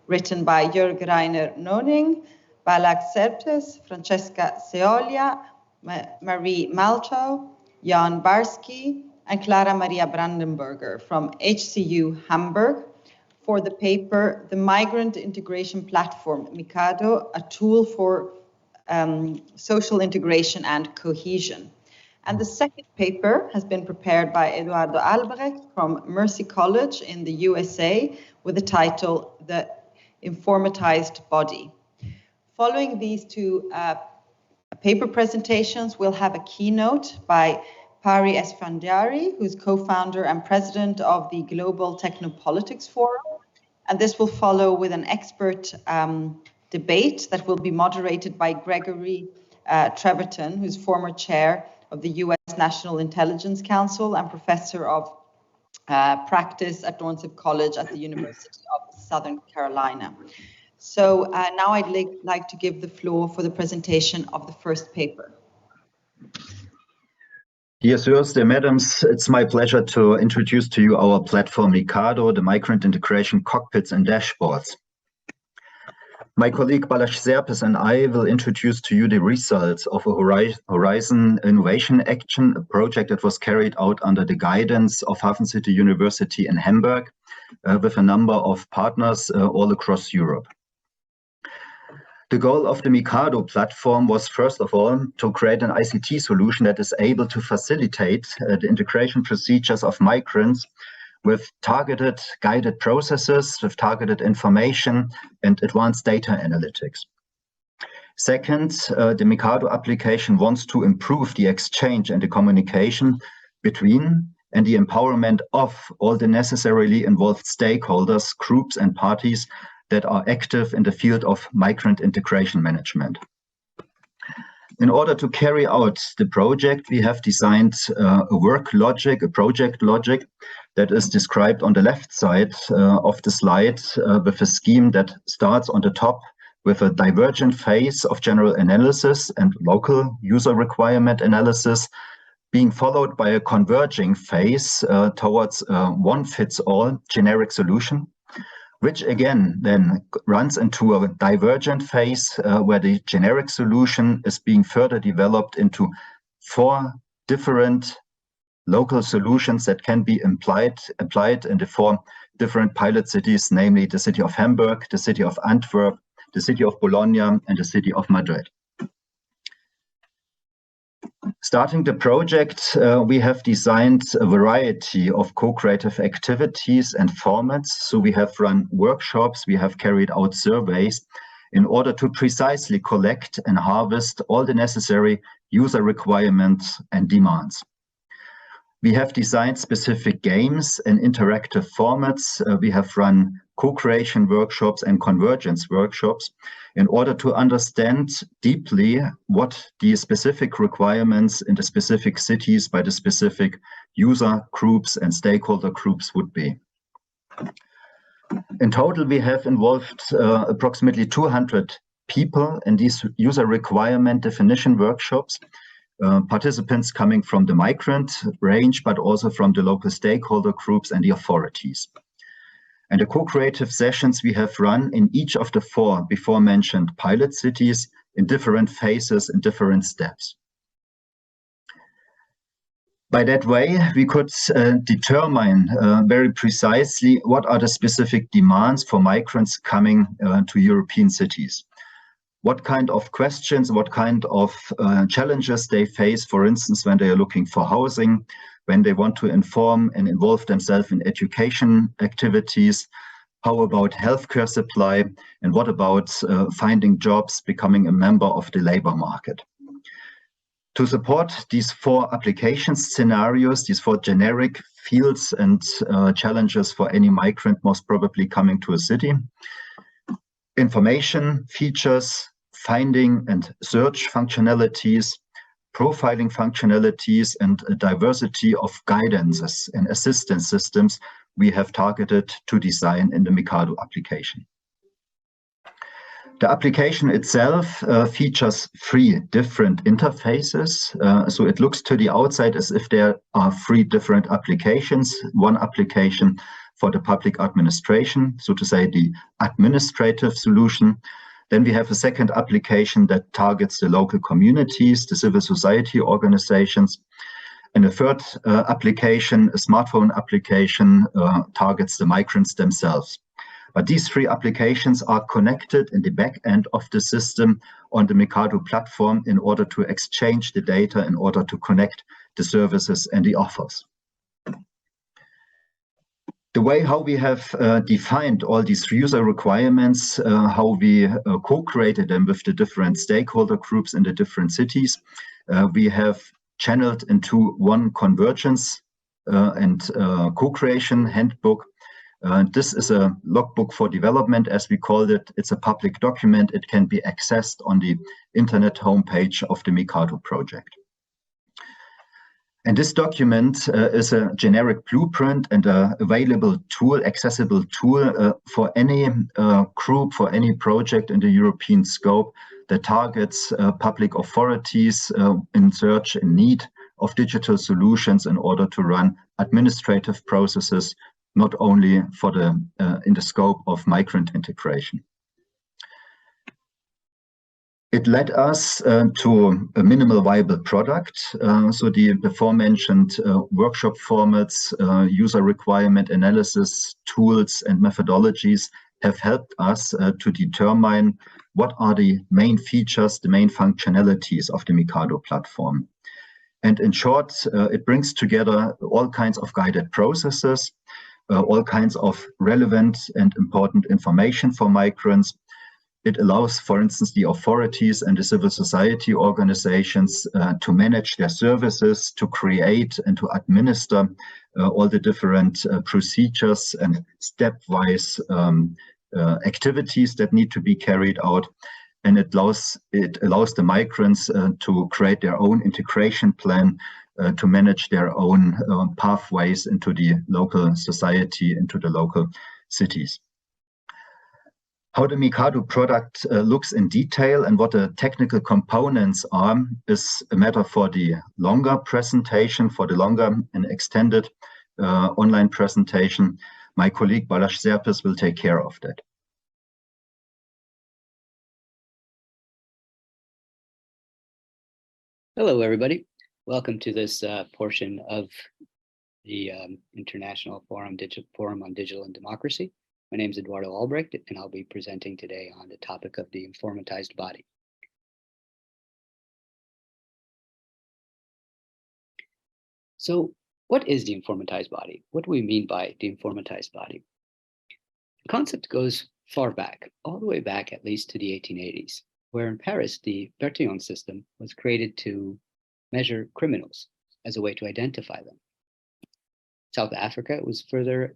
Speaker 17: written by Jörg Rainer Noning, Balázs Szerpes, Francesca Seolia, Marie Malchow, Jan Barsky, and Clara Maria Brandenburger from HCU Hamburg for the paper, The Migrant Integration Platform, Mikado, a tool for social integration and cohesion. And the second paper has been prepared by Eduardo Albrecht from Mercy College in the USA with the title, The Informatized Body. Following these two paper presentations, we'll have a keynote by Pari Esfandiari, who's co-founder and president of the Global Technopolitics Forum. And this will follow with an expert debate that will be moderated by Gregory Treverton, who's former chair of the US National Intelligence Council and professor of practice at Dornsife College at the University of Southern Carolina. So now I'd like to give the floor for the presentation of the first paper.
Speaker 10: Dear sirs, dear madams, it's my pleasure to introduce to you our platform Mikado, the Migrant Integration Cockpits and Dashboards. My colleague Balázs Szerpes and I will introduce to you the results of a Horizon Innovation Action, a project that was carried out under the guidance of Hafen City University in Hamburg with a number of partners all across Europe. The goal of the Mikado platform was, first of all, to create an ICT solution that is able to facilitate the integration procedures of migrants with targeted guided processes, with targeted information and advanced data analytics. Second, the Mikado application wants to improve the exchange and the communication between and the empowerment of all the necessarily involved stakeholders, groups and parties that are active in the field of migrant integration management. In order to carry out the project, we have designed a work logic, a project logic that is described on the left side of the slide with a scheme that starts on the top with a divergent phase of general analysis and local user requirement analysis, being followed by a converging phase towards one-fits-all generic solution, which again then runs into a divergent phase where the generic solution is being further developed into 4 different local solutions that can be applied in the 4 different pilot cities, namely the city of Hamburg, the city of Antwerp, the city of Bologna, and the city of Madrid. Starting the project, we have designed a variety of co-creative activities and formats. So we have run workshops, we have carried out surveys in order to precisely collect and harvest all the necessary user requirements and demands. We have designed specific games and interactive formats. We have run co-creation workshops and convergence workshops in order to understand deeply what the specific requirements in the specific cities by the specific user groups and stakeholder groups would be. In total, we have involved approximately 200 people in these user requirement definition workshops. participants coming from the migrant range, but also from the local stakeholder groups and the authorities. And the co-creative sessions we have run in each of the 4 before mentioned pilot cities in different phases and different steps. By that way, we could determine very precisely what are the specific demands for migrants coming to European cities. What kind of questions, what kind of challenges they face, for instance, when they are looking for housing, when they want to inform and involve themselves in education activities. How about healthcare supply? And what about finding jobs, becoming a member of the labor market? To support these 4 application scenarios, these 4 generic fields and challenges for any migrant most probably coming to a city, information, features, finding and search functionalities, profiling functionalities, and a diversity of guidances and assistance systems we have targeted to design in the Mikado application. The application itself features 3 different interfaces. So it looks to the outside as if there are 3 different applications. One application for the public administration, so to say the administrative solution. Then we have a second application that targets the local communities, the civil society organizations. And a third application, a smartphone application, targets the migrants themselves. But these 3 applications are connected in the back end of the system on the Mikado platform in order to exchange the data, in order to connect the services and the offers. The way how we have defined all these user requirements, how we co-created them with the different stakeholder groups in the different cities, we have channeled into one convergence and co-creation handbook. This is a logbook for development, as we called it. It's a public document. It can be accessed on the internet homepage of the Mikado project. And this document is a generic blueprint and an available tool, accessible tool for any group, for any project in the European scope that targets public authorities in search and need of digital solutions in order to run administrative processes, not only for the in the scope of migrant integration. It led us to a minimal viable product. So the before mentioned workshop formats, user requirement analysis tools and methodologies have helped us to determine what are the main features, the main functionalities of the Mikado platform. And in short, it brings together all kinds of guided processes, all kinds of relevant and important information for migrants. It allows, for instance, the authorities and the civil society organizations to manage their services, to create and to administer all the different procedures and stepwise activities that need to be carried out. And it allows the migrants to create their own integration plan, to manage their own pathways into the local society, into the local cities. How the Mikado product looks in detail and what the technical components are is a matter for the longer presentation, for the longer and extended online presentation. My colleague Balázs Szerpes will take care of that.
Speaker 9: Hello, everybody. Welcome to this portion of the International Forum on Digital and Democracy. My name is Eduardo Albrecht, and I'll be presenting today on the topic of the informatized body. So what is the informatized body? What do we mean by the informatized body? The concept goes far back, all the way back at least to the 1880s, where in Paris, the Bertillon system was created to measure criminals as a way to identify them. South Africa was further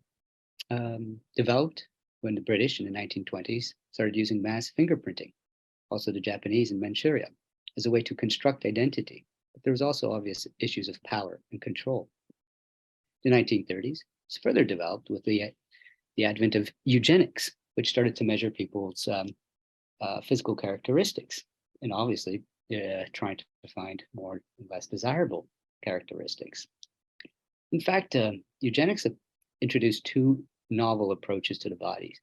Speaker 9: developed when the British in the 1920s started using mass fingerprinting, also the Japanese in Manchuria, as a way to construct identity. But there was also obvious issues of power and control. The 1930s was further developed with the advent of eugenics, which started to measure people's physical characteristics. And obviously, trying to find more and less desirable characteristics. In fact, eugenics introduced two novel approaches to the body.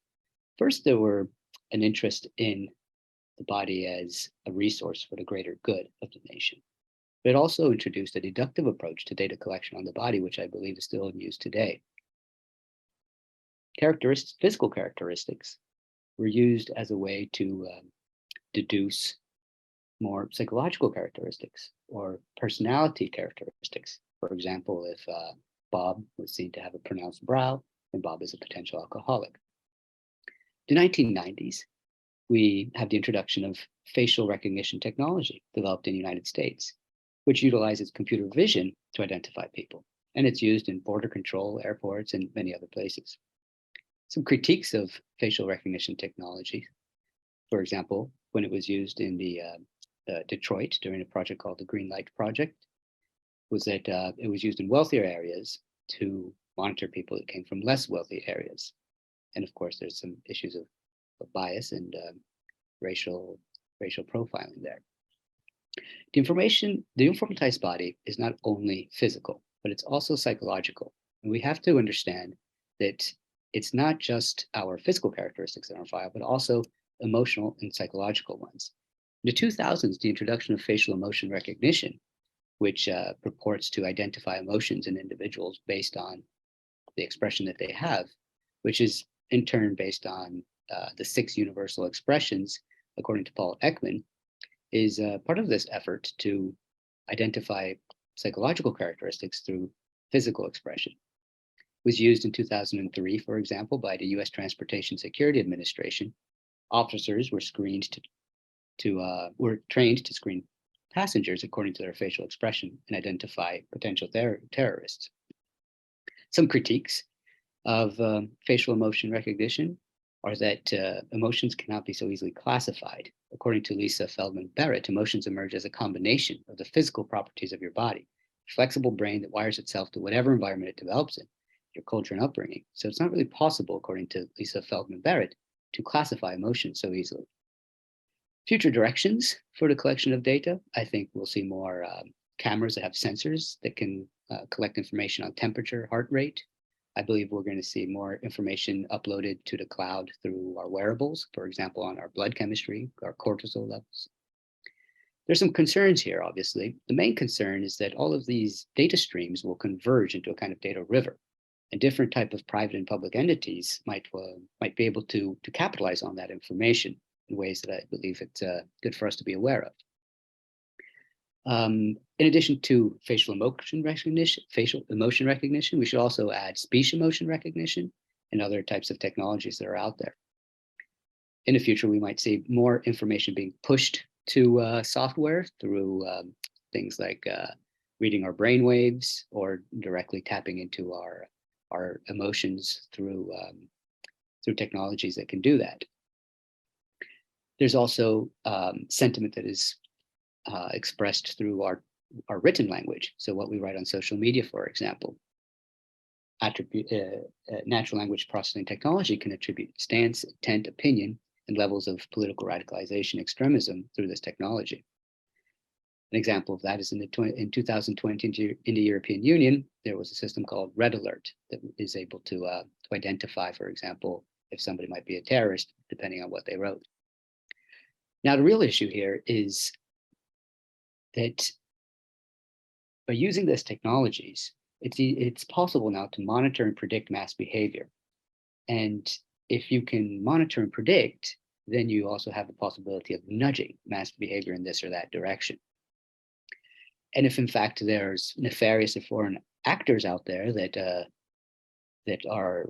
Speaker 9: First, there were an interest in the body as a resource for the greater good of the nation. But it also introduced a deductive approach to data collection on the body, which I believe is still in use today. Physical characteristics were used as a way to deduce more psychological characteristics or personality characteristics. For example, if Bob was seen to have a pronounced brow, then Bob is a potential alcoholic. In the 1990s, we have the introduction of facial recognition technology developed in the United States, which utilizes computer vision to identify people. And it's used in border control, airports, and many other places. Some critiques of facial recognition technology, for example, when it was used in Detroit during a project called the Green Light Project, was that it was used in wealthier areas to monitor people that came from less wealthy areas. And of course, there's some issues of bias and racial profiling there. The informatized body is not only physical, but it's also psychological. And we have to understand that it's not just our physical characteristics that are on file, but also emotional and psychological ones. In the 2000s, the introduction of facial emotion recognition, which purports to identify emotions in individuals based on the expression that they have, which is in turn based on the 6 universal expressions, according to Paul Ekman, is part of this effort to identify psychological characteristics through physical expression. It was used in 2003, for example, by the US Transportation Security Administration. Officers were trained to screen passengers according to their facial expression and identify potential terrorists. Some critiques of facial emotion recognition are that emotions cannot be so easily classified. According to Lisa Feldman Barrett, emotions emerge as a combination of the physical properties of your body, a flexible brain that wires itself to whatever environment it develops in, your culture and upbringing. So it's not really possible, according to Lisa Feldman Barrett, to classify emotions so easily. Future directions for the collection of data, I think we'll see more cameras that have sensors that can collect information on temperature, heart rate. I believe we're going to see more information uploaded to the cloud through our wearables, for example, on our blood chemistry, our cortisol levels. There's some concerns here, obviously. The main concern is that all of these data streams will converge into a kind of data river, and different type of private and public entities might be able to capitalize on that information in ways that I believe it's good for us to be aware of. In addition to facial emotion recognition, we should also add speech emotion recognition and other types of technologies that are out there. In the future, we might see more information being pushed to software through things like reading our brain waves or directly tapping into our emotions through technologies that can do that. There's also sentiment that is expressed through our written language. So what we write on social media, for example. Natural language processing technology can attribute stance, intent, opinion, and levels of political radicalization, extremism through this technology. An example of that is in 2020 in the European Union, there was a system called Red Alert that is able to identify, for example, if somebody might be a terrorist, depending on what they wrote. Now, the real issue here is that by using these technologies, it's possible now to monitor and predict mass behavior. And if you can monitor and predict, then you also have the possibility of nudging mass behavior in this or that direction. And if in fact there's nefarious or foreign actors out there that are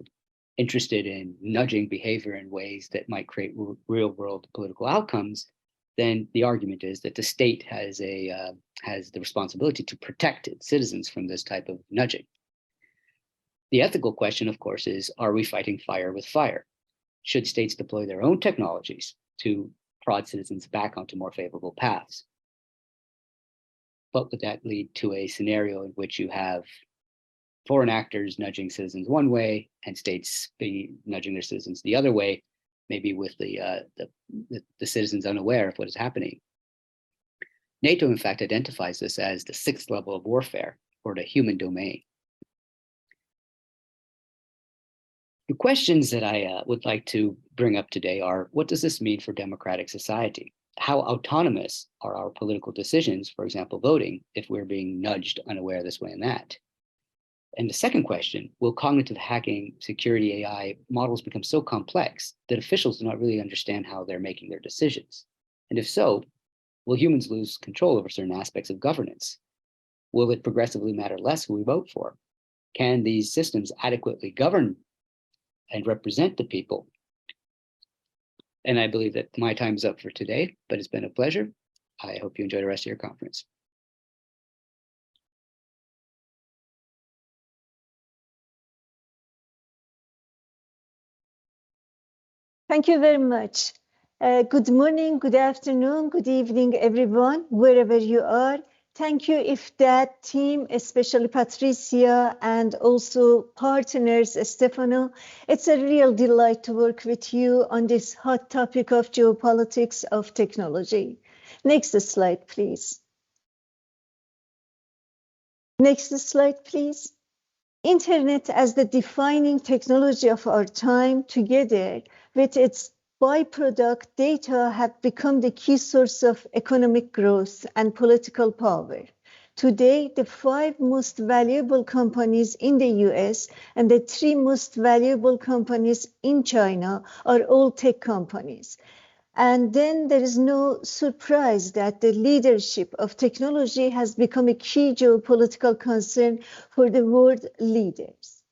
Speaker 9: interested in nudging behavior in ways that might create real world political outcomes, then the argument is that the state has the responsibility to protect its citizens from this type of nudging. The ethical question, of course, is, are we fighting fire with fire? Should states deploy their own technologies to prod citizens back onto more favorable paths? But would that lead to a scenario in which you have foreign actors nudging citizens one way and states be nudging their citizens the other way, maybe with the citizens unaware of what is happening? NATO, in fact, identifies this as the 6th level of warfare, or the human domain. The questions that I would like to bring up today are, what does this mean for democratic society? How autonomous are our political decisions, for example, voting, if we're being nudged unaware this way and that? And the second question, will cognitive hacking, security, AI models become so complex that officials do not really understand how they're making their decisions? And if so, will humans lose control over certain aspects of governance? Will it progressively matter less who we vote for? Can these systems adequately govern and represent the people? And I believe that my time is up for today, but it's been a pleasure. I hope you enjoy the rest of your conference.
Speaker 2: Thank you very much. Good morning, good afternoon, good evening, everyone, wherever you are. Thank you if that team, especially Patricia and also partners, Stefano. It's a real delight to work with you on this hot topic of geopolitics of technology. Next slide, please. Next slide, please. Internet as the defining technology of our time, together with its byproduct data, have become the key source of economic growth and political power. Today, the 5 most valuable companies in the US and the 3 most valuable companies in China are all tech companies. And then there is no surprise that the leadership of technology has become a key geopolitical concern for the world leaders.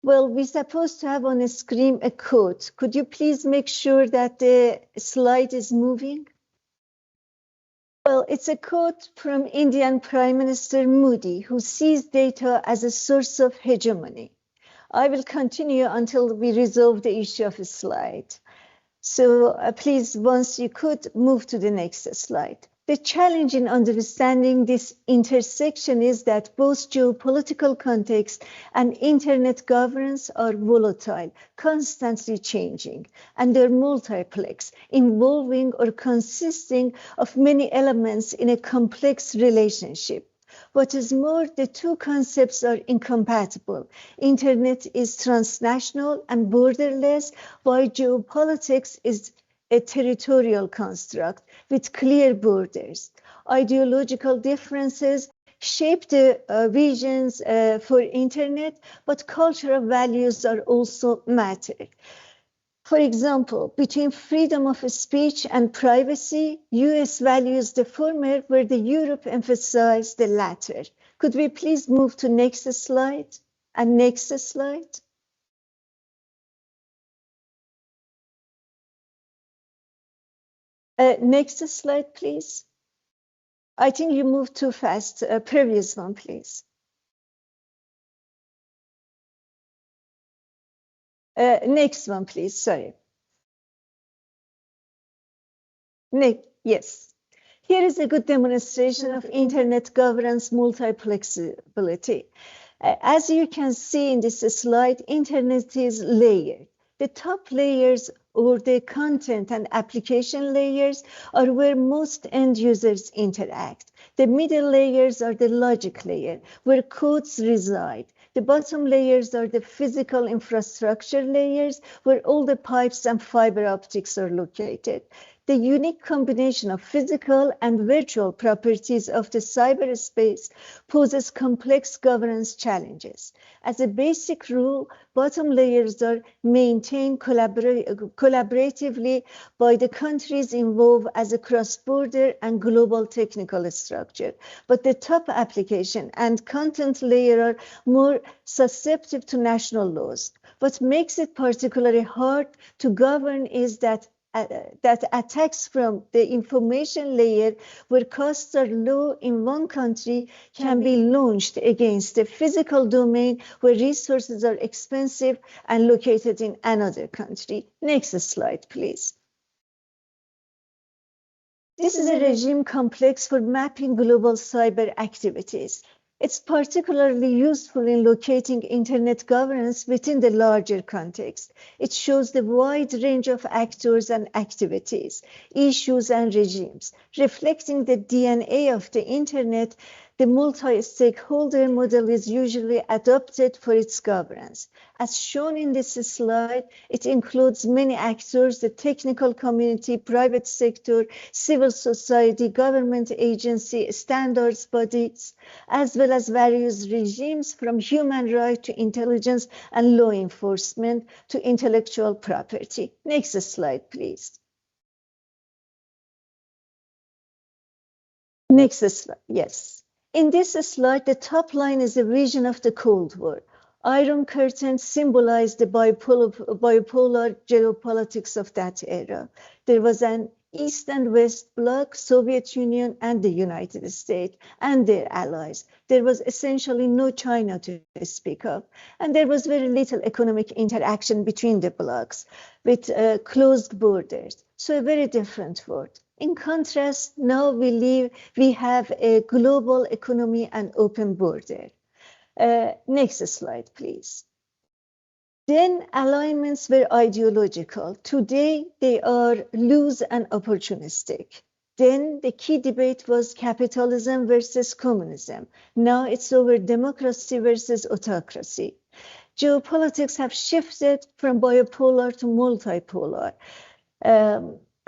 Speaker 2: Well, we're supposed to have on the screen a quote. Could you please make sure that the slide is moving? Well, it's a quote from Indian Prime Minister Modi, who sees data as a source of hegemony. I will continue until we resolve the issue of a slide. So please, once you could, move to the next slide. The challenge in understanding this intersection is that both geopolitical context and internet governance are volatile, constantly changing, and they're multiplex, involving or consisting of many elements in a complex relationship. What is more, the two concepts are incompatible. Internet is transnational and borderless, while geopolitics is a territorial construct with clear borders. Ideological differences shape the visions for internet, but cultural values are also matter. For example, between freedom of speech and privacy, US values the former, where the Europe emphasized the latter. Could we please move to next slide? And next slide. Next slide, please. I think you moved too fast. Previous one, please. Next one, please. Sorry. Yes. Here is a good demonstration of internet governance multiplexability. As you can see in this slide, internet is layered. The top layers, or the content and application layers, are where most end users interact. The middle layers are the logic layer, where codes reside. The bottom layers are the physical infrastructure layers, where all the pipes and fiber optics are located. The unique combination of physical and virtual properties of the cyberspace poses complex governance challenges. As a basic rule, bottom layers are maintained collaboratively by the countries involved as a cross-border and global technical structure. But the top application and content layer are more susceptible to national laws. What makes it particularly hard to govern is that attacks from the information layer, where costs are low in one country, can be launched against the physical domain, where resources are expensive and located in another country. Next slide, please. This is a regime complex for mapping global cyber activities. It's particularly useful in locating internet governance within the larger context. It shows the wide range of actors and activities, issues and regimes, reflecting the DNA of the internet. The multi-stakeholder model is usually adopted for its governance. As shown in this slide, it includes many actors, the technical community, private sector, civil society, government agency, standards bodies, as well as various regimes from human rights to intelligence and law enforcement to intellectual property. Next slide, please. Next slide, yes. In this slide, the top line is a vision of the Cold War. Iron Curtain symbolized the bipolar geopolitics of that era. There was an East and West bloc, Soviet Union and the United States and their allies. There was essentially no China to speak of. And there was very little economic interaction between the blocs with closed borders. So a very different world. In contrast, now we have a global economy and open border. Next slide, please. Then alignments were ideological. Today, they are loose and opportunistic. Then the key debate was capitalism versus communism. Now it's over democracy versus autocracy. Geopolitics have shifted from bipolar to multipolar.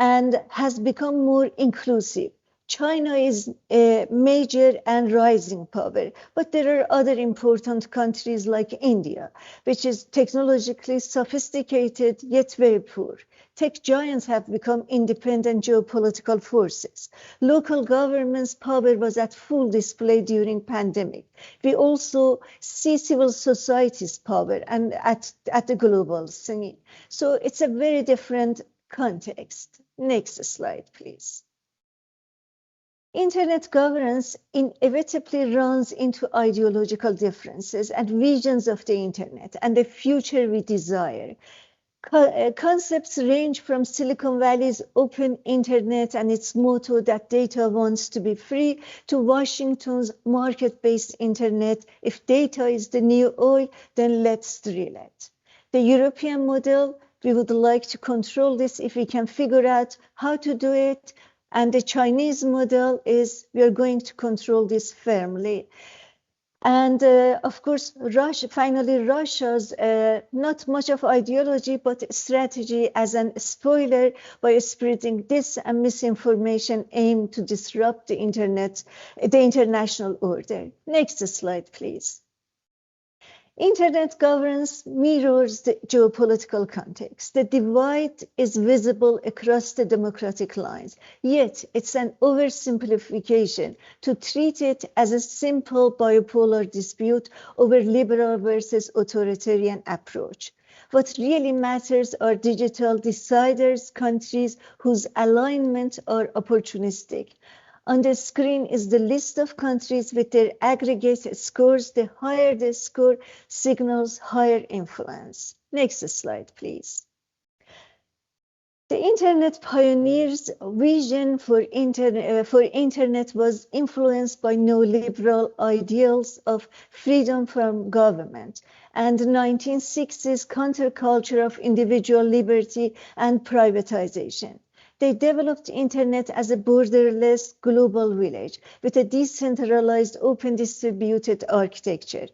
Speaker 2: And has become more inclusive. China is a major and rising power, but there are other important countries like India, which is technologically sophisticated yet very poor. Tech giants have become independent geopolitical forces. Local governments' power was at full display during pandemic. We also see civil society's power and at the global scene. So it's a very different context. Next slide, please. Internet governance inevitably runs into ideological differences and visions of the internet and the future we desire. Concepts range from Silicon Valley's open internet and its motto that data wants to be free to Washington's market-based internet. If data is the new oil, then let's drill it. The European model, we would like to control this if we can figure out how to do it. And the Chinese model is we are going to control this firmly. And of course, Russia's not much of ideology, but strategy as a spoiler by spreading this and misinformation aimed to disrupt the internet, the international order. Next slide, please. Internet governance mirrors the geopolitical context. The divide is visible across the democratic lines, yet it's an oversimplification to treat it as a simple bipolar dispute over liberal versus authoritarian approach. What really matters are digital deciders, countries whose alignment are opportunistic. On the screen is the list of countries with their aggregate scores. The higher the score signals higher influence. Next slide, please. The internet pioneers' vision for internet was influenced by neoliberal ideals of freedom from government and the 1960s counterculture of individual liberty and privatization. They developed internet as a borderless global village with a decentralized, open distributed architecture.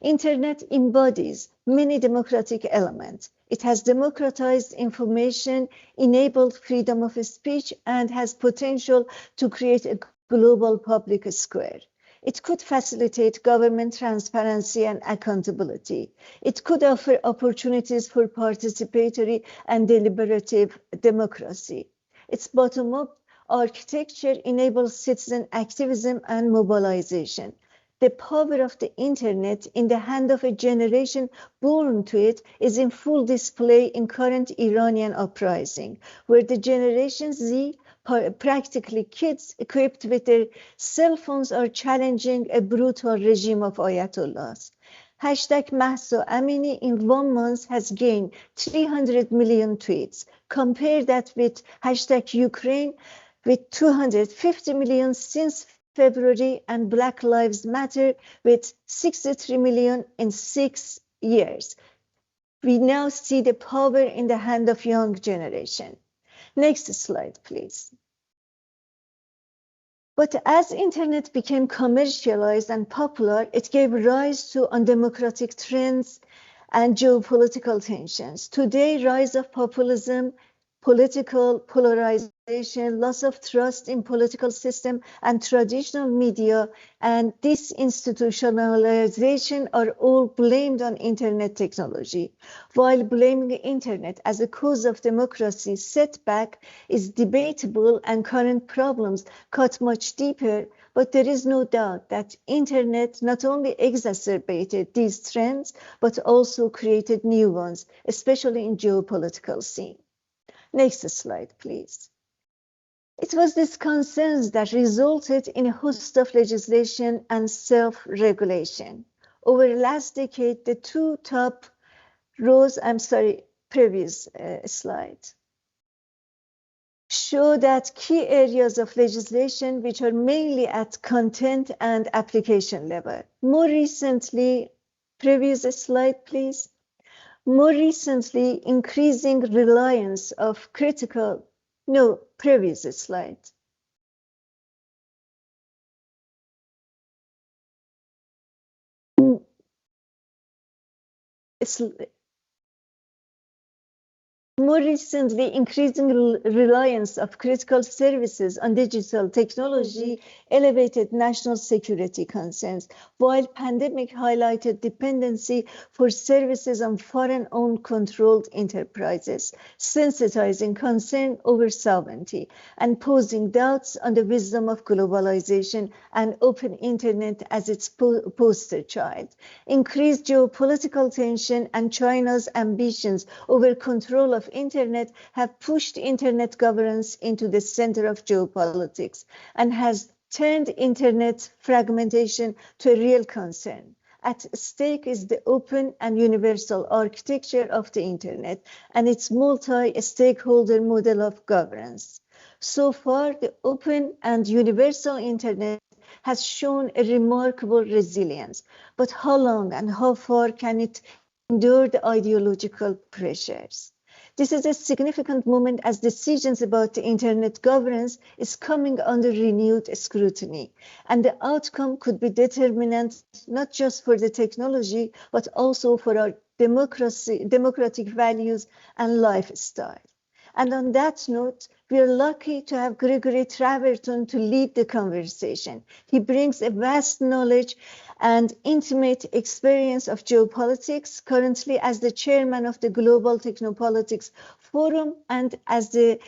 Speaker 2: Internet embodies many democratic elements. It has democratized information, enabled freedom of speech, and has potential to create a global public square. It could facilitate government transparency and accountability. It could offer opportunities for participatory and deliberative democracy. Its bottom-up architecture enables citizen activism and mobilization. The power of the internet in the hand of a generation born to it is in full display in current Iranian uprising, where the Generation Z, practically kids equipped with their cell phones, are challenging a brutal regime of Ayatollahs. Hashtag Mahsa Amini in 1 month has gained 300 million tweets. Compare that with hashtag Ukraine with 250 million since February, and Black Lives Matter with 63 million in 6 years. We now see the power in the hand of young generation. Next slide, please. But as internet became commercialized and popular, it gave rise to undemocratic trends and geopolitical tensions. Today, rise of populism, political polarization, loss of trust in political system and traditional media, and disinstitutionalization are all blamed on internet technology. While blaming the internet as a cause of democracy setback is debatable and current problems cut much deeper, but there is no doubt that internet not only exacerbated these trends, but also created new ones, especially in geopolitical scene. Next slide, please. It was this concerns that resulted in a host of legislation and self-regulation. Over the last decade, the two top rows, previous slide, show that key areas of legislation which are mainly at content and application level. More recently, previous slide, please. More recently, increasing reliance of critical, no, previous slide. More recently, increasing reliance of critical services on digital technology elevated national security concerns, while pandemic highlighted dependency for services on foreign-owned controlled enterprises, sensitizing concern over sovereignty and posing doubts on the wisdom of globalization and open internet as its poster child. Increased geopolitical tension and China's ambitions over control of internet have pushed internet governance into the center of geopolitics and has turned internet fragmentation to a real concern. At stake is the open and universal architecture of the internet and its multi-stakeholder model of governance. So far, the open and universal internet has shown a remarkable resilience, but how long and how far can it endure the ideological pressures? This is a significant moment as decisions about the internet governance is coming under renewed scrutiny, and the outcome could be determinant not just for the technology, but also for our democratic values and lifestyle. And on that note, we are lucky to have Gregory Traverton to lead the conversation. He brings a vast knowledge and intimate experience of geopolitics, currently as the chairman of the Global Technopolitics Forum and as the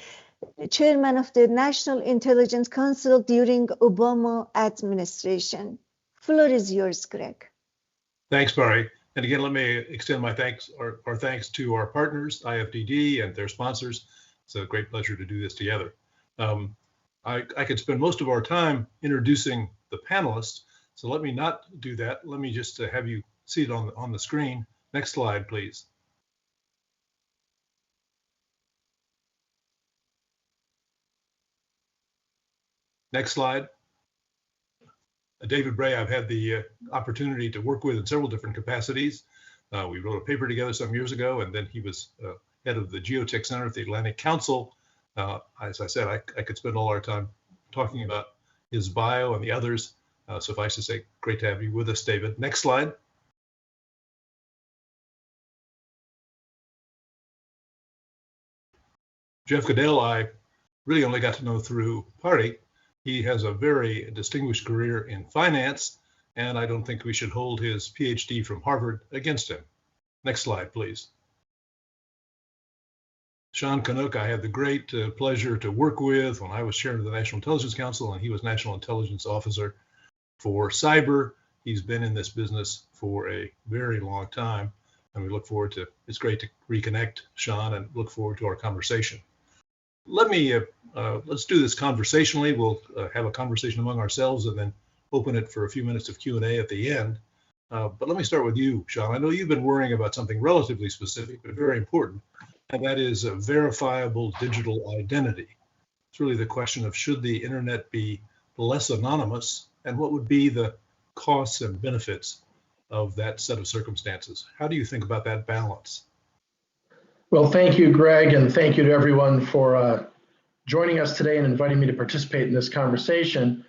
Speaker 2: chairman of the National Intelligence Council during Obama administration. Floor is yours, Greg.
Speaker 4: Thanks, Barry. And again, let me extend my thanks, our thanks to our partners, IFDD and their sponsors. It's a great pleasure to do this together. I could spend most of our time introducing the panelists, so let me not do that. Let me just have you see it on the screen. Next slide, please. Next slide. David Bray, I've had the opportunity to work with in several different capacities. We wrote a paper together some years ago, and then he was head of the Geotech Center at the Atlantic Council. As I said, I could spend all our time talking about his bio and the others. Suffice to say, great to have you with us, David. Next slide. Jeff Goodell, I really only got to know through Party. He has a very distinguished career in finance, and I don't think we should hold his PhD from Harvard against him. Next slide, please. Sean Canuck, I had the great pleasure to work with when I was chairman of the National Intelligence Council, and he was National Intelligence Officer for cyber. He's been in this business for a very long time, and we look forward to, it's great to reconnect, Sean, and look forward to our conversation. Let's do this conversationally. We'll have a conversation among ourselves and then open it for a few minutes of Q&A at the end. But let me start with you, Sean. I know you've been worrying about something relatively specific, but very important, and that is a verifiable digital identity. It's really the question of should the internet be less anonymous, and what would be the costs and benefits of that set of circumstances? How do you think about that balance?
Speaker 12: Well, thank you, Greg, and thank you to everyone for joining us today and inviting me to participate in this conversation.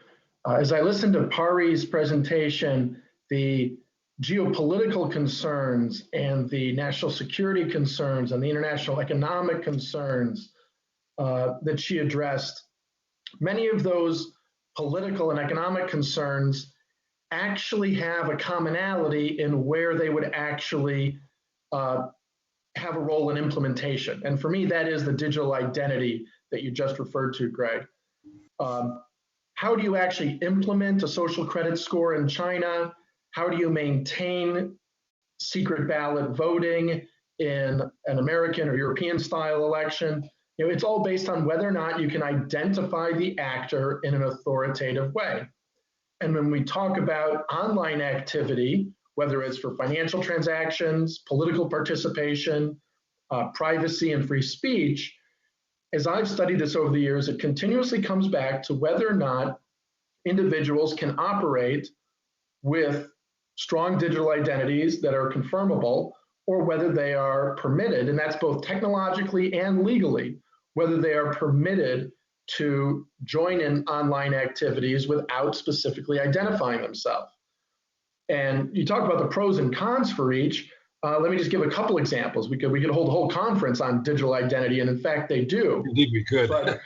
Speaker 12: As I listened to Pari's presentation, the geopolitical concerns and the national security concerns and the international economic concerns that she addressed, many of those political and economic concerns actually have a commonality in where they would actually have a role in implementation. And for me, that is the digital identity that you just referred to, Greg. How do you actually implement a social credit score in China? How do you maintain secret ballot voting in an American or European style election? You know, it's all based on whether or not you can identify the actor in an authoritative way. And when we talk about online activity, whether it's for financial transactions, political participation, privacy and free speech, as I've studied this over the years, it continuously comes back to whether or not individuals can operate with strong digital identities that are confirmable, or whether they are permitted, and that's both technologically and legally, whether they are permitted to join in online activities without specifically identifying themselves. And you talk about the pros and cons for each. Let me just give a couple examples. We could hold a whole conference on digital identity, and in fact, they do.
Speaker 4: Indeed, we could.
Speaker 12: But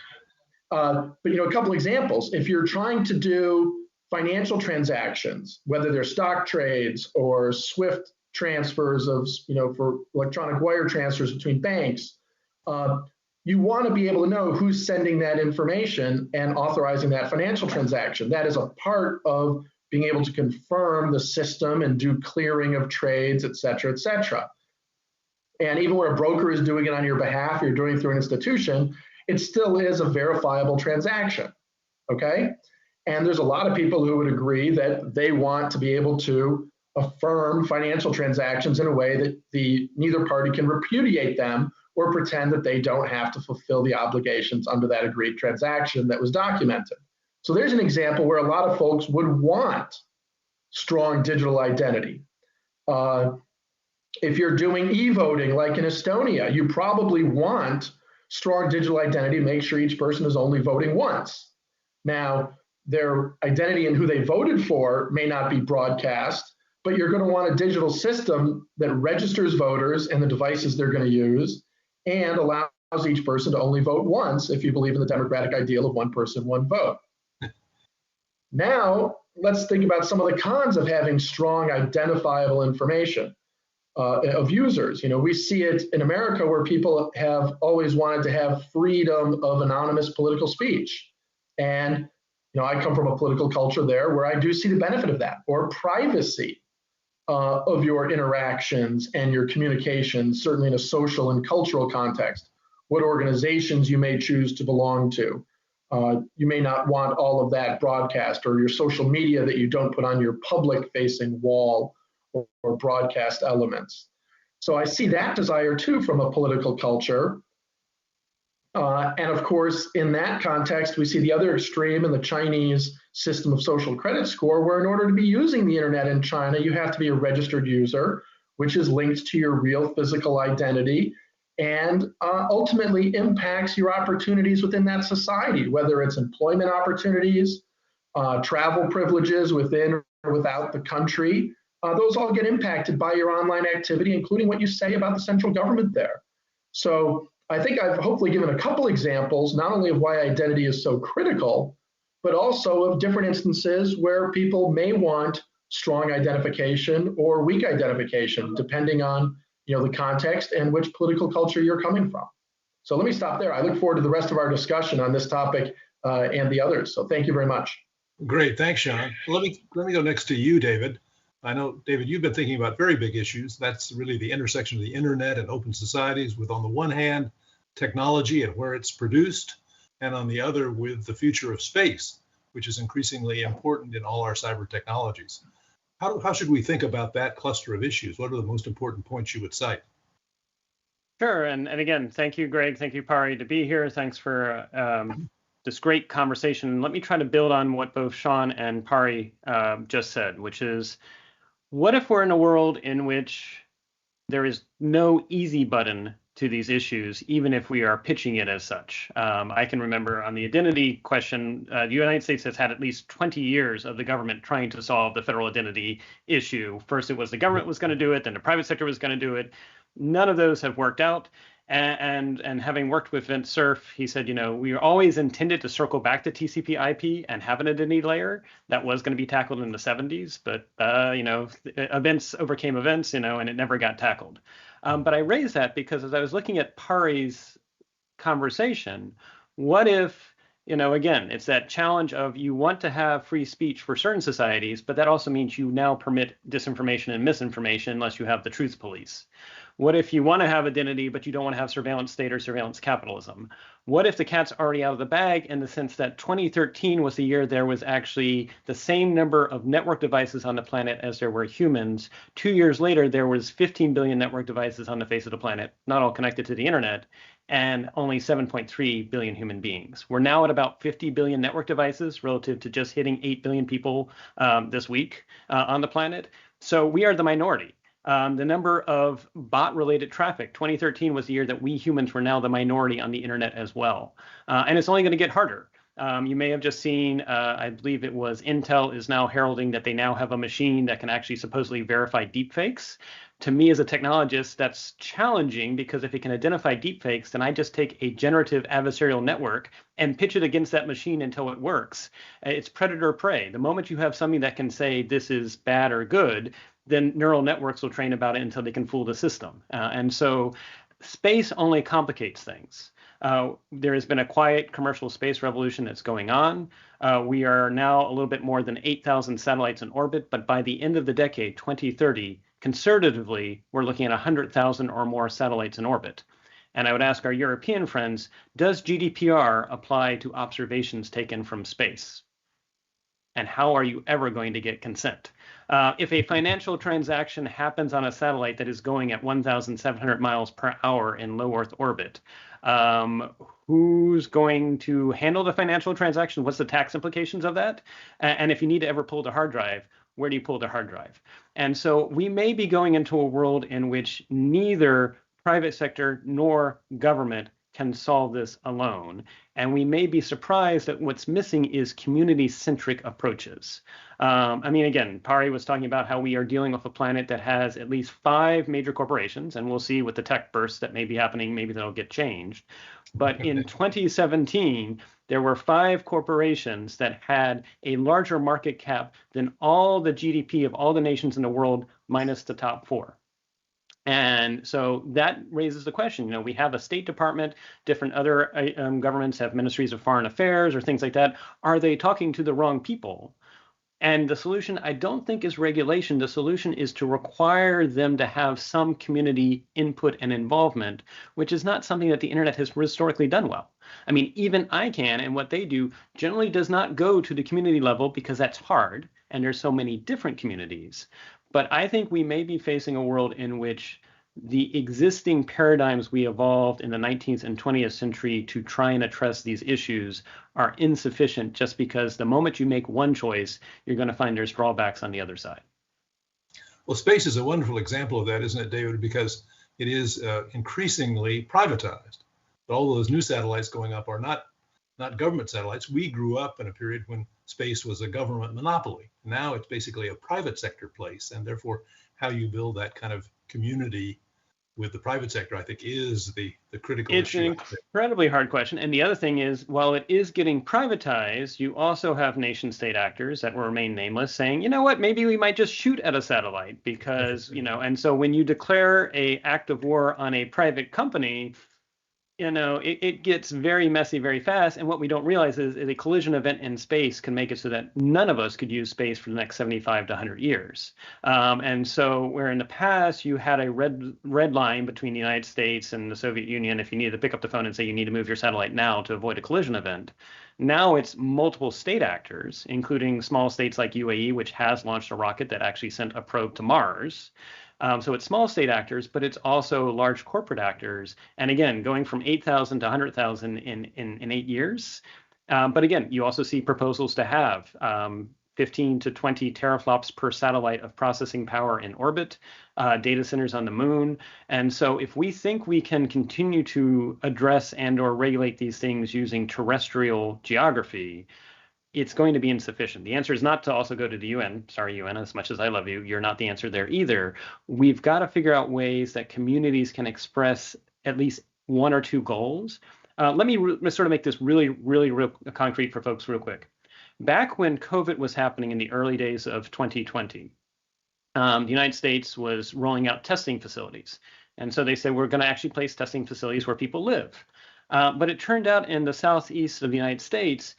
Speaker 12: you know, a couple examples. If you're trying to do financial transactions, whether they're stock trades or SWIFT transfers of, you know, for electronic wire transfers between banks, you want to be able to know who's sending that information and authorizing that financial transaction. That is a part of being able to confirm the system and do clearing of trades, et cetera, et cetera. And even where a broker is doing it on your behalf, you're doing it through an institution, it still is a verifiable transaction, okay? And there's a lot of people who would agree that they want to be able to affirm financial transactions in a way that neither party can repudiate them or pretend that they don't have to fulfill the obligations under that agreed transaction that was documented. So there's an example where a lot of folks would want strong digital identity. If you're doing e-voting like in Estonia, you probably want strong digital identity to make sure each person is only voting once. Now, their identity and who they voted for may not be broadcast, but you're going to want a digital system that registers voters and the devices they're going to use and allows each person to only vote once if you believe in the democratic ideal of one person, one vote. Now, let's think about some of the cons of having strong identifiable information of users. You know, we see it in America where people have always wanted to have freedom of anonymous political speech. And, you know, I come from a political culture there where I do see the benefit of that, or privacy of your interactions and your communications, certainly in a social and cultural context, what organizations you may choose to belong to. You may not want all of that broadcast, or your social media that you don't put on your public-facing wall or broadcast elements. So I see that desire too from a political culture. And of course, in that context, we see the other extreme in the Chinese system of social credit score, where in order to be using the internet in China, you have to be a registered user, which is linked to your real physical identity, and ultimately impacts your opportunities within that society, whether it's employment opportunities, travel privileges within or without the country. Those all get impacted by your online activity, including what you say about the central government there. So I think I've hopefully given a couple examples, not only of why identity is so critical, but also of different instances where people may want strong identification or weak identification, depending on, you know, the context and which political culture you're coming from. So let me stop there. I look forward to the rest of our discussion on this topic and the others. So thank you very much.
Speaker 4: Great, thanks, Sean. Let me go next to you, David. I know, David, you've been thinking about very big issues. That's really the intersection of the internet and open societies with, on the one hand, technology and where it's produced, and on the other with the future of space, which is increasingly important in all our cyber technologies. How should we think about that cluster of issues? What are the most important points you would cite?
Speaker 14: Sure, and again, thank you, Greg. Thank you, Pari, to be here. Thanks for this great conversation. Let me try to build on what both Sean and Pari just said, which is, what if we're in a world in which there is no easy button to these issues, even if we are pitching it as such? I can remember on the identity question, the United States has had at least 20 years of the government trying to solve the federal identity issue. First, it was the government was going to do it, then the private sector was going to do it. None of those have worked out. And having worked with Vint Cerf, he said, we always intended to circle back to TCP/IP and have an identity layer that was going to be tackled in the 70s, but events overcame events, and it never got tackled. But I raise that because as I was looking at Pari's conversation, what if, again, it's that challenge of you want to have free speech for certain societies, but that also means you now permit disinformation and misinformation unless you have the truth police. What if you want to have identity, but you don't want to have surveillance state or surveillance capitalism? What if the cat's already out of the bag in the sense that 2013 was the year there was actually the same number of network devices on the planet as there were humans? 2 years later, there was 15 billion network devices on the face of the planet, not all connected to the internet, and only 7.3 billion human beings. We're now at about 50 billion network devices relative to just hitting 8 billion people this week on the planet. So we are the minority. The number of bot-related traffic, 2013 was the year that we humans were now the minority on the internet as well. And it's only going to get harder. You may have just seen, I believe it was Intel is now heralding that they now have a machine that can actually supposedly verify deepfakes. To me as a technologist, that's challenging because if it can identify deepfakes, then I just take a generative adversarial network and pitch it against that machine until it works. It's predator prey. The moment you have something that can say this is bad or good, then neural networks will train about it until they can fool the system. And so space only complicates things. There has been a quiet commercial space revolution that's going on. We are now a little bit more than 8,000 satellites in orbit, but by the end of the decade, 2030, conservatively, we're looking at 100,000 or more satellites in orbit. And I would ask our European friends, does GDPR apply to observations taken from space? And how are you ever going to get consent? If a financial transaction happens on a satellite that is going at 1,700 miles per hour in low Earth orbit, who's going to handle the financial transaction? What's the tax implications of that? And if you need to ever pull the hard drive, where do you pull the hard drive? And so we may be going into a world in which neither private sector nor government can solve this alone. And we may be surprised that what's missing is community-centric approaches. Again, Pari was talking about how we are dealing with a planet that has at least 5 major corporations, and we'll see with the tech bursts that may be happening, maybe that'll get changed. But in 2017, there were 5 corporations that had a larger market cap than all the GDP of all the nations in the world, minus the top 4. And so that raises the question, we have a State Department, different other governments have ministries of foreign affairs or things like that. Are they talking to the wrong people? And the solution, I don't think, is regulation. The solution is to require them to have some community input and involvement, which is not something that the internet has historically done well. Even ICANN and what they do generally does not go to the community level because that's hard, and there's so many different communities. But I think we may be facing a world in which the existing paradigms we evolved in the 19th and 20th century to try and address these issues are insufficient just because the moment you make one choice, you're going to find there's drawbacks on the other side.
Speaker 4: Well, space is a wonderful example of that, isn't it, David? Because it is increasingly privatized. All those new satellites going up are not government satellites. We grew up in a period when space was a government monopoly. Now it's basically a private sector place, and therefore how you build that kind of community with the private sector, I think, is the critical issue.
Speaker 14: It's an incredibly hard question. And the other thing is, while it is getting privatized, you also have nation state actors that will remain nameless saying, you know what, maybe we might just shoot at a satellite because, and so when you declare an act of war on a private company, it gets very messy very fast. And what we don't realize is a collision event in space can make it so that none of us could use space for the next 75 to 100 years. And so where in the past you had a red line between the United States and the Soviet Union, if you needed to pick up the phone and say you need to move your satellite now to avoid a collision event, now it's multiple state actors, including small states like UAE, which has launched a rocket that actually sent a probe to Mars. So it's small state actors, but it's also large corporate actors. And again, going from 8,000 to 100,000 in 8 years, But again, you also see proposals to have 15 to 20 teraflops per satellite of processing power in orbit, data centers on the moon. And so if we think we can continue to address and or regulate these things using terrestrial geography, it's going to be insufficient. The answer is not to also go to the UN. Sorry, UN, as much as I love you, you're not the answer there either. We've got to figure out ways that communities can express at least one or two goals. Let me sort of make this really real concrete for folks real quick. Back when COVID was happening in the early days of 2020, the United States was rolling out testing facilities. And so they said, we're going to actually place testing facilities where people live. But it turned out in the southeast of the United States,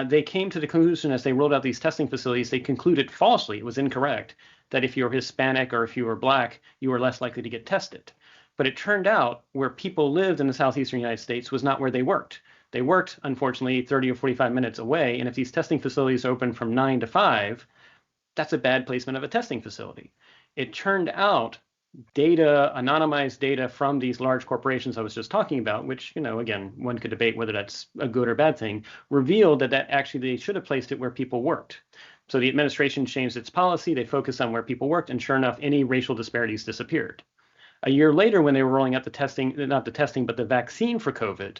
Speaker 14: they came to the conclusion as they rolled out these testing facilities, they concluded falsely, it was incorrect, that if you're Hispanic or if you were Black, you were less likely to get tested. But it turned out where people lived in the southeastern United States was not where they worked. They worked, unfortunately, 30 or 45 minutes away. And if these testing facilities open from 9 to 5, that's a bad placement of a testing facility. It turned out data, anonymized data from these large corporations I was just talking about, which, you know, again, one could debate whether that's a good or bad thing, revealed that actually they should have placed it where people worked. So the administration changed its policy. They focused on where people worked. And sure enough, any racial disparities disappeared. A year later, when they were rolling out the testing, not the testing, but the vaccine for COVID,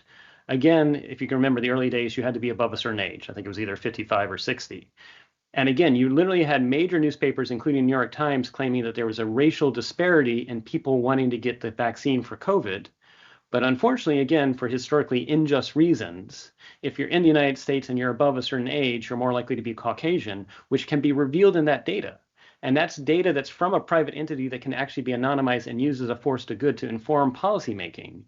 Speaker 14: again, if you can remember the early days, you had to be above a certain age. I think it was either 55 or 60. And again, you literally had major newspapers, including New York Times, claiming that there was a racial disparity in people wanting to get the vaccine for COVID. But unfortunately, again, for historically unjust reasons, if you're in the United States and you're above a certain age, you're more likely to be Caucasian, which can be revealed in that data. And that's data that's from a private entity that can actually be anonymized and used as a force to good to inform policymaking.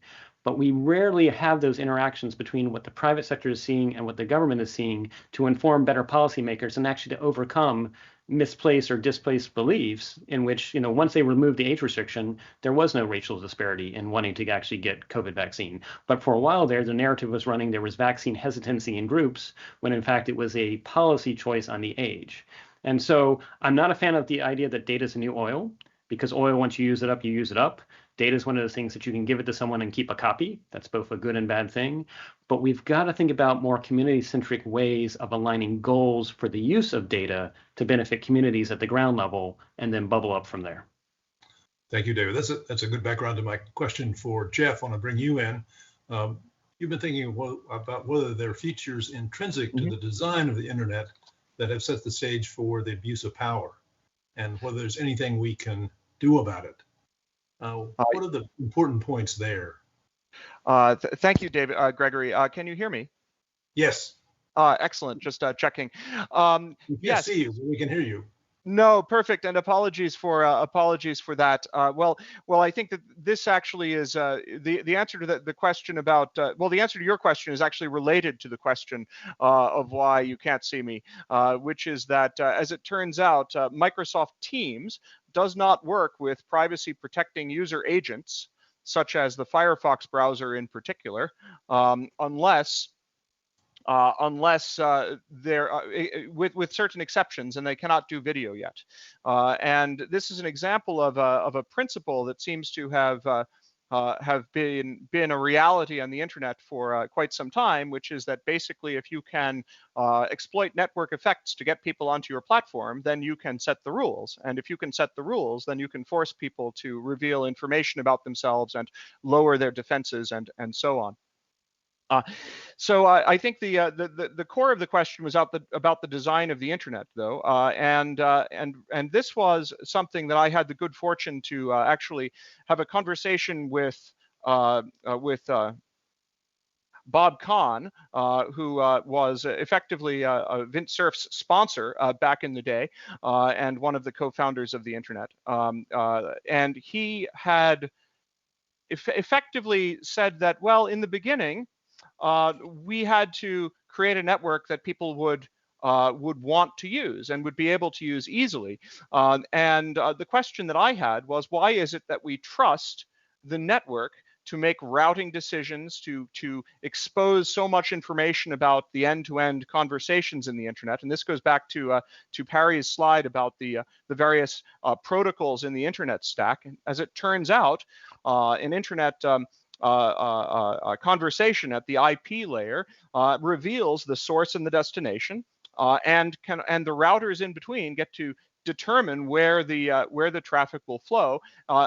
Speaker 14: But we rarely have those interactions between what the private sector is seeing and what the government is seeing to inform better policymakers and actually to overcome misplaced or displaced beliefs in which, you know, once they removed the age restriction, there was no racial disparity in wanting to actually get COVID vaccine. But for a while there, the narrative was running there was vaccine hesitancy in groups when in fact it was a policy choice on the age. And so I'm not a fan of the idea that data is the new oil, because oil, once you use it up, you use it up. Data is one of those things that you can give it to someone and keep a copy. That's both a good and bad thing. But we've got to think about more community-centric ways of aligning goals for the use of data to benefit communities at the ground level and then bubble up from there.
Speaker 4: Thank you, David. That's a good background to my question for Jeff. I want to bring you in. You've been thinking about whether there are features intrinsic to the design of the internet that have set the stage for the abuse of power, and whether there's anything we can do about it. What are the important points there?
Speaker 15: Thank you, David. Gregory, can you hear me?
Speaker 4: Yes.
Speaker 15: Excellent. Just checking.
Speaker 4: We can't
Speaker 15: yes.
Speaker 4: see you, but we can hear you.
Speaker 15: No, perfect. And apologies for that. Well, I think that this actually is the answer to the question about. Well, the answer to your question is actually related to the question of why you can't see me, which is that as it turns out, Microsoft Teams does not work with privacy protecting user agents, such as the Firefox browser in particular, unless they're with certain exceptions, and they cannot do video yet. And this is an example of a principle that seems to have been a reality on the internet for quite some time, which is that basically if you can exploit network effects to get people onto your platform, then you can set the rules. And if you can set the rules, then you can force people to reveal information about themselves and lower their defenses and so on. So I think the core of the question was about the design of the internet, though, and this was something that I had the good fortune to actually have a conversation with Bob Kahn, who was effectively Vint Cerf's sponsor back in the day, and one of the co-founders of the internet, and he had effectively said that, well, in the beginning, we had to create a network that people would want to use and would be able to use easily. And the question that I had was, why is it that we trust the network to make routing decisions, to expose so much information about the end-to-end conversations in the internet? And this goes back to Parry's slide about the various protocols in the internet stack. And as it turns out, an internet conversation at the IP layer reveals the source and the destination, and the routers in between get to determine where the traffic will flow,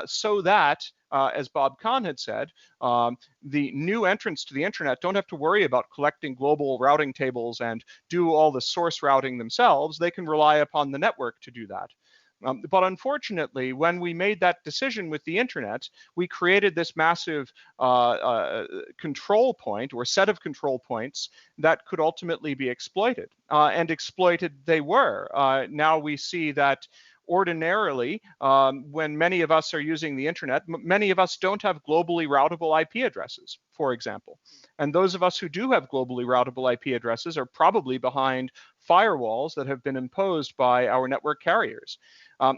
Speaker 15: so that, as Bob Kahn had said, the new entrants to the internet don't have to worry about collecting global routing tables and do all the source routing themselves. They can rely upon the network to do that. But unfortunately, when we made that decision with the internet, we created this massive control point, or set of control points, that could ultimately be exploited. And exploited they were. Now we see that ordinarily, when many of us are using the internet, many of us don't have globally routable IP addresses, for example. And those of us who do have globally routable IP addresses are probably behind firewalls that have been imposed by our network carriers.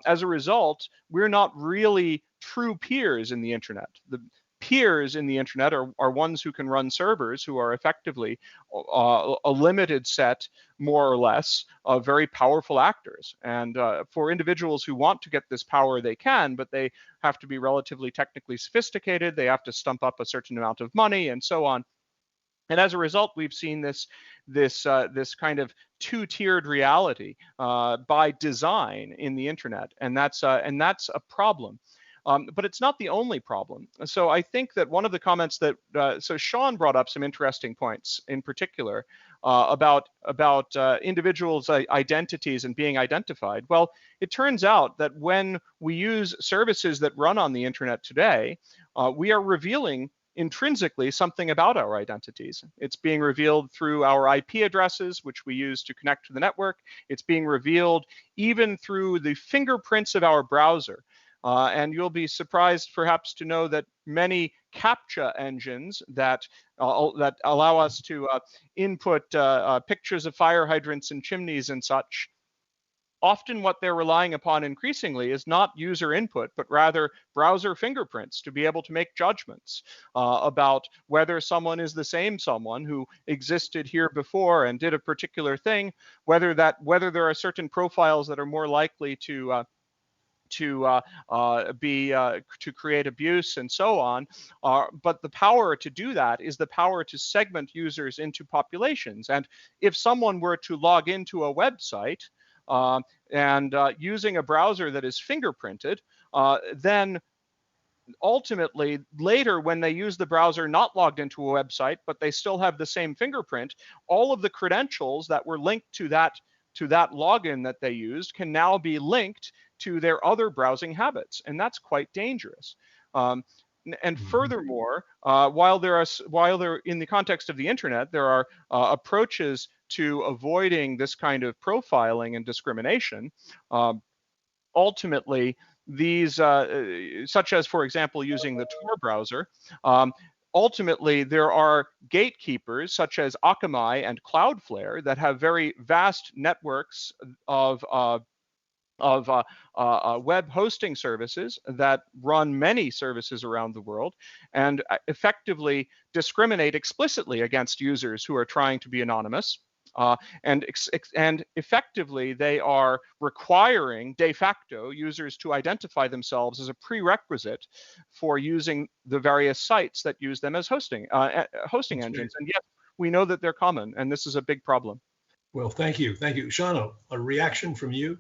Speaker 15: As a result, we're not really true peers in the internet. The peers in the internet are ones who can run servers, who are effectively a limited set, more or less, of very powerful actors. And for individuals who want to get this power, they can, but they have to be relatively technically sophisticated. They have to stump up a certain amount of money, and so on. And as a result, we've seen this kind of two-tiered reality by design in the internet, and that's a problem. But it's not the only problem. So I think that one of the comments that so Sean brought up some interesting points, in particular about individuals' identities and being identified. Well, it turns out that when we use services that run on the internet today, we are revealing intrinsically something about our identities. It's being revealed through our IP addresses, which we use to connect to the network. It's being revealed even through the fingerprints of our browser. And you'll be surprised perhaps to know that many CAPTCHA engines that allow us to input pictures of fire hydrants and chimneys and such, often what they're relying upon increasingly is not user input, but rather browser fingerprints to be able to make judgments about whether someone is the same someone who existed here before and did a particular thing, whether there are certain profiles that are more likely to create abuse, and so on. But the power to do that is the power to segment users into populations. And if someone were to log into a website and using a browser that is fingerprinted, then ultimately later, when they use the browser not logged into a website, but they still have the same fingerprint, all of the credentials that were linked to that login that they used can now be linked to their other browsing habits, and that's quite dangerous. And furthermore, while there in the context of the internet, there are approaches to avoiding this kind of profiling and discrimination. Ultimately, these, such as, for example, using the Tor browser, ultimately, there are gatekeepers such as Akamai and Cloudflare that have very vast networks of web hosting services that run many services around the world and effectively discriminate explicitly against users who are trying to be anonymous. And effectively, they are requiring de facto users to identify themselves as a prerequisite for using the various sites that use them as hosting engines. And yet, we know that they're common, and this is a big problem.
Speaker 4: Well, thank you. Thank you. Shano, a reaction from you?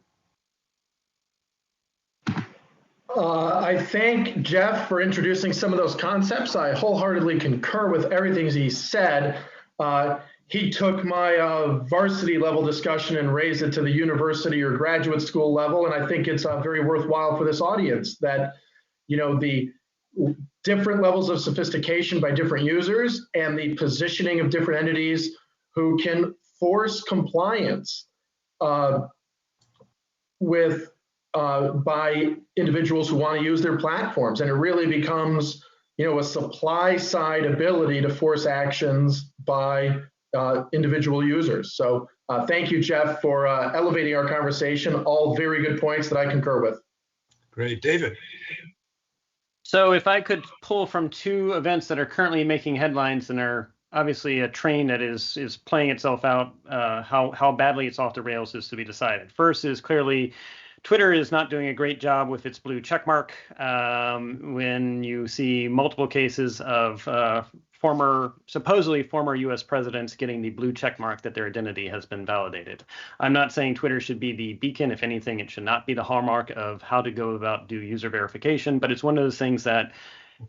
Speaker 12: I thank Jeff for introducing some of those concepts. I wholeheartedly concur with everything he said. He took my varsity level discussion and raised it to the university or graduate school level, and I think it's very worthwhile for this audience that, you know, the different levels of sophistication by different users and the positioning of different entities who can force compliance with by individuals who want to use their platforms, and it really becomes, you know, a supply side ability to force actions by individual users. So thank you, Jeff, for elevating our conversation. All very good points that I concur with.
Speaker 4: Great. David.
Speaker 14: So if I could pull from two events that are currently making headlines and are obviously a train that is playing itself out, how badly it's off the rails is to be decided. First is clearly Twitter is not doing a great job with its blue checkmark. When you see multiple cases of supposedly former US presidents getting the blue checkmark that their identity has been validated. I'm not saying Twitter should be the beacon. If anything, it should not be the hallmark of how to go about do user verification, but it's one of those things that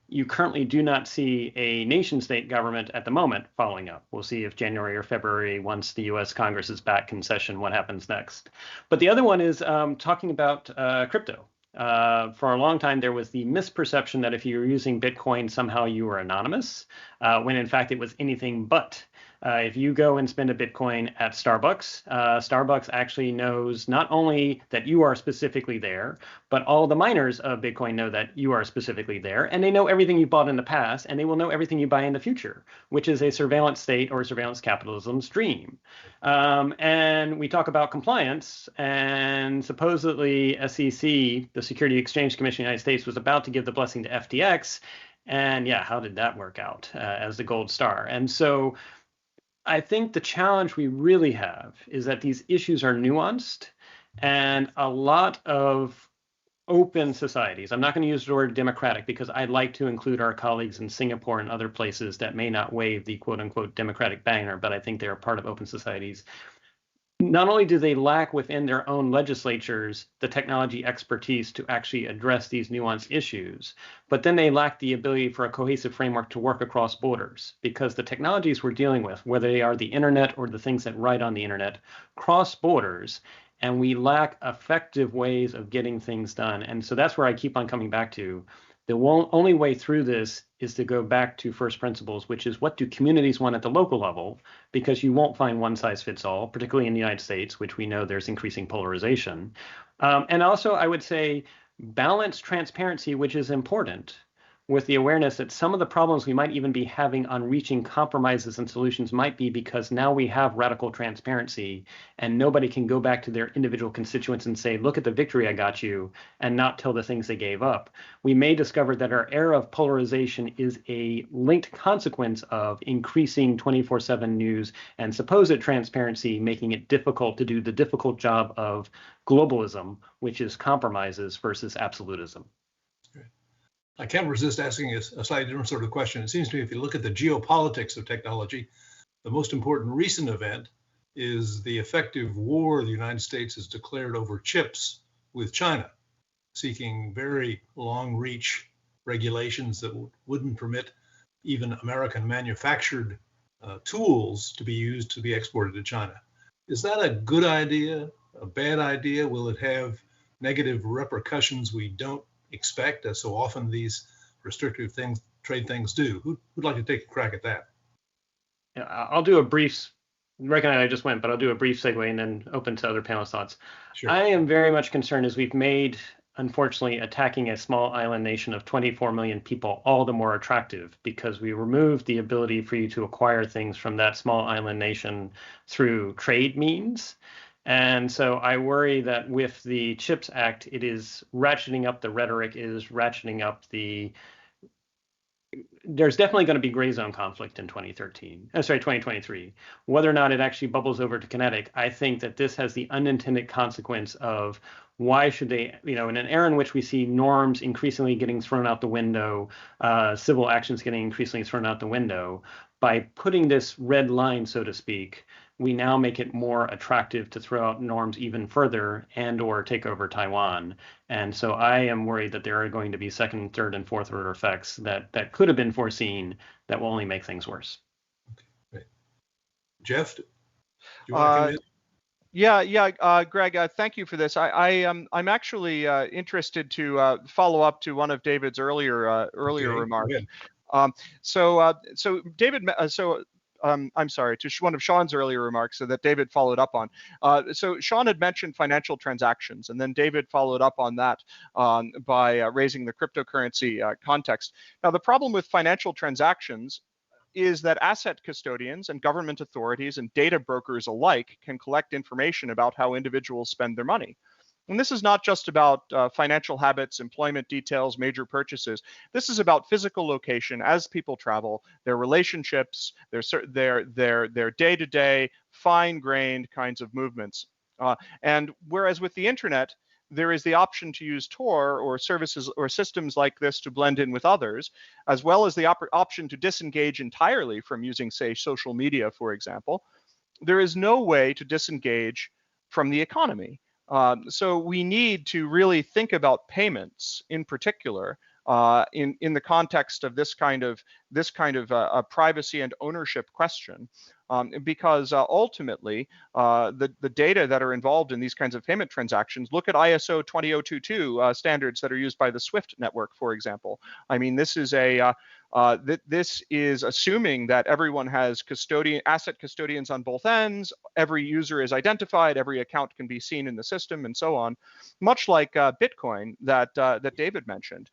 Speaker 14: you currently do not see a nation state government at the moment following up. We'll see if January or February, once the US Congress is back in session, what happens next. But the other one is talking about crypto. For a long time, there was the misperception that if you were using Bitcoin, somehow you were anonymous, when in fact it was anything but. If you go and spend a Bitcoin at Starbucks, Starbucks actually knows not only that you are specifically there, but all the miners of Bitcoin know that you are specifically there, and they know everything you bought in the past, and they will know everything you buy in the future, which is a surveillance state or surveillance capitalism's dream. And we talk about compliance, and supposedly SEC, the Security Exchange Commission of the United States, was about to give the blessing to FTX, and yeah, how did that work out as the gold star? And so I think the challenge we really have is that these issues are nuanced, and a lot of open societies, I'm not going to use the word democratic because I'd like to include our colleagues in Singapore and other places that may not wave the quote unquote democratic banner, but I think they're a part of open societies. Not only do they lack within their own legislatures the technology expertise to actually address these nuanced issues, but then they lack the ability for a cohesive framework to work across borders, because the technologies we're dealing with, whether they are the internet or the things that write on the internet, cross borders, and we lack effective ways of getting things done. And so that's where I keep on coming back to. The only way through this is to go back to first principles, which is what do communities want at the local level, because you won't find one size fits all, particularly in the United States, which we know there's increasing polarization. And also, I would say balanced transparency, which is important, with the awareness that some of the problems we might even be having on reaching compromises and solutions might be because now we have radical transparency and nobody can go back to their individual constituents and say, look at the victory I got you, and not tell the things they gave up. We may discover that our era of polarization is a linked consequence of increasing 24/7 news and supposed transparency, making it difficult to do the difficult job of globalism, which is compromises versus absolutism.
Speaker 4: I can't resist asking a slightly different sort of question. It seems to me if you look at the geopolitics of technology, the most important recent event is the effective war the United States has declared over chips with China, seeking very long reach regulations that wouldn't permit even American manufactured tools to be used to be exported to China. Is that a good idea, a bad idea? Will it have negative repercussions we don't expect, as so often these restrictive trade things do? Who'd like to take a crack at that?
Speaker 14: Yeah, I'll do a brief, recognize I just went, but I'll do a brief segue and then open to other panelists' thoughts. Sure. I am very much concerned as we've made, unfortunately, attacking a small island nation of 24 million people all the more attractive, because we removed the ability for you to acquire things from that small island nation through trade means. And so I worry that with the CHIPS Act, it is ratcheting up the rhetoric, is ratcheting up there's definitely going to be gray zone conflict in 2023. Whether or not it actually bubbles over to kinetic, I think that this has the unintended consequence of why should they, in an era in which we see norms increasingly getting thrown out the window, civil actions getting increasingly thrown out the window, by putting this red line, so to speak, we now make it more attractive to throw out norms even further and or take over Taiwan. And so I am worried that there are going to be second, third, and fourth order effects that could have been foreseen that will only make things worse.
Speaker 4: Okay, great. Jeff, do you want to come in?
Speaker 15: Yeah, Greg, thank you for this. I'm actually interested to follow up to one of David's earlier remarks. I'm sorry, to one of Sean's earlier remarks that David followed up on. So Sean had mentioned financial transactions, and then David followed up on that by raising the cryptocurrency context. Now, the problem with financial transactions is that asset custodians and government authorities and data brokers alike can collect information about how individuals spend their money. And this is not just about financial habits, employment details, major purchases. This is about physical location as people travel, their relationships, their day-to-day, fine-grained kinds of movements. And whereas with the internet, there is the option to use Tor or services or systems like this to blend in with others, as well as the option to disengage entirely from using, say, social media, for example. There is no way to disengage from the economy. So we need to really think about payments in particular in the context of this kind of privacy and ownership question, because ultimately the data that are involved in these kinds of payment transactions. Look at ISO 20022 standards that are used by the SWIFT network, for example. I mean, this is this is assuming that everyone has asset custodians on both ends, every user is identified, every account can be seen in the system, and so on, much like Bitcoin that David mentioned.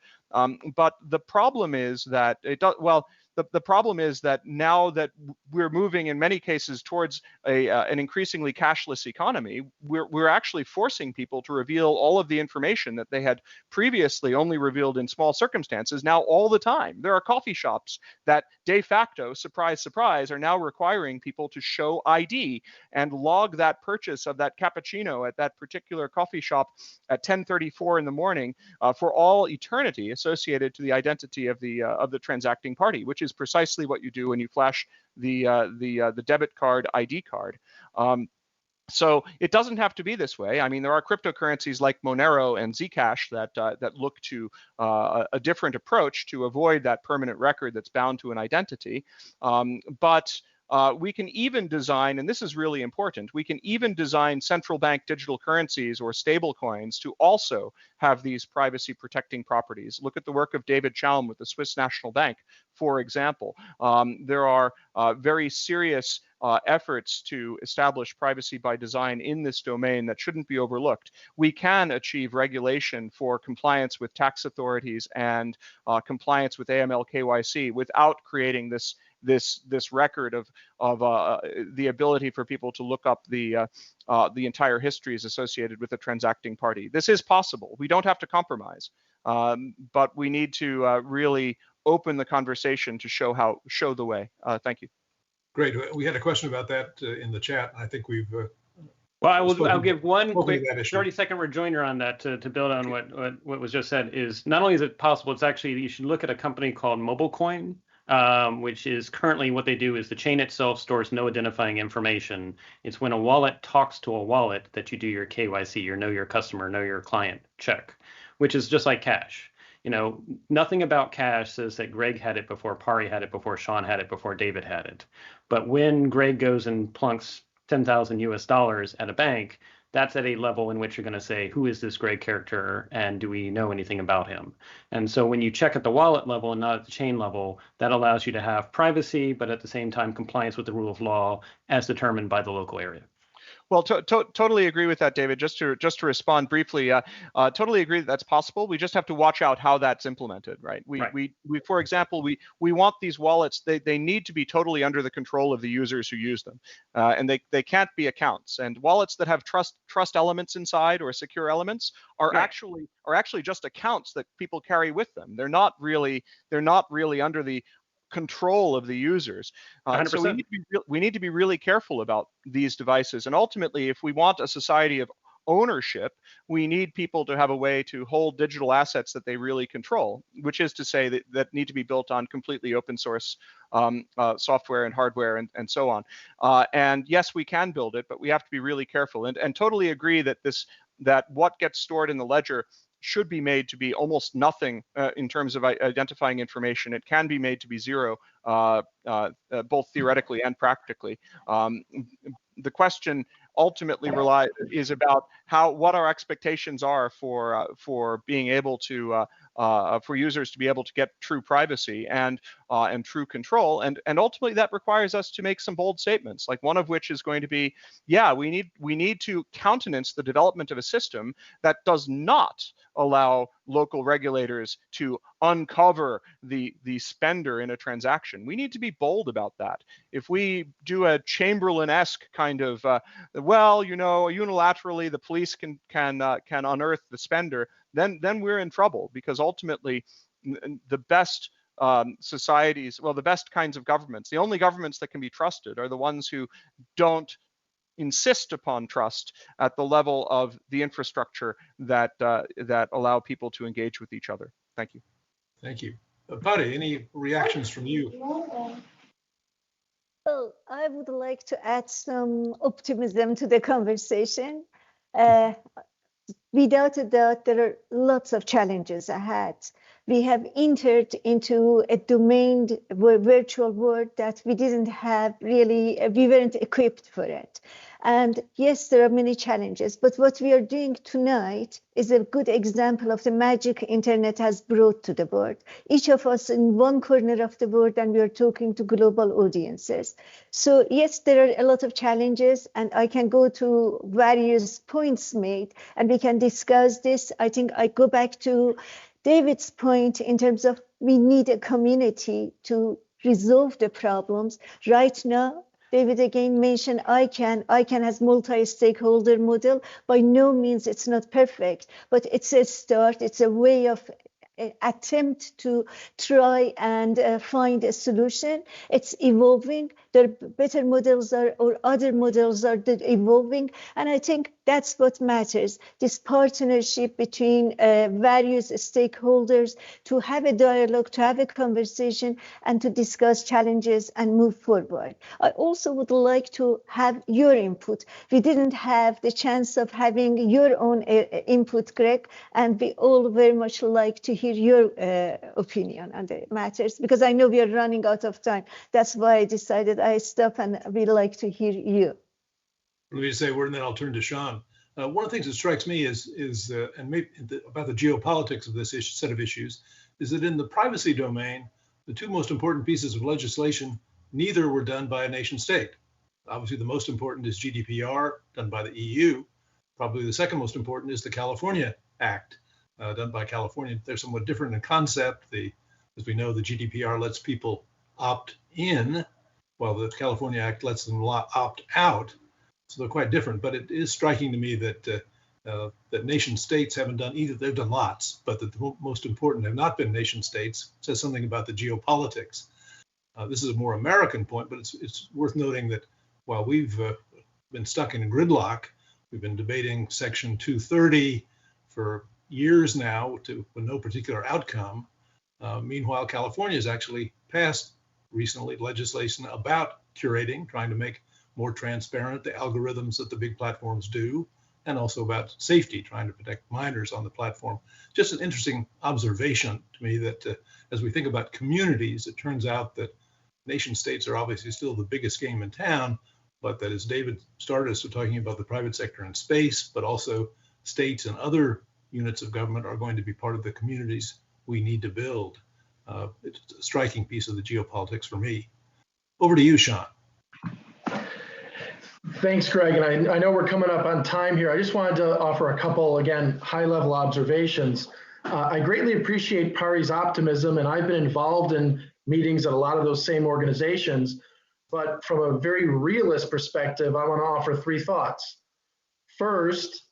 Speaker 15: But the problem is that the problem is that now that we're moving in many cases towards an increasingly cashless economy, we're actually forcing people to reveal all of the information that they had previously only revealed in small circumstances now all the time. There are coffee shops that de facto, surprise, surprise, are now requiring people to show ID and log that purchase of that cappuccino at that particular coffee shop at 10:34 in the morning for all eternity, associated to the identity of the transacting party, which is precisely what you do when you flash the debit card ID card. So it doesn't have to be this way. I mean, there are cryptocurrencies like Monero and Zcash that look to a different approach to avoid that permanent record that's bound to an identity. But we can even design, and this is really important, we can even design central bank digital currencies or stable coins to also have these privacy protecting properties. Look at the work of David Chaum with the Swiss National Bank, for example. There are very serious efforts to establish privacy by design in this domain that shouldn't be overlooked. We can achieve regulation for compliance with tax authorities and compliance with AML KYC without creating this record of the ability for people to look up the entire histories associated with a transacting party. This is possible. We don't have to compromise, but we need to really open the conversation to show the way. Thank you.
Speaker 4: Great. We had a question about that in the chat. I think we've.
Speaker 14: Well, I'll give one quick 30-second rejoinder on that to build on what was just said. Is not only is it possible, it's actually, you should look at a company called MobileCoin, which is currently what they do is the chain itself stores no identifying information. It's when a wallet talks to a wallet that you do your KYC, your know your customer, know your client check, which is just like cash. You know, nothing about cash says that Greg had it before Pari had it, before Sean had it, before David had it. But when Greg goes and plunks $10,000 at a bank, that's at a level in which you're going to say, who is this Greg character and do we know anything about him? And so when you check at the wallet level and not at the chain level, that allows you to have privacy, but at the same time compliance with the rule of law as determined by the local area.
Speaker 15: Well, totally agree with that, David. Just to respond briefly, totally agree that that's possible. We just have to watch out how that's implemented, right? We for example, we want these wallets. They need to be totally under the control of the users who use them, and they can't be accounts. And wallets that have trust elements inside or secure elements are actually just accounts that people carry with them. They're not really under the control of the users. So we need to be really careful about these devices. And ultimately, if we want a society of ownership, we need people to have a way to hold digital assets that they really control, which is to say that need to be built on completely open source software and hardware and so on. And yes, we can build it, but we have to be really careful and totally agree that what gets stored in the ledger should be made to be almost nothing in terms of identifying information. It can be made to be zero, both theoretically and practically. The question ultimately is about what our expectations are for being able to for users to be able to get true privacy and true control, and ultimately that requires us to make some bold statements, like one of which is going to be, yeah, we need to countenance the development of a system that does not allow local regulators to uncover the spender in a transaction. We need to be bold about that. If we do a Chamberlain-esque kind of, well, you know, unilaterally the police can unearth the spender, then we're in trouble, because ultimately the best societies, well, the best kinds of governments, the only governments that can be trusted are the ones who don't insist upon trust at the level of the infrastructure that that allow people to engage with each other. Thank you.
Speaker 4: Thank you. Pari, any reactions from you?
Speaker 2: Well, I would like to add some optimism to the conversation. Without a doubt, there are lots of challenges ahead. We have entered into a domain, virtual world that we didn't have really, we weren't equipped for it. And yes, there are many challenges, but what we are doing tonight is a good example of the magic internet has brought to the world. Each of us in one corner of the world, and we are talking to global audiences. So yes, there are a lot of challenges, and I can go to various points made, and we can discuss this. I think I go back to David's point in terms of we need a community to resolve the problems. Right now, David again mentioned ICANN has multi-stakeholder model. By no means it's not perfect, but it's a start. It's a way of attempt to try and find a solution. It's evolving. There are better models or other models are evolving. And I think that's what matters. This partnership between various stakeholders to have a dialogue, to have a conversation, and to discuss challenges and move forward. I also would like to have your input. We didn't have the chance of having your own input, Greg, and we all very much like to hear your opinion on the matters, because I know we are running out of time. That's why I decided I stop, and we'd like to hear you.
Speaker 4: Let me say a word, and then I'll turn to Sean. One of the things that strikes me is and maybe about the geopolitics of this set of issues, is that in the privacy domain, the two most important pieces of legislation, neither were done by a nation state. Obviously, the most important is GDPR, done by the EU. Probably the second most important is the California Act, done by California. They're somewhat different in concept. As we know, the GDPR lets people opt in, while the California Act lets them opt out. So they're quite different. But it is striking to me that that nation states haven't done either. They've done lots, but that the most important have not been nation states. It says something about the geopolitics. This is a more American point, but it's worth noting that while we've been stuck in gridlock, we've been debating Section 230 for years now with no particular outcome. Meanwhile, California has actually passed recently legislation about curating, trying to make more transparent the algorithms that the big platforms do, and also about safety, trying to protect minors on the platform. Just an interesting observation to me that as we think about communities, it turns out that nation states are obviously still the biggest game in town, but that as David started us talking about the private sector in space, but also states and other units of government are going to be part of the communities we need to build. It's a striking piece of the geopolitics for me. Over to you, Sean.
Speaker 12: Thanks, Greg. And I know we're coming up on time here. I just wanted to offer a couple, again, high-level observations. I greatly appreciate Pari's optimism, and I've been involved in meetings at a lot of those same organizations. But from a very realist perspective, I want to offer three thoughts. First,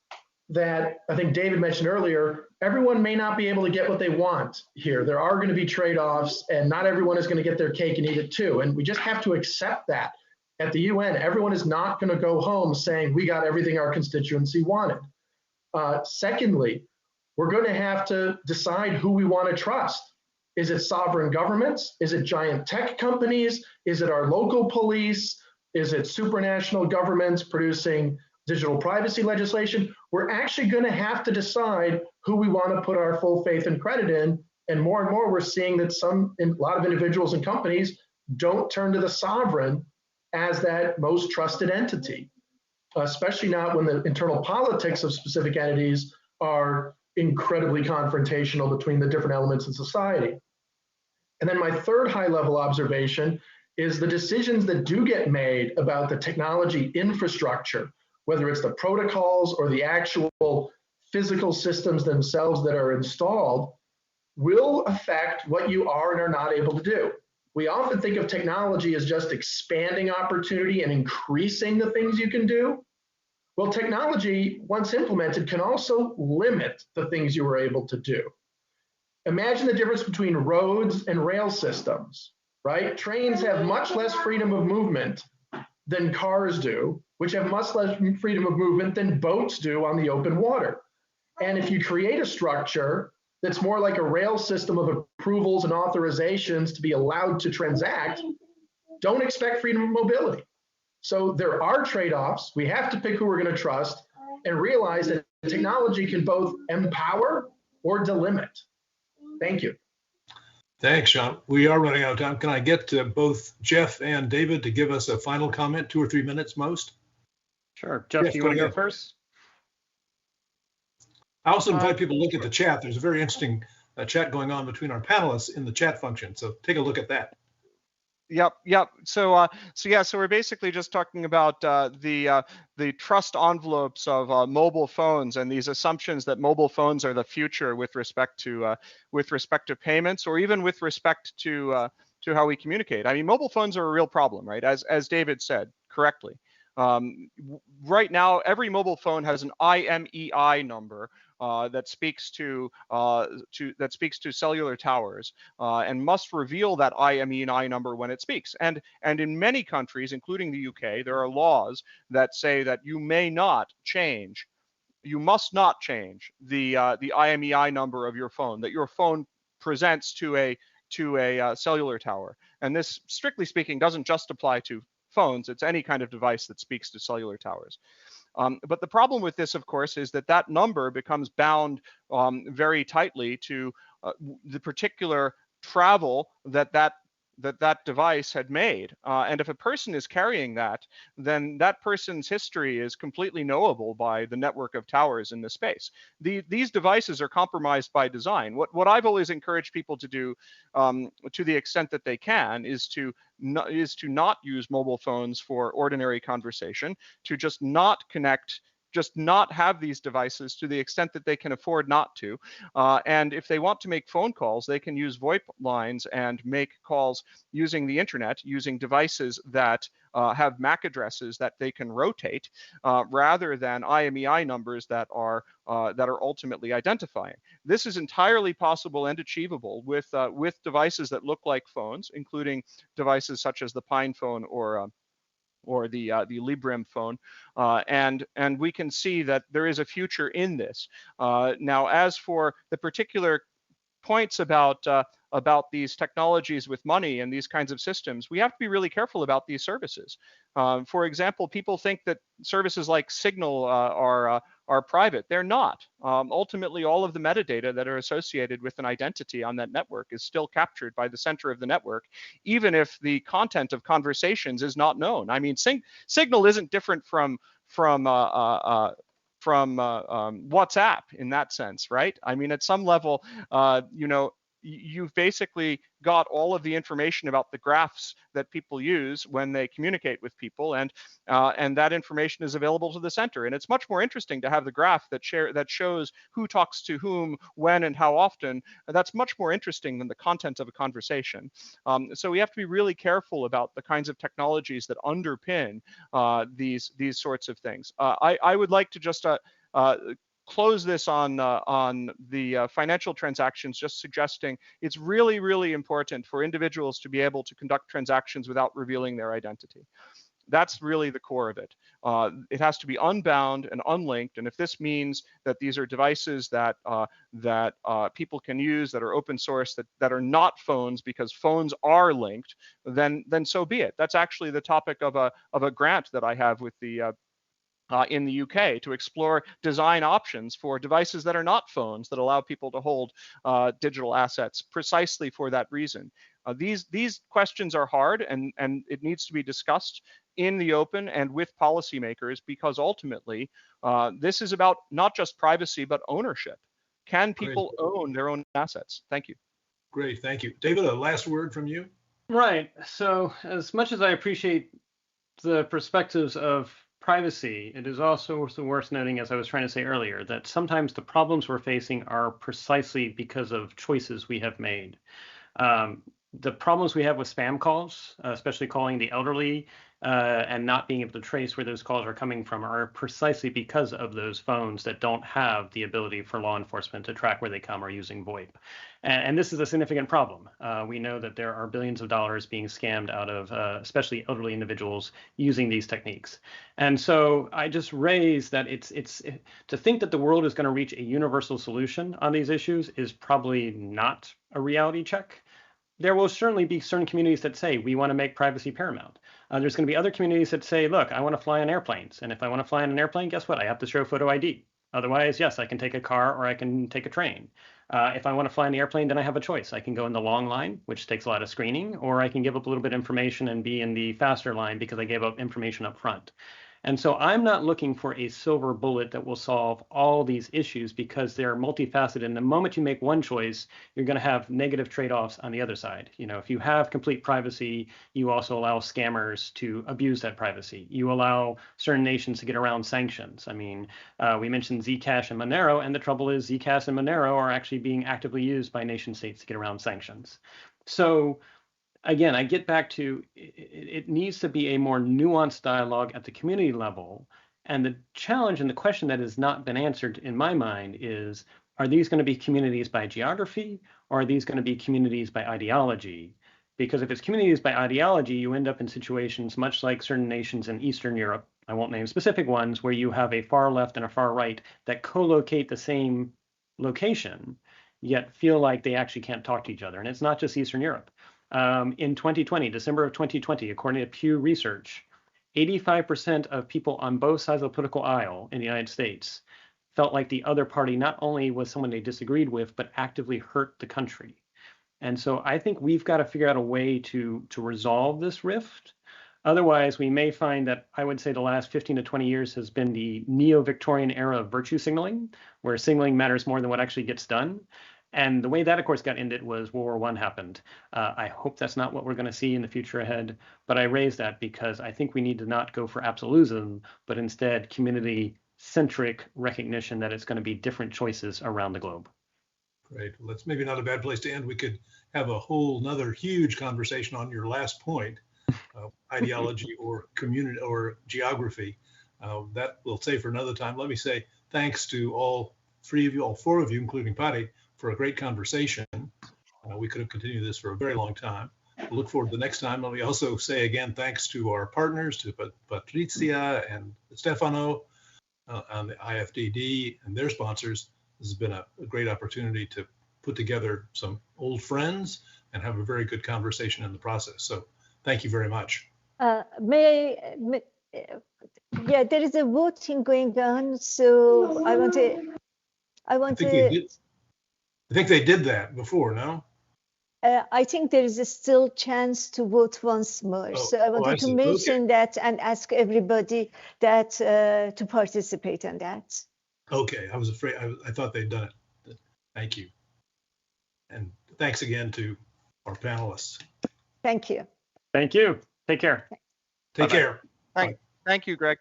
Speaker 12: that I think David mentioned earlier, everyone may not be able to get what they want here. There are going to be trade-offs, and not everyone is going to get their cake and eat it too. And we just have to accept that. At the UN, everyone is not going to go home saying we got everything our constituency wanted. Secondly, we're going to have to decide who we want to trust. Is it sovereign governments? Is it giant tech companies? Is it our local police? Is it supranational governments producing digital privacy legislation? We're actually going to have to decide who we want to put our full faith and credit in. And more, we're seeing that a lot of individuals and companies don't turn to the sovereign as that most trusted entity, especially not when the internal politics of specific entities are incredibly confrontational between the different elements in society. And then my third high-level observation is the decisions that do get made about the technology infrastructure, whether it's the protocols or the actual physical systems themselves that are installed, will affect what you are and are not able to do. We often think of technology as just expanding opportunity and increasing the things you can do. Well, technology, once implemented, can also limit the things you were able to do. Imagine the difference between roads and rail systems, right? Trains have much less freedom of movement than cars do, which have much less freedom of movement than boats do on the open water. And if you create a structure that's more like a rail system of approvals and authorizations to be allowed to transact, don't expect freedom of mobility. So there are trade-offs. We have to pick who we're going to trust and realize that technology can both empower or delimit. Thank you.
Speaker 4: Thanks, Sean. We are running out of time. Can I get both Jeff and David to give us a final comment, 2 or 3 minutes most?
Speaker 14: Sure. Jeff, do you want to go first?
Speaker 4: I also invite people to look at the chat. There's a very interesting chat going on between our panelists in the chat function. So take a look at that.
Speaker 15: Yep. So we're basically just talking about the trust envelopes of mobile phones and these assumptions that mobile phones are the future with respect to payments, or even with respect to how we communicate. I mean, mobile phones are a real problem, right? As David said correctly. Right now, every mobile phone has an IMEI number that speaks to cellular towers and must reveal that IMEI number when it speaks. And in many countries, including the UK, there are laws that say that you must not change the IMEI number of your phone, that your phone presents to a cellular tower. And this, strictly speaking, doesn't just apply to phones. It's any kind of device that speaks to cellular towers. But the problem with this, of course, is that number becomes bound very tightly to the particular travel that device had made. And if a person is carrying that, then that person's history is completely knowable by the network of towers in the space. These devices are compromised by design. What I've always encouraged people to do, to the extent that they can, is to not use mobile phones for ordinary conversation, to just not have these devices to the extent that they can afford not to. And if they want to make phone calls, they can use VoIP lines and make calls using the internet, using devices that have MAC addresses that they can rotate, rather than IMEI numbers that are ultimately identifying. This is entirely possible and achievable with devices that look like phones, including devices such as the Pine phone or the Librem phone, and we can see that there is a future in this. Now, as for the particular points about these technologies with money and these kinds of systems, we have to be really careful about these services. For example, people think that services like Signal are private. They're not. Ultimately, all of the metadata that are associated with an identity on that network is still captured by the center of the network, even if the content of conversations is not known. I mean, Signal isn't different from WhatsApp in that sense, right? I mean, at some level, you've basically got all of the information about the graphs that people use when they communicate with people, and that information is available to the center. And it's much more interesting to have the graph that shows who talks to whom, when, and how often. That's much more interesting than the content of a conversation. So we have to be really careful about the kinds of technologies that underpin these sorts of things. I would like to just close this on the financial transactions, just suggesting it's really, really important for individuals to be able to conduct transactions without revealing their identity. That's really the core of it. It has to be unbound and unlinked, and if this means that these are devices that people can use, that are open source, that are not phones because phones are linked, then so be it. That's actually the topic of a grant that I have with the in the UK to explore design options for devices that are not phones, that allow people to hold digital assets precisely for that reason. These questions are hard, and it needs to be discussed in the open and with policymakers, because ultimately this is about not just privacy but ownership. Can people own their own assets? Thank you.
Speaker 4: Great, thank you. David, a last word from you.
Speaker 14: Right. So as much as I appreciate the perspectives of privacy, it is also worth noting, as I was trying to say earlier, that sometimes the problems we're facing are precisely because of choices we have made. The problems we have with spam calls, especially calling the elderly, and not being able to trace where those calls are coming from are precisely because of those phones that don't have the ability for law enforcement to track where they come or using VoIP. And this is a significant problem. We know that there are billions of dollars being scammed out of especially elderly individuals using these techniques. And so I just raise that to think that the world is going to reach a universal solution on these issues is probably not a reality check. There will certainly be certain communities that say we want to make privacy paramount. There's going to be other communities that say, look, I want to fly on airplanes. And if I want to fly on an airplane, guess what? I have to show photo ID. Otherwise, yes, I can take a car or I can take a train. If I want to fly on the airplane, then I have a choice. I can go in the long line, which takes a lot of screening, or I can give up a little bit of information and be in the faster line because I gave up information up front. And so I'm not looking for a silver bullet that will solve all these issues because they're multifaceted. And the moment you make one choice, you're going to have negative trade-offs on the other side. You know, if you have complete privacy, you also allow scammers to abuse that privacy. You allow certain nations to get around sanctions. I mean, we mentioned Zcash and Monero, and the trouble is Zcash and Monero are actually being actively used by nation states to get around sanctions. So again, I get back to it needs to be a more nuanced dialogue at the community level. And the challenge and the question that has not been answered in my mind is, are these going to be communities by geography or are these going to be communities by ideology? Because if it's communities by ideology, you end up in situations much like certain nations in Eastern Europe, I won't name specific ones, where you have a far left and a far right that co-locate the same location, yet feel like they actually can't talk to each other. And it's not just Eastern Europe. In 2020, December of 2020, according to Pew Research, 85% of people on both sides of the political aisle in the United States felt like the other party not only was someone they disagreed with, but actively hurt the country. And so I think we've got to figure out a way to resolve this rift. Otherwise, we may find that I would say the last 15 to 20 years has been the neo-Victorian era of virtue signaling, where signaling matters more than what actually gets done. And the way that, of course, got ended was World War I happened. I hope that's not what we're going to see in the future ahead. But I raise that because I think we need to not go for absolutism, but instead community-centric recognition that it's going to be different choices around the globe.
Speaker 4: Great. Well, that's maybe not a bad place to end. We could have a whole nother huge conversation on your last point, ideology or community or geography. That we'll save for another time. Let me say thanks to all three of you, all four of you, including Patty, for a great conversation. We could have continued this for a very long time. We'll look forward to the next time. Let me also say again, thanks to our partners, to Patrizia and Stefano on the IFDD and their sponsors. This has been a great opportunity to put together some old friends and have a very good conversation in the process. So thank you very much.
Speaker 2: Yeah, there is a voting going on, so I
Speaker 4: think they did that before, no?
Speaker 2: I think there is still chance to vote once more. So I wanted to mention that and ask everybody that to participate in that.
Speaker 4: Okay, I was afraid, I thought they'd done it. Thank you. And thanks again to our panelists.
Speaker 2: Thank you.
Speaker 14: Thank you. Take care.
Speaker 4: Take care.
Speaker 15: Thank you, Greg.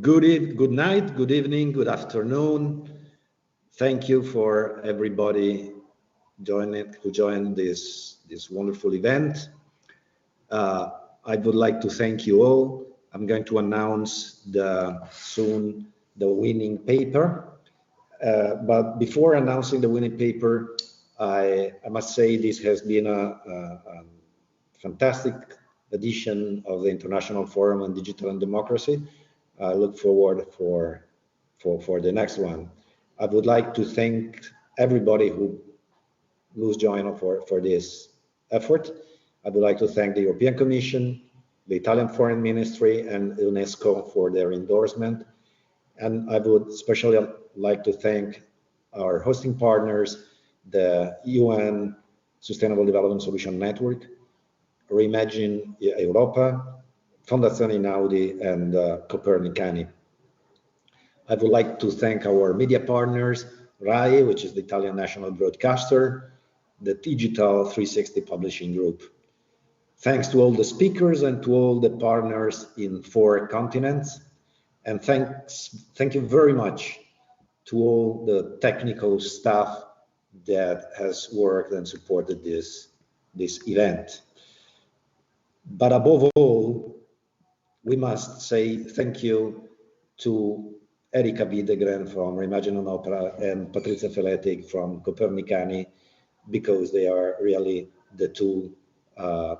Speaker 3: Good night, good evening, good afternoon. Thank you for everybody who joined this wonderful event. I would like to thank you all. I'm going to announce soon the winning paper. But before announcing the winning paper, I must say this has been a fantastic edition of the International Forum on Digital and Democracy. I look forward for the next one. I would like to thank everybody who's joined for this effort. I would like to thank the European Commission, the Italian Foreign Ministry, and UNESCO for their endorsement. And I would especially like to thank our hosting partners, the UN Sustainable Development Solution Network, Re-Imagine Europa, Fondazione Einaudi, and Copernicani. I would like to thank our media partners, RAI, which is the Italian national broadcaster, the Digital 360 Publishing Group. Thanks to all the speakers and to all the partners in 4 continents. And thank you very much to all the technical staff that has worked and supported this event. But above all, we must say thank you to Erika Widegren from Re-Imagine Europa and Patrizia Feletic from Copernicani, because they are really the two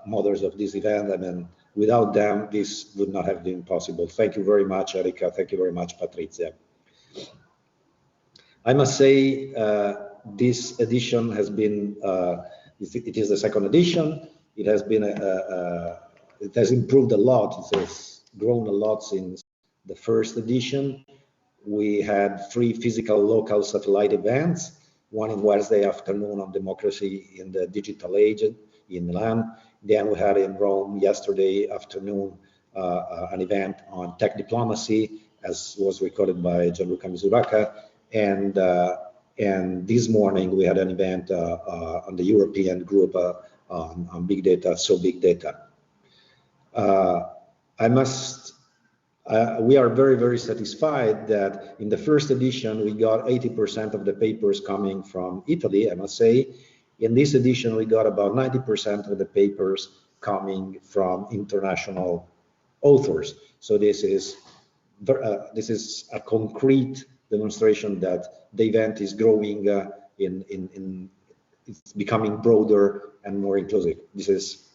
Speaker 3: mothers of this event. I mean, without them, this would not have been possible. Thank you very much, Erika. Thank you very much, Patrizia. I must say this edition has been, it is the second edition. It has been, it has improved a lot. It has grown a lot since the first edition. We had 3 physical local satellite events, one in Wednesday afternoon on democracy in the digital age in Milan. Then we had in Rome yesterday afternoon an event on tech diplomacy, as was recorded by Gianluca Misuraka. And this morning we had an event on the European group on big data, so big data. We are very, very satisfied that in the first edition we got 80% of the papers coming from Italy, I must say. In this edition we got about 90% of the papers coming from international authors. So this is a concrete demonstration that the event is growing, it's becoming broader and more inclusive. This is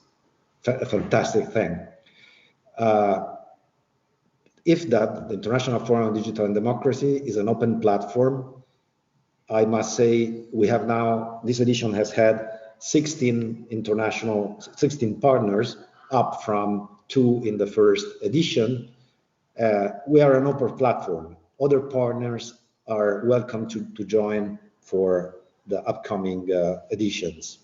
Speaker 3: a fantastic thing. IFDAD, the International Forum on Digital and Democracy, is an open platform. I must say we have now, this edition has had 16 partners, up from 2 in the first edition. We are an open platform. Other partners are welcome to join for the upcoming editions.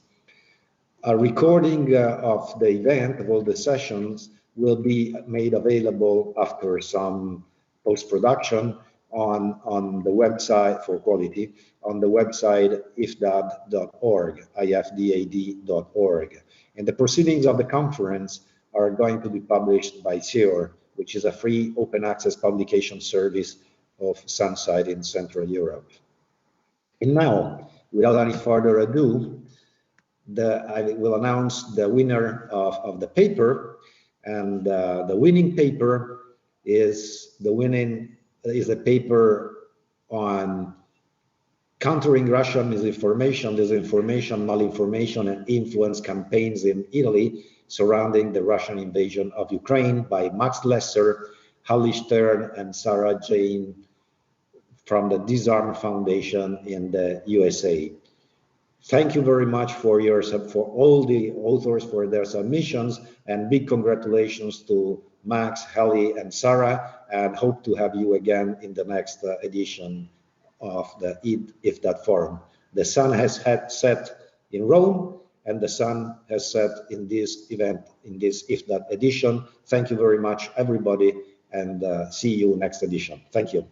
Speaker 3: A recording of the event, of all the sessions, will be made available after some post-production on the website for quality, on the website ifdad.org, ifdad.org. And the proceedings of the conference are going to be published by SEOR, which is a free open access publication service of Sunside in Central Europe. And now, without any further ado, I will announce the winner of the paper. And the winning paper is a paper on countering Russian misinformation, disinformation, malinformation, and influence campaigns in Italy surrounding the Russian invasion of Ukraine by Max Lesser, Holly Stern, and Sarah Jane from the Disarm Foundation in the USA. Thank you very much for all the authors for their submissions, and big congratulations to Max, Hallie, and Sarah, and hope to have you again in the next edition of the IFDAD Forum. The sun has set in Rome, and the sun has set in this event, in this IFDAD edition. Thank you very much, everybody, and see you next edition. Thank you.